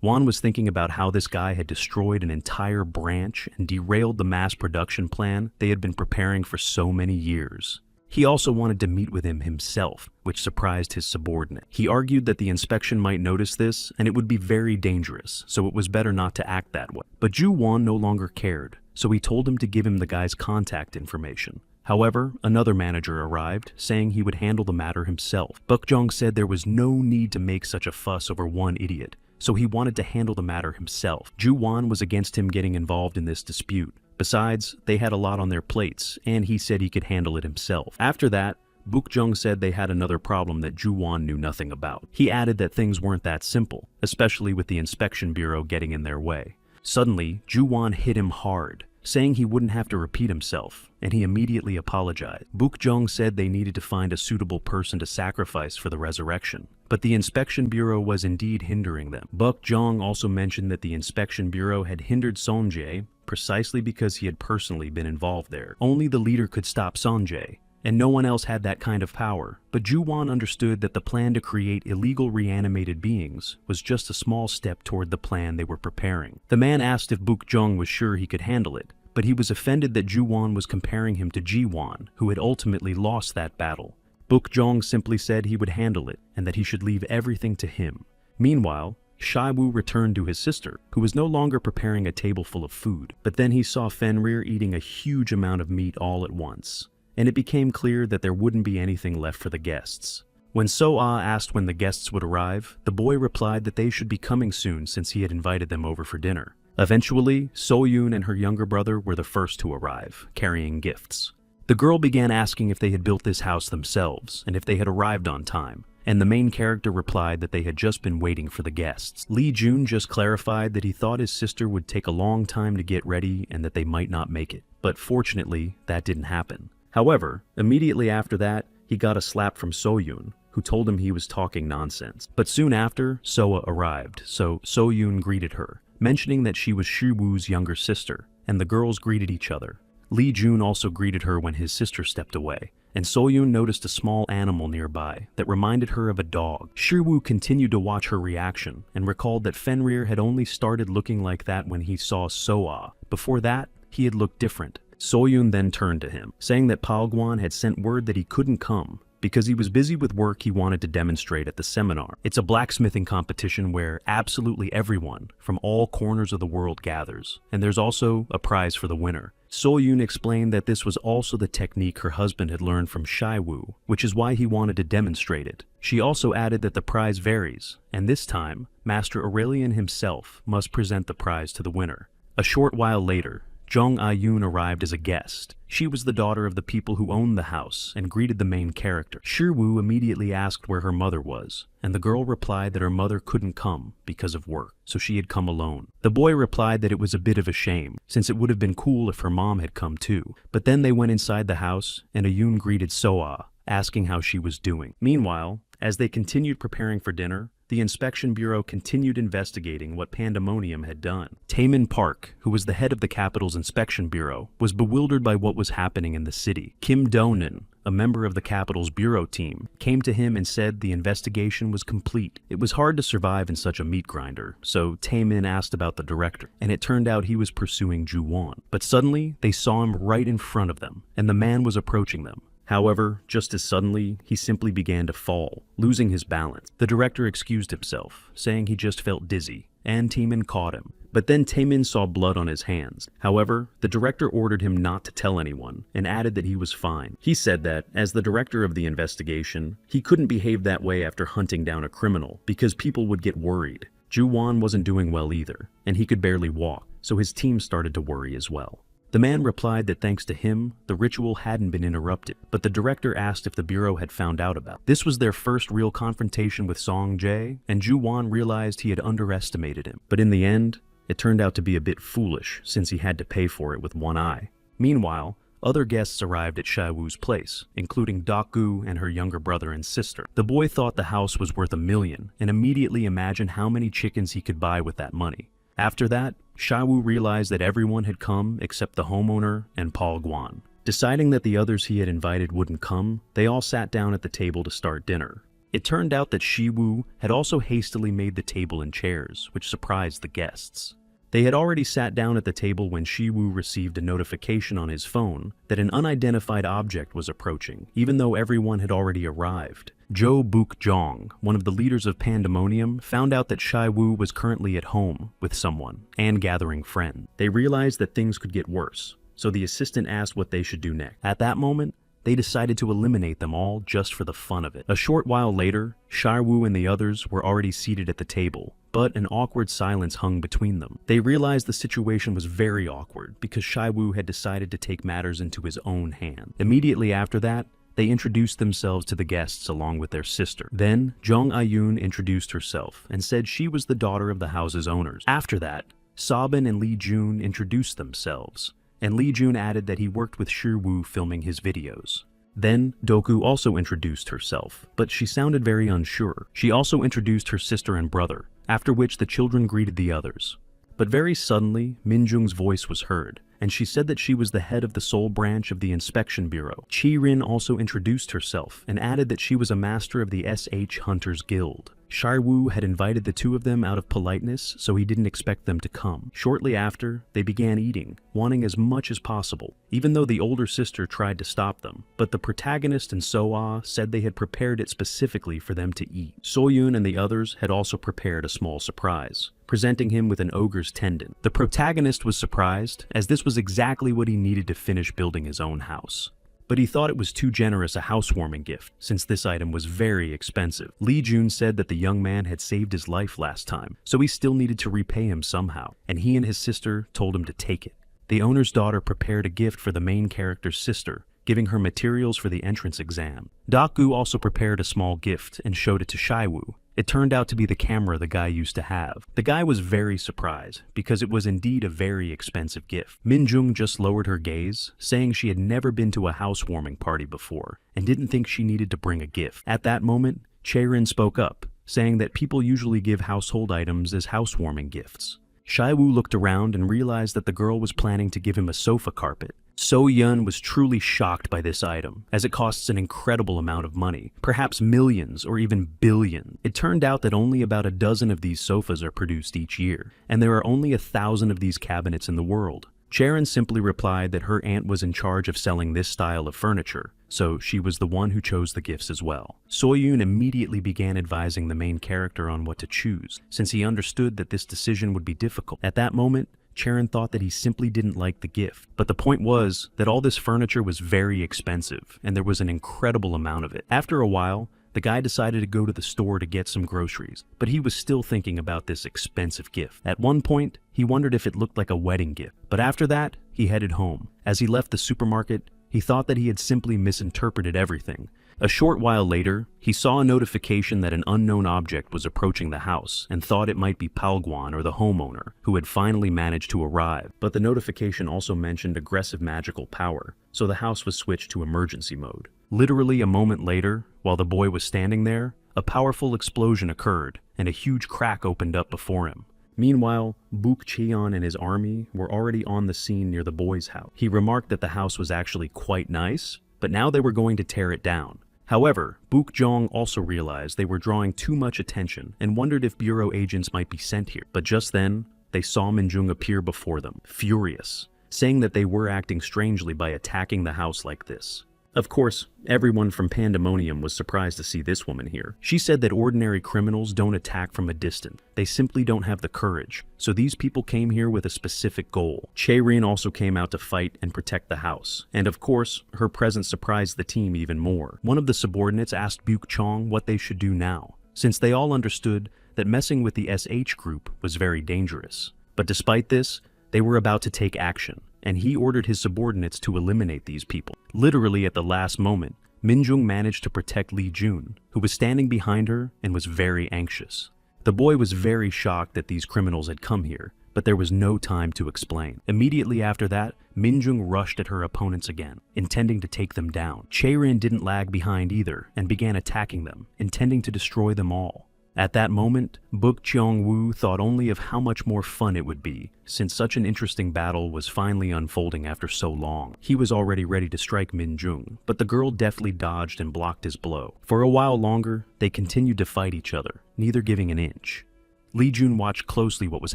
Juan was thinking about how this guy had destroyed an entire branch and derailed the mass production plan they had been preparing for so many years. He also wanted to meet with him himself, which surprised his subordinate. He argued that the inspection might notice this, and it would be very dangerous, so it was better not to act that way. But Ju-won no longer cared, so he told him to give him the guy's contact information. However, another manager arrived, saying he would handle the matter himself. Buk-jong said there was no need to make such a fuss over one idiot, so he wanted to handle the matter himself. Ju-won was against him getting involved in this dispute. Besides, they had a lot on their plates, and he said he could handle it himself. After that, Buk-jong said they had another problem that Ju-won knew nothing about. He added that things weren't that simple, especially with the inspection bureau getting in their way. Suddenly, Ju-won hit him hard, saying he wouldn't have to repeat himself, and he immediately apologized. Buk-jong said they needed to find a suitable person to sacrifice for the resurrection, but the inspection bureau was indeed hindering them. Buk-jong also mentioned that the inspection bureau had hindered Sonjae precisely because he had personally been involved there. Only the leader could stop Sonjae, and no one else had that kind of power. But Ju-won understood that the plan to create illegal reanimated beings was just a small step toward the plan they were preparing. The man asked if Buk-jong was sure he could handle it, but he was offended that Ju-won was comparing him to Ji-won, who had ultimately lost that battle. Buk-jong simply said he would handle it, and that he should leave everything to him. Meanwhile, Shiwu returned to his sister, who was no longer preparing a table full of food. But then he saw Fenrir eating a huge amount of meat all at once, and it became clear that there wouldn't be anything left for the guests. When So-ah asked when the guests would arrive, the boy replied that they should be coming soon since he had invited them over for dinner. Eventually, So-yoon and her younger brother were the first to arrive, carrying gifts. The girl began asking if they had built this house themselves, and if they had arrived on time. And the main character replied that they had just been waiting for the guests. Lee Jun just clarified that he thought his sister would take a long time to get ready and that they might not make it. But fortunately, that didn't happen. However, immediately after that, he got a slap from So-yoon, who told him he was talking nonsense. But soon after, Soa arrived, so So-yoon greeted her, mentioning that she was Shiwoo's younger sister, and the girls greeted each other. Lee Jun also greeted her when his sister stepped away, and So-yoon noticed a small animal nearby that reminded her of a dog. Shiwu continued to watch her reaction and recalled that Fenrir had only started looking like that when he saw So-ah. Before that, he had looked different. So-yoon then turned to him, saying that Palgwan had sent word that he couldn't come because he was busy with work he wanted to demonstrate at the seminar. It's a blacksmithing competition where absolutely everyone from all corners of the world gathers, and there's also a prize for the winner. So-yoon explained that this was also the technique her husband had learned from Shiwu, which is why he wanted to demonstrate it. She also added that the prize varies, and this time, Master Aurelian himself must present the prize to the winner. A short while later, Jung Ah-yoon arrived as a guest. She was the daughter of the people who owned the house and greeted the main character. Shiwu immediately asked where her mother was, and the girl replied that her mother couldn't come because of work, so she had come alone. The boy replied that it was a bit of a shame, since it would have been cool if her mom had come too. But then they went inside the house, and Ah-yoon greeted So-ah, asking how she was doing. Meanwhile, as they continued preparing for dinner, the Inspection Bureau continued investigating what Pandemonium had done. Taemin Park, who was the head of the capital's Inspection Bureau, was bewildered by what was happening in the city. Kim Do-nun, a member of the capital's bureau team, came to him and said the investigation was complete. It was hard to survive in such a meat grinder, so Taemin asked about the director, and it turned out he was pursuing Ju-won. But suddenly, they saw him right in front of them, and the man was approaching them. However, just as suddenly, he simply began to fall, losing his balance. The director excused himself, saying he just felt dizzy, and Taemin caught him. But then Taemin saw blood on his hands. However, the director ordered him not to tell anyone and added that he was fine. He said that, as the director of the investigation, he couldn't behave that way after hunting down a criminal because people would get worried. Ju-won wasn't doing well either, and he could barely walk, so his team started to worry as well. The man replied that thanks to him, the ritual hadn't been interrupted, but the director asked if the bureau had found out about it. This was their first real confrontation with Song Jae, and Ju-won realized he had underestimated him. But in the end, it turned out to be a bit foolish, since he had to pay for it with one eye. Meanwhile, other guests arrived at Shai-woo's place, including Dak-gu and her younger brother and sister. The boy thought the house was worth $1 million, and immediately imagined how many chickens he could buy with that money. After that, Shai-woo realized that everyone had come except the homeowner and Paul Gwan. Deciding that the others he had invited wouldn't come, they all sat down at the table to start dinner. It turned out that Shi-woo had also hastily made the table and chairs, which surprised the guests. They had already sat down at the table when Shi-woo received a notification on his phone that an unidentified object was approaching, even though everyone had already arrived. Jo Buk-jong, one of the leaders of Pandemonium, found out that Shai-woo was currently at home with someone and gathering friends. They realized that things could get worse, so the assistant asked what they should do next. At that moment, they decided to eliminate them all just for the fun of it. A short while later, Shai-woo and the others were already seated at the table, but an awkward silence hung between them. They realized the situation was very awkward because Shai-woo had decided to take matters into his own hand. Immediately after that, they introduced themselves to the guests along with their sister. Then, Jung Ah-yoon introduced herself and said she was the daughter of the house's owners. After that, Sabin and Lee Jun introduced themselves, and Lee Jun added that he worked with Shi-woo filming his videos. Then, Doku also introduced herself, but she sounded very unsure. She also introduced her sister and brother, after which the children greeted the others. But very suddenly, Min-jung's voice was heard, and she said that she was the head of the Seoul branch of the Inspection Bureau. Chi-rin also introduced herself and added that she was a master of the SH Hunters Guild. Shai-woo had invited the two of them out of politeness, so he didn't expect them to come. Shortly after, they began eating, wanting as much as possible, even though the older sister tried to stop them. But the protagonist and So-ah said they had prepared it specifically for them to eat. So-yoon and the others had also prepared a small surprise, presenting him with an ogre's tendon. The protagonist was surprised, as this was exactly what he needed to finish building his own house. But he thought it was too generous a housewarming gift, since this item was very expensive. Lee Jun said that the young man had saved his life last time, so he still needed to repay him somehow, and he and his sister told him to take it. The owner's daughter prepared a gift for the main character's sister, giving her materials for the entrance exam. Dak-gu also prepared a small gift and showed it to Shai-woo. It turned out to be the camera the guy used to have. The guy was very surprised, because it was indeed a very expensive gift. Min-jung just lowered her gaze, saying she had never been to a housewarming party before, and didn't think she needed to bring a gift. At that moment, Chae-rin spoke up, saying that people usually give household items as housewarming gifts. Shai-woo looked around and realized that the girl was planning to give him a sofa carpet. So-yeon was truly shocked by this item, as it costs an incredible amount of money, perhaps millions or even billions. It turned out that only about a dozen of these sofas are produced each year, and there are only 1,000 of these cabinets in the world. Chae-rin simply replied that her aunt was in charge of selling this style of furniture, so she was the one who chose the gifts as well. So-yoon immediately began advising the main character on what to choose, since he understood that this decision would be difficult. At that moment, Chae-rin thought that he simply didn't like the gift, but the point was that all this furniture was very expensive, and there was an incredible amount of it. After a while, the guy decided to go to the store to get some groceries, but he was still thinking about this expensive gift. At one point, he wondered if it looked like a wedding gift, but after that, he headed home. As he left the supermarket, he thought that he had simply misinterpreted everything. A short while later, he saw a notification that an unknown object was approaching the house and thought it might be Palguan or the homeowner, who had finally managed to arrive. But the notification also mentioned aggressive magical power, so the house was switched to emergency mode. Literally a moment later, while the boy was standing there, a powerful explosion occurred and a huge crack opened up before him. Meanwhile, Buk Cheon and his army were already on the scene near the boy's house. He remarked that the house was actually quite nice, but now they were going to tear it down. However, Buk-jong also realized they were drawing too much attention and wondered if bureau agents might be sent here. But just then, they saw Min-jung appear before them, furious, saying that they were acting strangely by attacking the house like this. Of course, everyone from Pandemonium was surprised to see this woman here. She said that ordinary criminals don't attack from a distance. They simply don't have the courage. So these people came here with a specific goal. Chaerin also came out to fight and protect the house. And of course, her presence surprised the team even more. One of the subordinates asked Buk Chong what they should do now, since they all understood that messing with the SH group was very dangerous. But despite this, they were about to take action, and he ordered his subordinates to eliminate these people. Literally at the last moment, Minjung managed to protect Lee Jun, who was standing behind her and was very anxious. The boy was very shocked that these criminals had come here, but there was no time to explain. Immediately after that, Minjung rushed at her opponents again, intending to take them down. Chaerin didn't lag behind either and began attacking them, intending to destroy them all. At that moment, Buk Cheong-woo thought only of how much more fun it would be, since such an interesting battle was finally unfolding after so long. He was already ready to strike Minjung, but the girl deftly dodged and blocked his blow. For a while longer, they continued to fight each other, neither giving an inch. Lee Jun watched closely what was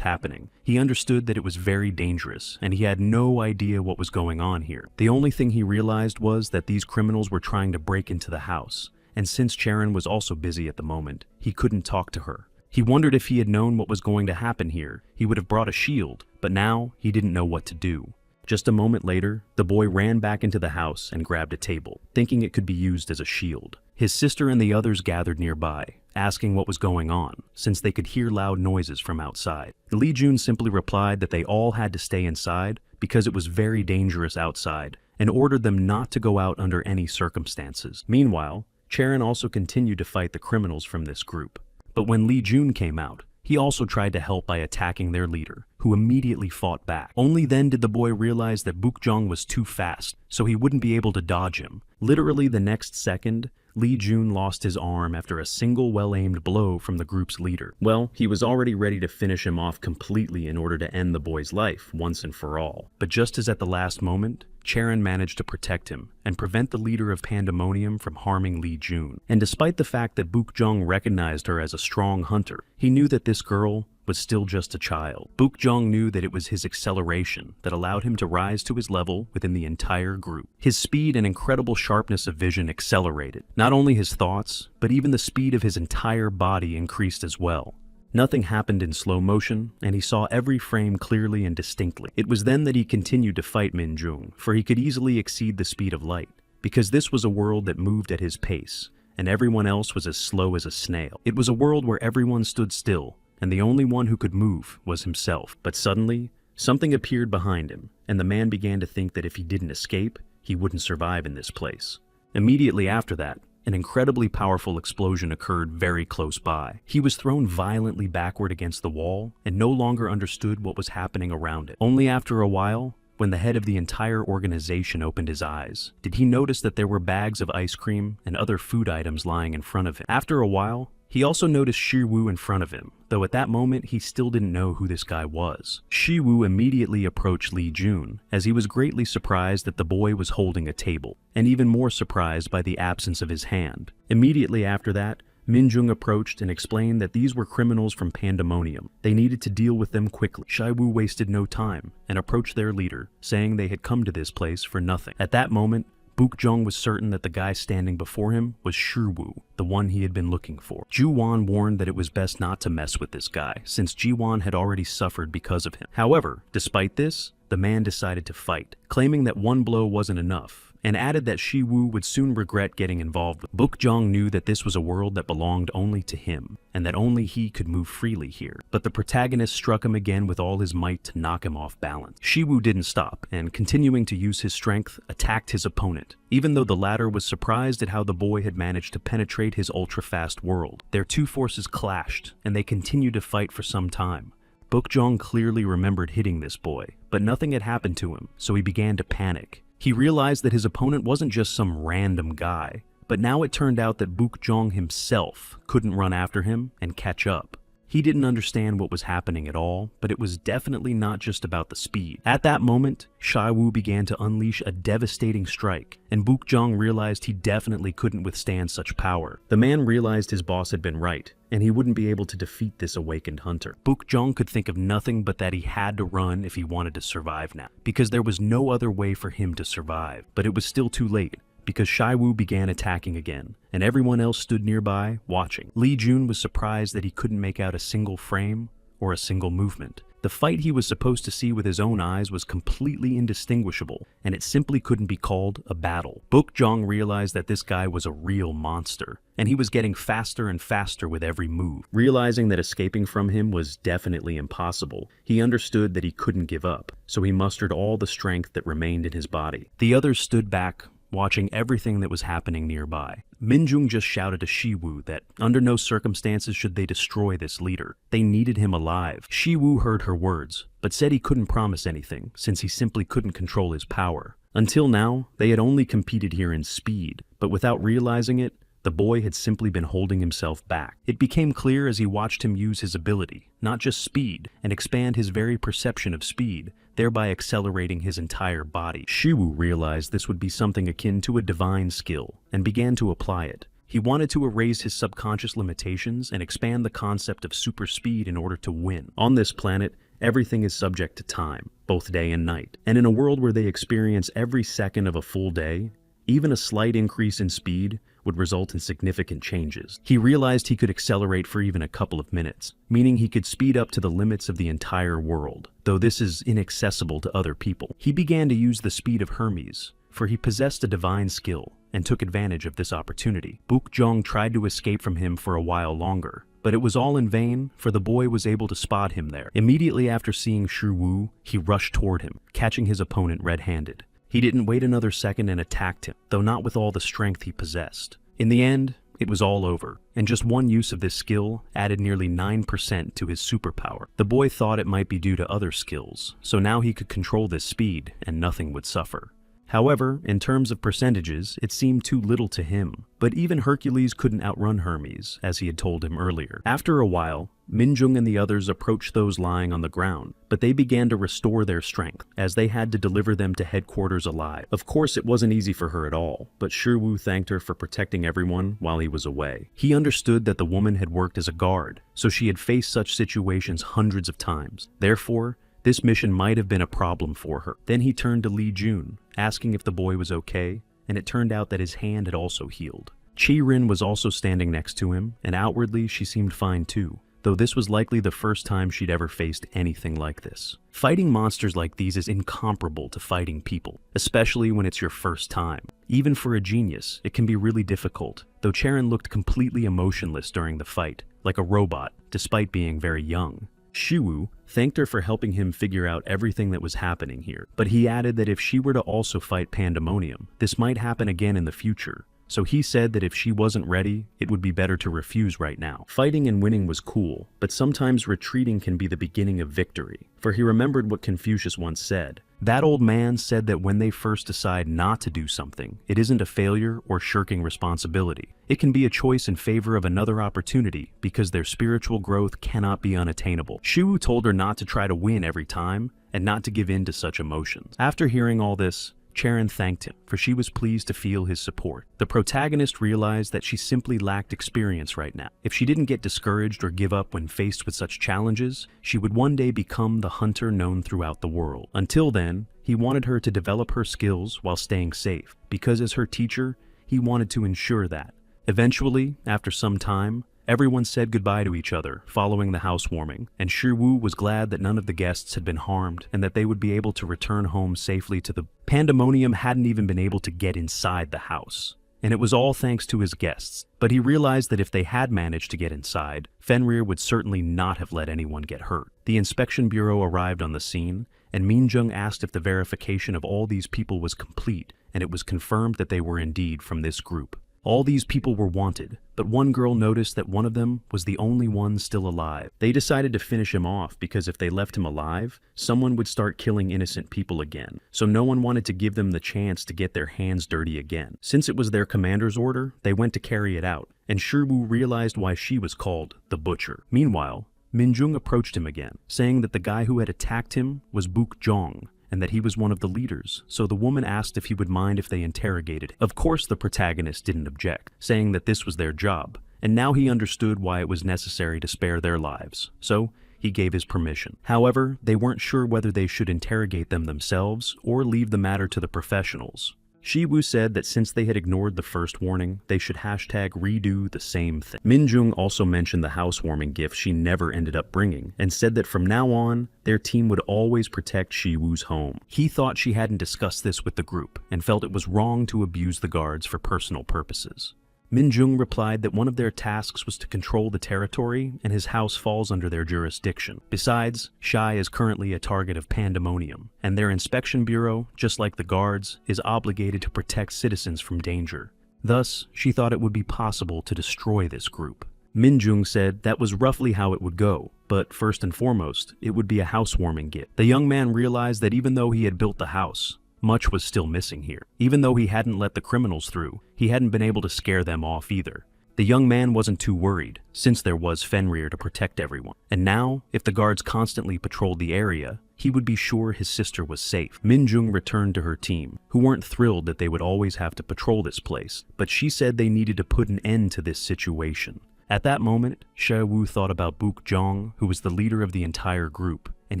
happening. He understood that it was very dangerous, and he had no idea what was going on here. The only thing he realized was that these criminals were trying to break into the house. And since Chaerin was also busy at the moment, he couldn't talk to her. He wondered if he had known what was going to happen here, he would have brought a shield, but now he didn't know what to do. Just a moment later, the boy ran back into the house and grabbed a table, thinking it could be used as a shield. His sister and the others gathered nearby, asking what was going on, since they could hear loud noises from outside. Lee Jun simply replied that they all had to stay inside because it was very dangerous outside, and ordered them not to go out under any circumstances. Meanwhile, Chaerin also continued to fight the criminals from this group. But when Lee Jun came out, he also tried to help by attacking their leader, who immediately fought back. Only then did the boy realize that Buk Jong was too fast, so he wouldn't be able to dodge him. Literally the next second, Lee Jun lost his arm after a single well-aimed blow from the group's leader. Well, he was already ready to finish him off completely in order to end the boy's life once and for all. But just as at the last moment, Chaerin managed to protect him and prevent the leader of Pandemonium from harming Lee Jun. And despite the fact that Buk Jong recognized her as a strong hunter, he knew that this girl was still just a child. Buk Jong knew that it was his acceleration that allowed him to rise to his level within the entire group. His speed and incredible sharpness of vision accelerated. Not only his thoughts, but even the speed of his entire body increased as well. Nothing happened in slow motion, and he saw every frame clearly and distinctly. It was then that he continued to fight Minjung, for he could easily exceed the speed of light, because this was a world that moved at his pace, and everyone else was as slow as a snail. It was a world where everyone stood still, and the only one who could move was himself. But suddenly, something appeared behind him, and the man began to think that if he didn't escape, he wouldn't survive in this place. Immediately after that, an incredibly powerful explosion occurred very close by. He was thrown violently backward against the wall and no longer understood what was happening around it. Only after a while, when the head of the entire organization opened his eyes, did he notice that there were bags of ice cream and other food items lying in front of him. After a while, he also noticed Shiwu in front of him, though at that moment he still didn't know who this guy was. Shiwu immediately approached Lee Jun, as he was greatly surprised that the boy was holding a table, and even more surprised by the absence of his hand. Immediately after that, Minjung approached and explained that these were criminals from Pandemonium. They needed to deal with them quickly. Shiwu wasted no time and approached their leader, saying they had come to this place for nothing. At that moment, Buk Jong was certain that the guy standing before him was Shiwu, the one he had been looking for. Ju-won warned that it was best not to mess with this guy, since Ji-won had already suffered because of him. However, despite this, the man decided to fight, claiming that one blow wasn't enough, and added that Shiwu would soon regret getting involved with. Buk Jong knew that this was a world that belonged only to him, and that only he could move freely here. But the protagonist struck him again with all his might to knock him off balance. Shiwu didn't stop, and continuing to use his strength, attacked his opponent, even though the latter was surprised at how the boy had managed to penetrate his ultra-fast world. Their two forces clashed, and they continued to fight for some time. Buk Jong clearly remembered hitting this boy, but nothing had happened to him, so he began to panic. He realized that his opponent wasn't just some random guy, but now it turned out that Buk Jong himself couldn't run after him and catch up. He didn't understand what was happening at all, but it was definitely not just about the speed. At that moment, Shiwu began to unleash a devastating strike, and Buk Jong realized he definitely couldn't withstand such power. The man realized his boss had been right, and he wouldn't be able to defeat this awakened hunter. Buk Jong could think of nothing but that he had to run if he wanted to survive now, because there was no other way for him to survive. But it was still too late. because Shaiwu began attacking again, and everyone else stood nearby, watching. Lee Jun was surprised that he couldn't make out a single frame or a single movement. The fight he was supposed to see with his own eyes was completely indistinguishable, and it simply couldn't be called a battle. Buk-jong realized that this guy was a real monster, and he was getting faster and faster with every move. Realizing that escaping from him was definitely impossible, he understood that he couldn't give up, so he mustered all the strength that remained in his body. The others stood back, watching everything that was happening nearby. Minjung just shouted to Shiwu that under no circumstances should they destroy this leader. They needed him alive. Shiwu heard her words, but said he couldn't promise anything since he simply couldn't control his power. Until now, they had only competed here in speed, but without realizing it, the boy had simply been holding himself back. It became clear as he watched him use his ability, not just speed, and expand his very perception of speed, thereby accelerating his entire body. Shiwu realized this would be something akin to a divine skill, and began to apply it. He wanted to erase his subconscious limitations and expand the concept of super speed in order to win. On this planet, everything is subject to time, both day and night. And in a world where they experience every second of a full day, even a slight increase in speed would result in significant changes. He realized he could accelerate for even a couple of minutes, meaning he could speed up to the limits of the entire world, though this is inaccessible to other people. He began to use the speed of Hermes, for he possessed a divine skill, and took advantage of this opportunity. Buk-jong tried to escape from him for a while longer, but it was all in vain, for the boy was able to spot him there. Immediately after seeing Shiwu, he rushed toward him, catching his opponent red-handed. He didn't wait another second and attacked him, though not with all the strength he possessed. In the end, it was all over, and just one use of this skill added nearly 9% to his superpower. The boy thought it might be due to other skills, so now he could control this speed and nothing would suffer. However, in terms of percentages, it seemed too little to him. But even Hercules couldn't outrun Hermes, as he had told him earlier. After a while, Minjung and the others approached those lying on the ground, but they began to restore their strength, as they had to deliver them to headquarters alive. Of course, it wasn't easy for her at all, but Shiwu thanked her for protecting everyone while he was away. He understood that the woman had worked as a guard, so she had faced such situations hundreds of times. Therefore, this mission might have been a problem for her. Then he turned to Lee Jun, asking if the boy was okay, and it turned out that his hand had also healed. Chi-rin was also standing next to him, and outwardly she seemed fine too, though this was likely the first time she'd ever faced anything like this. Fighting monsters like these is incomparable to fighting people, especially when it's your first time. Even for a genius, it can be really difficult, though Charon looked completely emotionless during the fight, like a robot, despite being very young. Shiwu thanked her for helping him figure out everything that was happening here, but he added that if she were to also fight Pandemonium, this might happen again in the future, so he said that if she wasn't ready, it would be better to refuse right now. Fighting and winning was cool, but sometimes retreating can be the beginning of victory, for he remembered what Confucius once said. That old man said that when they first decide not to do something, it isn't a failure or shirking responsibility. It can be a choice in favor of another opportunity because their spiritual growth cannot be unattainable. Shiwu told her not to try to win every time and not to give in to such emotions. After hearing all this, Charon thanked him, for she was pleased to feel his support. The protagonist realized that she simply lacked experience right now. If she didn't get discouraged or give up when faced with such challenges, she would one day become the hunter known throughout the world. Until then, he wanted her to develop her skills while staying safe, because as her teacher, he wanted to ensure that. Eventually, after some time, everyone said goodbye to each other following the housewarming, and Shiwu was glad that none of the guests had been harmed and that they would be able to return home safely to the Pandemonium hadn't even been able to get inside the house. And it was all thanks to his guests, but he realized that if they had managed to get inside, Fenrir would certainly not have let anyone get hurt. The inspection bureau arrived on the scene, and Minjung asked if the verification of all these people was complete, and it was confirmed that they were indeed from this group. All these people were wanted, but one girl noticed that one of them was the only one still alive. They decided to finish him off because if they left him alive, someone would start killing innocent people again, so no one wanted to give them the chance to get their hands dirty again. Since it was their commander's order, they went to carry it out, and Shiwu realized why she was called the Butcher. Meanwhile, Minjung approached him again, saying that the guy who had attacked him was Buk-jong, and that he was one of the leaders, so the woman asked if he would mind if they interrogated him. Of course the protagonist didn't object, saying that this was their job, and now he understood why it was necessary to spare their lives, so he gave his permission. However, they weren't sure whether they should interrogate them themselves or leave the matter to the professionals. Shiwu said that since they had ignored the first warning, they should hashtag redo the same thing. Minjung also mentioned the housewarming gift she never ended up bringing, and said that from now on, their team would always protect Shiwu's home. He thought she hadn't discussed this with the group, and felt it was wrong to abuse the guards for personal purposes. Minjung replied that one of their tasks was to control the territory, and his house falls under their jurisdiction. Besides, Shai is currently a target of pandemonium, and their inspection bureau, just like the guards, is obligated to protect citizens from danger. Thus, she thought it would be possible to destroy this group. Minjung said that was roughly how it would go, but first and foremost, it would be a housewarming gift. The young man realized that even though he had built the house, much was still missing here. Even though he hadn't let the criminals through, he hadn't been able to scare them off either. The young man wasn't too worried, since there was Fenrir to protect everyone. And now, if the guards constantly patrolled the area, he would be sure his sister was safe. Minjung returned to her team, who weren't thrilled that they would always have to patrol this place, but she said they needed to put an end to this situation. At that moment, Shiwu thought about Bukjong, who was the leader of the entire group, and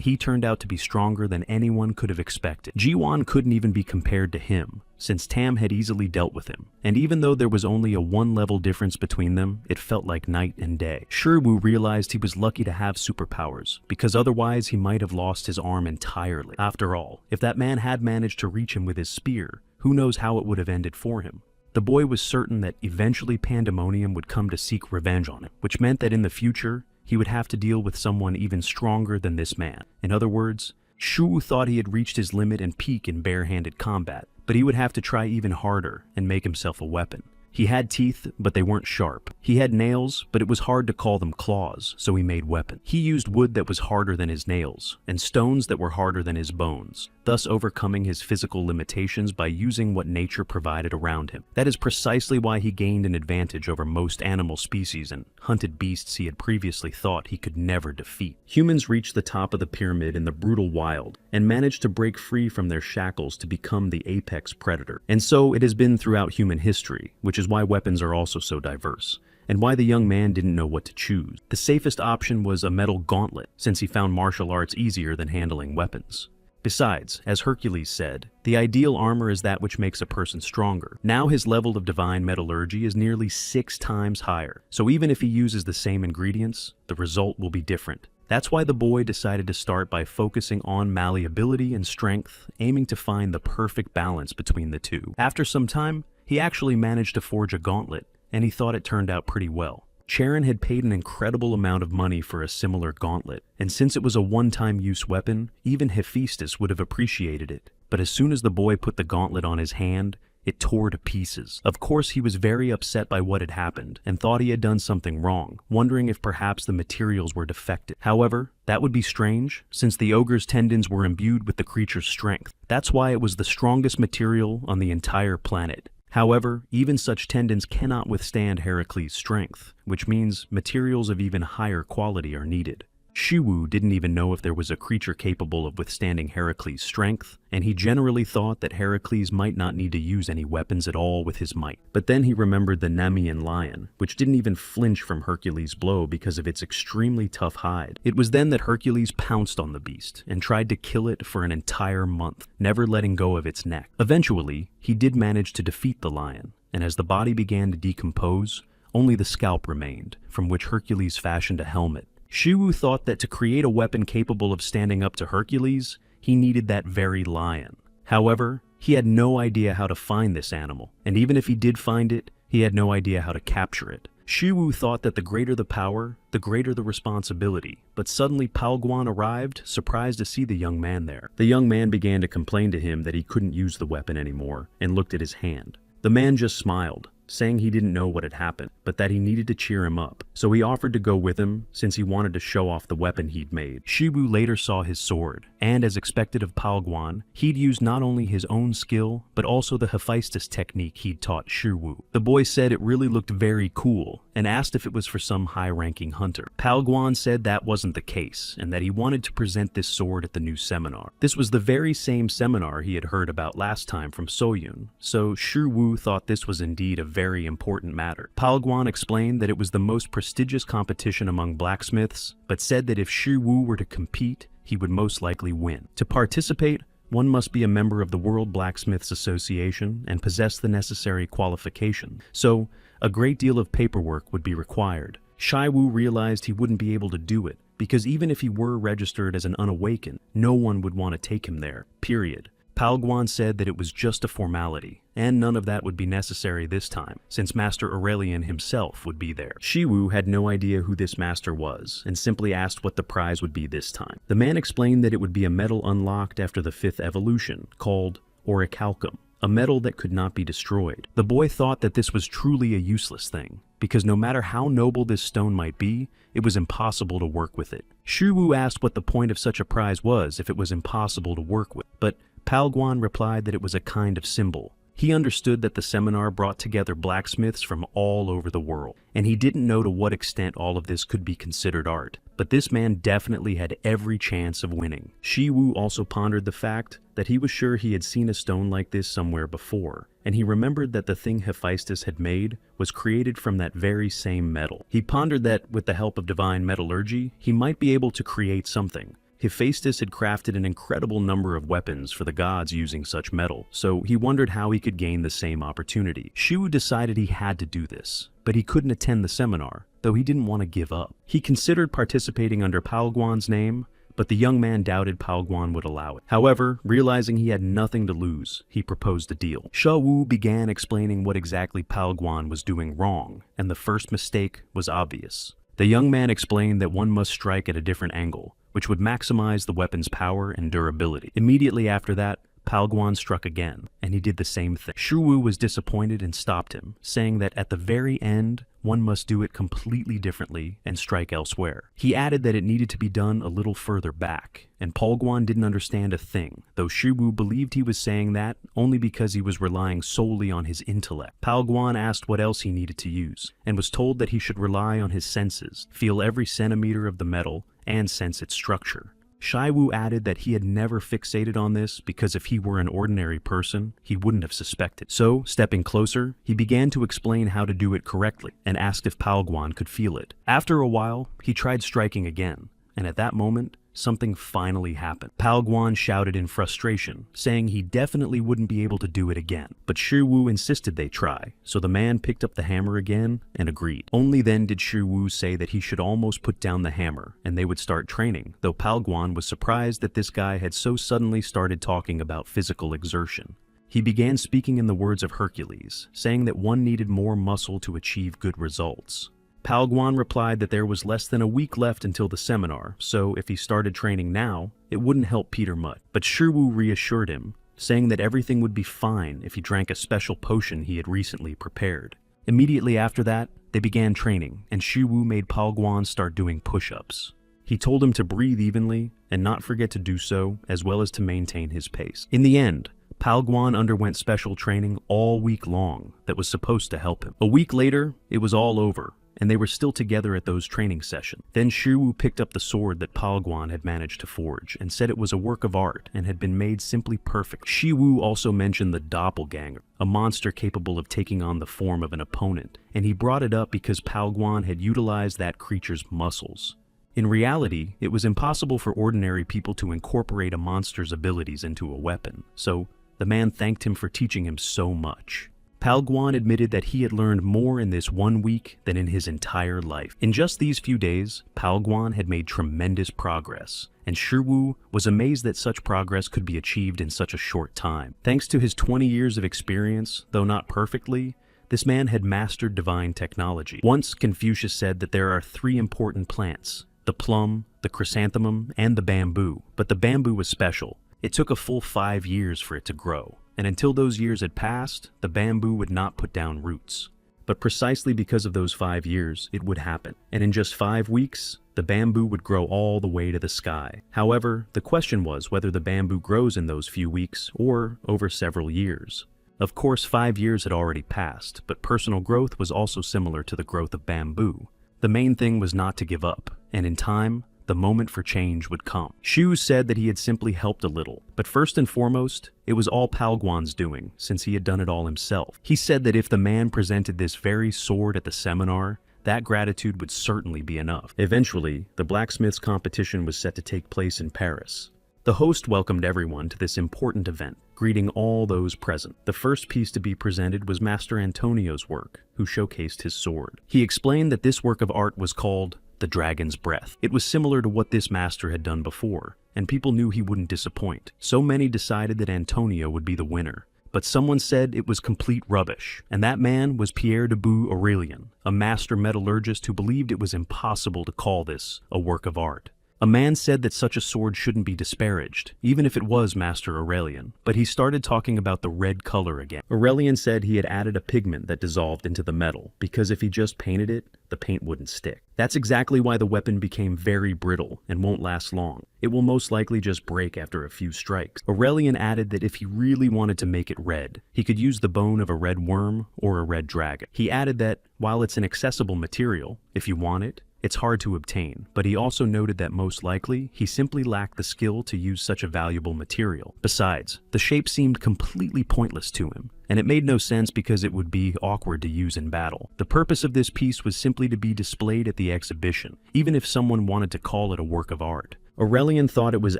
he turned out to be stronger than anyone could have expected. Jiwon couldn't even be compared to him, since Tam had easily dealt with him, and even though there was only a one-level difference between them, it felt like night and day. Shiwu realized he was lucky to have superpowers, because otherwise he might have lost his arm entirely. After all, if that man had managed to reach him with his spear, who knows how it would have ended for him. The boy was certain that eventually Pandemonium would come to seek revenge on him, which meant that in the future, he would have to deal with someone even stronger than this man. In other words, Shu thought he had reached his limit and peak in bare-handed combat, but he would have to try even harder and make himself a weapon. He had teeth, but they weren't sharp. He had nails, but it was hard to call them claws, so he made weapons. He used wood that was harder than his nails, and stones that were harder than his bones, thus overcoming his physical limitations by using what nature provided around him. That is precisely why he gained an advantage over most animal species and hunted beasts he had previously thought he could never defeat. Humans reached the top of the pyramid in the brutal wild, and managed to break free from their shackles to become the apex predator. And so it has been throughout human history, which is why weapons are also so diverse, and why the young man didn't know what to choose. The safest option was a metal gauntlet, since he found martial arts easier than handling weapons. Besides, as Hercules said, the ideal armor is that which makes a person stronger. Now his level of divine metallurgy is nearly 6 times higher, so even if he uses the same ingredients, the result will be different. That's why the boy decided to start by focusing on malleability and strength, aiming to find the perfect balance between the two. After some time, he actually managed to forge a gauntlet, and he thought it turned out pretty well. Charon had paid an incredible amount of money for a similar gauntlet, and since it was a one-time use weapon, even Hephaestus would have appreciated it. But as soon as the boy put the gauntlet on his hand, it tore to pieces. Of course, he was very upset by what had happened, and thought he had done something wrong, wondering if perhaps the materials were defective. However, that would be strange, since the ogre's tendons were imbued with the creature's strength. That's why it was the strongest material on the entire planet. However, even such tendons cannot withstand Heracles' strength, which means materials of even higher quality are needed. Shiwu didn't even know if there was a creature capable of withstanding Heracles' strength, and he generally thought that Heracles might not need to use any weapons at all with his might. But then he remembered the Nemean lion, which didn't even flinch from Hercules' blow because of its extremely tough hide. It was then that Hercules pounced on the beast and tried to kill it for an entire month, never letting go of its neck. Eventually, he did manage to defeat the lion, and as the body began to decompose, only the scalp remained, from which Hercules fashioned a helmet. Shiwu thought that to create a weapon capable of standing up to Hercules, he needed that very lion. However, he had no idea how to find this animal, and even if he did find it, he had no idea how to capture it. Shiwu thought that the greater the power, the greater the responsibility, but suddenly Palguan arrived, surprised to see the young man there. The young man began to complain to him that he couldn't use the weapon anymore, and looked at his hand. The man just smiled, saying he didn't know what had happened, but that he needed to cheer him up, so he offered to go with him since he wanted to show off the weapon he'd made. Shiwu later saw his sword, and as expected of Palguan, he'd used not only his own skill, but also the Hephaestus technique he'd taught Shiwu. The boy said it really looked very cool, and asked if it was for some high-ranking hunter. Palguan said that wasn't the case, and that he wanted to present this sword at the new seminar. This was the very same seminar he had heard about last time from Soyun, so Shiwu thought this was indeed a very important matter. Palguan explained that it was the most prestigious competition among blacksmiths, but said that if Shiwu were to compete, he would most likely win. To participate, one must be a member of the World Blacksmiths Association and possess the necessary qualification, so a great deal of paperwork would be required. Shaiwu realized he wouldn't be able to do it, because even if he were registered as an unawakened, no one would want to take him there, period. Palguan said that it was just a formality, and none of that would be necessary this time, since Master Aurelian himself would be there. Shiwu had no idea who this master was, and simply asked what the prize would be this time. The man explained that it would be a metal unlocked after the 5th evolution, called orichalcum, a metal that could not be destroyed. The boy thought that this was truly a useless thing, because no matter how noble this stone might be, it was impossible to work with it. Shiwu asked what the point of such a prize was if it was impossible to work with, but Palguan replied that it was a kind of symbol. He understood that the seminar brought together blacksmiths from all over the world, and he didn't know to what extent all of this could be considered art. But this man definitely had every chance of winning. Shiwu also pondered the fact that he was sure he had seen a stone like this somewhere before, and he remembered that the thing Hephaestus had made was created from that very same metal. He pondered that, with the help of divine metallurgy, he might be able to create something. Hephaestus had crafted an incredible number of weapons for the gods using such metal, so he wondered how he could gain the same opportunity. Shu decided he had to do this, but he couldn't attend the seminar, though he didn't want to give up. He considered participating under Palguan's name, but the young man doubted Palguan would allow it. However, realizing he had nothing to lose, he proposed a deal. Wu began explaining what exactly Palguan was doing wrong, and the first mistake was obvious. The young man explained that one must strike at a different angle, which would maximize the weapon's power and durability. Immediately after that, Palguan struck again, and he did the same thing. Shuwu was disappointed and stopped him, saying that at the very end, one must do it completely differently and strike elsewhere. He added that it needed to be done a little further back, and Palguan didn't understand a thing, though Shuwu believed he was saying that only because he was relying solely on his intellect. Palguan asked what else he needed to use, and was told that he should rely on his senses, feel every centimeter of the metal, and sense its structure. Shaiwu added that he had never fixated on this because if he were an ordinary person, he wouldn't have suspected. So, stepping closer, he began to explain how to do it correctly and asked if Palguan could feel it. After a while, he tried striking again, and at that moment, something finally happened. Palguan shouted in frustration, saying he definitely wouldn't be able to do it again. But Shiwu insisted they try, so the man picked up the hammer again and agreed. Only then did Shiwu say that he should almost put down the hammer, and they would start training, though Palguan was surprised that this guy had so suddenly started talking about physical exertion. He began speaking in the words of Hercules, saying that one needed more muscle to achieve good results. Palguan replied that there was less than a week left until the seminar, so if he started training now, it wouldn't help Peter much. But Shiwu reassured him, saying that everything would be fine if he drank a special potion he had recently prepared. Immediately after that, they began training, and Shiwu made Palguan start doing push-ups. He told him to breathe evenly and not forget to do so, as well as to maintain his pace. In the end, Palguan underwent special training all week long that was supposed to help him. A week later, it was all over, and they were still together at those training sessions. Then Shiwu picked up the sword that Palguan had managed to forge and said it was a work of art and had been made simply perfect. Shiwu also mentioned the doppelganger, a monster capable of taking on the form of an opponent, and he brought it up because Palguan had utilized that creature's muscles. In reality, it was impossible for ordinary people to incorporate a monster's abilities into a weapon, so the man thanked him for teaching him so much. Palguan admitted that he had learned more in this 1 week than in his entire life. In just these few days, Palguan had made tremendous progress, and Shiwu was amazed that such progress could be achieved in such a short time. Thanks to his 20 years of experience, though not perfectly, this man had mastered divine technology. Once, Confucius said that there are 3 important plants: the plum, the chrysanthemum, and the bamboo. But the bamboo was special. It took a full 5 years for it to grow, and until those years had passed, the bamboo would not put down roots. But precisely because of those 5 years, it would happen, and in just 5 weeks, the bamboo would grow all the way to the sky. However, the question was whether the bamboo grows in those few weeks or over several years. Of course, 5 years had already passed, but personal growth was also similar to the growth of bamboo. The main thing was not to give up, and in time, the moment for change would come. Shu said that he had simply helped a little, but first and foremost, it was all Palguan's doing, since he had done it all himself. He said that if the man presented this very sword at the seminar, that gratitude would certainly be enough. Eventually, the blacksmith's competition was set to take place in Paris. The host welcomed everyone to this important event, greeting all those present. The first piece to be presented was Master Antonio's work, who showcased his sword. He explained that this work of art was called the Dragon's Breath. It was similar to what this master had done before, and people knew he wouldn't disappoint. So many decided that Antonio would be the winner. But someone said it was complete rubbish, and that man was Pierre de Boux Aurélien, a master metallurgist who believed it was impossible to call this a work of art. A man said that such a sword shouldn't be disparaged, even if it was Master Aurélien, but he started talking about the red color again. Aurélien said he had added a pigment that dissolved into the metal, because if he just painted it, the paint wouldn't stick. That's exactly why the weapon became very brittle and won't last long. It will most likely just break after a few strikes. Aurélien added that if he really wanted to make it red, he could use the bone of a red worm or a red dragon. He added that, while it's an accessible material, if you want it, it's hard to obtain, but he also noted that most likely, he simply lacked the skill to use such a valuable material. Besides, the shape seemed completely pointless to him, and it made no sense because it would be awkward to use in battle. The purpose of this piece was simply to be displayed at the exhibition, even if someone wanted to call it a work of art. Aurélien thought it was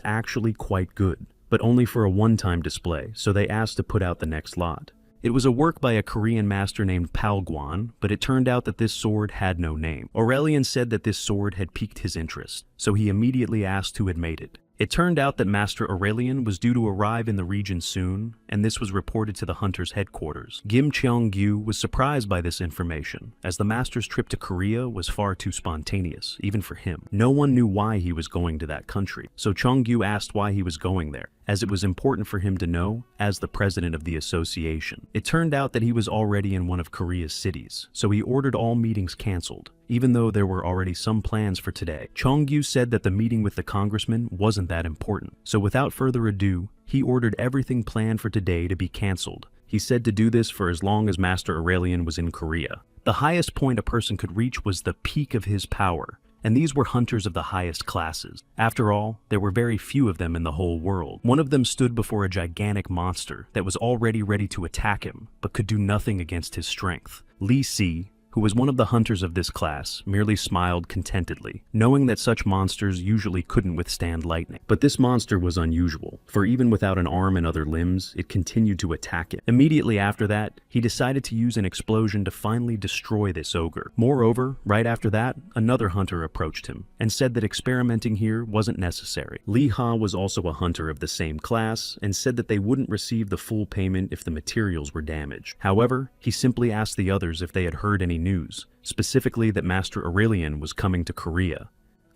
actually quite good, but only for a one-time display, so they asked to put out the next lot. It was a work by a Korean master named Palguan, but it turned out that this sword had no name. Aurélien said that this sword had piqued his interest, so he immediately asked who had made it. It turned out that Master Aurélien was due to arrive in the region soon, and this was reported to the hunter's headquarters. Kim Cheong-gyu was surprised by this information, as the master's trip to Korea was far too spontaneous, even for him. No one knew why he was going to that country, so Cheong-gyu asked why he was going there, as it was important for him to know as the president of the association. It turned out that he was already in one of Korea's cities, so he ordered all meetings cancelled, even though there were already some plans for today. Cheong-gyu said that the meeting with the congressman wasn't that important, so without further ado, he ordered everything planned for today to be cancelled. He said to do this for as long as Master Aurélien was in Korea. The highest point a person could reach was the peak of his power, and these were hunters of the highest classes. After all, there were very few of them in the whole world. One of them stood before a gigantic monster that was already ready to attack him, but could do nothing against his strength. Li Si, who was one of the hunters of this class, merely smiled contentedly, knowing that such monsters usually couldn't withstand lightning. But this monster was unusual, for even without an arm and other limbs, it continued to attack him. Immediately after that, he decided to use an explosion to finally destroy this ogre. Moreover, right after that, another hunter approached him, and said that experimenting here wasn't necessary. Li Ha was also a hunter of the same class, and said that they wouldn't receive the full payment if the materials were damaged. However, he simply asked the others if they had heard any news, specifically that Master Aurélien was coming to Korea.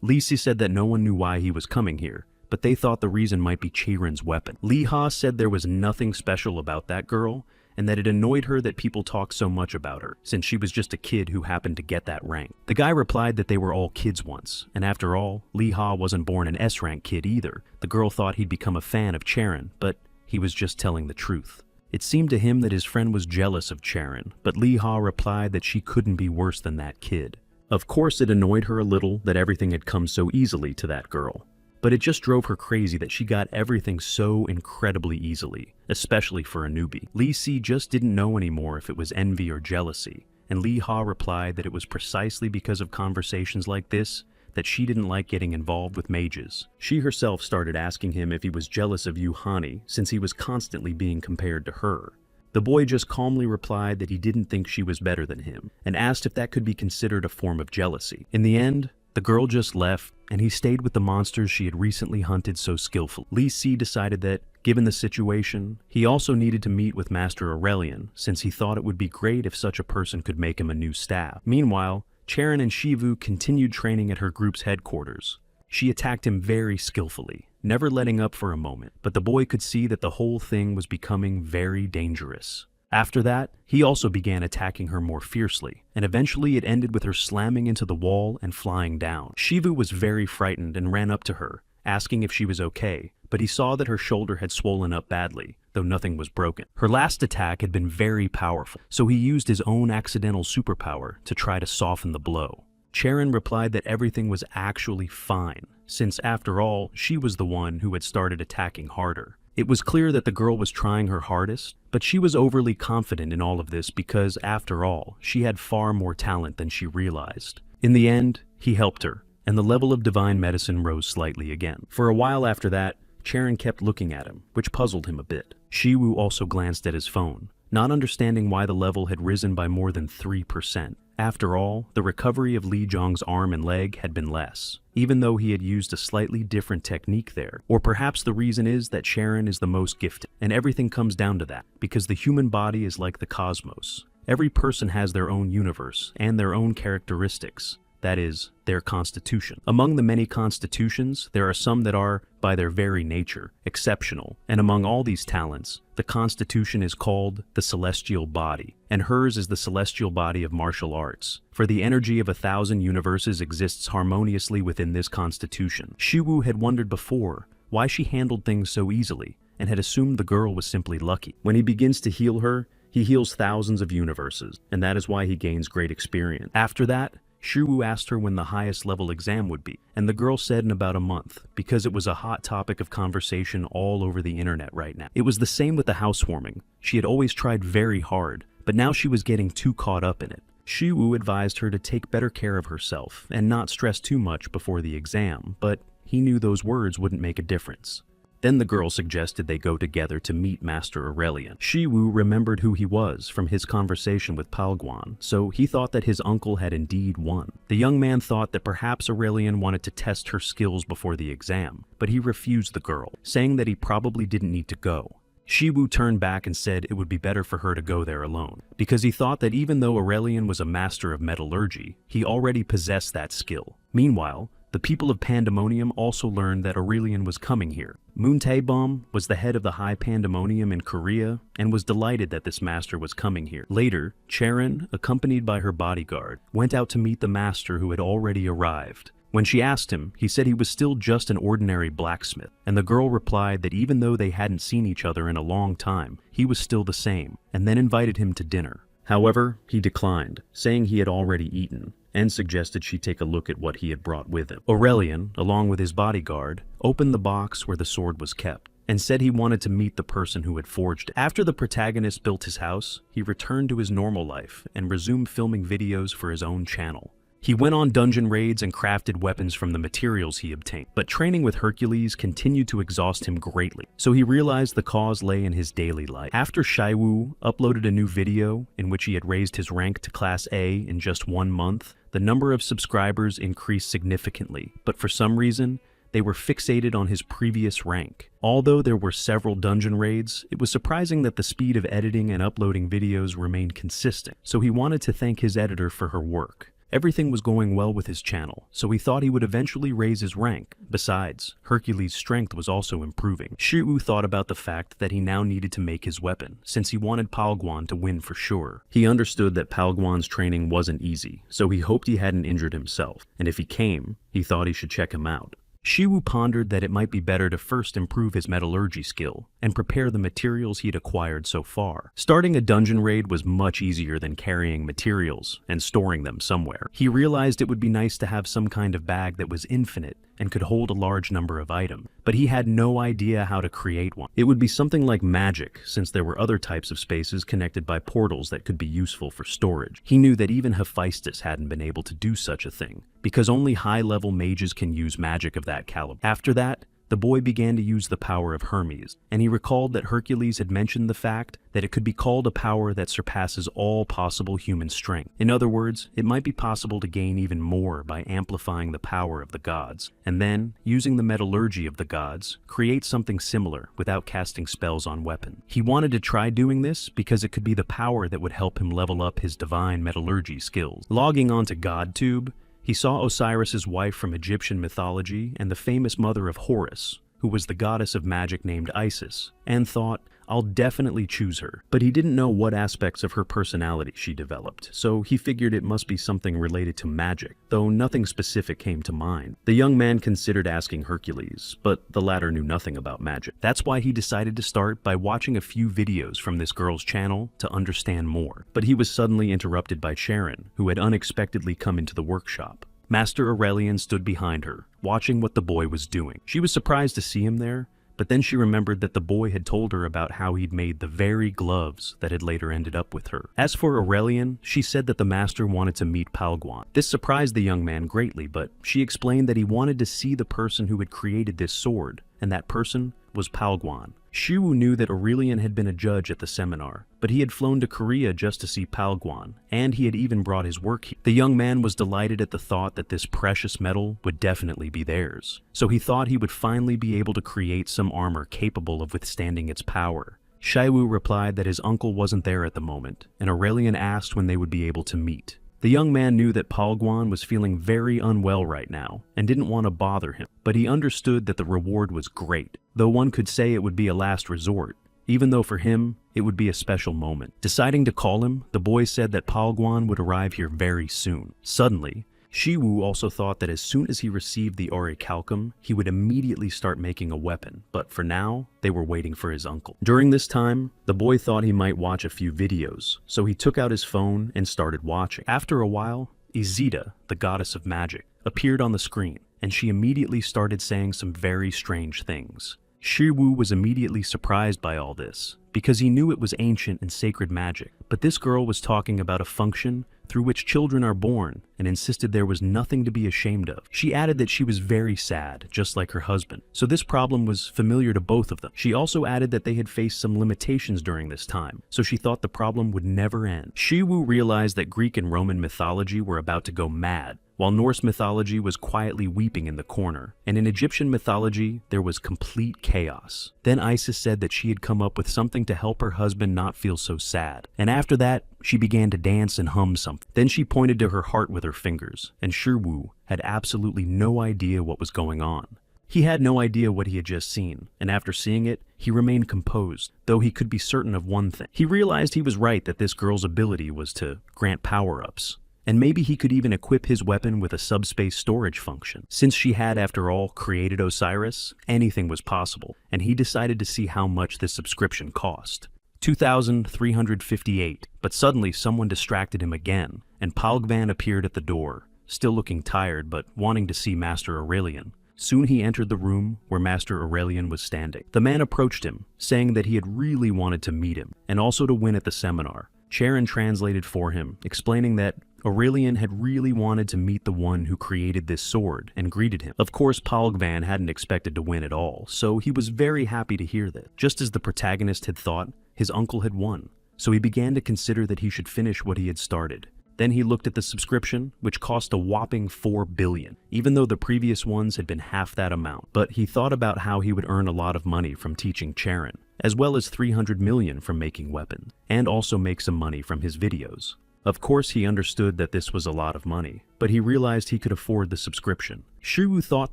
Li Si said that no one knew why he was coming here, but they thought the reason might be Chirin's weapon. Li Ha said there was nothing special about that girl, and that it annoyed her that people talked so much about her, since she was just a kid who happened to get that rank. The guy replied that they were all kids once, and after all, Li Ha wasn't born an S-rank kid either. The girl thought he'd become a fan of Chirin, but he was just telling the truth. It seemed to him that his friend was jealous of Chirin, but Li Ha replied that she couldn't be worse than that kid. Of course, it annoyed her a little that everything had come so easily to that girl, but it just drove her crazy that she got everything so incredibly easily, especially for a newbie. Li Si just didn't know anymore if it was envy or jealousy, and Li Ha replied that it was precisely because of conversations like this that she didn't like getting involved with mages. She herself started asking him if he was jealous of Yu Hani, since he was constantly being compared to her. The boy just calmly replied that he didn't think she was better than him, and asked if that could be considered a form of jealousy. In the end, the girl just left, and he stayed with the monsters she had recently hunted so skillfully. Li Si decided that, given the situation, he also needed to meet with Master Aurélien, since he thought it would be great if such a person could make him a new staff. Meanwhile, Chirin and Shivu continued training at her group's headquarters. She attacked him very skillfully, never letting up for a moment, but the boy could see that the whole thing was becoming very dangerous. After that, he also began attacking her more fiercely, and eventually it ended with her slamming into the wall and flying down. Shivu was very frightened and ran up to her, asking if she was okay, but he saw that her shoulder had swollen up badly, though nothing was broken. Her last attack had been very powerful, so he used his own accidental superpower to try to soften the blow. Chirin replied that everything was actually fine, since after all, she was the one who had started attacking harder. It was clear that the girl was trying her hardest, but she was overly confident in all of this because, after all, she had far more talent than she realized. In the end, he helped her, and the level of divine medicine rose slightly again. For a while after that, Charon kept looking at him, which puzzled him a bit. Shiwu also glanced at his phone, not understanding why the level had risen by more than 3%. After all, the recovery of Li Zhong's arm and leg had been less, even though he had used a slightly different technique there. Or perhaps the reason is that Charon is the most gifted, and everything comes down to that, because the human body is like the cosmos. Every person has their own universe and their own characteristics. That is, their constitution. Among the many constitutions, there are some that are, by their very nature, exceptional, and among all these talents, the constitution is called the celestial body, and hers is the celestial body of martial arts, for the energy of 1,000 universes exists harmoniously within this constitution. Shiwu had wondered before why she handled things so easily, and had assumed the girl was simply lucky. When he begins to heal her, he heals thousands of universes, and that is why he gains great experience. After that, Shiwu asked her when the highest level exam would be, and the girl said in about a month, because it was a hot topic of conversation all over the internet right now. It was the same with the housewarming. She had always tried very hard, but now she was getting too caught up in it. Shiwu advised her to take better care of herself and not stress too much before the exam, but he knew those words wouldn't make a difference. Then the girl suggested they go together to meet Master Aurelian. Shiwu remembered who he was from his conversation with Palguan, so he thought that his uncle had indeed won. The young man thought that perhaps Aurelian wanted to test her skills before the exam, but he refused the girl, saying that he probably didn't need to go. Shiwu turned back and said it would be better for her to go there alone, because he thought that even though Aurelian was a master of metallurgy, he already possessed that skill. Meanwhile, the people of Pandemonium also learned that Aurelian was coming here. Moon Taebom was the head of the High Pandemonium in Korea and was delighted that this master was coming here. Later, Charon, accompanied by her bodyguard, went out to meet the master who had already arrived. When she asked him, he said he was still just an ordinary blacksmith, and the girl replied that even though they hadn't seen each other in a long time, he was still the same, and then invited him to dinner. However, he declined, saying he had already eaten, and suggested she take a look at what he had brought with him. Aurelian, along with his bodyguard, opened the box where the sword was kept, and said he wanted to meet the person who had forged it. After the protagonist built his house, he returned to his normal life and resumed filming videos for his own channel. He went on dungeon raids and crafted weapons from the materials he obtained, but training with Hercules continued to exhaust him greatly, so he realized the cause lay in his daily life. After Shiwu uploaded a new video in which he had raised his rank to Class A in just 1 month, the number of subscribers increased significantly, but for some reason, they were fixated on his previous rank. Although there were several dungeon raids, it was surprising that the speed of editing and uploading videos remained consistent, so he wanted to thank his editor for her work. Everything was going well with his channel, so he thought he would eventually raise his rank. Besides, Hercules' strength was also improving. Shiwu thought about the fact that he now needed to make his weapon, since he wanted Palguan to win for sure. He understood that Palguan's training wasn't easy, so he hoped he hadn't injured himself, and if he came, he thought he should check him out. Shiwu pondered that it might be better to first improve his metallurgy skill and prepare the materials he'd acquired so far. Starting a dungeon raid was much easier than carrying materials and storing them somewhere. He realized it would be nice to have some kind of bag that was infinite and could hold a large number of items, but he had no idea how to create one. It would be something like magic, since there were other types of spaces connected by portals that could be useful for storage. He knew that even Hephaestus hadn't been able to do such a thing, because only high-level mages can use magic of that caliber. After that, the boy began to use the power of Hermes, and he recalled that Hercules had mentioned the fact that it could be called a power that surpasses all possible human strength. In other words, it might be possible to gain even more by amplifying the power of the gods, and then, using the metallurgy of the gods, create something similar without casting spells on weapons. He wanted to try doing this because it could be the power that would help him level up his divine metallurgy skills. Logging onto GodTube, he saw Osiris's wife from Egyptian mythology and the famous mother of Horus, who was the goddess of magic named Isis, and thought, I'll definitely choose her. But he didn't know what aspects of her personality she developed, so he figured it must be something related to magic, though nothing specific came to mind. The young man considered asking Hercules, but the latter knew nothing about magic. That's why he decided to start by watching a few videos from this girl's channel to understand more. But he was suddenly interrupted by Charon, who had unexpectedly come into the workshop. Master Aurelian stood behind her, watching what the boy was doing. She was surprised to see him there, but then she remembered that the boy had told her about how he'd made the very gloves that had later ended up with her. As for Aurelian, she said that the master wanted to meet Palguan. This surprised the young man greatly, but she explained that he wanted to see the person who had created this sword, and that person was Palguan. Shiwu knew that Aurelian had been a judge at the seminar, but he had flown to Korea just to see Palguan, and he had even brought his work here. The young man was delighted at the thought that this precious metal would definitely be theirs, so he thought he would finally be able to create some armor capable of withstanding its power. Shiwu replied that his uncle wasn't there at the moment, and Aurelian asked when they would be able to meet. The young man knew that Palguan was feeling very unwell right now and didn't want to bother him, but he understood that the reward was great, though one could say it would be a last resort, even though for him, it would be a special moment. Deciding to call him, the boy said that Palguan would arrive here very soon. Suddenly, Shiwu also thought that as soon as he received the orichalcum, he would immediately start making a weapon, but for now, they were waiting for his uncle. During this time, the boy thought he might watch a few videos, so he took out his phone and started watching. After a while, Izida, the goddess of magic, appeared on the screen, and she immediately started saying some very strange things. Shiwu was immediately surprised by all this, because he knew it was ancient and sacred magic, but this girl was talking about a function through which children are born, and insisted there was nothing to be ashamed of. She added that she was very sad, just like her husband, so this problem was familiar to both of them. She also added that they had faced some limitations during this time, so she thought the problem would never end. Shiwu realized that Greek and Roman mythology were about to go mad, while Norse mythology was quietly weeping in the corner, and in Egyptian mythology, there was complete chaos. Then Isis said that she had come up with something to help her husband not feel so sad, and after that, she began to dance and hum something. Then she pointed to her heart with her fingers, and Shiwu had absolutely no idea what was going on. He had no idea what he had just seen, and after seeing it, he remained composed, though he could be certain of one thing. He realized he was right that this girl's ability was to grant power-ups. And maybe he could even equip his weapon with a subspace storage function. Since she had, after all, created Osiris, anything was possible, and he decided to see how much this subscription cost. 2,358, but suddenly someone distracted him again, and Palguan appeared at the door, still looking tired but wanting to see Master Aurelian. Soon he entered the room where Master Aurelian was standing. The man approached him, saying that he had really wanted to meet him, and also to win at the seminar. Charon translated for him, explaining that Aurelian had really wanted to meet the one who created this sword and greeted him. Of course, Palguan hadn't expected to win at all, so he was very happy to hear that. Just as the protagonist had thought, his uncle had won, so he began to consider that he should finish what he had started. Then he looked at the subscription, which cost a whopping 4 billion, even though the previous ones had been half that amount. But he thought about how he would earn a lot of money from teaching Charon, as well as 300 million from making weapons, and also make some money from his videos. Of course, he understood that this was a lot of money, but he realized he could afford the subscription. Shiwu thought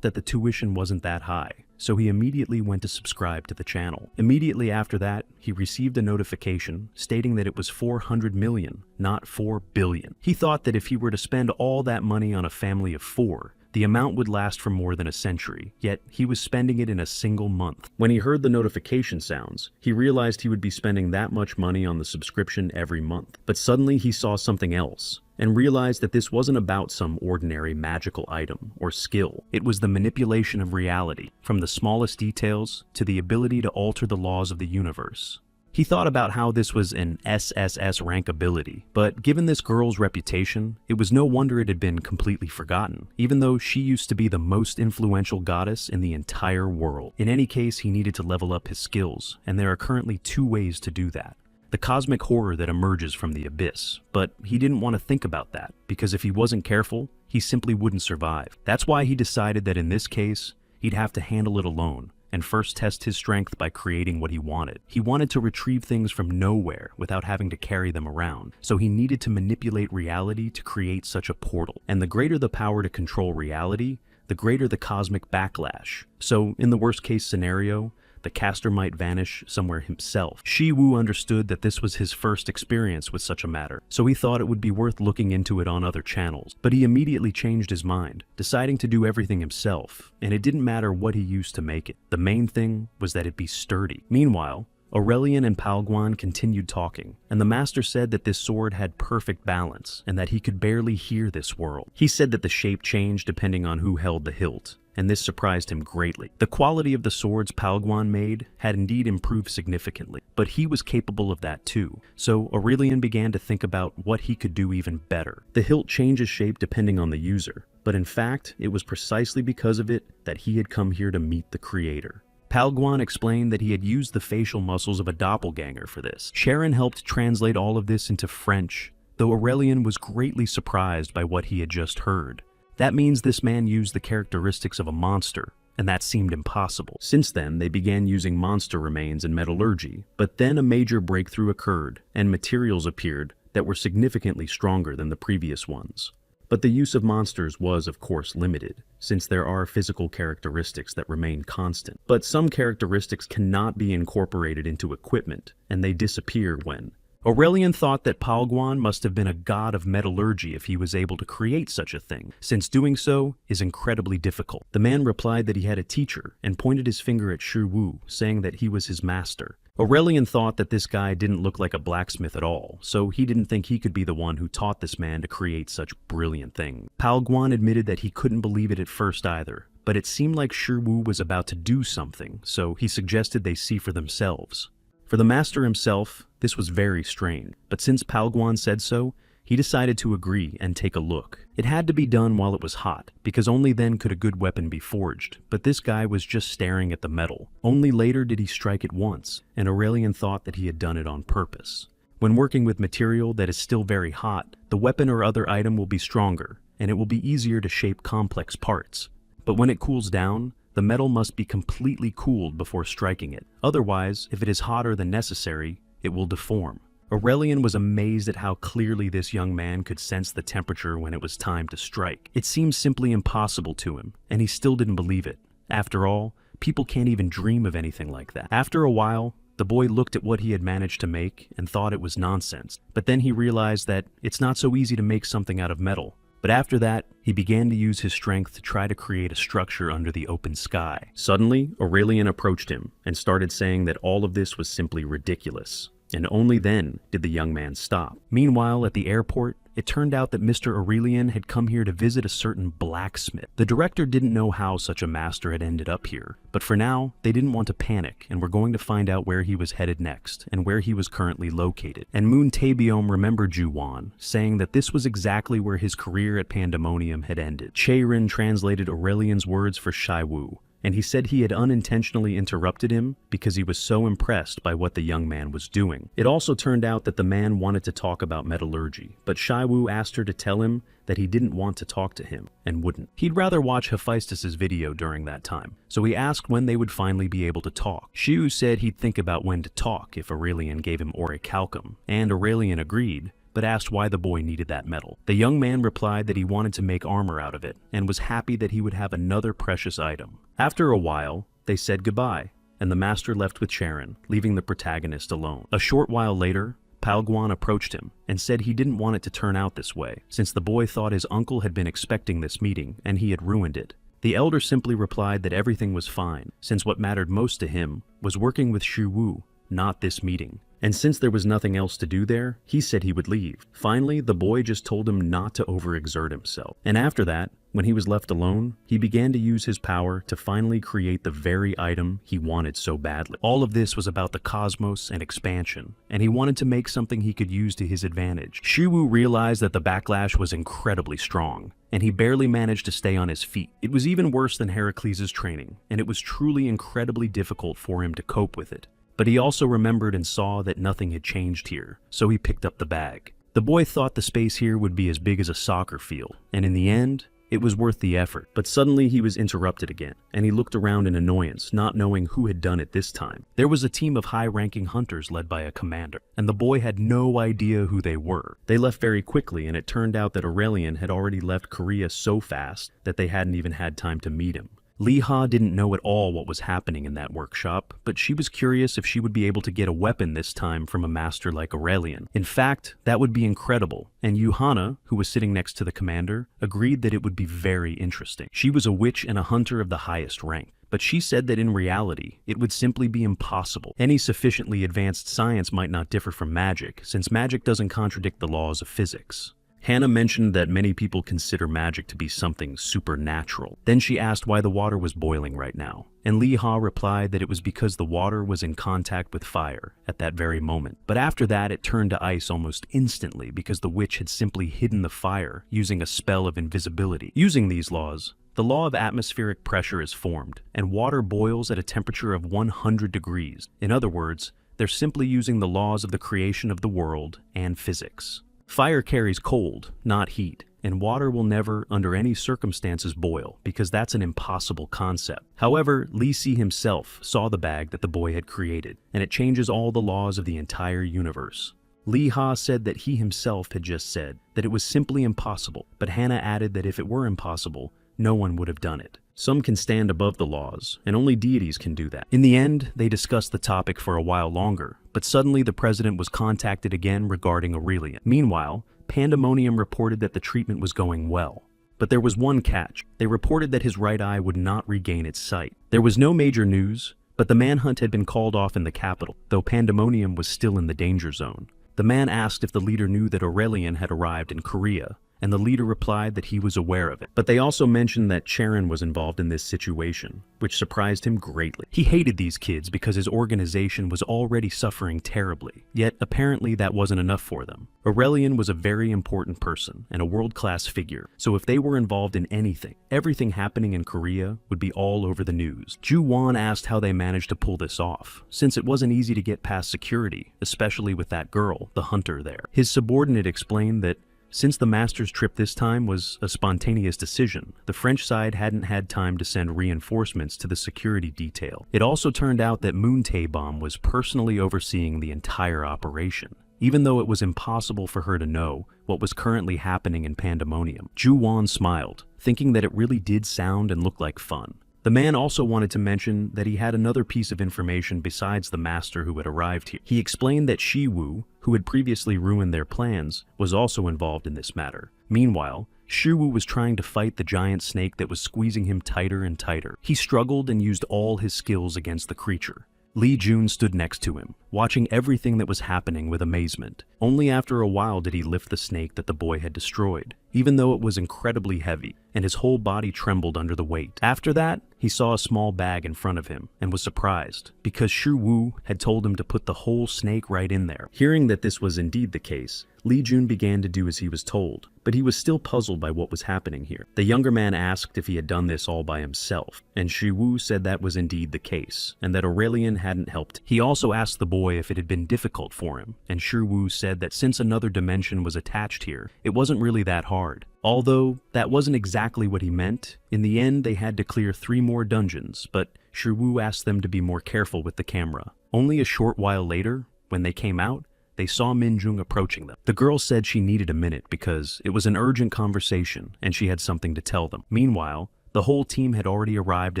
that the tuition wasn't that high, so he immediately went to subscribe to the channel. Immediately after that, he received a notification stating that it was 400 million, not 4 billion. He thought that if he were to spend all that money on a family of 4, the amount would last for more than a century, yet he was spending it in a single month. When he heard the notification sounds, he realized he would be spending that much money on the subscription every month. But suddenly he saw something else, and realized that this wasn't about some ordinary magical item or skill. It was the manipulation of reality, from the smallest details to the ability to alter the laws of the universe. He thought about how this was an SSS rank ability, but given this girl's reputation, it was no wonder it had been completely forgotten, even though she used to be the most influential goddess in the entire world. In any case, he needed to level up his skills, and there are currently 2 ways to do that. The cosmic horror that emerges from the abyss, but he didn't want to think about that, because if he wasn't careful, he simply wouldn't survive. That's why he decided that in this case, he'd have to handle it alone, and first test his strength by creating what he wanted. He wanted to retrieve things from nowhere without having to carry them around, so he needed to manipulate reality to create such a portal. And the greater the power to control reality, the greater the cosmic backlash. So, in the worst case scenario, the caster might vanish somewhere himself. Shiwu understood that this was his first experience with such a matter, so he thought it would be worth looking into it on other channels. But he immediately changed his mind, deciding to do everything himself, and it didn't matter what he used to make it. The main thing was that it be sturdy. Meanwhile, Aurelian and Palguan continued talking, and the master said that this sword had perfect balance, and that he could barely hear this world. He said that the shape changed depending on who held the hilt, and this surprised him greatly. The quality of the swords Palguan made had indeed improved significantly, but he was capable of that too, so Aurelian began to think about what he could do even better. The hilt changes shape depending on the user, but in fact, it was precisely because of it that he had come here to meet the creator. Palguan explained that he had used the facial muscles of a doppelganger for this. Sharon helped translate all of this into French, though Aurelian was greatly surprised by what he had just heard. That means this man used the characteristics of a monster, and that seemed impossible. Since then, they began using monster remains in metallurgy, but then a major breakthrough occurred, and materials appeared that were significantly stronger than the previous ones. But the use of monsters was, of course, limited, since there are physical characteristics that remain constant. But some characteristics cannot be incorporated into equipment, and they disappear when. Aurelian thought that Palguan must have been a god of metallurgy if he was able to create such a thing, since doing so is incredibly difficult. The man replied that he had a teacher, and pointed his finger at Shi Wu, saying that he was his master. Aurelian thought that this guy didn't look like a blacksmith at all, so he didn't think he could be the one who taught this man to create such brilliant things. Palguan admitted that he couldn't believe it at first either, but it seemed like Shi Wu was about to do something, so he suggested they see for themselves. For the master himself, this was very strange, but since Palguan said so, he decided to agree and take a look. It had to be done while it was hot, because only then could a good weapon be forged, but this guy was just staring at the metal. Only later did he strike it once, and Aurelian thought that he had done it on purpose. When working with material that is still very hot, the weapon or other item will be stronger, and it will be easier to shape complex parts. But when it cools down, the metal must be completely cooled before striking it. Otherwise, if it is hotter than necessary, it will deform. Aurelian was amazed at how clearly this young man could sense the temperature when it was time to strike. It seemed simply impossible to him, and he still didn't believe it. After all, people can't even dream of anything like that. After a while, the boy looked at what he had managed to make and thought it was nonsense. But then he realized that it's not so easy to make something out of metal. But after that, he began to use his strength to try to create a structure under the open sky. Suddenly, Aurelian approached him and started saying that all of this was simply ridiculous. And only then did the young man stop. Meanwhile, at the airport, it turned out that Mr. Aurelian had come here to visit a certain blacksmith. The director didn't know how such a master had ended up here, but for now, they didn't want to panic and were going to find out where he was headed next and where he was currently located. And Moon Taebyom remembered Juwan, saying that this was exactly where his career at Pandemonium had ended. Chaerin translated Aurelian's words for Shi Wu, and he said he had unintentionally interrupted him because he was so impressed by what the young man was doing. It also turned out that the man wanted to talk about metallurgy, but Shi Wu asked her to tell him that he didn't want to talk to him, and wouldn't. He'd rather watch Hephaestus's video during that time, so he asked when they would finally be able to talk. Shi Wu said he'd think about when to talk if Aurelian gave him orichalcum, and Aurelian agreed, but asked why the boy needed that metal. The young man replied that he wanted to make armor out of it, and was happy that he would have another precious item. After a while, they said goodbye, and the master left with Chaerin, leaving the protagonist alone. A short while later, Palguan approached him and said he didn't want it to turn out this way, since the boy thought his uncle had been expecting this meeting and he had ruined it. The elder simply replied that everything was fine, since what mattered most to him was working with Shi Wu, not this meeting. And since there was nothing else to do there, he said he would leave. Finally, the boy just told him not to overexert himself. And after that, when he was left alone, he began to use his power to finally create the very item he wanted so badly. All of this was about the cosmos and expansion, and he wanted to make something he could use to his advantage. Shi Wu realized that the backlash was incredibly strong, and he barely managed to stay on his feet. It was even worse than Heracles' training, and it was truly incredibly difficult for him to cope with it. But he also remembered and saw that nothing had changed here, so he picked up the bag. The boy thought the space here would be as big as a soccer field, and in the end, it was worth the effort. But suddenly he was interrupted again, and he looked around in annoyance, not knowing who had done it this time. There was a team of high-ranking hunters led by a commander, and the boy had no idea who they were. They left very quickly, and it turned out that Aurelian had already left Korea so fast that they hadn't even had time to meet him. Liha didn't know at all what was happening in that workshop, but she was curious if she would be able to get a weapon this time from a master like Aurelian. In fact, that would be incredible, and Yuhana, who was sitting next to the commander, agreed that it would be very interesting. She was a witch and a hunter of the highest rank, but she said that in reality, it would simply be impossible. Any sufficiently advanced science might not differ from magic, since magic doesn't contradict the laws of physics. Hannah mentioned that many people consider magic to be something supernatural. Then she asked why the water was boiling right now, and Liha replied that it was because the water was in contact with fire at that very moment. But after that, it turned to ice almost instantly because the witch had simply hidden the fire using a spell of invisibility. Using these laws, the law of atmospheric pressure is formed, and water boils at a temperature of 100 degrees. In other words, they're simply using the laws of the creation of the world and physics. Fire carries cold, not heat, and water will never, under any circumstances, boil, because that's an impossible concept. However, Lee Si himself saw the bag that the boy had created, and it changes all the laws of the entire universe. Lee Ha said that he himself had just said that it was simply impossible, but Hannah added that if it were impossible, no one would have done it. Some can stand above the laws, and only deities can do that. In the end, they discussed the topic for a while longer, but suddenly the president was contacted again regarding Aurelian. Meanwhile, Pandemonium reported that the treatment was going well. But there was one catch. They reported that his right eye would not regain its sight. There was no major news, but the manhunt had been called off in the capital, though Pandemonium was still in the danger zone. The man asked if the leader knew that Aurelian had arrived in Korea, and the leader replied that he was aware of it. But they also mentioned that Charon was involved in this situation, which surprised him greatly. He hated these kids because his organization was already suffering terribly, yet apparently that wasn't enough for them. Aurelian was a very important person and a world-class figure, so if they were involved in anything, everything happening in Korea would be all over the news. Ju Wan asked how they managed to pull this off, since it wasn't easy to get past security, especially with that girl, the hunter there. His subordinate explained that since the master's trip this time was a spontaneous decision, the French side hadn't had time to send reinforcements to the security detail. It also turned out that Moon Tae-bom was personally overseeing the entire operation, even though it was impossible for her to know what was currently happening in Pandemonium. Ju Wan smiled, thinking that it really did sound and look like fun. The man also wanted to mention that he had another piece of information besides the master who had arrived here. He explained that Shi Wu, who had previously ruined their plans, was also involved in this matter. Meanwhile, Shi Wu was trying to fight the giant snake that was squeezing him tighter and tighter. He struggled and used all his skills against the creature. Li Jun stood next to him, watching everything that was happening with amazement. Only after a while did he lift the snake that the boy had destroyed, even though it was incredibly heavy, and his whole body trembled under the weight. After that, he saw a small bag in front of him, and was surprised, because Shi Wu had told him to put the whole snake right in there. Hearing that this was indeed the case, Li Jun began to do as he was told, but he was still puzzled by what was happening here. The younger man asked if he had done this all by himself, and Shi Wu said that was indeed the case, and that Aurelian hadn't helped. He also asked the boy if it had been difficult for him, and Shi Wu said that since another dimension was attached here, it wasn't really that hard. Although that wasn't exactly what he meant, in the end they had to clear 3 more dungeons, but Shi Wu asked them to be more careful with the camera. Only a short while later, when they came out, they saw Minjung approaching them. The girl said she needed a minute because it was an urgent conversation and she had something to tell them. Meanwhile, the whole team had already arrived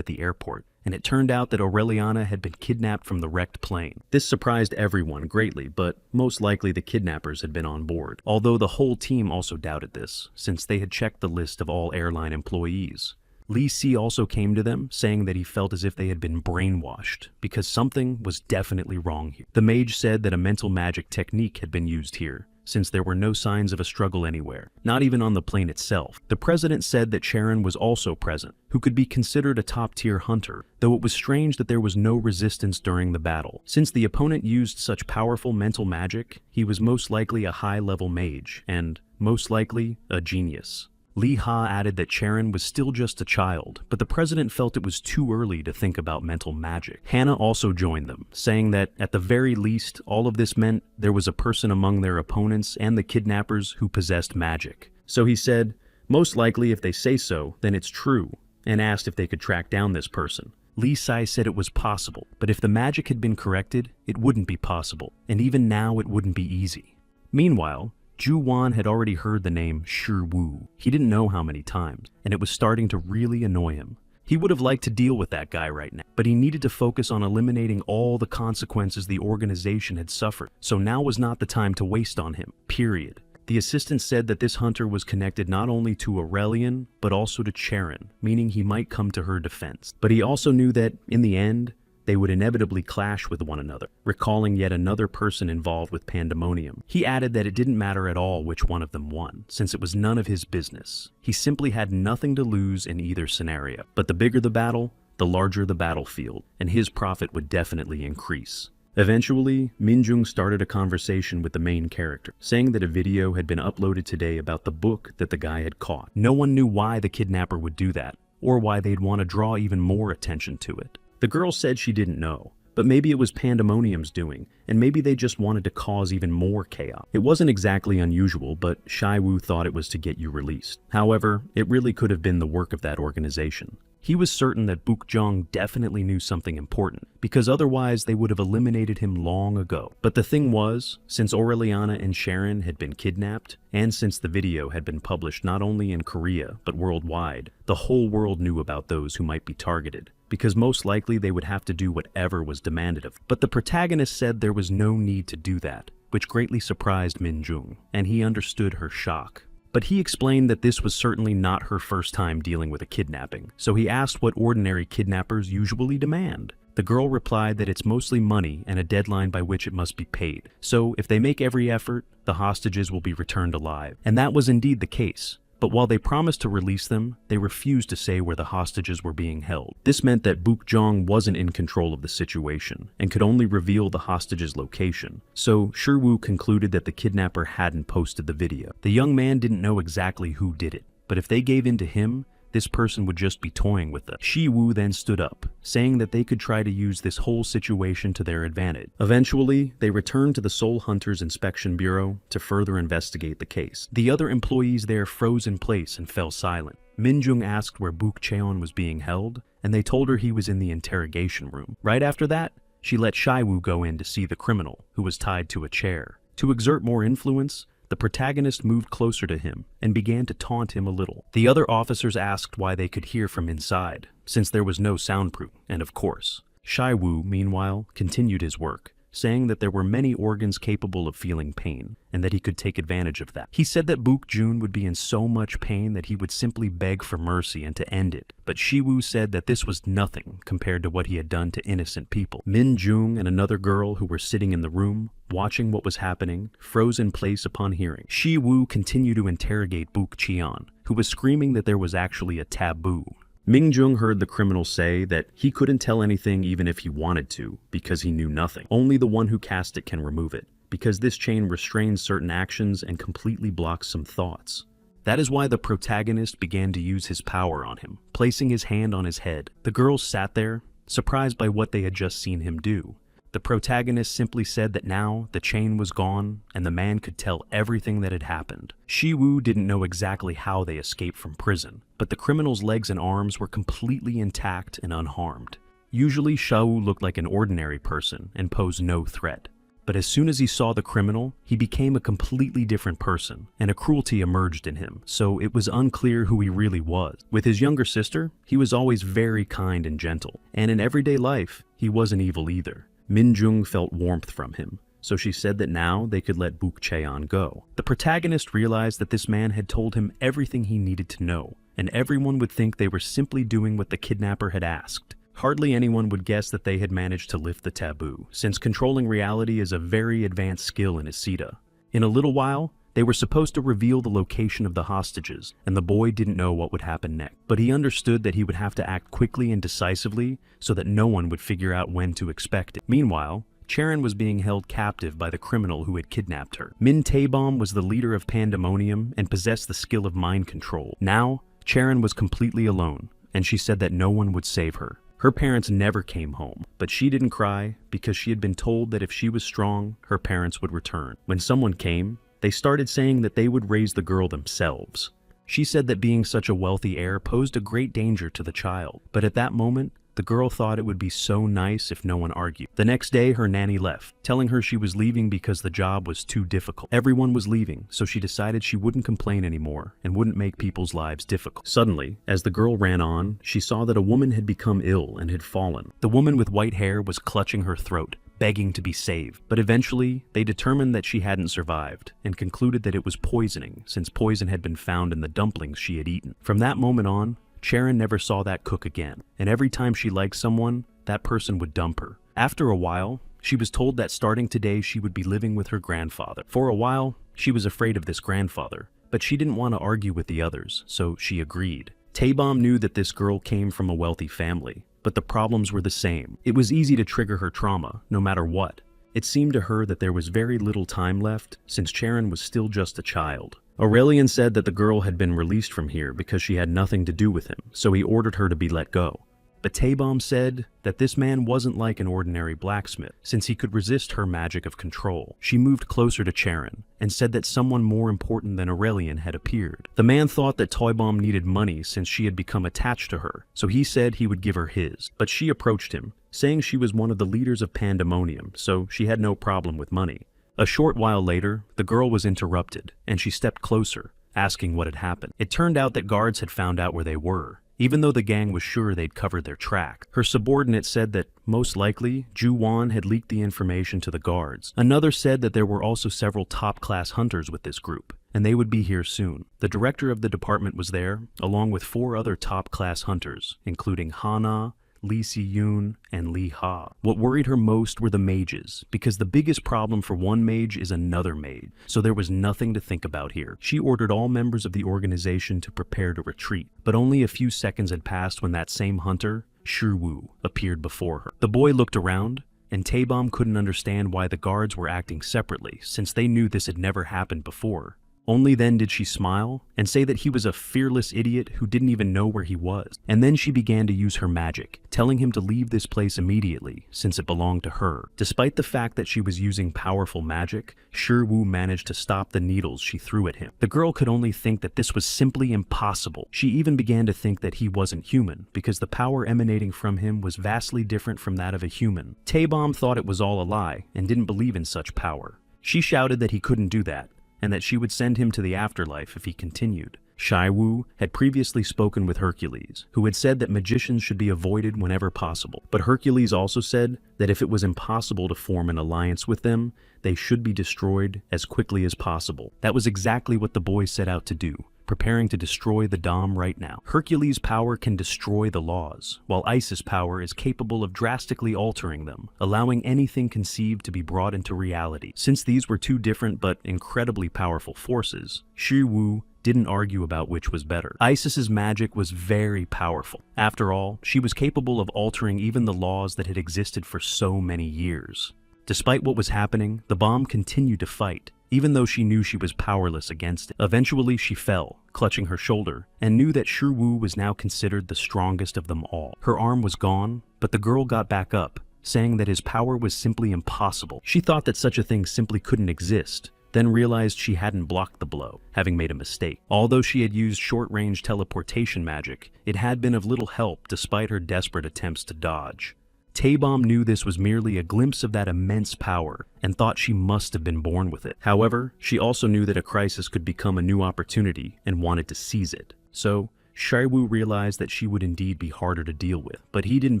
at the airport, and it turned out that Aureliana had been kidnapped from the wrecked plane. This surprised everyone greatly, but most likely the kidnappers had been on board, although the whole team also doubted this, since they had checked the list of all airline employees. Lee Si also came to them, saying that he felt as if they had been brainwashed, because something was definitely wrong here. The mage said that a mental magic technique had been used here, since there were no signs of a struggle anywhere, not even on the plane itself. The president said that Charon was also present, who could be considered a top-tier hunter, though it was strange that there was no resistance during the battle. Since the opponent used such powerful mental magic, he was most likely a high-level mage, and, most likely, a genius. Lee Ha added that Charon was still just a child, but the president felt it was too early to think about mental magic. Hannah also joined them, saying that, at the very least, all of this meant there was a person among their opponents and the kidnappers who possessed magic. So he said, most likely if they say so, then it's true, and asked if they could track down this person. Lee Sai said it was possible, but if the magic had been corrected, it wouldn't be possible, and even now it wouldn't be easy. Meanwhile, Ju Wan had already heard the name Shi Wu. He didn't know how many times, and it was starting to really annoy him. He would have liked to deal with that guy right now, but he needed to focus on eliminating all the consequences the organization had suffered, so now was not the time to waste on him, period. The assistant said that this hunter was connected not only to Aurelian, but also to Charon, meaning he might come to her defense. But he also knew that, in the end, they would inevitably clash with one another, recalling yet another person involved with Pandemonium. He added that it didn't matter at all which one of them won, since it was none of his business. He simply had nothing to lose in either scenario. But the bigger the battle, the larger the battlefield, and his profit would definitely increase. Eventually, Minjung started a conversation with the main character, saying that a video had been uploaded today about the book that the guy had caught. No one knew why the kidnapper would do that, or why they'd want to draw even more attention to it. The girl said she didn't know, but maybe it was Pandemonium's doing, and maybe they just wanted to cause even more chaos. It wasn't exactly unusual, but Shai-Wu thought it was to get you released. However, it really could have been the work of that organization. He was certain that Bukjong definitely knew something important, because otherwise they would have eliminated him long ago. But the thing was, since Aureliana and Sharon had been kidnapped, and since the video had been published not only in Korea but worldwide, the whole world knew about those who might be targeted, because most likely they would have to do whatever was demanded of them. But the protagonist said there was no need to do that, which greatly surprised Minjung, and he understood her shock. But he explained that this was certainly not her first time dealing with a kidnapping, so he asked what ordinary kidnappers usually demand. The girl replied that it's mostly money and a deadline by which it must be paid, so if they make every effort, the hostages will be returned alive. And that was indeed the case. But while they promised to release them, they refused to say where the hostages were being held. This meant that Bukjong wasn't in control of the situation, and could only reveal the hostages' location. So Shiwu concluded that the kidnapper hadn't posted the video. The young man didn't know exactly who did it, but if they gave in to him, this person would just be toying with them. Shiwu then stood up, saying that they could try to use this whole situation to their advantage. Eventually, they returned to the Soul Hunters Inspection Bureau to further investigate the case. The other employees there froze in place and fell silent. Minjung asked where Buk Cheon was being held, and they told her he was in the interrogation room. Right after that, she let Shaiwu go in to see the criminal, who was tied to a chair. To exert more influence, the protagonist moved closer to him and began to taunt him a little. The other officers asked why they could hear from inside, since there was no soundproof, and of course. Shai-Wu, meanwhile, continued his work, saying that there were many organs capable of feeling pain, and that he could take advantage of that. He said that Buk-Jun would be in so much pain that he would simply beg for mercy and to end it, but Shiwu said that this was nothing compared to what he had done to innocent people. Min-Jung and another girl who were sitting in the room, watching what was happening, froze in place upon hearing. Shiwu continued to interrogate Buk-Cheon, who was screaming that there was actually a taboo. Mingjung heard the criminal say that he couldn't tell anything even if he wanted to, because he knew nothing. Only the one who cast it can remove it, because this chain restrains certain actions and completely blocks some thoughts. That is why the protagonist began to use his power on him, placing his hand on his head. The girls sat there, surprised by what they had just seen him do. The protagonist simply said that now the chain was gone and the man could tell everything that had happened. Shiwu didn't know exactly how they escaped from prison, but the criminal's legs and arms were completely intact and unharmed. Usually Shao looked like an ordinary person and posed no threat. But as soon as he saw the criminal, he became a completely different person, and a cruelty emerged in him, so it was unclear who he really was. With his younger sister, he was always very kind and gentle, and in everyday life, he wasn't evil either. Minjung felt warmth from him, so she said that now they could let Buk Cheon go. The protagonist realized that this man had told him everything he needed to know, and everyone would think they were simply doing what the kidnapper had asked. Hardly anyone would guess that they had managed to lift the taboo, since controlling reality is a very advanced skill in Asita. In a little while, they were supposed to reveal the location of the hostages, and the boy didn't know what would happen next. But he understood that he would have to act quickly and decisively so that no one would figure out when to expect it. Meanwhile, Charon was being held captive by the criminal who had kidnapped her. Min Taebom was the leader of Pandemonium and possessed the skill of mind control. Now, Charon was completely alone, and she said that no one would save her. Her parents never came home, but she didn't cry because she had been told that if she was strong, her parents would return. When someone came, they started saying that they would raise the girl themselves. She said that being such a wealthy heir posed a great danger to the child, but at that moment, the girl thought it would be so nice if no one argued. The next day, her nanny left, telling her she was leaving because the job was too difficult. Everyone was leaving, so she decided she wouldn't complain anymore and wouldn't make people's lives difficult. Suddenly, as the girl ran on, she saw that a woman had become ill and had fallen. The woman with white hair was clutching her throat, begging to be saved. But eventually, they determined that she hadn't survived and concluded that it was poisoning, since poison had been found in the dumplings she had eaten. From that moment on, Charon never saw that cook again, and every time she liked someone, that person would dump her. After a while, she was told that starting today she would be living with her grandfather. For a while, she was afraid of this grandfather, but she didn't want to argue with the others, so she agreed. Taebom knew that this girl came from a wealthy family, but the problems were the same. It was easy to trigger her trauma, no matter what. It seemed to her that there was very little time left, since Charon was still just a child. Aurelian said that the girl had been released from here because she had nothing to do with him, so he ordered her to be let go. But Taebom said that this man wasn't like an ordinary blacksmith, since he could resist her magic of control. She moved closer to Charon and said that someone more important than Aurelian had appeared. The man thought that Taebom needed money since she had become attached to her, so he said he would give her his. But she approached him, saying she was one of the leaders of Pandemonium, so she had no problem with money. A short while later, the girl was interrupted, and she stepped closer, asking what had happened. It turned out that guards had found out where they were, even though the gang was sure they'd covered their track. Her subordinate said that, most likely, Ju Wan had leaked the information to the guards. Another said that there were also several top-class hunters with this group, and they would be here soon. The director of the department was there, along with 4 other top-class hunters, including Hana, Lee Si-yoon, and Lee Ha. What worried her most were the mages, because the biggest problem for one mage is another mage, so there was nothing to think about here. She ordered all members of the organization to prepare to retreat, but only a few seconds had passed when that same hunter, Shiwu, appeared before her. The boy looked around, and Taebom couldn't understand why the guards were acting separately, since they knew this had never happened before. Only then did she smile and say that he was a fearless idiot who didn't even know where he was. And then she began to use her magic, telling him to leave this place immediately since it belonged to her. Despite the fact that she was using powerful magic, Shiwu managed to stop the needles she threw at him. The girl could only think that this was simply impossible. She even began to think that he wasn't human, because the power emanating from him was vastly different from that of a human. Taebom thought it was all a lie and didn't believe in such power. She shouted that he couldn't do that, and that she would send him to the afterlife if he continued. Shiwu had previously spoken with Hercules, who had said that magicians should be avoided whenever possible. But Hercules also said that if it was impossible to form an alliance with them, they should be destroyed as quickly as possible. That was exactly what the boy set out to do, preparing to destroy the Dom right now. Hercules' power can destroy the laws, while Isis' power is capable of drastically altering them, allowing anything conceived to be brought into reality. Since these were 2 different but incredibly powerful forces, Shiwu didn't argue about which was better. Isis's magic was very powerful. After all, she was capable of altering even the laws that had existed for so many years. Despite what was happening, the bomb continued to fight, even though she knew she was powerless against it. Eventually, she fell, clutching her shoulder, and knew that Shiwu was now considered the strongest of them all. Her arm was gone, but the girl got back up, saying that his power was simply impossible. She thought that such a thing simply couldn't exist, then realized she hadn't blocked the blow, having made a mistake. Although she had used short-range teleportation magic, it had been of little help despite her desperate attempts to dodge. Taebom knew this was merely a glimpse of that immense power and thought she must have been born with it. However, she also knew that a crisis could become a new opportunity and wanted to seize it. So, Shiwu realized that she would indeed be harder to deal with, but he didn't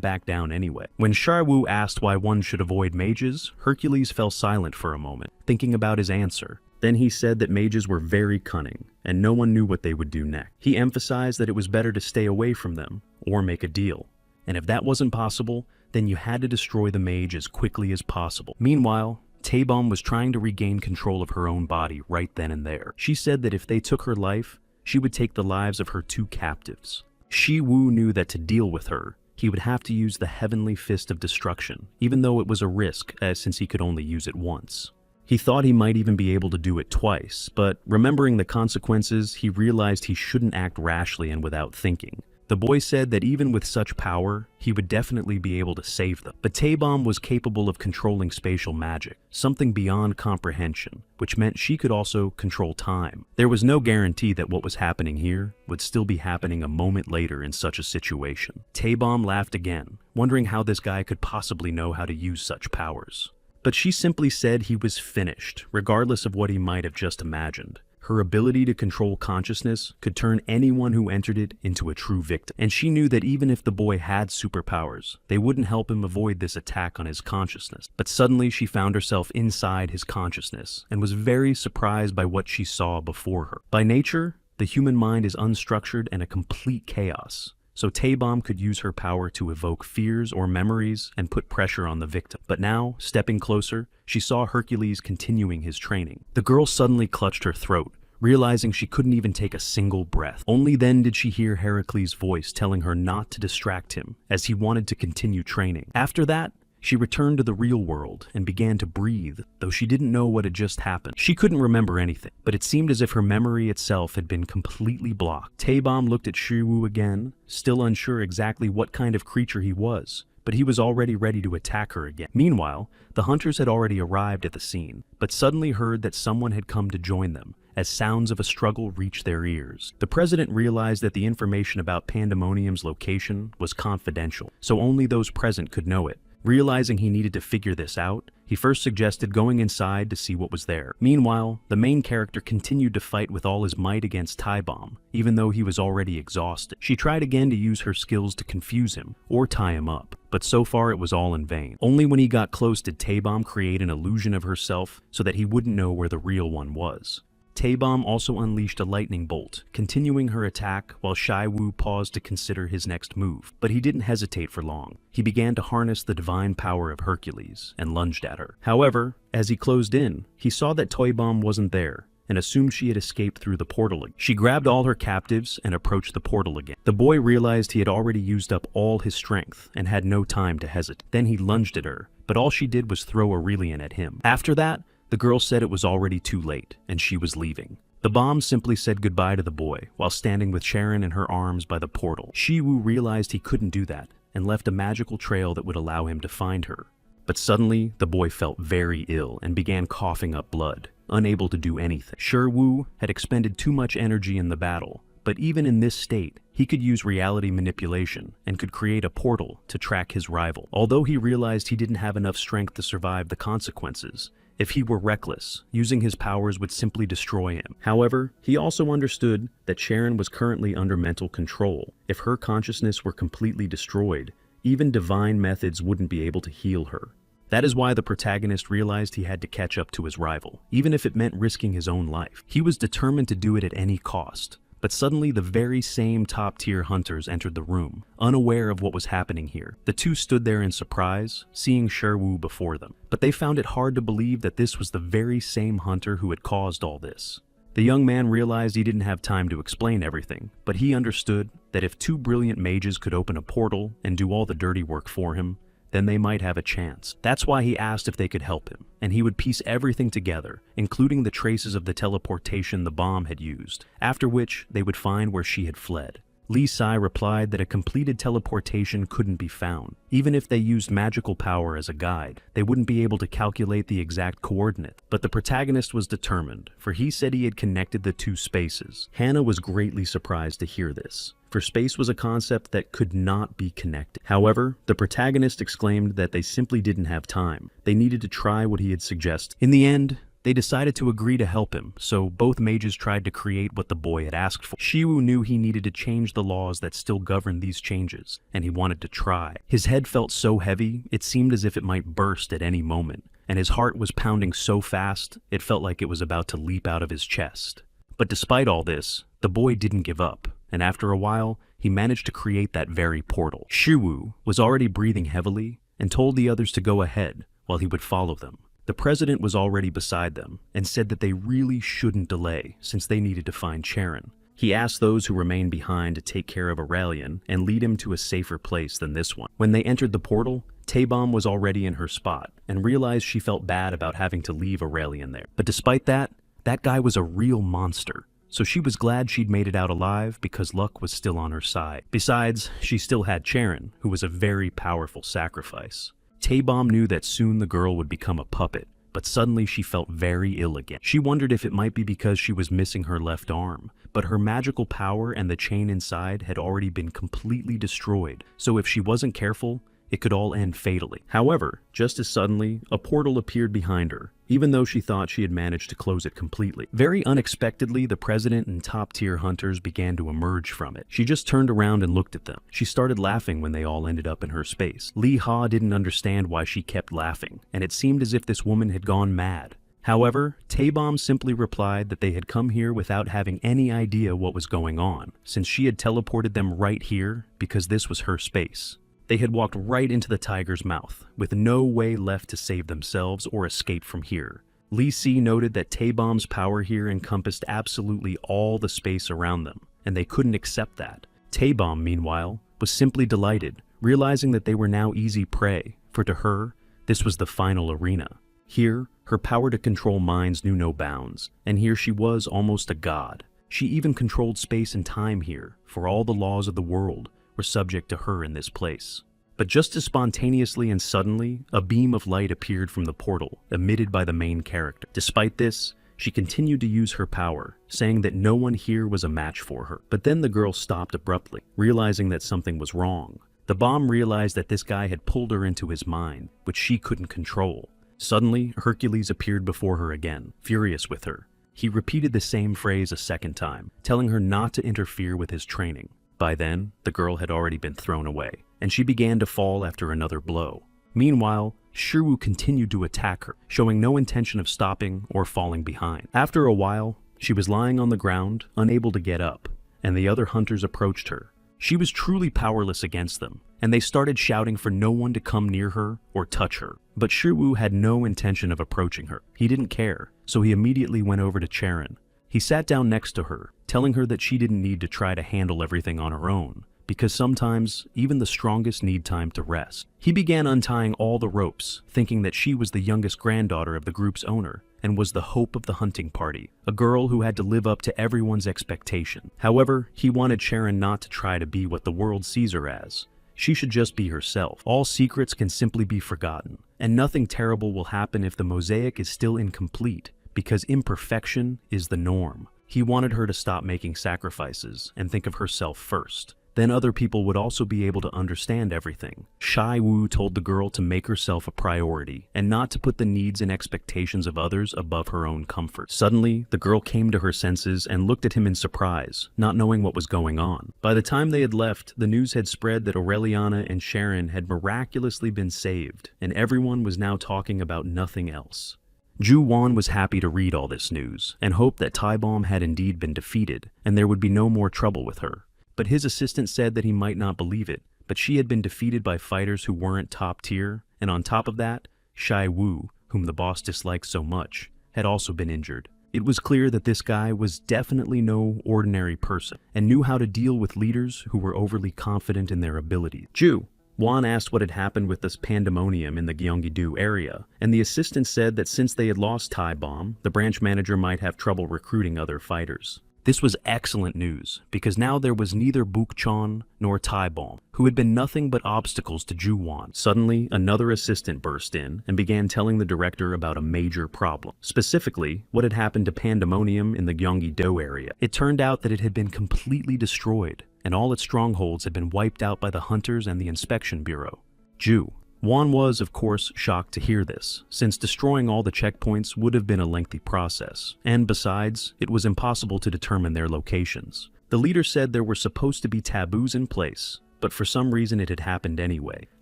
back down anyway. When Shiwu asked why one should avoid mages, Hercules fell silent for a moment, thinking about his answer. Then he said that mages were very cunning, and no one knew what they would do next. He emphasized that it was better to stay away from them, or make a deal. And if that wasn't possible, then you had to destroy the mage as quickly as possible. Meanwhile, Taebom was trying to regain control of her own body right then and there. She said that if they took her life, she would take the lives of her 2 captives. Shiwu knew that to deal with her, he would have to use the Heavenly Fist of Destruction, even though it was a risk, since he could only use it once. He thought he might even be able to do it twice, but remembering the consequences, he realized he shouldn't act rashly and without thinking. The boy said that even with such power, he would definitely be able to save them. But Taebom was capable of controlling spatial magic, something beyond comprehension, which meant she could also control time. There was no guarantee that what was happening here would still be happening a moment later in such a situation. Taebom laughed again, wondering how this guy could possibly know how to use such powers. But she simply said he was finished, regardless of what he might have just imagined. Her ability to control consciousness could turn anyone who entered it into a true victim. And she knew that even if the boy had superpowers, they wouldn't help him avoid this attack on his consciousness. But suddenly she found herself inside his consciousness and was very surprised by what she saw before her. By nature, the human mind is unstructured and a complete chaos. So Taebom could use her power to evoke fears or memories and put pressure on the victim. But now, stepping closer, she saw Hercules continuing his training. The girl suddenly clutched her throat, realizing she couldn't even take a single breath. Only then did she hear Heracles' voice telling her not to distract him, as he wanted to continue training. After that, She returned to the real world and began to breathe, though she didn't know what had just happened. She couldn't remember anything, but it seemed as if her memory itself had been completely blocked. Taebom looked at Shiwu again, still unsure exactly what kind of creature he was, but he was already ready to attack her again. Meanwhile, the hunters had already arrived at the scene, but suddenly heard that someone had come to join them, as sounds of a struggle reached their ears. The president realized that the information about Pandemonium's location was confidential, so only those present could know it. Realizing he needed to figure this out, he first suggested going inside to see what was there. Meanwhile, the main character continued to fight with all his might against Taebom, even though he was already exhausted. She tried again to use her skills to confuse him, or tie him up, but so far it was all in vain. Only when he got close did Taebom create an illusion of herself so that he wouldn't know where the real one was. Taebom also unleashed a lightning bolt, continuing her attack while Shiwu paused to consider his next move. But he didn't hesitate for long. He began to harness the divine power of Hercules and lunged at her. However, as he closed in, he saw that Taebom wasn't there and assumed she had escaped through the portal. She grabbed all her captives and approached the portal again. The boy realized he had already used up all his strength and had no time to hesitate. Then he lunged at her, but all she did was throw Aurelian at him. After that, the girl said it was already too late, and she was leaving. The bomb simply said goodbye to the boy, while standing with Sharon in her arms by the portal. Shiwu realized he couldn't do that, and left a magical trail that would allow him to find her. But suddenly, the boy felt very ill and began coughing up blood, unable to do anything. Shiwu had expended too much energy in the battle, but even in this state, he could use reality manipulation and could create a portal to track his rival. Although he realized he didn't have enough strength to survive the consequences, if he were reckless, using his powers would simply destroy him. However, he also understood that Sharon was currently under mental control. If her consciousness were completely destroyed, even divine methods wouldn't be able to heal her. That is why the protagonist realized he had to catch up to his rival, even if it meant risking his own life. He was determined to do it at any cost. But suddenly the very same top-tier hunters entered the room, unaware of what was happening here. The two stood there in surprise, seeing Shiwu before them. But they found it hard to believe that this was the very same hunter who had caused all this. The young man realized he didn't have time to explain everything, but he understood that if two brilliant mages could open a portal and do all the dirty work for him, then they might have a chance. That's why he asked if they could help him, and he would piece everything together, including the traces of the teleportation the bomb had used, after which they would find where she had fled. Li Sai replied that a completed teleportation couldn't be found. Even if they used magical power as a guide, they wouldn't be able to calculate the exact coordinate. But the protagonist was determined, for he said he had connected the two spaces. Hannah was greatly surprised to hear this, for space was a concept that could not be connected. However, the protagonist exclaimed that they simply didn't have time. They needed to try what he had suggested. In the end, they decided to agree to help him, so both mages tried to create what the boy had asked for. Shiwu knew he needed to change the laws that still governed these changes, and he wanted to try. His head felt so heavy, it seemed as if it might burst at any moment, and his heart was pounding so fast, it felt like it was about to leap out of his chest. But despite all this, the boy didn't give up, and after a while, he managed to create that very portal. Shiwu was already breathing heavily, and told the others to go ahead, while he would follow them. The president was already beside them, and said that they really shouldn't delay, since they needed to find Sharon. He asked those who remained behind to take care of Aurelian and lead him to a safer place than this one. When they entered the portal, Taebom was already in her spot, and realized she felt bad about having to leave Aurelian there. But despite that, that guy was a real monster. So she was glad she'd made it out alive because luck was still on her side. Besides, she still had Sharon, who was a very powerful sacrifice. Taebom knew that soon the girl would become a puppet, but suddenly she felt very ill again. She wondered if it might be because she was missing her left arm, but her magical power and the chain inside had already been completely destroyed, so if she wasn't careful, it could all end fatally. However, just as suddenly, a portal appeared behind her, even though she thought she had managed to close it completely. Very unexpectedly, the president and top-tier hunters began to emerge from it. She just turned around and looked at them. She started laughing when they all ended up in her space. Li Ha didn't understand why she kept laughing, and it seemed as if this woman had gone mad. However, Taebom simply replied that they had come here without having any idea what was going on, since she had teleported them right here because this was her space. They had walked right into the tiger's mouth, with no way left to save themselves or escape from here. Li Si noted that Taebom's power here encompassed absolutely all the space around them, and they couldn't accept that. Taebom, meanwhile, was simply delighted, realizing that they were now easy prey, for to her, This was the final arena. Here, her power to control minds knew no bounds, and here she was almost a god. She even controlled space and time here, for all the laws of the world were subject to her in this place. But just as spontaneously and suddenly, a beam of light appeared from the portal, emitted by the main character. Despite this, she continued to use her power, saying that no one here was a match for her. But then the girl stopped abruptly, realizing that something was wrong. The bomb realized that this guy had pulled her into his mind, which she couldn't control. Suddenly, Hercules appeared before her again, furious with her. He repeated the same phrase a second time, telling her not to interfere with his training. By then, the girl had already been thrown away, and she began to fall after another blow. Meanwhile, Shiru continued to attack her, showing no intention of stopping or falling behind. After a while, she was lying on the ground, unable to get up, and the other hunters approached her. She was truly powerless against them, and they started shouting for no one to come near her or touch her. But Shiru had no intention of approaching her. He didn't care, so he immediately went over to Charon. He sat down next to her, telling her that she didn't need to try to handle everything on her own, because sometimes even the strongest need time to rest. He began untying all the ropes, thinking that she was the youngest granddaughter of the group's owner and was the hope of the hunting party, a girl who had to live up to everyone's expectation. However, he wanted Sharon not to try to be what the world sees her as. She should just be herself. All secrets can simply be forgotten, and nothing terrible will happen if the mosaic is still incomplete, because imperfection is the norm. He wanted her to stop making sacrifices and think of herself first. Then other people would also be able to understand everything. Shai Wu told the girl to make herself a priority and not to put the needs and expectations of others above her own comfort. Suddenly, the girl came to her senses and looked at him in surprise, not knowing what was going on. By the time they had left, the news had spread that Aureliana and Sharon had miraculously been saved, and everyone was now talking about nothing else. Ju Wan was happy to read all this news and hoped that Tai Bomb had indeed been defeated and there would be no more trouble with her. But his assistant said that he might not believe it, but she had been defeated by fighters who weren't top tier, and on top of that, Shai Wu, whom the boss disliked so much, had also been injured. It was clear that this guy was definitely no ordinary person, and knew how to deal with leaders who were overly confident in their abilities. Ju Wan asked what had happened with this pandemonium in the Gyeonggi-do area, and the assistant said that since they had lost Tai Bomb, the branch manager might have trouble recruiting other fighters. This was excellent news, because now there was neither Bukchon nor Tai Bomb, who had been nothing but obstacles to Ju Wan. Suddenly, another assistant burst in and began telling the director about a major problem. Specifically, what had happened to Pandemonium in the Gyeonggi-do area. It turned out that it had been completely destroyed, and all its strongholds had been wiped out by the hunters and the inspection bureau. Ju Wan was, of course, shocked to hear this, since destroying all the checkpoints would have been a lengthy process, and besides, it was impossible to determine their locations. The leader said there were supposed to be taboos in place, but for some reason it had happened anyway.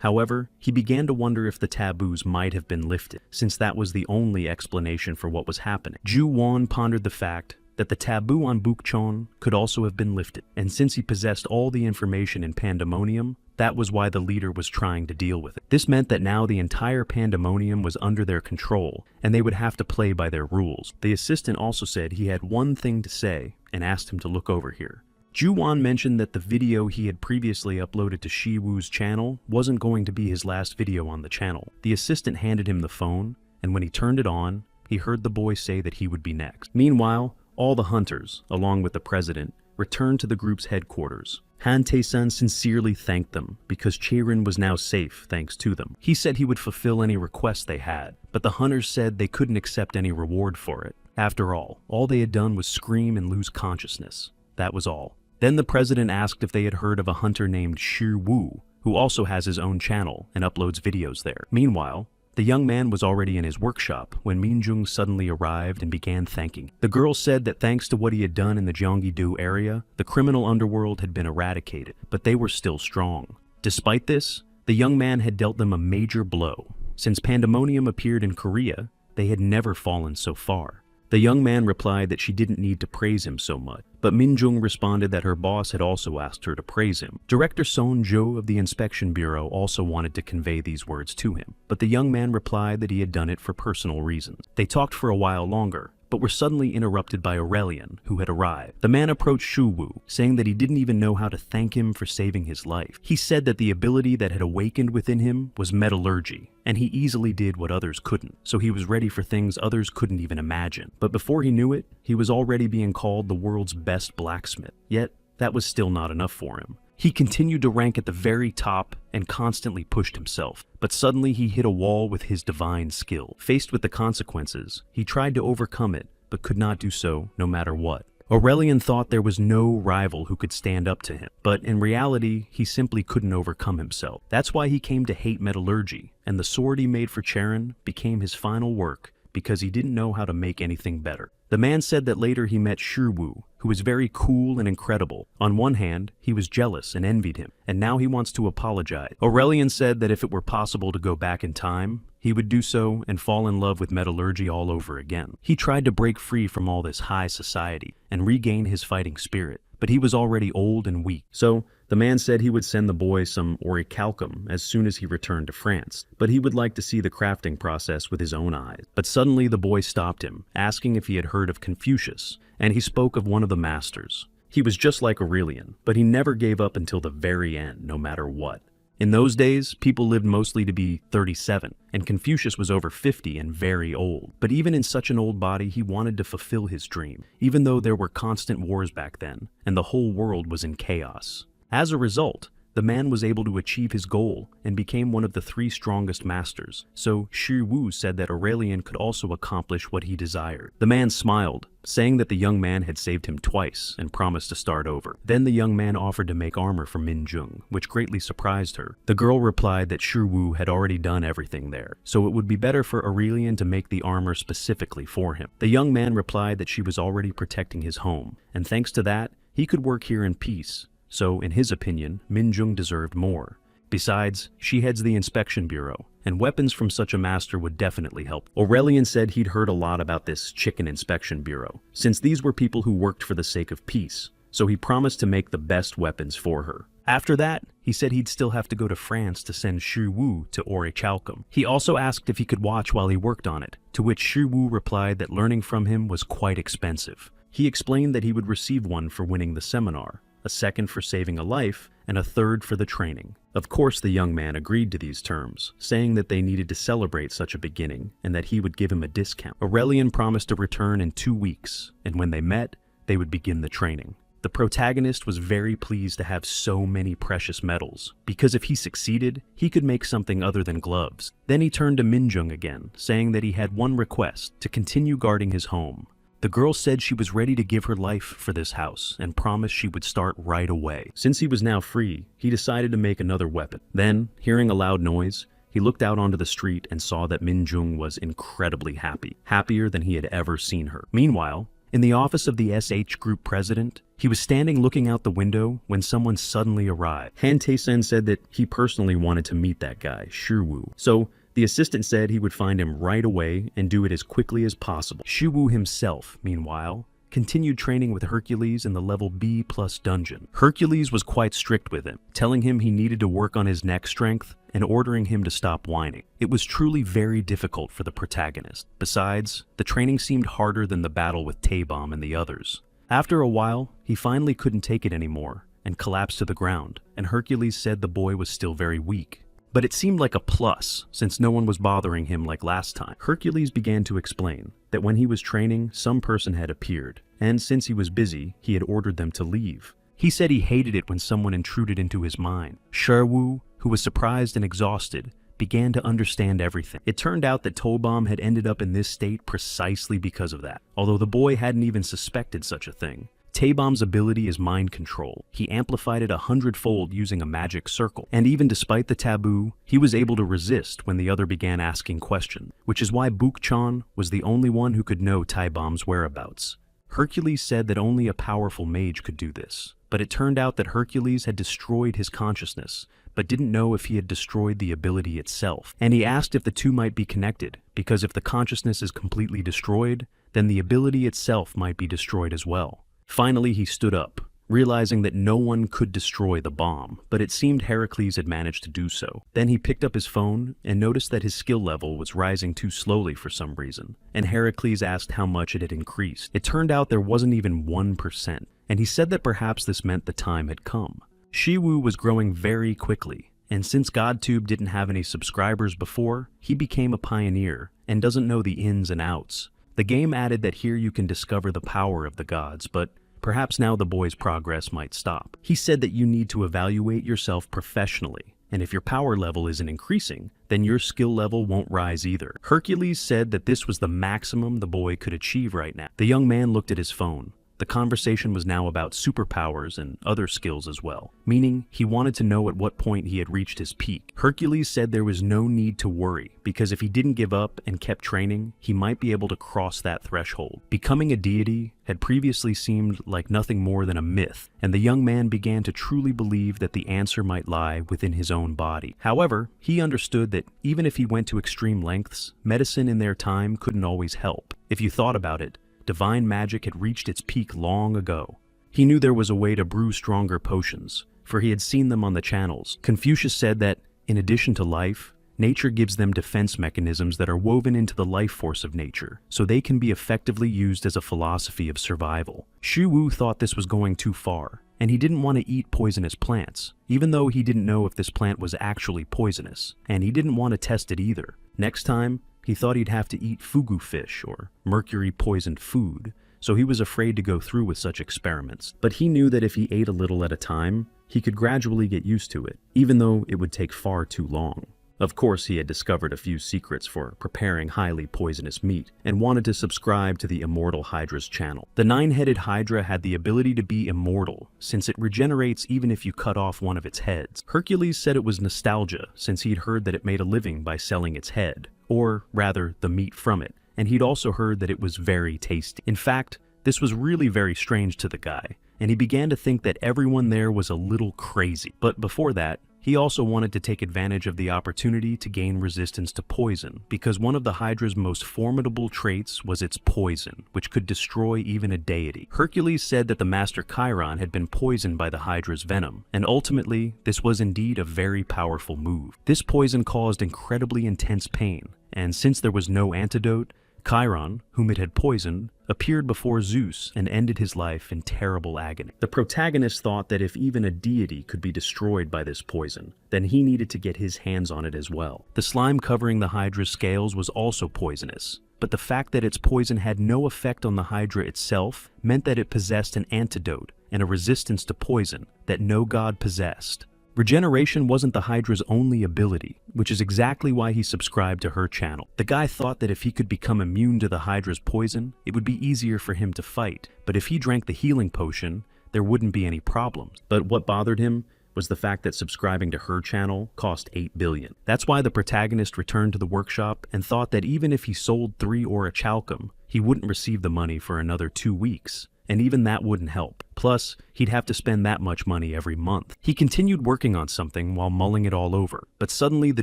However, he began to wonder if the taboos might have been lifted, since that was the only explanation for what was happening. Ju Wan pondered the fact that the taboo on Bukchon could also have been lifted, and since he possessed all the information in Pandemonium, that was why the leader was trying to deal with it. This meant that now the entire Pandemonium was under their control, and they would have to play by their rules. The assistant also said he had one thing to say, and asked him to look over here. Ju Wan mentioned that the video he had previously uploaded to Shi Wu's channel wasn't going to be his last video on the channel. The assistant handed him the phone, and when he turned it on, he heard the boy say that he would be next. Meanwhile, all the hunters, along with the president, returned to the group's headquarters. Han Tae-san sincerely thanked them because Chaerin was now safe thanks to them. He said he would fulfill any requests they had, but the hunters said they couldn't accept any reward for it. After all they had done was scream and lose consciousness. That was all. Then the president asked if they had heard of a hunter named Shi Wu, who also has his own channel and uploads videos there. Meanwhile, the young man was already in his workshop when Minjung suddenly arrived and began thanking. The girl said that thanks to what he had done in the Gyeonggi-do area, the criminal underworld had been eradicated, but they were still strong. Despite this, the young man had dealt them a major blow. Since Pandemonium appeared in Korea, they had never fallen so far. The young man replied that she didn't need to praise him so much, but Minjung responded that her boss had also asked her to praise him. Director Son Jo of the Inspection Bureau also wanted to convey these words to him, but the young man replied that he had done it for personal reasons. They talked for a while longer, but were suddenly interrupted by Aurelian, who had arrived. The man approached Shu Wu, saying that he didn't even know how to thank him for saving his life. He said that the ability that had awakened within him was metallurgy, and he easily did what others couldn't, so he was ready for things others couldn't even imagine. But before he knew it, he was already being called the world's best blacksmith. Yet, that was still not enough for him. He continued to rank at the very top and constantly pushed himself, but suddenly he hit a wall with his divine skill. Faced with the consequences, he tried to overcome it, but could not do so no matter what. Aurelian thought there was no rival who could stand up to him, but in reality, he simply couldn't overcome himself. That's why he came to hate metallurgy, and the sword he made for Charon became his final work because he didn't know how to make anything better. The man said that later he met Shu Wu, who was very cool and incredible. On one hand, he was jealous and envied him, and now he wants to apologize. Aurelian said that if it were possible to go back in time, he would do so and fall in love with metallurgy all over again. He tried to break free from all this high society and regain his fighting spirit, but he was already old and weak. So, the man said he would send the boy some orichalcum as soon as he returned to France, but he would like to see the crafting process with his own eyes. But suddenly the boy stopped him, asking if he had heard of Confucius, and he spoke of one of the masters. He was just like Aurelian, but he never gave up until the very end, no matter what. In those days, people lived mostly to be 37, and Confucius was over 50 and very old. But even in such an old body, he wanted to fulfill his dream, even though there were constant wars back then, and the whole world was in chaos. As a result, the man was able to achieve his goal and became one of the 3 strongest masters, so Shu Wu said that Aurelian could also accomplish what he desired. The man smiled, saying that the young man had saved him twice and promised to start over. Then the young man offered to make armor for Minjung, which greatly surprised her. The girl replied that Shu Wu had already done everything there, so it would be better for Aurelian to make the armor specifically for him. The young man replied that she was already protecting his home, and thanks to that, he could work here in peace. So, in his opinion, Minjung deserved more. Besides, she heads the inspection bureau, and weapons from such a master would definitely help. Aurelian said he'd heard a lot about this chicken inspection bureau, since these were people who worked for the sake of peace, so he promised to make the best weapons for her. After that, he said he'd still have to go to France to send Shu Wu to orichalcum. He also asked if he could watch while he worked on it, to which Shu Wu replied that learning from him was quite expensive. He explained that he would receive one for winning the seminar, a second for saving a life, and a third for the training. Of course, the young man agreed to these terms, saying that they needed to celebrate such a beginning and that he would give him a discount. Aurelian promised to return in 2 weeks, and when they met, they would begin the training. The protagonist was very pleased to have so many precious metals, because if he succeeded, he could make something other than gloves. Then he turned to Minjung again, saying that he had one request: to continue guarding his home. The girl said she was ready to give her life for this house and promised she would start right away. Since he was now free, he decided to make another weapon. Then, hearing a loud noise, he looked out onto the street and saw that Minjung was incredibly happy, happier than he had ever seen her. Meanwhile, in the office of the SH Group president, he was standing looking out the window when someone suddenly arrived. Han Tae-sen said that he personally wanted to meet that guy, Shu Wu. So, the assistant said he would find him right away and do it as quickly as possible. Shu Wu himself, meanwhile, continued training with Hercules in the level B+ dungeon. Hercules was quite strict with him, telling him he needed to work on his neck strength and ordering him to stop whining. It was truly very difficult for the protagonist. Besides, the training seemed harder than the battle with Taebom and the others. After a while, he finally couldn't take it anymore and collapsed to the ground, and Hercules said the boy was still very weak. But it seemed like a plus, since no one was bothering him like last time. Hercules began to explain that when he was training, some person had appeared, and since he was busy, he had ordered them to leave. He said he hated it when someone intruded into his mind. Sherwu, who was surprised and exhausted, began to understand everything. It turned out that Taebom had ended up in this state precisely because of that, although the boy hadn't even suspected such a thing. Taebom's ability is mind control. He amplified it 100-fold using a magic circle, and even despite the taboo, he was able to resist when the other began asking questions, which is why Bukchan was the only one who could know Taebom's whereabouts. Hercules said that only a powerful mage could do this, but it turned out that Hercules had destroyed his consciousness, but didn't know if he had destroyed the ability itself. And he asked if the two might be connected, because if the consciousness is completely destroyed, then the ability itself might be destroyed as well. Finally, he stood up, realizing that no one could destroy the bomb, but it seemed Heracles had managed to do so. Then he picked up his phone and noticed that his skill level was rising too slowly for some reason, and Heracles asked how much it had increased. It turned out there wasn't even 1%, and he said that perhaps this meant the time had come. Shiwu was growing very quickly, and since GodTube didn't have any subscribers before, he became a pioneer and doesn't know the ins and outs. The game added that here you can discover the power of the gods, but perhaps now the boy's progress might stop. He said that you need to evaluate yourself professionally, and if your power level isn't increasing, then your skill level won't rise either. Hercules said that this was the maximum the boy could achieve right now. The young man looked at his phone. The conversation was now about superpowers and other skills as well, meaning he wanted to know at what point he had reached his peak. Hercules said there was no need to worry, because if he didn't give up and kept training, he might be able to cross that threshold. Becoming a deity had previously seemed like nothing more than a myth, and the young man began to truly believe that the answer might lie within his own body. However, he understood that even if he went to extreme lengths, medicine in their time couldn't always help. If you thought about it, divine magic had reached its peak long ago. He knew there was a way to brew stronger potions, for he had seen them on the channels. Confucius said that, in addition to life, nature gives them defense mechanisms that are woven into the life force of nature, so they can be effectively used as a philosophy of survival. Shiwu thought this was going too far, and he didn't want to eat poisonous plants, even though he didn't know if this plant was actually poisonous, and he didn't want to test it either. Next time, he thought he'd have to eat fugu fish or mercury-poisoned food, so he was afraid to go through with such experiments. But he knew that if he ate a little at a time, he could gradually get used to it, even though it would take far too long. Of course, he had discovered a few secrets for preparing highly poisonous meat, and wanted to subscribe to the Immortal Hydra's channel. The 9-headed Hydra had the ability to be immortal, since it regenerates even if you cut off one of its heads. Hercules said it was nostalgia, since he'd heard that it made a living by selling its head, or rather, the meat from it, and he'd also heard that it was very tasty. In fact, this was really very strange to the guy, and he began to think that everyone there was a little crazy. But before that, he also wanted to take advantage of the opportunity to gain resistance to poison, because one of the Hydra's most formidable traits was its poison, which could destroy even a deity. Hercules said that the Master Chiron had been poisoned by the Hydra's venom, and ultimately, this was indeed a very powerful move. This poison caused incredibly intense pain, and since there was no antidote, Chiron, whom it had poisoned, appeared before Zeus and ended his life in terrible agony. The protagonist thought that if even a deity could be destroyed by this poison, then he needed to get his hands on it as well. The slime covering the Hydra's scales was also poisonous, but the fact that its poison had no effect on the Hydra itself meant that it possessed an antidote and a resistance to poison that no god possessed. Regeneration wasn't the Hydra's only ability, which is exactly why he subscribed to her channel. The guy thought that if he could become immune to the Hydra's poison, it would be easier for him to fight, but if he drank the healing potion, there wouldn't be any problems. But what bothered him was the fact that subscribing to her channel cost 8 billion. That's why the protagonist returned to the workshop and thought that even if he sold 3 orichalcum, he wouldn't receive the money for another 2 weeks. And even that wouldn't help. Plus, he'd have to spend that much money every month. He continued working on something while mulling it all over, but suddenly the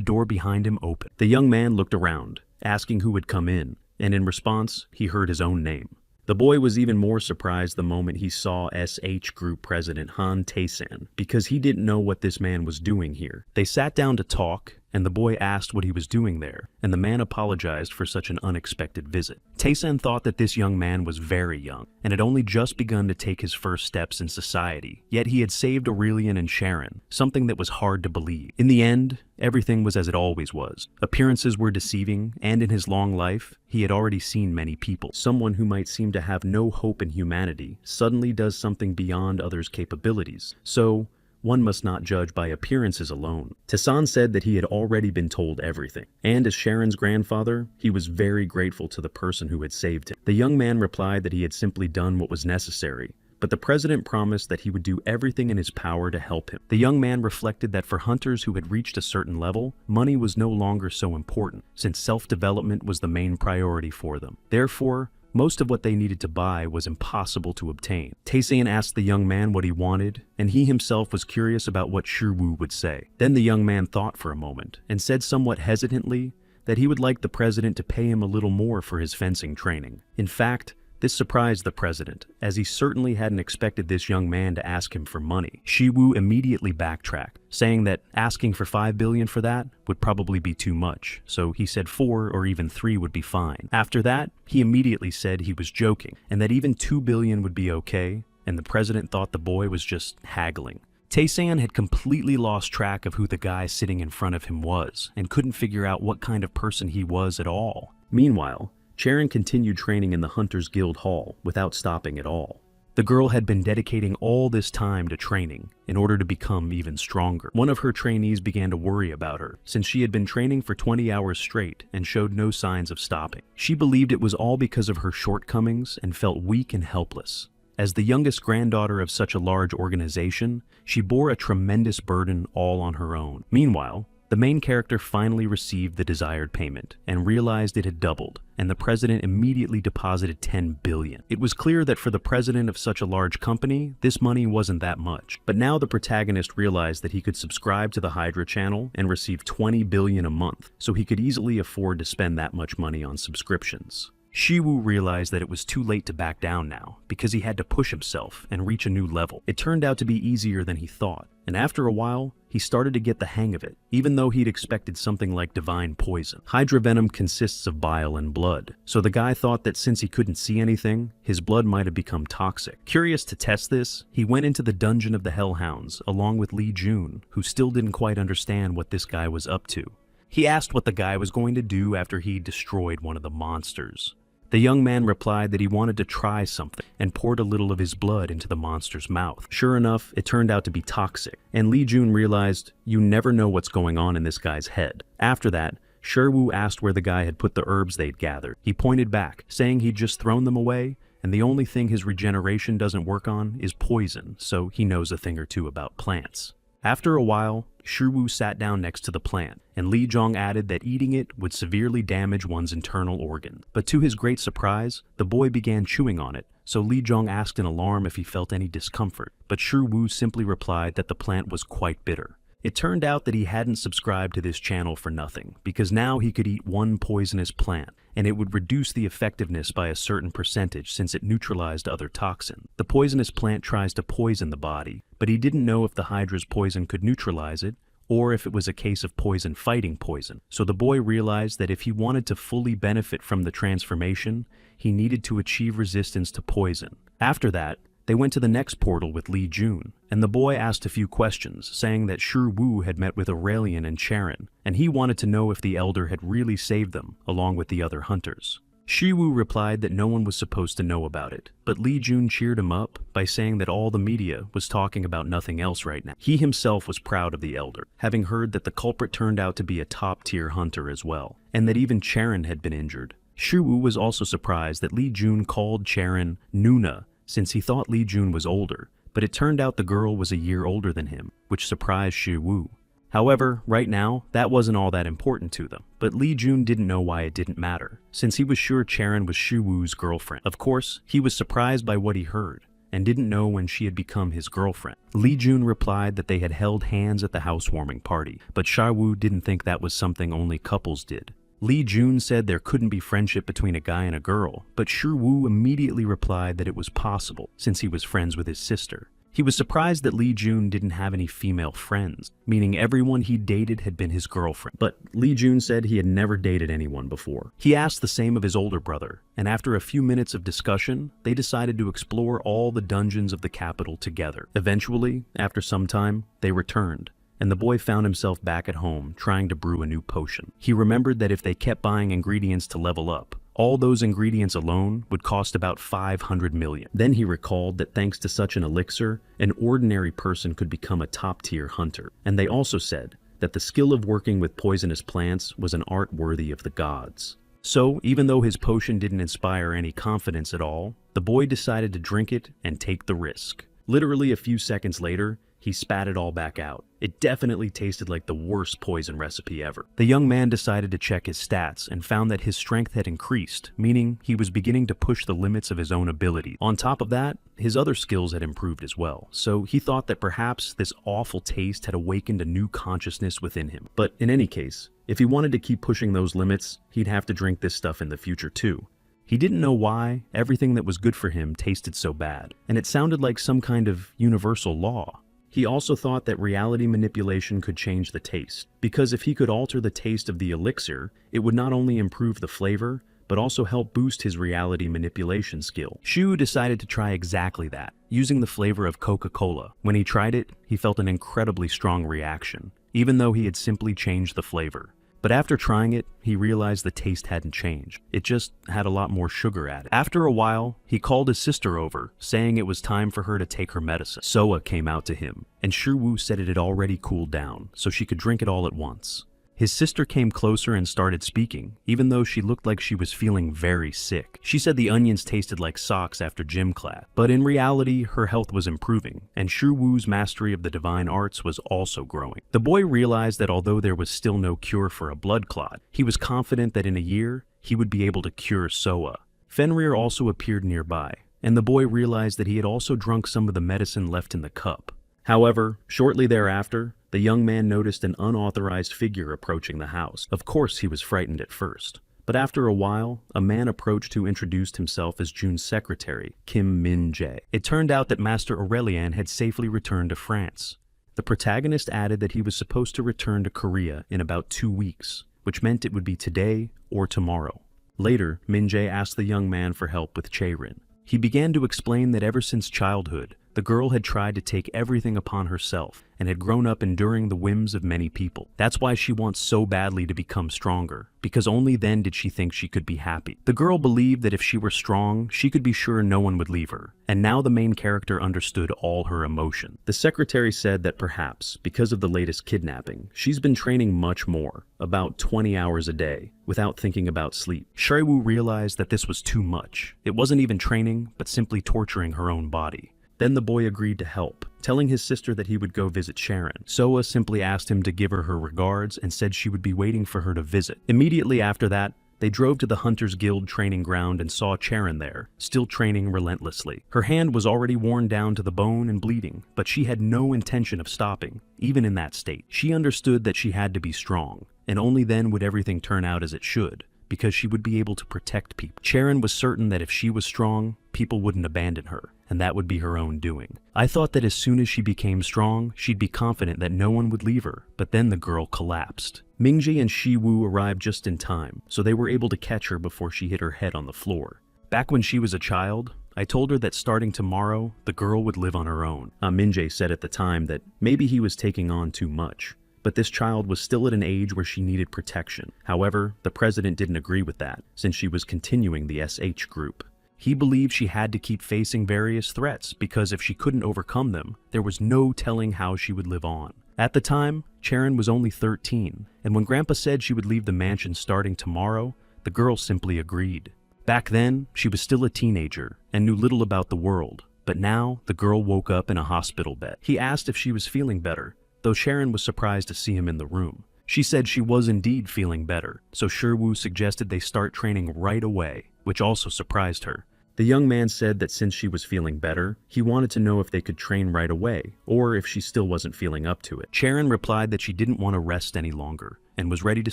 door behind him opened. The young man looked around, asking who would come in, and in response, he heard his own name. The boy was even more surprised the moment he saw SH Group President Han Taesan, because he didn't know what this man was doing here. They sat down to talk, and the boy asked what he was doing there, and the man apologized for such an unexpected visit. Taesan thought that this young man was very young, and had only just begun to take his first steps in society, yet he had saved Aurelian and Sharon, something that was hard to believe. In the end, everything was as it always was. Appearances were deceiving, and in his long life, he had already seen many people. Someone who might seem to have no hope in humanity suddenly does something beyond others' capabilities. So, one must not judge by appearances alone. Taesan said that he had already been told everything, and as Sharon's grandfather, he was very grateful to the person who had saved him. The young man replied that he had simply done what was necessary, but the president promised that he would do everything in his power to help him. The young man reflected that for hunters who had reached a certain level, money was no longer so important, since self-development was the main priority for them. Therefore, most of what they needed to buy was impossible to obtain. Taesan asked the young man what he wanted, and he himself was curious about what Shiwu would say. Then the young man thought for a moment, and said somewhat hesitantly that he would like the president to pay him a little more for his fencing training. In fact, This surprised the president, as he certainly hadn't expected this young man to ask him for money. Shiwu immediately backtracked, saying that asking for 5 billion for that would probably be too much, so he said 4 or even 3 would be fine. After that, he immediately said he was joking, and that even 2 billion would be okay, and the president thought the boy was just haggling. Tae-san had completely lost track of who the guy sitting in front of him was, and couldn't figure out what kind of person he was at all. Meanwhile, Charon continued training in the Hunters Guild Hall without stopping at all. The girl had been dedicating all this time to training in order to become even stronger. One of her trainees began to worry about her, since she had been training for 20 hours straight and showed no signs of stopping. She believed it was all because of her shortcomings and felt weak and helpless. As the youngest granddaughter of such a large organization, she bore a tremendous burden all on her own. Meanwhile, the main character finally received the desired payment and realized it had doubled, and the president immediately deposited 10 billion. It was clear that for the president of such a large company, this money wasn't that much. But now the protagonist realized that he could subscribe to the Hydra channel and receive 20 billion a month, so he could easily afford to spend that much money on subscriptions. Shiwu realized that it was too late to back down now, because he had to push himself and reach a new level. It turned out to be easier than he thought, and after a while, he started to get the hang of it, even though he'd expected something like divine poison. Hydra venom consists of bile and blood, so the guy thought that since he couldn't see anything, his blood might have become toxic. Curious to test this, he went into the dungeon of the Hellhounds along with Lee Jun, who still didn't quite understand what this guy was up to. He asked what the guy was going to do after he destroyed one of the monsters. The young man replied that he wanted to try something and poured a little of his blood into the monster's mouth. Sure enough, it turned out to be toxic, and Lee Jun realized you never know what's going on in this guy's head. After that, Shiwu asked where the guy had put the herbs they'd gathered. He pointed back, saying he'd just thrown them away, and the only thing his regeneration doesn't work on is poison, so he knows a thing or two about plants. After a while, Shiwu sat down next to the plant, and Lee Jong added that eating it would severely damage one's internal organs. But to his great surprise, the boy began chewing on it, so Lee Jong asked in alarm if he felt any discomfort, but Shiwu simply replied that the plant was quite bitter. It turned out that he hadn't subscribed to this channel for nothing, because now he could eat one poisonous plant, and it would reduce the effectiveness by a certain percentage since it neutralized other toxins. The poisonous plant tries to poison the body, but he didn't know if the Hydra's poison could neutralize it, or if it was a case of poison fighting poison. So the boy realized that if he wanted to fully benefit from the transformation, he needed to achieve resistance to poison. After that, they went to the next portal with Lee Jun, and the boy asked a few questions, saying that Shiwu had met with Aurelian and Charon, and he wanted to know if the Elder had really saved them, along with the other hunters. Shiwu replied that no one was supposed to know about it, but Lee Jun cheered him up by saying that all the media was talking about nothing else right now. He himself was proud of the Elder, having heard that the culprit turned out to be a top-tier hunter as well, and that even Charon had been injured. Shiwu was also surprised that Lee Jun called Charon Nuna, since he thought Lee Jun was older, but it turned out the girl was a year older than him, which surprised Shiwu. However, right now, that wasn't all that important to them, but Lee Jun didn't know why it didn't matter, since he was sure Charon was Shiwu's girlfriend. Of course, he was surprised by what he heard, and didn't know when she had become his girlfriend. Lee Jun replied that they had held hands at the housewarming party, but Shiwu didn't think that was something only couples did. Lee Jun said there couldn't be friendship between a guy and a girl, but Shiwu immediately replied that it was possible, since he was friends with his sister. He was surprised that Lee Jun didn't have any female friends, meaning everyone he dated had been his girlfriend. But Lee Jun said he had never dated anyone before. He asked the same of his older brother, and after a few minutes of discussion, they decided to explore all the dungeons of the capital together. Eventually, after some time, they returned, and the boy found himself back at home trying to brew a new potion. He remembered that if they kept buying ingredients to level up, all those ingredients alone would cost about 500 million. Then he recalled that thanks to such an elixir, an ordinary person could become a top-tier hunter. And they also said that the skill of working with poisonous plants was an art worthy of the gods. So, even though his potion didn't inspire any confidence at all, the boy decided to drink it and take the risk. Literally a few seconds later, he spat it all back out. It definitely tasted like the worst poison recipe ever. The young man decided to check his stats and found that his strength had increased, meaning he was beginning to push the limits of his own ability. On top of that, his other skills had improved as well, so he thought that perhaps this awful taste had awakened a new consciousness within him. But in any case, if he wanted to keep pushing those limits, he'd have to drink this stuff in the future too. He didn't know why everything that was good for him tasted so bad, and it sounded like some kind of universal law. He also thought that reality manipulation could change the taste, because if he could alter the taste of the elixir, it would not only improve the flavor, but also help boost his reality manipulation skill. Shu decided to try exactly that, using the flavor of Coca-Cola. When he tried it, he felt an incredibly strong reaction, even though he had simply changed the flavor. But after trying it, he realized the taste hadn't changed. It just had a lot more sugar added. After a while, he called his sister over, saying it was time for her to take her medicine. Soa came out to him, and Shiwu said it had already cooled down, so she could drink it all at once. His sister came closer and started speaking, even though she looked like she was feeling very sick. She said the onions tasted like socks after gym class, but in reality, her health was improving, and Shu Wu's mastery of the divine arts was also growing. The boy realized that although there was still no cure for a blood clot, he was confident that in a year, he would be able to cure Soa. Fenrir also appeared nearby, and the boy realized that he had also drunk some of the medicine left in the cup. However, shortly thereafter, the young man noticed an unauthorized figure approaching the house. Of course, he was frightened at first, but after a while, a man approached who introduced himself as Jun's secretary, Kim Min-jae. It turned out that Master Aurelian had safely returned to France. The protagonist added that he was supposed to return to Korea in about 2 weeks, which meant it would be today or tomorrow. Later, Min-jae asked the young man for help with Chaerin. He began to explain that ever since childhood, the girl had tried to take everything upon herself and had grown up enduring the whims of many people. That's why she wants so badly to become stronger, because only then did she think she could be happy. The girl believed that if she were strong, she could be sure no one would leave her, and now the main character understood all her emotion. The secretary said that perhaps, because of the latest kidnapping, she's been training much more, about 20 hours a day, without thinking about sleep. Shrewu realized that this was too much. It wasn't even training, but simply torturing her own body. Then the boy agreed to help, telling his sister that he would go visit Sharon. Soa simply asked him to give her her regards and said she would be waiting for her to visit. Immediately after that, they drove to the Hunters Guild training ground and saw Sharon there, still training relentlessly. Her hand was already worn down to the bone and bleeding, but she had no intention of stopping, even in that state. She understood that she had to be strong, and only then would everything turn out as it should, because she would be able to protect people. Sharon was certain that if she was strong, people wouldn't abandon her, and that would be her own doing. I thought that as soon as she became strong, she'd be confident that no one would leave her, but then the girl collapsed. Mingji and Shiwu arrived just in time, so they were able to catch her before she hit her head on the floor. Back when she was a child, I told her that starting tomorrow, the girl would live on her own. Minjae said at the time that maybe he was taking on too much, but this child was still at an age where she needed protection. However, the president didn't agree with that, since she was continuing the SH group. He believed she had to keep facing various threats because if she couldn't overcome them, there was no telling how she would live on. At the time, Charon was only 13, and when Grandpa said she would leave the mansion starting tomorrow, the girl simply agreed. Back then, she was still a teenager and knew little about the world, but now the girl woke up in a hospital bed. He asked if she was feeling better, though Sharon was surprised to see him in the room. She said she was indeed feeling better, so Shiwu suggested they start training right away, which also surprised her. The young man said that since she was feeling better, he wanted to know if they could train right away, or if she still wasn't feeling up to it. Sharon replied that she didn't want to rest any longer, and was ready to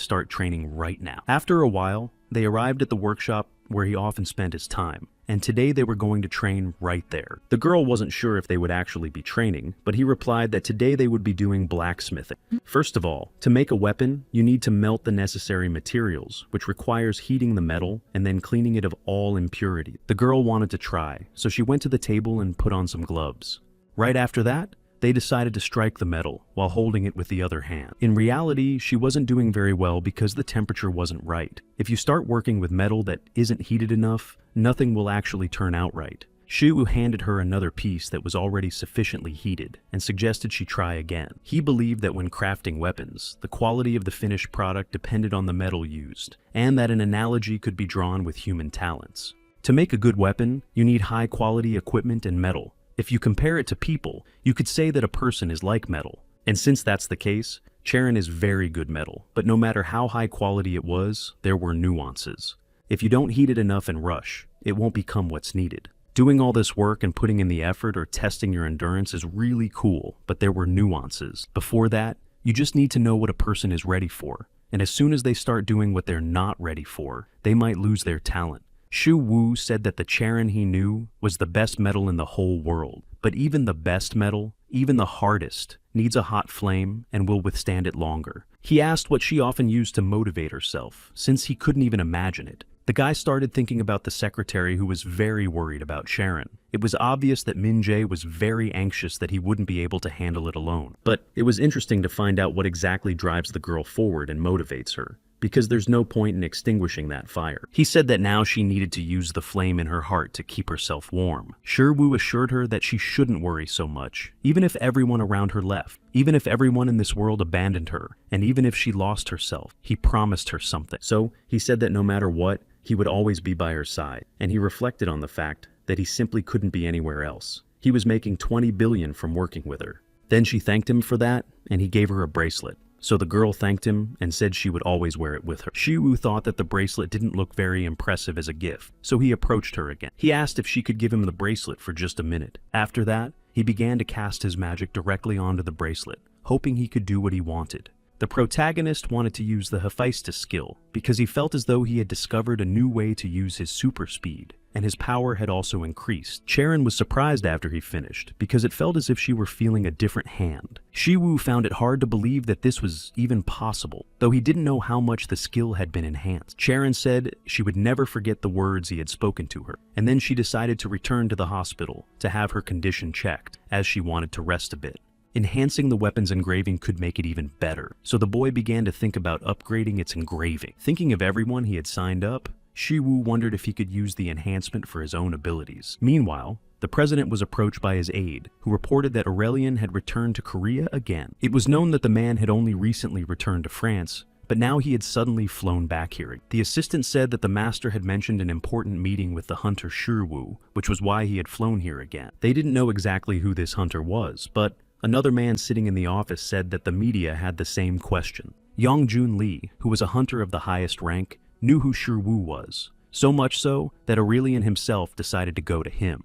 start training right now. After a while, they arrived at the workshop where he often spent his time, and today they were going to train right there. The girl wasn't sure if they would actually be training, but he replied that today they would be doing blacksmithing. First of all, to make a weapon, you need to melt the necessary materials, which requires heating the metal and then cleaning it of all impurity. The girl wanted to try, so she went to the table and put on some gloves. Right after that, they decided to strike the metal while holding it with the other hand. In reality, she wasn't doing very well because the temperature wasn't right. If you start working with metal that isn't heated enough, nothing will actually turn out right. Shu handed her another piece that was already sufficiently heated and suggested she try again. He believed that when crafting weapons, the quality of the finished product depended on the metal used, and that an analogy could be drawn with human talents. To make a good weapon, you need high-quality equipment and metal. If you compare it to people, you could say that a person is like metal. And since that's the case, Charon is very good metal, but no matter how high quality it was, there were nuances. If you don't heat it enough and rush, it won't become what's needed. Doing all this work and putting in the effort or testing your endurance is really cool, but there were nuances. Before that, you just need to know what a person is ready for. And as soon as they start doing what they're not ready for, they might lose their talent. Shu Wu said that the Charon he knew was the best metal in the whole world. But even the best metal, even the hardest, needs a hot flame and will withstand it longer. He asked what she often used to motivate herself, since he couldn't even imagine it. The guy started thinking about the secretary who was very worried about Sharon. It was obvious that Min Jae was very anxious that he wouldn't be able to handle it alone. But it was interesting to find out what exactly drives the girl forward and motivates her, because there's no point in extinguishing that fire. He said that now she needed to use the flame in her heart to keep herself warm. Shiwu assured her that she shouldn't worry so much, even if everyone around her left, even if everyone in this world abandoned her, and even if she lost herself. He promised her something. So he said that no matter what, he would always be by her side, and he reflected on the fact that he simply couldn't be anywhere else. He was making 20 billion from working with her. Then she thanked him for that, and he gave her a bracelet. So the girl thanked him and said she would always wear it with her. Shiwu thought that the bracelet didn't look very impressive as a gift, so he approached her again. He asked if she could give him the bracelet for just a minute. After that, he began to cast his magic directly onto the bracelet, hoping he could do what he wanted. The protagonist wanted to use the Hephaestus skill because he felt as though he had discovered a new way to use his super speed, and his power had also increased. Charon was surprised after he finished because it felt as if she were feeling a different hand. Shiwu found it hard to believe that this was even possible, though he didn't know how much the skill had been enhanced. Charon said she would never forget the words he had spoken to her, and then she decided to return to the hospital to have her condition checked, as she wanted to rest a bit. Enhancing the weapon's engraving could make it even better, so the boy began to think about upgrading its engraving. Thinking of everyone he had signed up, Shiwu wondered if he could use the enhancement for his own abilities. Meanwhile, the president was approached by his aide, who reported that Aurelian had returned to Korea again. It was known that the man had only recently returned to France, but now he had suddenly flown back here. The assistant said that the master had mentioned an important meeting with the hunter Shiwu, which was why he had flown here again. They didn't know exactly who this hunter was, but another man sitting in the office said that the media had the same question. Yongjun Lee, who was a hunter of the highest rank, knew who Shiwu was, so much so that Aurelian himself decided to go to him.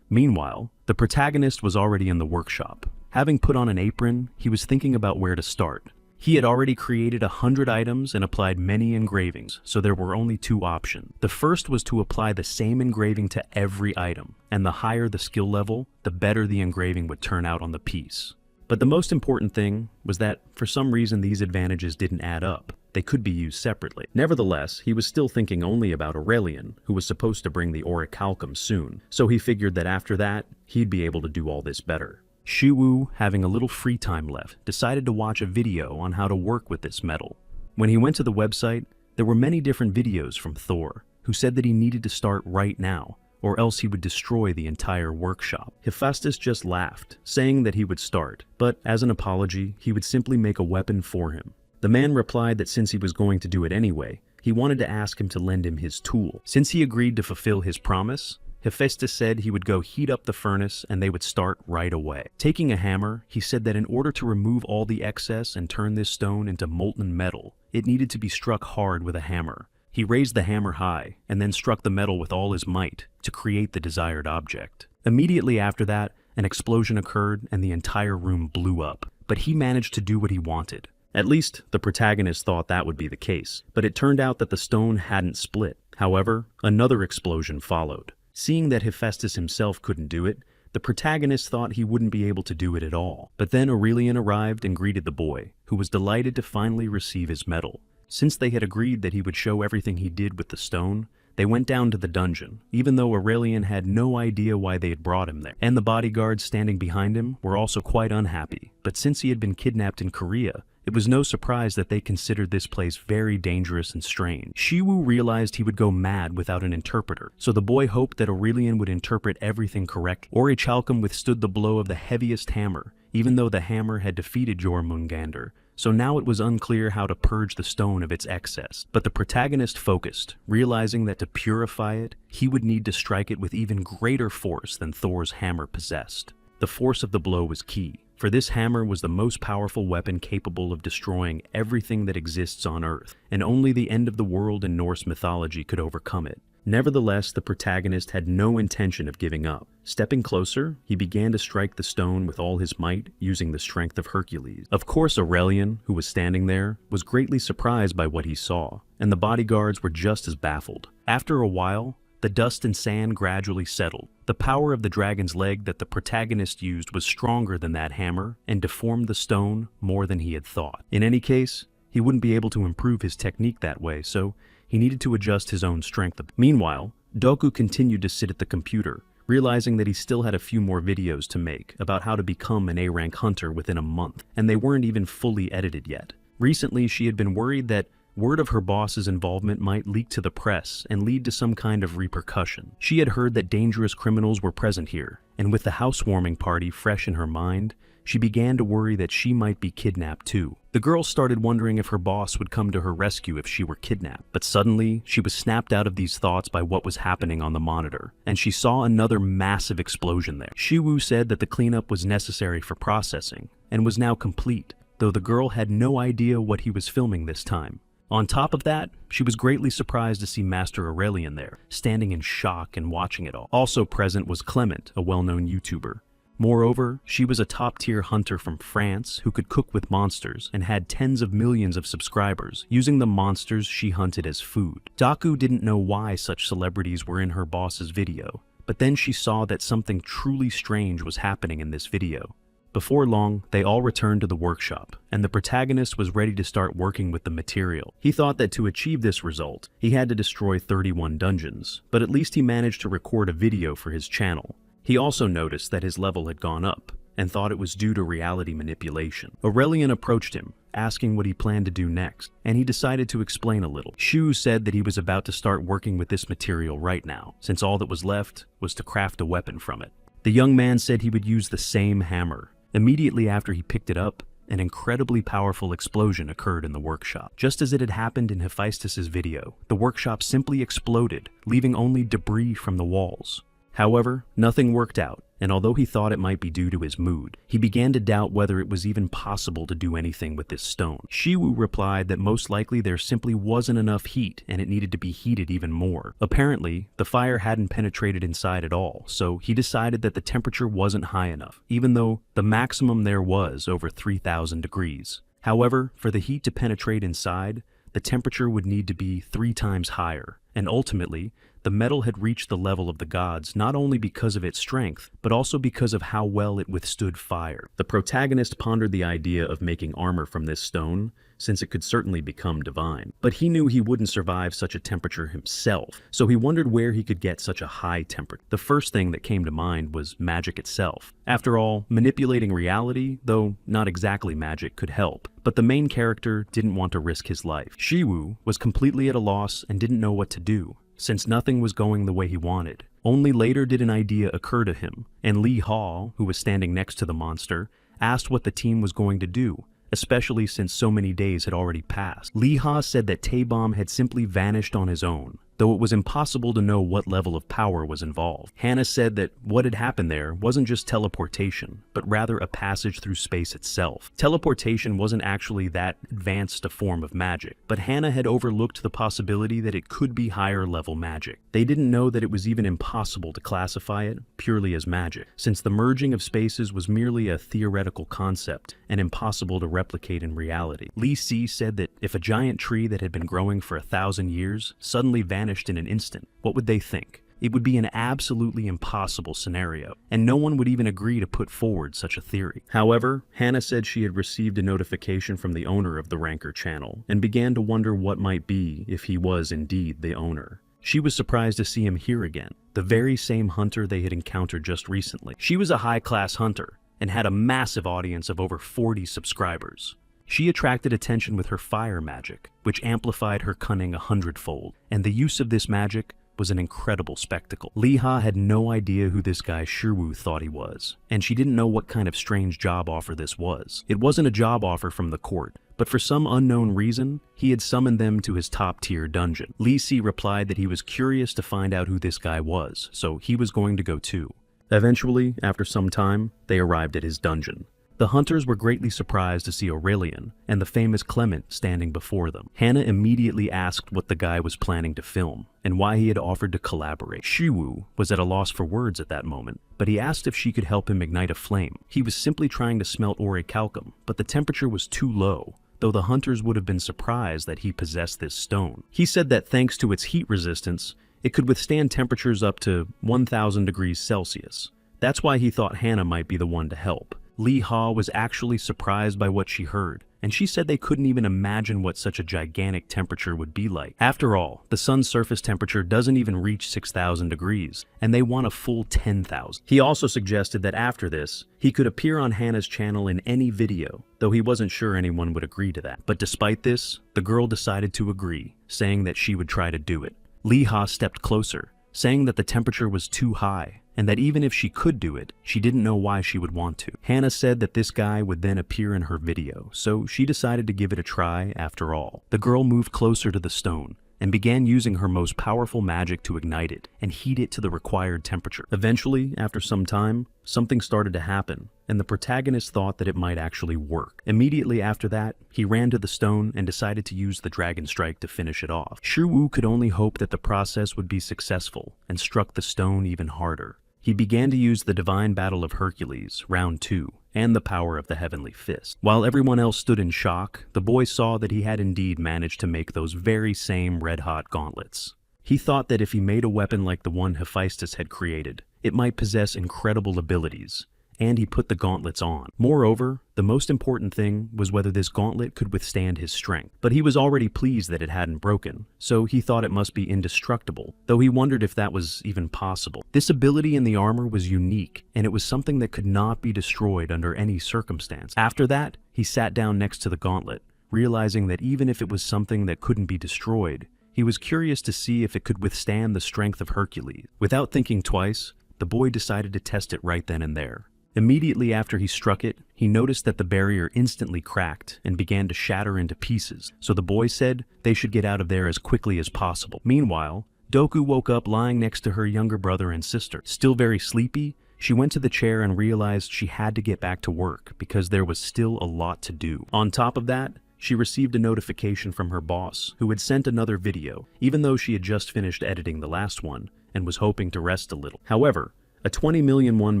Meanwhile, the protagonist was already in the workshop. Having put on an apron, he was thinking about where to start. He had already created 100 items and applied many engravings, so there were only two options. The first was to apply the same engraving to every item, and the higher the skill level, the better the engraving would turn out on the piece. But the most important thing was that, for some reason, these advantages didn't add up. They could be used separately. Nevertheless, he was still thinking only about Aurelian, who was supposed to bring the orichalcum soon, so he figured that after that, he'd be able to do all this better. Shiwu, having a little free time left, decided to watch a video on how to work with this metal. When he went to the website, there were many different videos from Thor, who said that he needed to start right now, or else he would destroy the entire workshop. Hephaestus just laughed, saying that he would start, but as an apology, he would simply make a weapon for him. The man replied that since he was going to do it anyway, he wanted to ask him to lend him his tool. Since he agreed to fulfill his promise, Hephaestus said he would go heat up the furnace and they would start right away. Taking a hammer, he said that in order to remove all the excess and turn this stone into molten metal, it needed to be struck hard with a hammer. He raised the hammer high and then struck the metal with all his might to create the desired object. Immediately after that, an explosion occurred and the entire room blew up. But he managed to do what he wanted. At least, the protagonist thought that would be the case, but it turned out that the stone hadn't split. However, another explosion followed. Seeing that Hephaestus himself couldn't do it, the protagonist thought he wouldn't be able to do it at all. But then Aurelian arrived and greeted the boy, who was delighted to finally receive his medal. Since they had agreed that he would show everything he did with the stone, they went down to the dungeon, even though Aurelian had no idea why they had brought him there. And the bodyguards standing behind him were also quite unhappy, but since he had been kidnapped in Korea, it was no surprise that they considered this place very dangerous and strange. Shiwu realized he would go mad without an interpreter, so the boy hoped that Aurelian would interpret everything correctly. Orichalcum withstood the blow of the heaviest hammer, even though the hammer had defeated Jormungandr, so now it was unclear how to purge the stone of its excess. But the protagonist focused, realizing that to purify it, he would need to strike it with even greater force than Thor's hammer possessed. The force of the blow was key, for this hammer was the most powerful weapon capable of destroying everything that exists on Earth, and only the end of the world in Norse mythology could overcome it. Nevertheless, the protagonist had no intention of giving up. Stepping closer, he began to strike the stone with all his might, using the strength of Hercules. Of course, Aurelian, who was standing there, was greatly surprised by what he saw, and the bodyguards were just as baffled. After a while, the dust and sand gradually settled. The power of the dragon's leg that the protagonist used was stronger than that hammer and deformed the stone more than he had thought. In any case, he wouldn't be able to improve his technique that way, so he needed to adjust his own strength. Meanwhile, Doku continued to sit at the computer, realizing that he still had a few more videos to make about how to become an A-rank hunter within a month, and they weren't even fully edited yet. Recently, she had been worried that word of her boss's involvement might leak to the press and lead to some kind of repercussion. She had heard that dangerous criminals were present here, and with the housewarming party fresh in her mind, she began to worry that she might be kidnapped too. The girl started wondering if her boss would come to her rescue if she were kidnapped. But suddenly, she was snapped out of these thoughts by what was happening on the monitor, and she saw another massive explosion there. Shiwu said that the cleanup was necessary for processing, and was now complete, though the girl had no idea what he was filming this time. On top of that, she was greatly surprised to see Master Aurelian there, standing in shock and watching it all. Also present was Clement, a well-known YouTuber. Moreover, she was a top-tier hunter from France who could cook with monsters and had tens of millions of subscribers, using the monsters she hunted as food. Doku didn't know why such celebrities were in her boss's video, but then she saw that something truly strange was happening in this video. Before long, they all returned to the workshop, and the protagonist was ready to start working with the material. He thought that to achieve this result, he had to destroy 31 dungeons, but at least he managed to record a video for his channel. He also noticed that his level had gone up, and thought it was due to reality manipulation. Aurelian approached him, asking what he planned to do next, and he decided to explain a little. Shu said that he was about to start working with this material right now, since all that was left was to craft a weapon from it. The young man said he would use the same hammer. Immediately after he picked it up, an incredibly powerful explosion occurred in the workshop. Just as it had happened in Hephaestus's video, the workshop simply exploded, leaving only debris from the walls. However, nothing worked out, and although he thought it might be due to his mood, he began to doubt whether it was even possible to do anything with this stone. Shiwu replied that most likely there simply wasn't enough heat and it needed to be heated even more. Apparently, the fire hadn't penetrated inside at all, so he decided that the temperature wasn't high enough, even though the maximum there was over 3,000 degrees. However, for the heat to penetrate inside, the temperature would need to be 3 times higher, and ultimately, the metal had reached the level of the gods not only because of its strength, but also because of how well it withstood fire. The protagonist pondered the idea of making armor from this stone, since it could certainly become divine. But he knew he wouldn't survive such a temperature himself, so he wondered where he could get such a high temperature. The first thing that came to mind was magic itself. After all, manipulating reality, though not exactly magic, could help. But the main character didn't want to risk his life. Shiwu was completely at a loss and didn't know what to do, since nothing was going the way he wanted. Only later did an idea occur to him, and Lee Ha, who was standing next to the monster, asked what the team was going to do, especially since so many days had already passed. Lee Ha said that Taebom had simply vanished on his own, though it was impossible to know what level of power was involved. Hannah said that what had happened there wasn't just teleportation, but rather a passage through space itself. Teleportation wasn't actually that advanced a form of magic, but Hannah had overlooked the possibility that it could be higher level magic. They didn't know that it was even impossible to classify it purely as magic, since the merging of spaces was merely a theoretical concept and impossible to replicate in reality. Lee Si said that if a giant tree that had been growing for 1,000 years suddenly vanished in an instant, what would they think? It would be an absolutely impossible scenario, and no one would even agree to put forward such a theory. However, Hannah said she had received a notification from the owner of the Ranker channel, and began to wonder what might be if he was indeed the owner. She was surprised to see him here again, the very same hunter they had encountered just recently. She was a high-class hunter, and had a massive audience of over 40 subscribers. She attracted attention with her fire magic, which amplified her cunning 100-fold, and the use of this magic was an incredible spectacle. Lee Ha had no idea who this guy Shiwu thought he was, and she didn't know what kind of strange job offer this was. It wasn't a job offer from the court, but for some unknown reason, he had summoned them to his top-tier dungeon. Lee Si replied that he was curious to find out who this guy was, so he was going to go too. Eventually, after some time, they arrived at his dungeon. The hunters were greatly surprised to see Aurelian and the famous Clement standing before them. Hannah immediately asked what the guy was planning to film, and why he had offered to collaborate. Shiwu was at a loss for words at that moment, but he asked if she could help him ignite a flame. He was simply trying to smelt orichalcum, but the temperature was too low, though the hunters would have been surprised that he possessed this stone. He said that thanks to its heat resistance, It could withstand temperatures up to 1,000 degrees Celsius. That's why he thought Hannah might be the one to help. Lee Ha was actually surprised by what she heard, and she said they couldn't even imagine what such a gigantic temperature would be like. After all, the sun's surface temperature doesn't even reach 6,000 degrees, and they want a full 10,000. He also suggested that after this, he could appear on Hannah's channel in any video, though he wasn't sure anyone would agree to that. But despite this, the girl decided to agree, saying that she would try to do it. Lee Ha stepped closer, saying that the temperature was too high, and that even if she could do it, she didn't know why she would want to. Hannah said that this guy would then appear in her video, so she decided to give it a try after all. The girl moved closer to the stone and began using her most powerful magic to ignite it and heat it to the required temperature. Eventually, after some time, something started to happen, and the protagonist thought that it might actually work. Immediately after that, he ran to the stone and decided to use the dragon strike to finish it off. Shiwu could only hope that the process would be successful and struck the stone even harder. He began to use the Divine Battle of Hercules, Round 2, and the power of the Heavenly Fist. While everyone else stood in shock, the boy saw that he had indeed managed to make those very same red-hot gauntlets. He thought that if he made a weapon like the one Hephaestus had created, it might possess incredible abilities, and he put the gauntlets on. Moreover, the most important thing was whether this gauntlet could withstand his strength. But he was already pleased that it hadn't broken, so he thought it must be indestructible, though he wondered if that was even possible. This ability in the armor was unique, and it was something that could not be destroyed under any circumstance. After that, he sat down next to the gauntlet, realizing that even if it was something that couldn't be destroyed, he was curious to see if it could withstand the strength of Hercules. Without thinking twice, the boy decided to test it right then and there. Immediately after he struck it, he noticed that the barrier instantly cracked and began to shatter into pieces, so the boy said they should get out of there as quickly as possible. Meanwhile, Doku woke up lying next to her younger brother and sister. Still very sleepy, she went to the chair and realized she had to get back to work because there was still a lot to do. On top of that, she received a notification from her boss, who had sent another video, even though she had just finished editing the last one and was hoping to rest a little. However, a 20 million won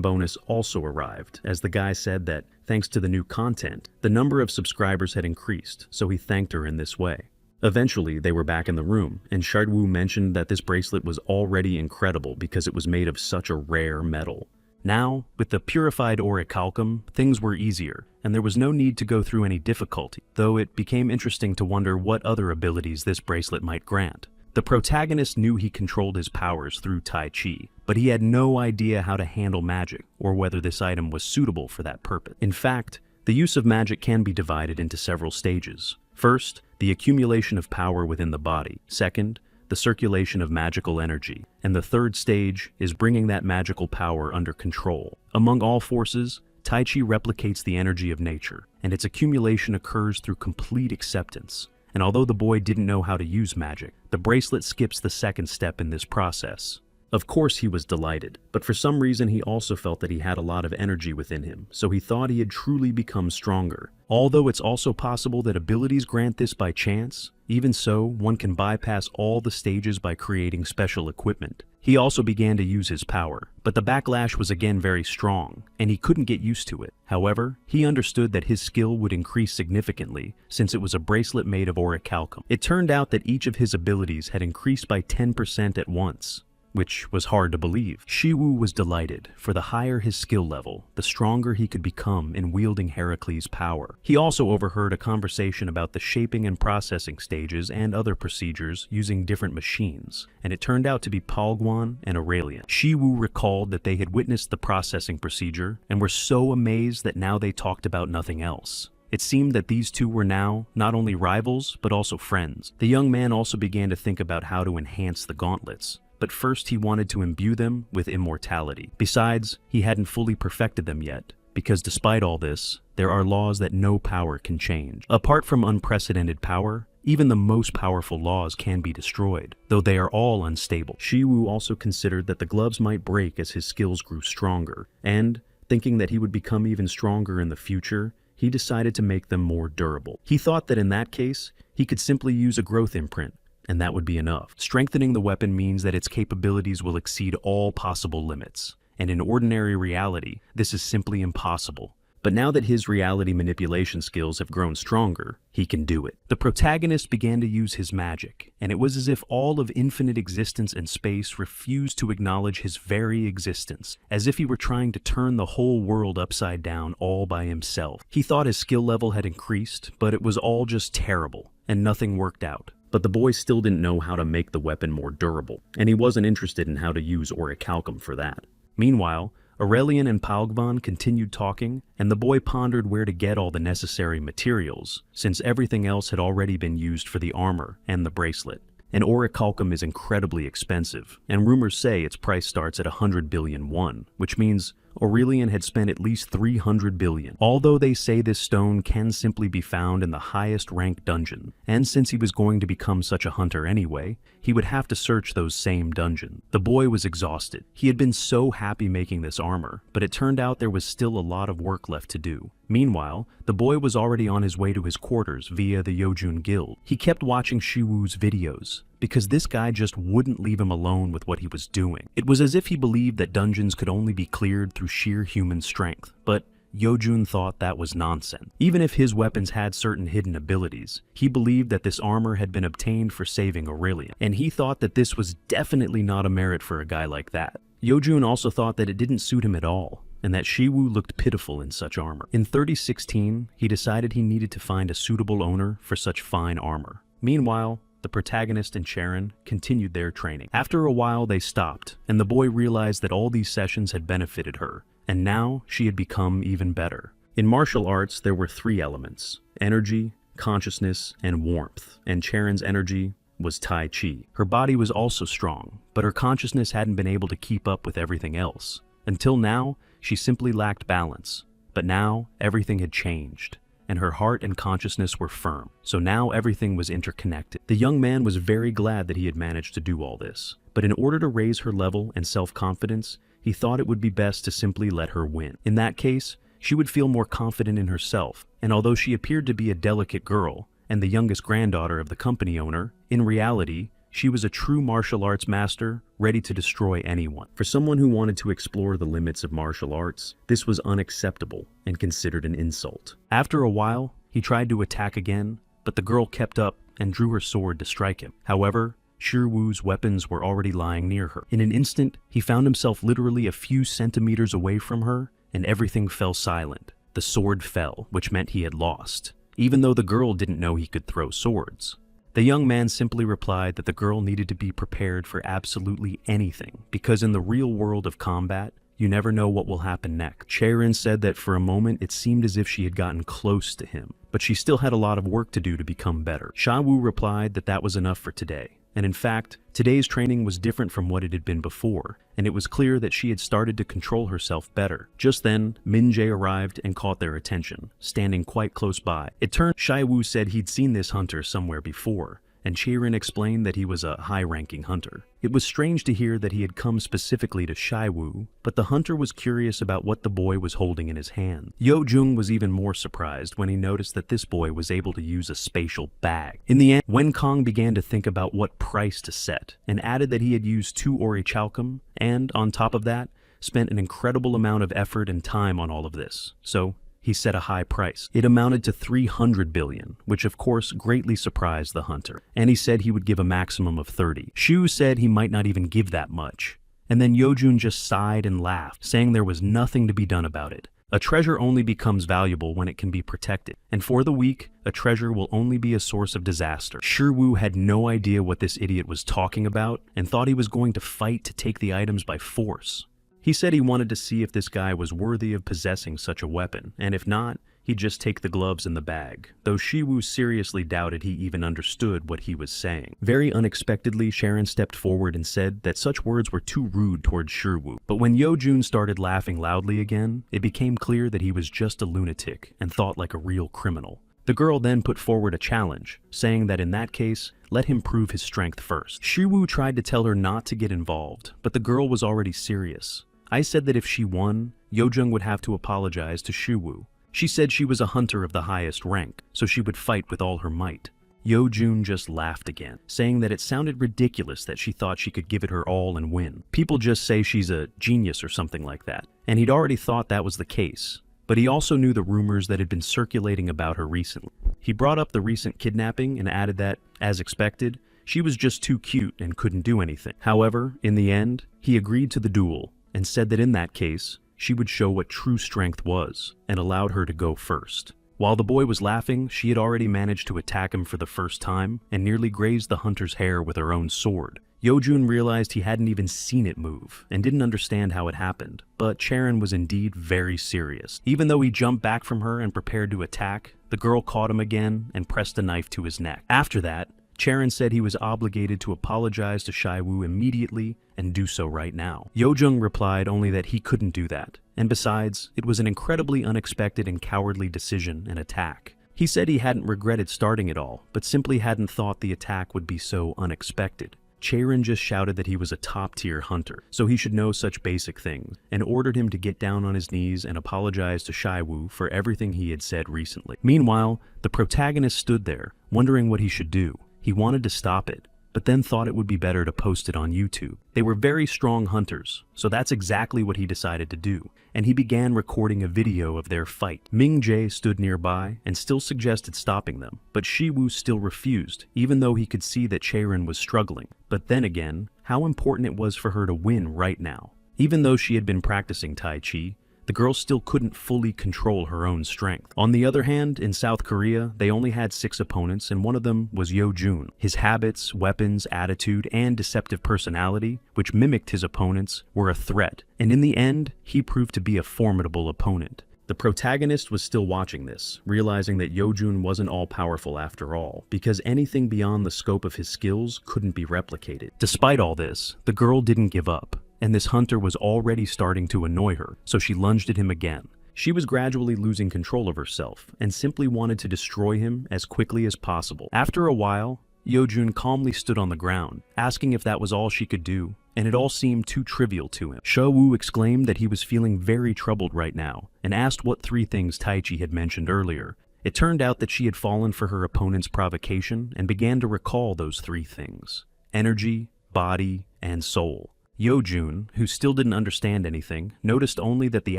bonus also arrived, as the guy said that, thanks to the new content, the number of subscribers had increased, so he thanked her in this way. Eventually, they were back in the room, and Shardwu mentioned that this bracelet was already incredible because it was made of such a rare metal. Now, with the purified orichalcum, things were easier, and there was no need to go through any difficulty, though it became interesting to wonder what other abilities this bracelet might grant. The protagonist knew he controlled his powers through Tai Chi, but he had no idea how to handle magic or whether this item was suitable for that purpose. In fact, the use of magic can be divided into several stages. First, the accumulation of power within the body. Second, the circulation of magical energy. And the third stage is bringing that magical power under control. Among all forces, Tai Chi replicates the energy of nature, and its accumulation occurs through complete acceptance. And although the boy didn't know how to use magic, the bracelet skips the second step in this process. Of course he was delighted, but for some reason he also felt that he had a lot of energy within him, so he thought he had truly become stronger. Although it's also possible that abilities grant this by chance, even so, one can bypass all the stages by creating special equipment. He also began to use his power, but the backlash was again very strong, and he couldn't get used to it. However, he understood that his skill would increase significantly since it was a bracelet made of orichalcum. It turned out that each of his abilities had increased by 10% at once, which was hard to believe. Shiwu was delighted, for the higher his skill level, the stronger he could become in wielding Heracles' power. He also overheard a conversation about the shaping and processing stages and other procedures using different machines, and it turned out to be Palguan and Aurelian. Shiwu recalled that they had witnessed the processing procedure and were so amazed that now they talked about nothing else. It seemed that these two were now not only rivals, but also friends. The young man also began to think about how to enhance the gauntlets, but first he wanted to imbue them with immortality. Besides, he hadn't fully perfected them yet, because despite all this, there are laws that no power can change. Apart from unprecedented power, even the most powerful laws can be destroyed, though they are all unstable. Shiwu also considered that the gloves might break as his skills grew stronger, and, thinking that he would become even stronger in the future, he decided to make them more durable. He thought that in that case, he could simply use a growth imprint, and that would be enough. Strengthening the weapon means that its capabilities will exceed all possible limits, and in ordinary reality, this is simply impossible. But now that his reality manipulation skills have grown stronger, he can do it. The protagonist began to use his magic, and it was as if all of infinite existence and space refused to acknowledge his very existence, as if he were trying to turn the whole world upside down all by himself. He thought his skill level had increased, but it was all just terrible, and nothing worked out. But the boy still didn't know how to make the weapon more durable, and he wasn't interested in how to use orichalcum for that. Meanwhile, Aurelian and Palgvan continued talking, and the boy pondered where to get all the necessary materials, since everything else had already been used for the armor and the bracelet. And orichalcum is incredibly expensive, and rumors say its price starts at 100 billion won, which means Aurelian had spent at least 300 billion. Although they say this stone can simply be found in the highest ranked dungeon, and since he was going to become such a hunter anyway, he would have to search those same dungeons. The boy was exhausted. He had been so happy making this armor, but it turned out there was still a lot of work left to do. Meanwhile, the boy was already on his way to his quarters via the Yojun Guild. He kept watching Shiwu's videos, because this guy just wouldn't leave him alone with what he was doing. It was as if he believed that dungeons could only be cleared through sheer human strength, but Yojun thought that was nonsense. Even if his weapons had certain hidden abilities, he believed that this armor had been obtained for saving Aurelian, and he thought that this was definitely not a merit for a guy like that. Yojun also thought that it didn't suit him at all, and that Shiwu looked pitiful in such armor. In 3016, he decided he needed to find a suitable owner for such fine armor. Meanwhile, the protagonist and Charon continued their training. After a while, they stopped, and the boy realized that all these sessions had benefited her, and now she had become even better. In martial arts, there were 3 elements: energy, consciousness, and warmth, and Charon's energy was Tai Chi. Her body was also strong, but her consciousness hadn't been able to keep up with everything else. Until now, she simply lacked balance, but now everything had changed, and her heart and consciousness were firm, so now everything was interconnected. The young man was very glad that he had managed to do all this, but in order to raise her level and self-confidence, he thought it would be best to simply let her win. In that case, she would feel more confident in herself, and although she appeared to be a delicate girl and the youngest granddaughter of the company owner, in reality, she was a true martial arts master, ready to destroy anyone. For someone who wanted to explore the limits of martial arts, this was unacceptable and considered an insult. After a while, he tried to attack again, but the girl kept up and drew her sword to strike him. However, Shiwu's weapons were already lying near her. In an instant, he found himself literally a few centimeters away from her, and everything fell silent. The sword fell, which meant he had lost, even though the girl didn't know he could throw swords. The young man simply replied that the girl needed to be prepared for absolutely anything, because in the real world of combat, you never know what will happen next. Charon said that for a moment it seemed as if she had gotten close to him, but she still had a lot of work to do to become better. Shiwu replied that that was enough for today. And in fact, today's training was different from what it had been before, and it was clear that she had started to control herself better. Just then, Minjae arrived and caught their attention, standing quite close by. It turned Shiwu said he'd seen this hunter somewhere before, and Chirin explained that he was a high-ranking hunter. It was strange to hear that he had come specifically to Shiwu, but the hunter was curious about what the boy was holding in his hand. Yojun was even more surprised when he noticed that this boy was able to use a spatial bag. In the end, Wenkong began to think about what price to set, and added that he had used 2 orichalcum, and, on top of that, spent an incredible amount of effort and time on all of this. So, he set a high price. It amounted to 300 billion, which of course greatly surprised the hunter, and he said he would give a maximum of 30. Shu said he might not even give that much. And then Yojun just sighed and laughed, saying there was nothing to be done about it. A treasure only becomes valuable when it can be protected, and for the weak, a treasure will only be a source of disaster. Shiwu had no idea what this idiot was talking about, and thought he was going to fight to take the items by force. He said he wanted to see if this guy was worthy of possessing such a weapon, and if not, he'd just take the gloves in the bag, though Shiwu seriously doubted he even understood what he was saying. Very unexpectedly, Sharon stepped forward and said that such words were too rude towards Shiwu. But when Yojun started laughing loudly again, it became clear that he was just a lunatic and thought like a real criminal. The girl then put forward a challenge, saying that in that case, let him prove his strength first. Shiwu tried to tell her not to get involved, but the girl was already serious. I said that if she won, Yojun would have to apologize to Shiwu. She said she was a hunter of the highest rank, so she would fight with all her might. Yojun just laughed again, saying that it sounded ridiculous that she thought she could give it her all and win. People just say she's a genius or something like that, and he'd already thought that was the case. but he also knew the rumors that had been circulating about her recently. He brought up the recent kidnapping and added that, as expected, she was just too cute and couldn't do anything. However, in the end, he agreed to the duel and said that in that case, she would show what true strength was and allowed her to go first. While the boy was laughing, she had already managed to attack him for the first time and nearly grazed the hunter's hair with her own sword. Yojun realized he hadn't even seen it move and didn't understand how it happened, but Charon was indeed very serious. Even though he jumped back from her and prepared to attack, the girl caught him again and pressed a knife to his neck. After that, Charon said he was obligated to apologize to Shaiwu immediately and do so right now. Yojung replied only that he couldn't do that, and besides, it was an incredibly unexpected and cowardly decision and attack. He said he hadn't regretted starting it all, but simply hadn't thought the attack would be so unexpected. Charon just shouted that he was a top-tier hunter, so he should know such basic things, and ordered him to get down on his knees and apologize to Shaiwu for everything he had said recently. Meanwhile, the protagonist stood there, wondering what he should do. He wanted to stop it, but then thought it would be better to post it on YouTube. They were very strong hunters, so that's exactly what he decided to do, and he began recording a video of their fight. Ming Jae stood nearby and still suggested stopping them, but Shiwu still refused, even though he could see that Charon was struggling. But then again, how important it was for her to win right now. Even though she had been practicing Tai Chi, the girl still couldn't fully control her own strength. On the other hand, in South Korea, they only had 6 opponents, and one of them was Yojun. His habits, weapons, attitude, and deceptive personality, which mimicked his opponents, were a threat, and in the end, he proved to be a formidable opponent. The protagonist was still watching this, realizing that Yojun wasn't all-powerful after all, because anything beyond the scope of his skills couldn't be replicated. Despite all this, the girl didn't give up, and this hunter was already starting to annoy her, so she lunged at him again. She was gradually losing control of herself, and simply wanted to destroy him as quickly as possible. After a while, Yojun calmly stood on the ground, asking if that was all she could do, and it all seemed too trivial to him. Shou exclaimed that he was feeling very troubled right now, and asked what 3 things Taichi had mentioned earlier. It turned out that she had fallen for her opponent's provocation and began to recall those 3 things: energy, body, and soul. Yojun, who still didn't understand anything, noticed only that the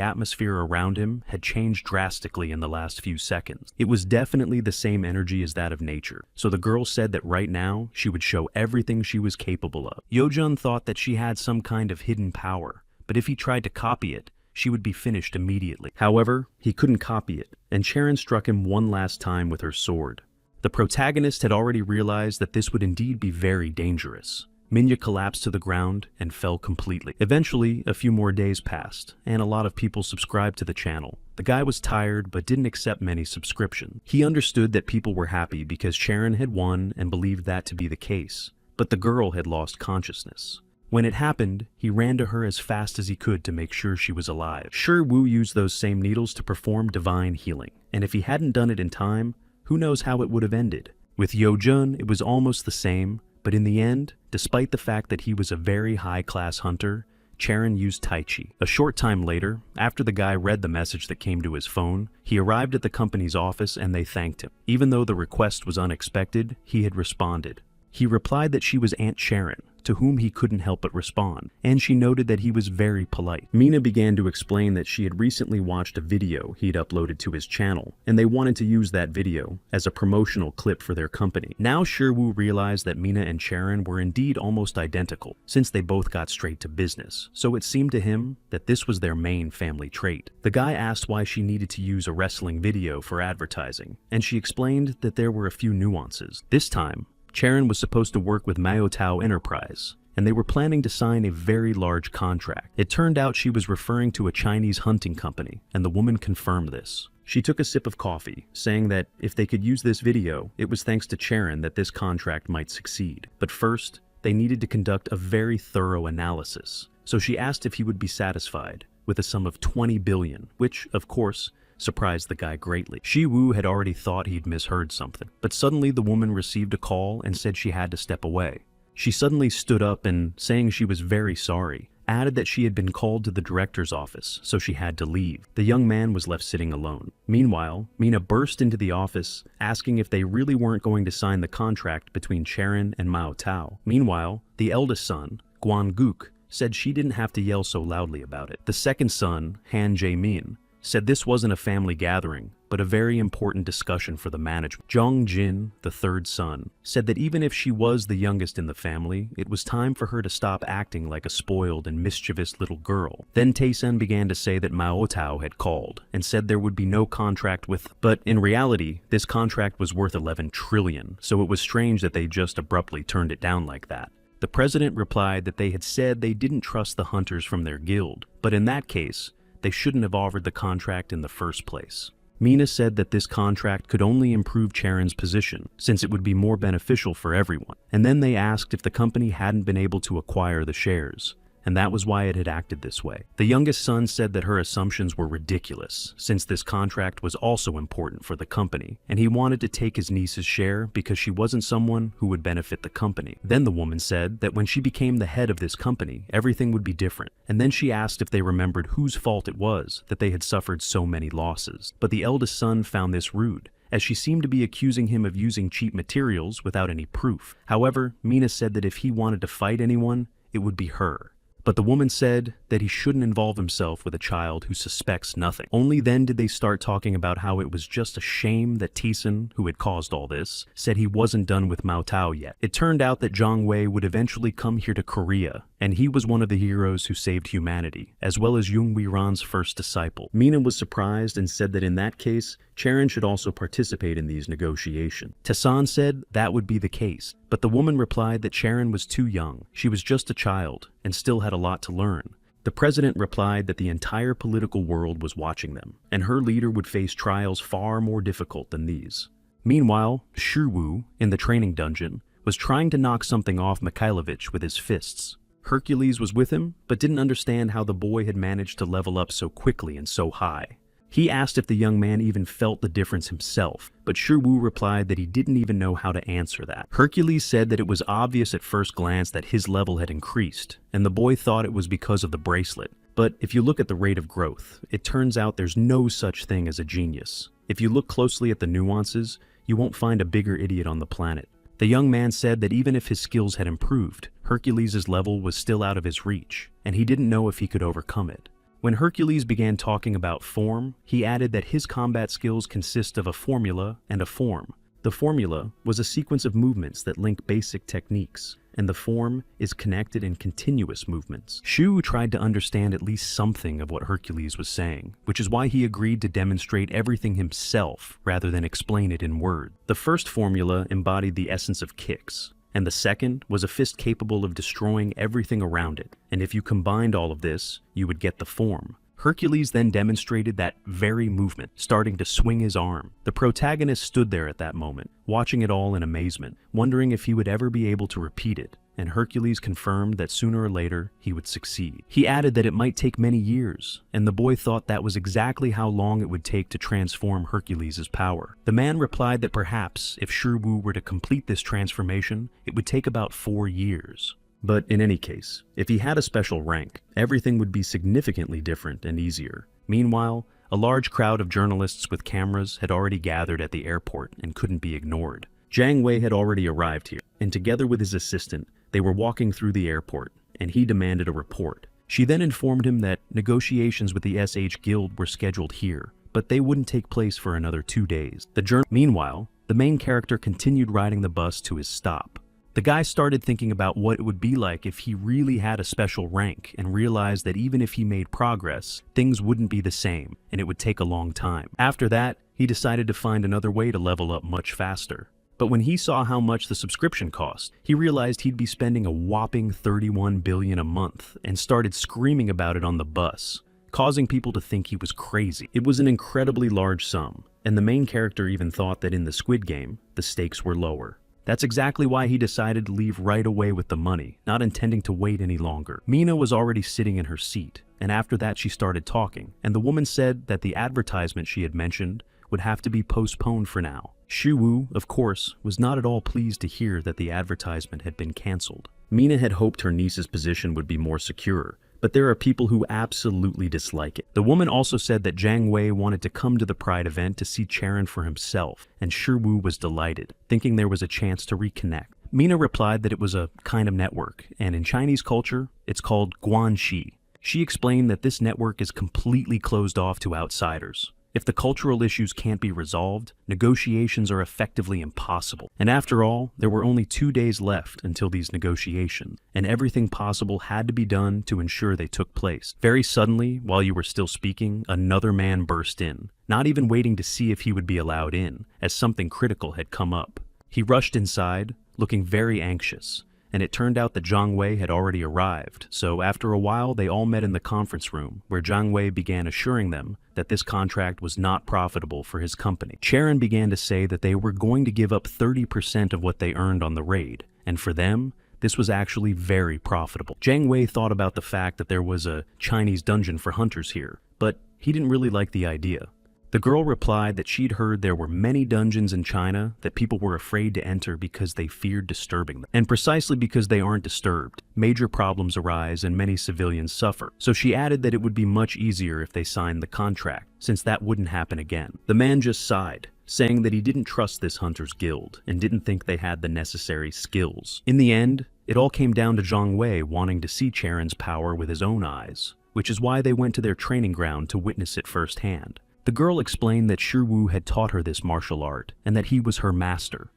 atmosphere around him had changed drastically in the last few seconds. It was definitely the same energy as that of nature, so the girl said that right now she would show everything she was capable of. Yojun thought that she had some kind of hidden power, but if he tried to copy it, she would be finished immediately. However, he couldn't copy it, and Charon struck him one last time with her sword. The protagonist had already realized that this would indeed be very dangerous. Minya collapsed to the ground and fell completely. Eventually, a few more days passed, and a lot of people subscribed to the channel. The guy was tired, but didn't accept many subscriptions. He understood that people were happy because Charon had won and believed that to be the case, but the girl had lost consciousness. When it happened, he ran to her as fast as he could to make sure she was alive. Sure, Wu used those same needles to perform divine healing, and if he hadn't done it in time, who knows how it would have ended. With Yojun, it was almost the same, but in the end, despite the fact that he was a very high-class hunter, Charon used Tai Chi. A short time later, after the guy read the message that came to his phone, he arrived at the company's office and they thanked him. Even though the request was unexpected, he had responded. He replied that she was Aunt Charon, to whom he couldn't help but respond, and she noted that he was very polite. Mina began to explain that she had recently watched a video he'd uploaded to his channel, and they wanted to use that video as a promotional clip for their company. Now Shirwu realized that Mina and Charon were indeed almost identical, since they both got straight to business, so it seemed to him that this was their main family trait. The guy asked why she needed to use a wrestling video for advertising, and she explained that there were a few nuances. This time, Charon was supposed to work with Maotao Enterprise, and they were planning to sign a very large contract. It turned out she was referring to a Chinese hunting company, and the woman confirmed this. She took a sip of coffee, saying that if they could use this video, it was thanks to Charon that this contract might succeed. But first, they needed to conduct a very thorough analysis, so she asked if he would be satisfied with a sum of 20 billion, which, of course, surprised the guy greatly. Shiwu had already thought he'd misheard something, but suddenly the woman received a call and said she had to step away. She suddenly stood up and, saying she was very sorry, added that she had been called to the director's office, so she had to leave. The young man was left sitting alone. Meanwhile, Mina burst into the office, asking if they really weren't going to sign the contract between Charon and Mao Tao. Meanwhile, the eldest son, Guan Guk, said she didn't have to yell so loudly about it. The second son, Han Jae-min, said this wasn't a family gathering, but a very important discussion for the management. Jung Jin, the third son, said that even if she was the youngest in the family, it was time for her to stop acting like a spoiled and mischievous little girl. Then Tae-sen began to say that Mao Tao had called and said there would be no contract with, but in reality, this contract was worth 11 trillion, so it was strange that they just abruptly turned it down like that. The president replied that they had said they didn't trust the hunters from their guild, but in that case, they shouldn't have offered the contract in the first place. Mina said that this contract could only improve Charon's position, since it would be more beneficial for everyone. And then they asked if the company hadn't been able to acquire the shares, and that was why it had acted this way. The youngest son said that her assumptions were ridiculous, since this contract was also important for the company, and he wanted to take his niece's share because she wasn't someone who would benefit the company. Then the woman said that when she became the head of this company, everything would be different, and then she asked if they remembered whose fault it was that they had suffered so many losses. But the eldest son found this rude, as she seemed to be accusing him of using cheap materials without any proof. However, Mina said that if he wanted to fight anyone, it would be her. But the woman said that he shouldn't involve himself with a child who suspects nothing. Only then did they start talking about how it was just a shame that Tae-sen, who had caused all this, said he wasn't done with Mao Tao yet. It turned out that Jong Wei would eventually come here to Korea, and he was one of the heroes who saved humanity, as well as Jung Wei-ran's first disciple. Mina was surprised and said that in that case, Charon should also participate in these negotiations. Tae-san said that would be the case, but the woman replied that Charon was too young. She was just a child and still had a lot to learn. The president replied that the entire political world was watching them, and her leader would face trials far more difficult than these. Meanwhile, Shiwu, in the training dungeon, was trying to knock something off Mikhailovich with his fists. Hercules was with him, but didn't understand how the boy had managed to level up so quickly and so high. He asked if the young man even felt the difference himself, but Shiwu replied that he didn't even know how to answer that. Hercules said that it was obvious at first glance that his level had increased, and the boy thought it was because of the bracelet. But if you look at the rate of growth, it turns out there's no such thing as a genius. If you look closely at the nuances, you won't find a bigger idiot on the planet. The young man said that even if his skills had improved, Hercules' level was still out of his reach, and he didn't know if he could overcome it. When Hercules began talking about form, he added that his combat skills consist of a formula and a form. The formula was a sequence of movements that link basic techniques, and the form is connected and continuous movements. Shu tried to understand at least something of what Hercules was saying, which is why he agreed to demonstrate everything himself rather than explain it in words. The first formula embodied the essence of kicks, and the second was a fist capable of destroying everything around it, and if you combined all of this, you would get the form. Hercules then demonstrated that very movement, starting to swing his arm. The protagonist stood there at that moment, watching it all in amazement, wondering if he would ever be able to repeat it, and Hercules confirmed that sooner or later he would succeed. He added that it might take many years, and the boy thought that was exactly how long it would take to transform Hercules' power. The man replied that perhaps if Shiwu were to complete this transformation, it would take about 4 years. But in any case, if he had a special rank, everything would be significantly different and easier. Meanwhile, a large crowd of journalists with cameras had already gathered at the airport and couldn't be ignored. Jiang Wei had already arrived here, and together with his assistant, they were walking through the airport, and he demanded a report. She then informed him that negotiations with the SH Guild were scheduled here, but they wouldn't take place for another 2 days. Meanwhile, the main character continued riding the bus to his stop. The guy started thinking about what it would be like if he really had a special rank and realized that even if he made progress, things wouldn't be the same and it would take a long time. After that, he decided to find another way to level up much faster. But when he saw how much the subscription cost, he realized he'd be spending a whopping 31 billion a month and started screaming about it on the bus, causing people to think he was crazy. It was an incredibly large sum, and the main character even thought that in the Squid Game, the stakes were lower. That's exactly why he decided to leave right away with the money, not intending to wait any longer. Mina was already sitting in her seat, and after that she started talking, and the woman said that the advertisement she had mentioned would have to be postponed for now. Shiwu, of course, was not at all pleased to hear that the advertisement had been cancelled. Mina had hoped her niece's position would be more secure, but there are people who absolutely dislike it. The woman also said that Jiang Wei wanted to come to the Pride event to see Charon for himself, and Shiwu was delighted, thinking there was a chance to reconnect. Mina replied that it was a kind of network, and in Chinese culture, it's called guanxi, She explained that this network is completely closed off to outsiders. If the cultural issues can't be resolved, negotiations are effectively impossible. And after all, there were only 2 days left until these negotiations, and everything possible had to be done to ensure they took place. Very suddenly, while you were still speaking, another man burst in, not even waiting to see if he would be allowed in, as something critical had come up. He rushed inside, looking very anxious, and it turned out that Zhang Wei had already arrived, so after a while they all met in the conference room, where Zhang Wei began assuring them that this contract was not profitable for his company. Charon began to say that they were going to give up 30% of what they earned on the raid, and for them, this was actually very profitable. Zhang Wei thought about the fact that there was a Chinese dungeon for hunters here, but he didn't really like the idea. The girl replied that she'd heard there were many dungeons in China that people were afraid to enter because they feared disturbing them. And precisely because they aren't disturbed, major problems arise and many civilians suffer. So she added that it would be much easier if they signed the contract, since that wouldn't happen again. The man just sighed, saying that he didn't trust this hunters guild and didn't think they had the necessary skills. In the end, it all came down to Zhang Wei wanting to see Charon's power with his own eyes, which is why they went to their training ground to witness it firsthand. The girl explained that Shi Wu had taught her this martial art, and that he was her master.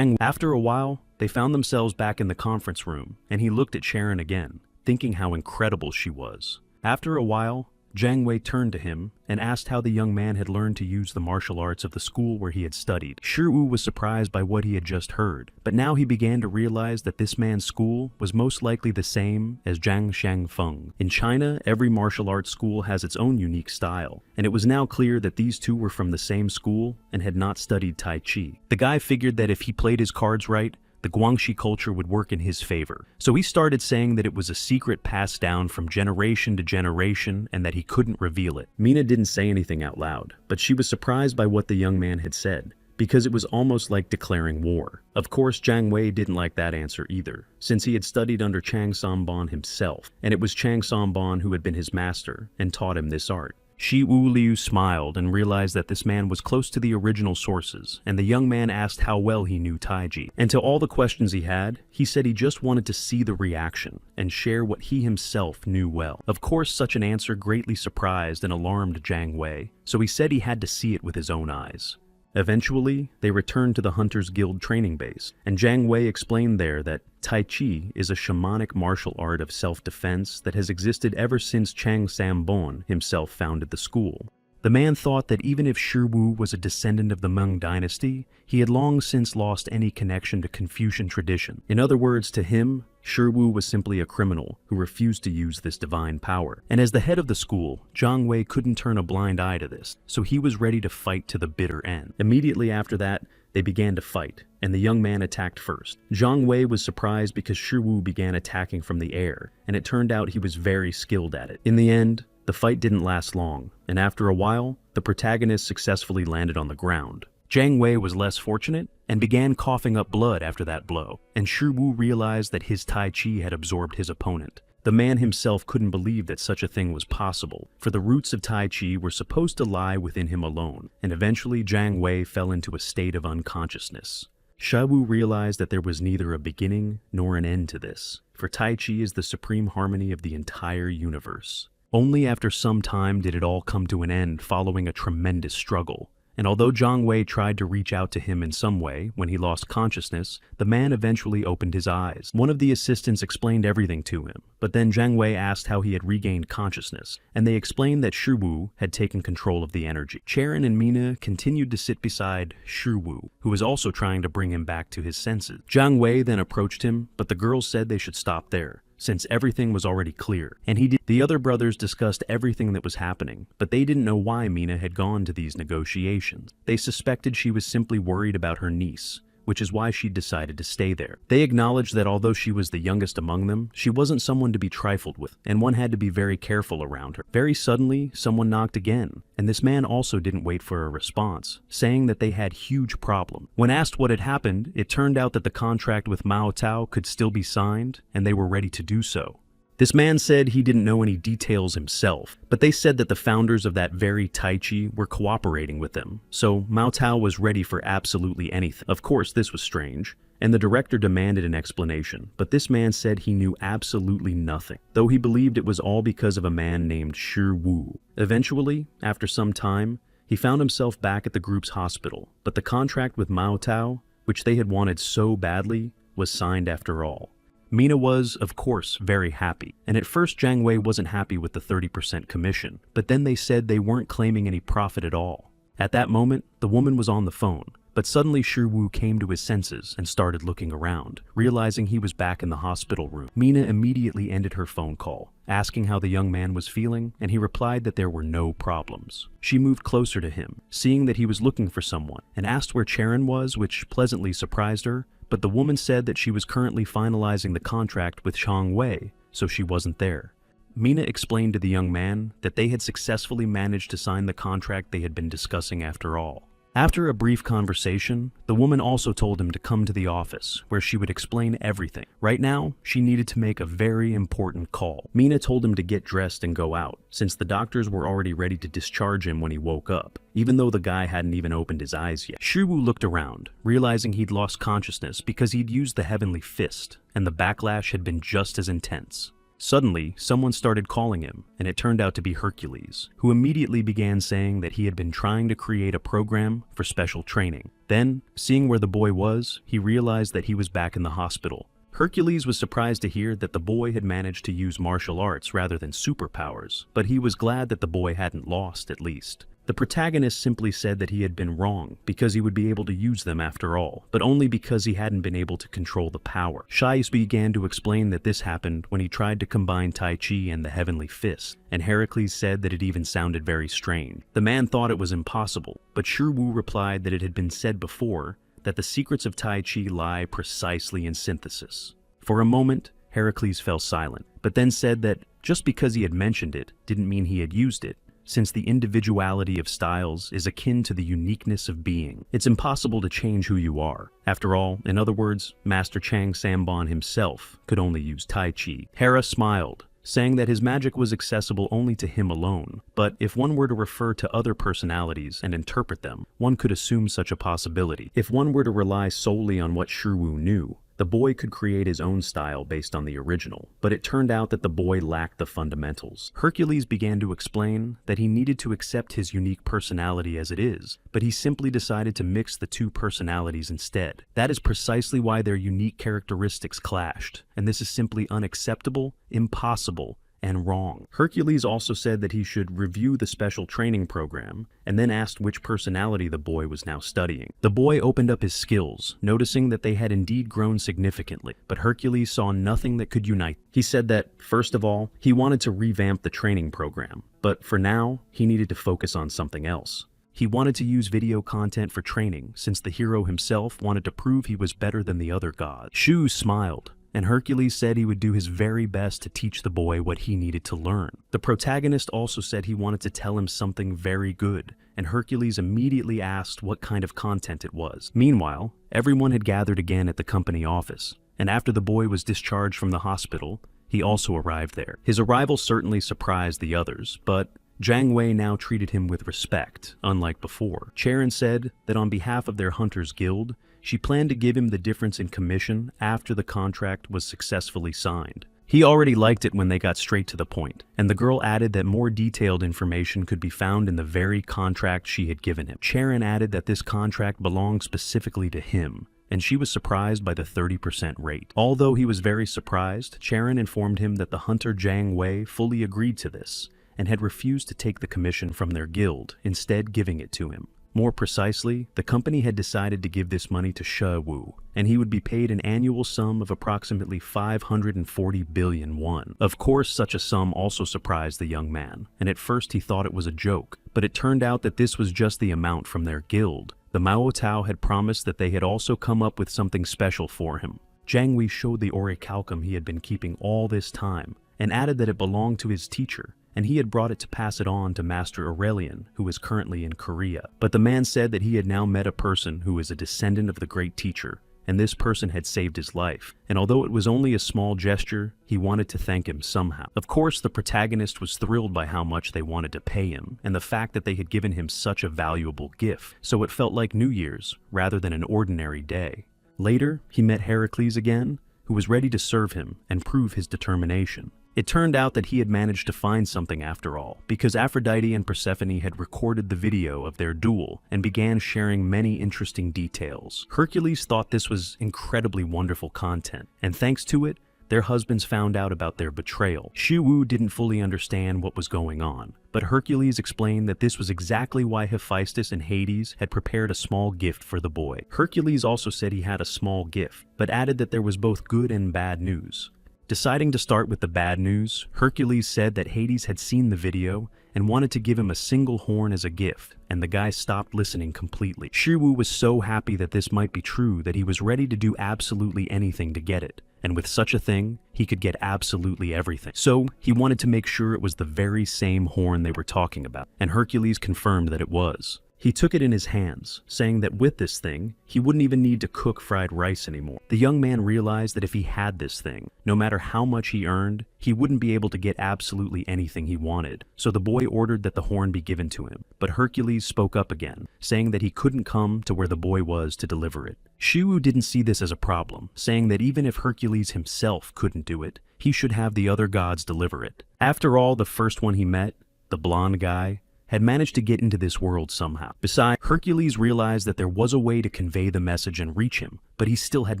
After a while, they found themselves back in the conference room, and he looked at Charon again, thinking how incredible she was. After a while, Zhang Wei turned to him and asked how the young man had learned to use the martial arts of the school where he had studied. Shi Wu was surprised by what he had just heard, but now he began to realize that this man's school was most likely the same as Zhang Shangfeng. In China, every martial arts school has its own unique style, and it was now clear that these two were from the same school and had not studied Tai Chi. The guy figured that if he played his cards right, the Guangxi culture would work in his favor. So he started saying that it was a secret passed down from generation to generation and that he couldn't reveal it. Mina didn't say anything out loud, but she was surprised by what the young man had said, because it was almost like declaring war. Of course, Zhang Wei didn't like that answer either, since he had studied under Chang Sanbon himself, and it was Chang Sanbon who had been his master and taught him this art. Shi Wu Liu smiled and realized that this man was close to the original sources, and the young man asked how well he knew Taiji. And to all the questions he had, he said he just wanted to see the reaction and share what he himself knew well. Of course, such an answer greatly surprised and alarmed Zhang Wei, so he said he had to see it with his own eyes. Eventually, they returned to the Hunters Guild training base, and Zhang Wei explained there that Tai Chi is a shamanic martial art of self-defense that has existed ever since Chang Sanbon himself founded the school. The man thought that even if Shi Wu was a descendant of the Meng dynasty, he had long since lost any connection to Confucian tradition. In other words, to him, Shi Wu was simply a criminal who refused to use this divine power. And as the head of the school, Zhang Wei couldn't turn a blind eye to this, so he was ready to fight to the bitter end. Immediately after that, they began to fight, and the young man attacked first. Zhang Wei was surprised because Shi Wu began attacking from the air, and it turned out he was very skilled at it. In the end, the fight didn't last long, and after a while, the protagonist successfully landed on the ground. Zhang Wei was less fortunate and began coughing up blood after that blow, and Shi Wu realized that his Tai Chi had absorbed his opponent. The man himself couldn't believe that such a thing was possible, for the roots of Tai Chi were supposed to lie within him alone, and eventually Zhang Wei fell into a state of unconsciousness. Shi Wu realized that there was neither a beginning nor an end to this, for Tai Chi is the supreme harmony of the entire universe. Only after some time did it all come to an end following a tremendous struggle. And although Zhang Wei tried to reach out to him in some way when he lost consciousness, the man eventually opened his eyes. One of the assistants explained everything to him, but then Zhang Wei asked how he had regained consciousness, and they explained that Shi Wu had taken control of the energy. Charon and Mina continued to sit beside Shi Wu, who was also trying to bring him back to his senses. Zhang Wei then approached him, but the girls said they should stop there, since everything was already clear, and he did. The other brothers discussed everything that was happening, but they didn't know why Mina had gone to these negotiations. They suspected she was simply worried about her niece, which is why she decided to stay there. They acknowledged that although she was the youngest among them, she wasn't someone to be trifled with, and one had to be very careful around her. Very suddenly, someone knocked again, and this man also didn't wait for a response, saying that they had huge problem. When asked what had happened, it turned out that the contract with Mao Tao could still be signed, and they were ready to do so. This man said he didn't know any details himself, but they said that the founders of that very Tai Chi were cooperating with them, so Mao Tao was ready for absolutely anything. Of course, this was strange, and the director demanded an explanation, but this man said he knew absolutely nothing, though he believed it was all because of a man named Shi Wu. Eventually, after some time, he found himself back at the group's hospital, but the contract with Mao Tao, which they had wanted so badly, was signed after all. Mina was, of course, very happy, and at first Jiang Wei wasn't happy with the 30% commission, but then they said they weren't claiming any profit at all. At that moment, the woman was on the phone, but suddenly Shi Wu came to his senses and started looking around, realizing he was back in the hospital room. Mina immediately ended her phone call, asking how the young man was feeling, and he replied that there were no problems. She moved closer to him, seeing that he was looking for someone, and asked where Charon was, which pleasantly surprised her, but the woman said that she was currently finalizing the contract with Jiang Wei, so she wasn't there. Mina explained to the young man that they had successfully managed to sign the contract they had been discussing after all. After a brief conversation, the woman also told him to come to the office, where she would explain everything. Right now, she needed to make a very important call. Mina told him to get dressed and go out, since the doctors were already ready to discharge him when he woke up, even though the guy hadn't even opened his eyes yet. Shi Wu looked around, realizing he'd lost consciousness because he'd used the heavenly fist, and the backlash had been just as intense. Suddenly, someone started calling him, and it turned out to be Hercules, who immediately began saying that he had been trying to create a program for special training. Then, seeing where the boy was, he realized that he was back in the hospital. Hercules was surprised to hear that the boy had managed to use martial arts rather than superpowers, but he was glad that the boy hadn't lost, at least. The protagonist simply said that he had been wrong because he would be able to use them after all, but only because he hadn't been able to control the power. Shais began to explain that this happened when he tried to combine Tai Chi and the Heavenly Fist, and Heracles said that it even sounded very strange. The man thought it was impossible, but Shi Wu replied that it had been said before that the secrets of Tai Chi lie precisely in synthesis. For a moment, Heracles fell silent, but then said that just because he had mentioned it didn't mean he had used it, since the individuality of styles is akin to the uniqueness of being. It's impossible to change who you are. After all, in other words, Master Chang Sambon himself could only use Tai Chi. Hera smiled, saying that his magic was accessible only to him alone, but if one were to refer to other personalities and interpret them, one could assume such a possibility. If one were to rely solely on what Shi Wu knew, the boy could create his own style based on the original, but it turned out that the boy lacked the fundamentals. Hercules began to explain that he needed to accept his unique personality as it is, but he simply decided to mix the two personalities instead. That is precisely why their unique characteristics clashed, and this is simply unacceptable, impossible, and wrong. Hercules also said that he should review the special training program, and then asked which personality the boy was now studying. The boy opened up his skills, noticing that they had indeed grown significantly, but Hercules saw nothing that could unite. He said that, first of all, he wanted to revamp the training program, but for now, he needed to focus on something else. He wanted to use video content for training, since the hero himself wanted to prove he was better than the other gods. Shu smiled, and Hercules said he would do his very best to teach the boy what he needed to learn. The protagonist also said he wanted to tell him something very good, and Hercules immediately asked what kind of content it was. Meanwhile, everyone had gathered again at the company office, and after the boy was discharged from the hospital, he also arrived there. His arrival certainly surprised the others, but Jiang Wei now treated him with respect, unlike before. Charon said that on behalf of their Hunters Guild, she planned to give him the difference in commission after the contract was successfully signed. He already liked it when they got straight to the point, and the girl added that more detailed information could be found in the very contract she had given him. Charon added that this contract belonged specifically to him, and she was surprised by the 30% rate. Although he was very surprised, Charon informed him that the hunter Jiang Wei fully agreed to this, and had refused to take the commission from their guild, instead giving it to him. More precisely, the company had decided to give this money to Shi Wu, and he would be paid an annual sum of approximately 540 billion won. Of course, such a sum also surprised the young man, and at first he thought it was a joke, but it turned out that this was just the amount from their guild. The Mao Tao had promised that they had also come up with something special for him. Jiang Wei showed the orichalcum he had been keeping all this time, and added that it belonged to his teacher, and he had brought it to pass it on to Master Aurelian, who is currently in Korea. But the man said that he had now met a person who is a descendant of the great teacher, and this person had saved his life, and although it was only a small gesture, he wanted to thank him somehow. Of course, the protagonist was thrilled by how much they wanted to pay him, and the fact that they had given him such a valuable gift, so it felt like New Year's rather than an ordinary day. Later, he met Heracles again, who was ready to serve him and prove his determination. It turned out that he had managed to find something after all, because Aphrodite and Persephone had recorded the video of their duel and began sharing many interesting details. Hercules thought this was incredibly wonderful content, and thanks to it, their husbands found out about their betrayal. Shiwu didn't fully understand what was going on, but Hercules explained that this was exactly why Hephaestus and Hades had prepared a small gift for the boy. Hercules also said he had a small gift, but added that there was both good and bad news. Deciding to start with the bad news, Hercules said that Hades had seen the video and wanted to give him a single horn as a gift, and the guy stopped listening completely. Shiwu was so happy that this might be true that he was ready to do absolutely anything to get it, and with such a thing, he could get absolutely everything. So, he wanted to make sure it was the very same horn they were talking about, and Hercules confirmed that it was. He took it in his hands, saying that with this thing, he wouldn't even need to cook fried rice anymore. The young man realized that if he had this thing, no matter how much he earned, he wouldn't be able to get absolutely anything he wanted. So the boy ordered that the horn be given to him, but Hercules spoke up again, saying that he couldn't come to where the boy was to deliver it. Shiwu didn't see this as a problem, saying that even if Hercules himself couldn't do it, he should have the other gods deliver it. After all, the first one he met, the blonde guy, had managed to get into this world somehow. Besides, Hercules realized that there was a way to convey the message and reach him, but he still had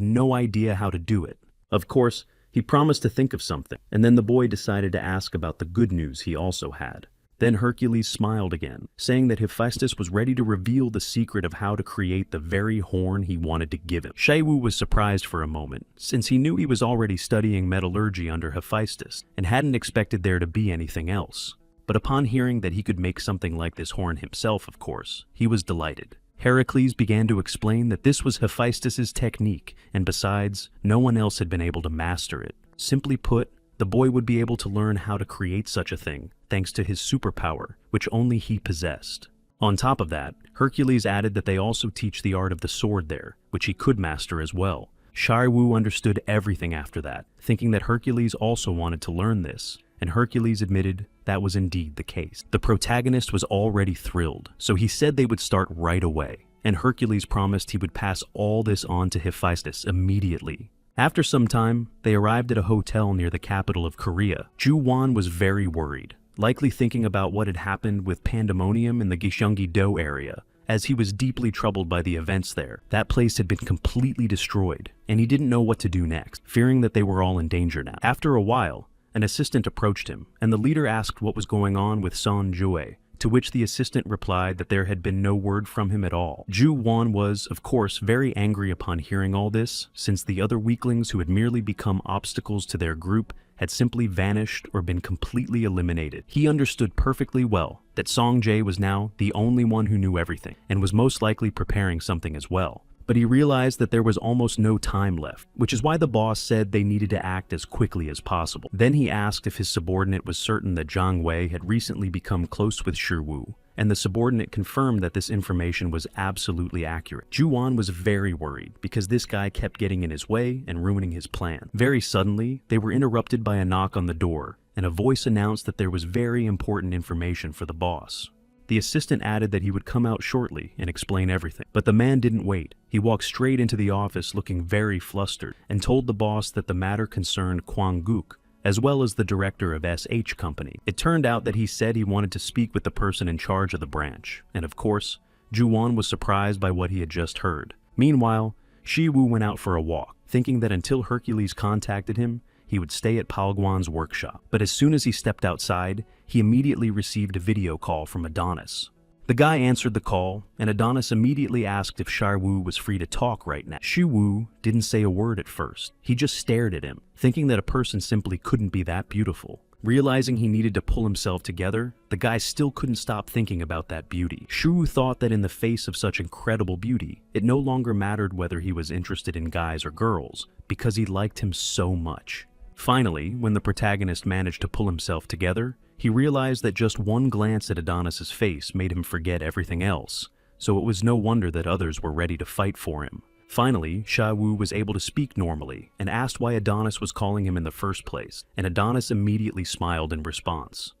no idea how to do it. Of course, he promised to think of something, and then the boy decided to ask about the good news he also had. Then Hercules smiled again, saying that Hephaestus was ready to reveal the secret of how to create the very horn he wanted to give him. Shiwu was surprised for a moment, since he knew he was already studying metallurgy under Hephaestus, and hadn't expected there to be anything else. But upon hearing that he could make something like this horn himself, of course, he was delighted. Heracles began to explain that this was Hephaestus's technique, and besides, no one else had been able to master it. Simply put, the boy would be able to learn how to create such a thing, thanks to his superpower, which only he possessed. On top of that, Hercules added that they also teach the art of the sword there, which he could master as well. Shiwu understood everything after that, thinking that Hercules also wanted to learn this, and Hercules admitted that was indeed the case. The protagonist was already thrilled, so he said they would start right away, and Hercules promised he would pass all this on to Hephaestus immediately. After some time, they arrived at a hotel near the capital of Korea. Ju-won was very worried, likely thinking about what had happened with Pandemonium in the Gyeonggi-do area, as he was deeply troubled by the events there. That place had been completely destroyed, and he didn't know what to do next, fearing that they were all in danger now. After a while, an assistant approached him, and the leader asked what was going on with Son Jue, to which the assistant replied that there had been no word from him at all. Ju-won was, of course, very angry upon hearing all this, since the other weaklings who had merely become obstacles to their group had simply vanished or been completely eliminated. He understood perfectly well that Song Jae was now the only one who knew everything, and was most likely preparing something as well. But he realized that there was almost no time left, which is why the boss said they needed to act as quickly as possible. Then he asked if his subordinate was certain that Zhang Wei had recently become close with Shiwu, and the subordinate confirmed that this information was absolutely accurate. Ju-won was very worried because this guy kept getting in his way and ruining his plan. Very suddenly, they were interrupted by a knock on the door, and a voice announced that there was very important information for the boss. The assistant added that he would come out shortly and explain everything. But the man didn't wait. He walked straight into the office looking very flustered and told the boss that the matter concerned Kwang-guk, as well as the director of SH Company. It turned out that he said he wanted to speak with the person in charge of the branch, and of course, Ju-won was surprised by what he had just heard. Meanwhile, Shiwu went out for a walk, thinking that until Hercules contacted him, he would stay at Palguan's workshop. But as soon as he stepped outside, he immediately received a video call from Adonis. The guy answered the call, and Adonis immediately asked if Shiwu was free to talk right now. Shiwu didn't say a word at first. He just stared at him, thinking that a person simply couldn't be that beautiful. Realizing he needed to pull himself together, the guy still couldn't stop thinking about that beauty. Shiwu thought that in the face of such incredible beauty, it no longer mattered whether he was interested in guys or girls, because he liked him so much. Finally, when the protagonist managed to pull himself together, he realized that just one glance at Adonis's face made him forget everything else, so it was no wonder that others were ready to fight for him. Finally, Shiwu was able to speak normally and asked why Adonis was calling him in the first place, and Adonis immediately smiled in response.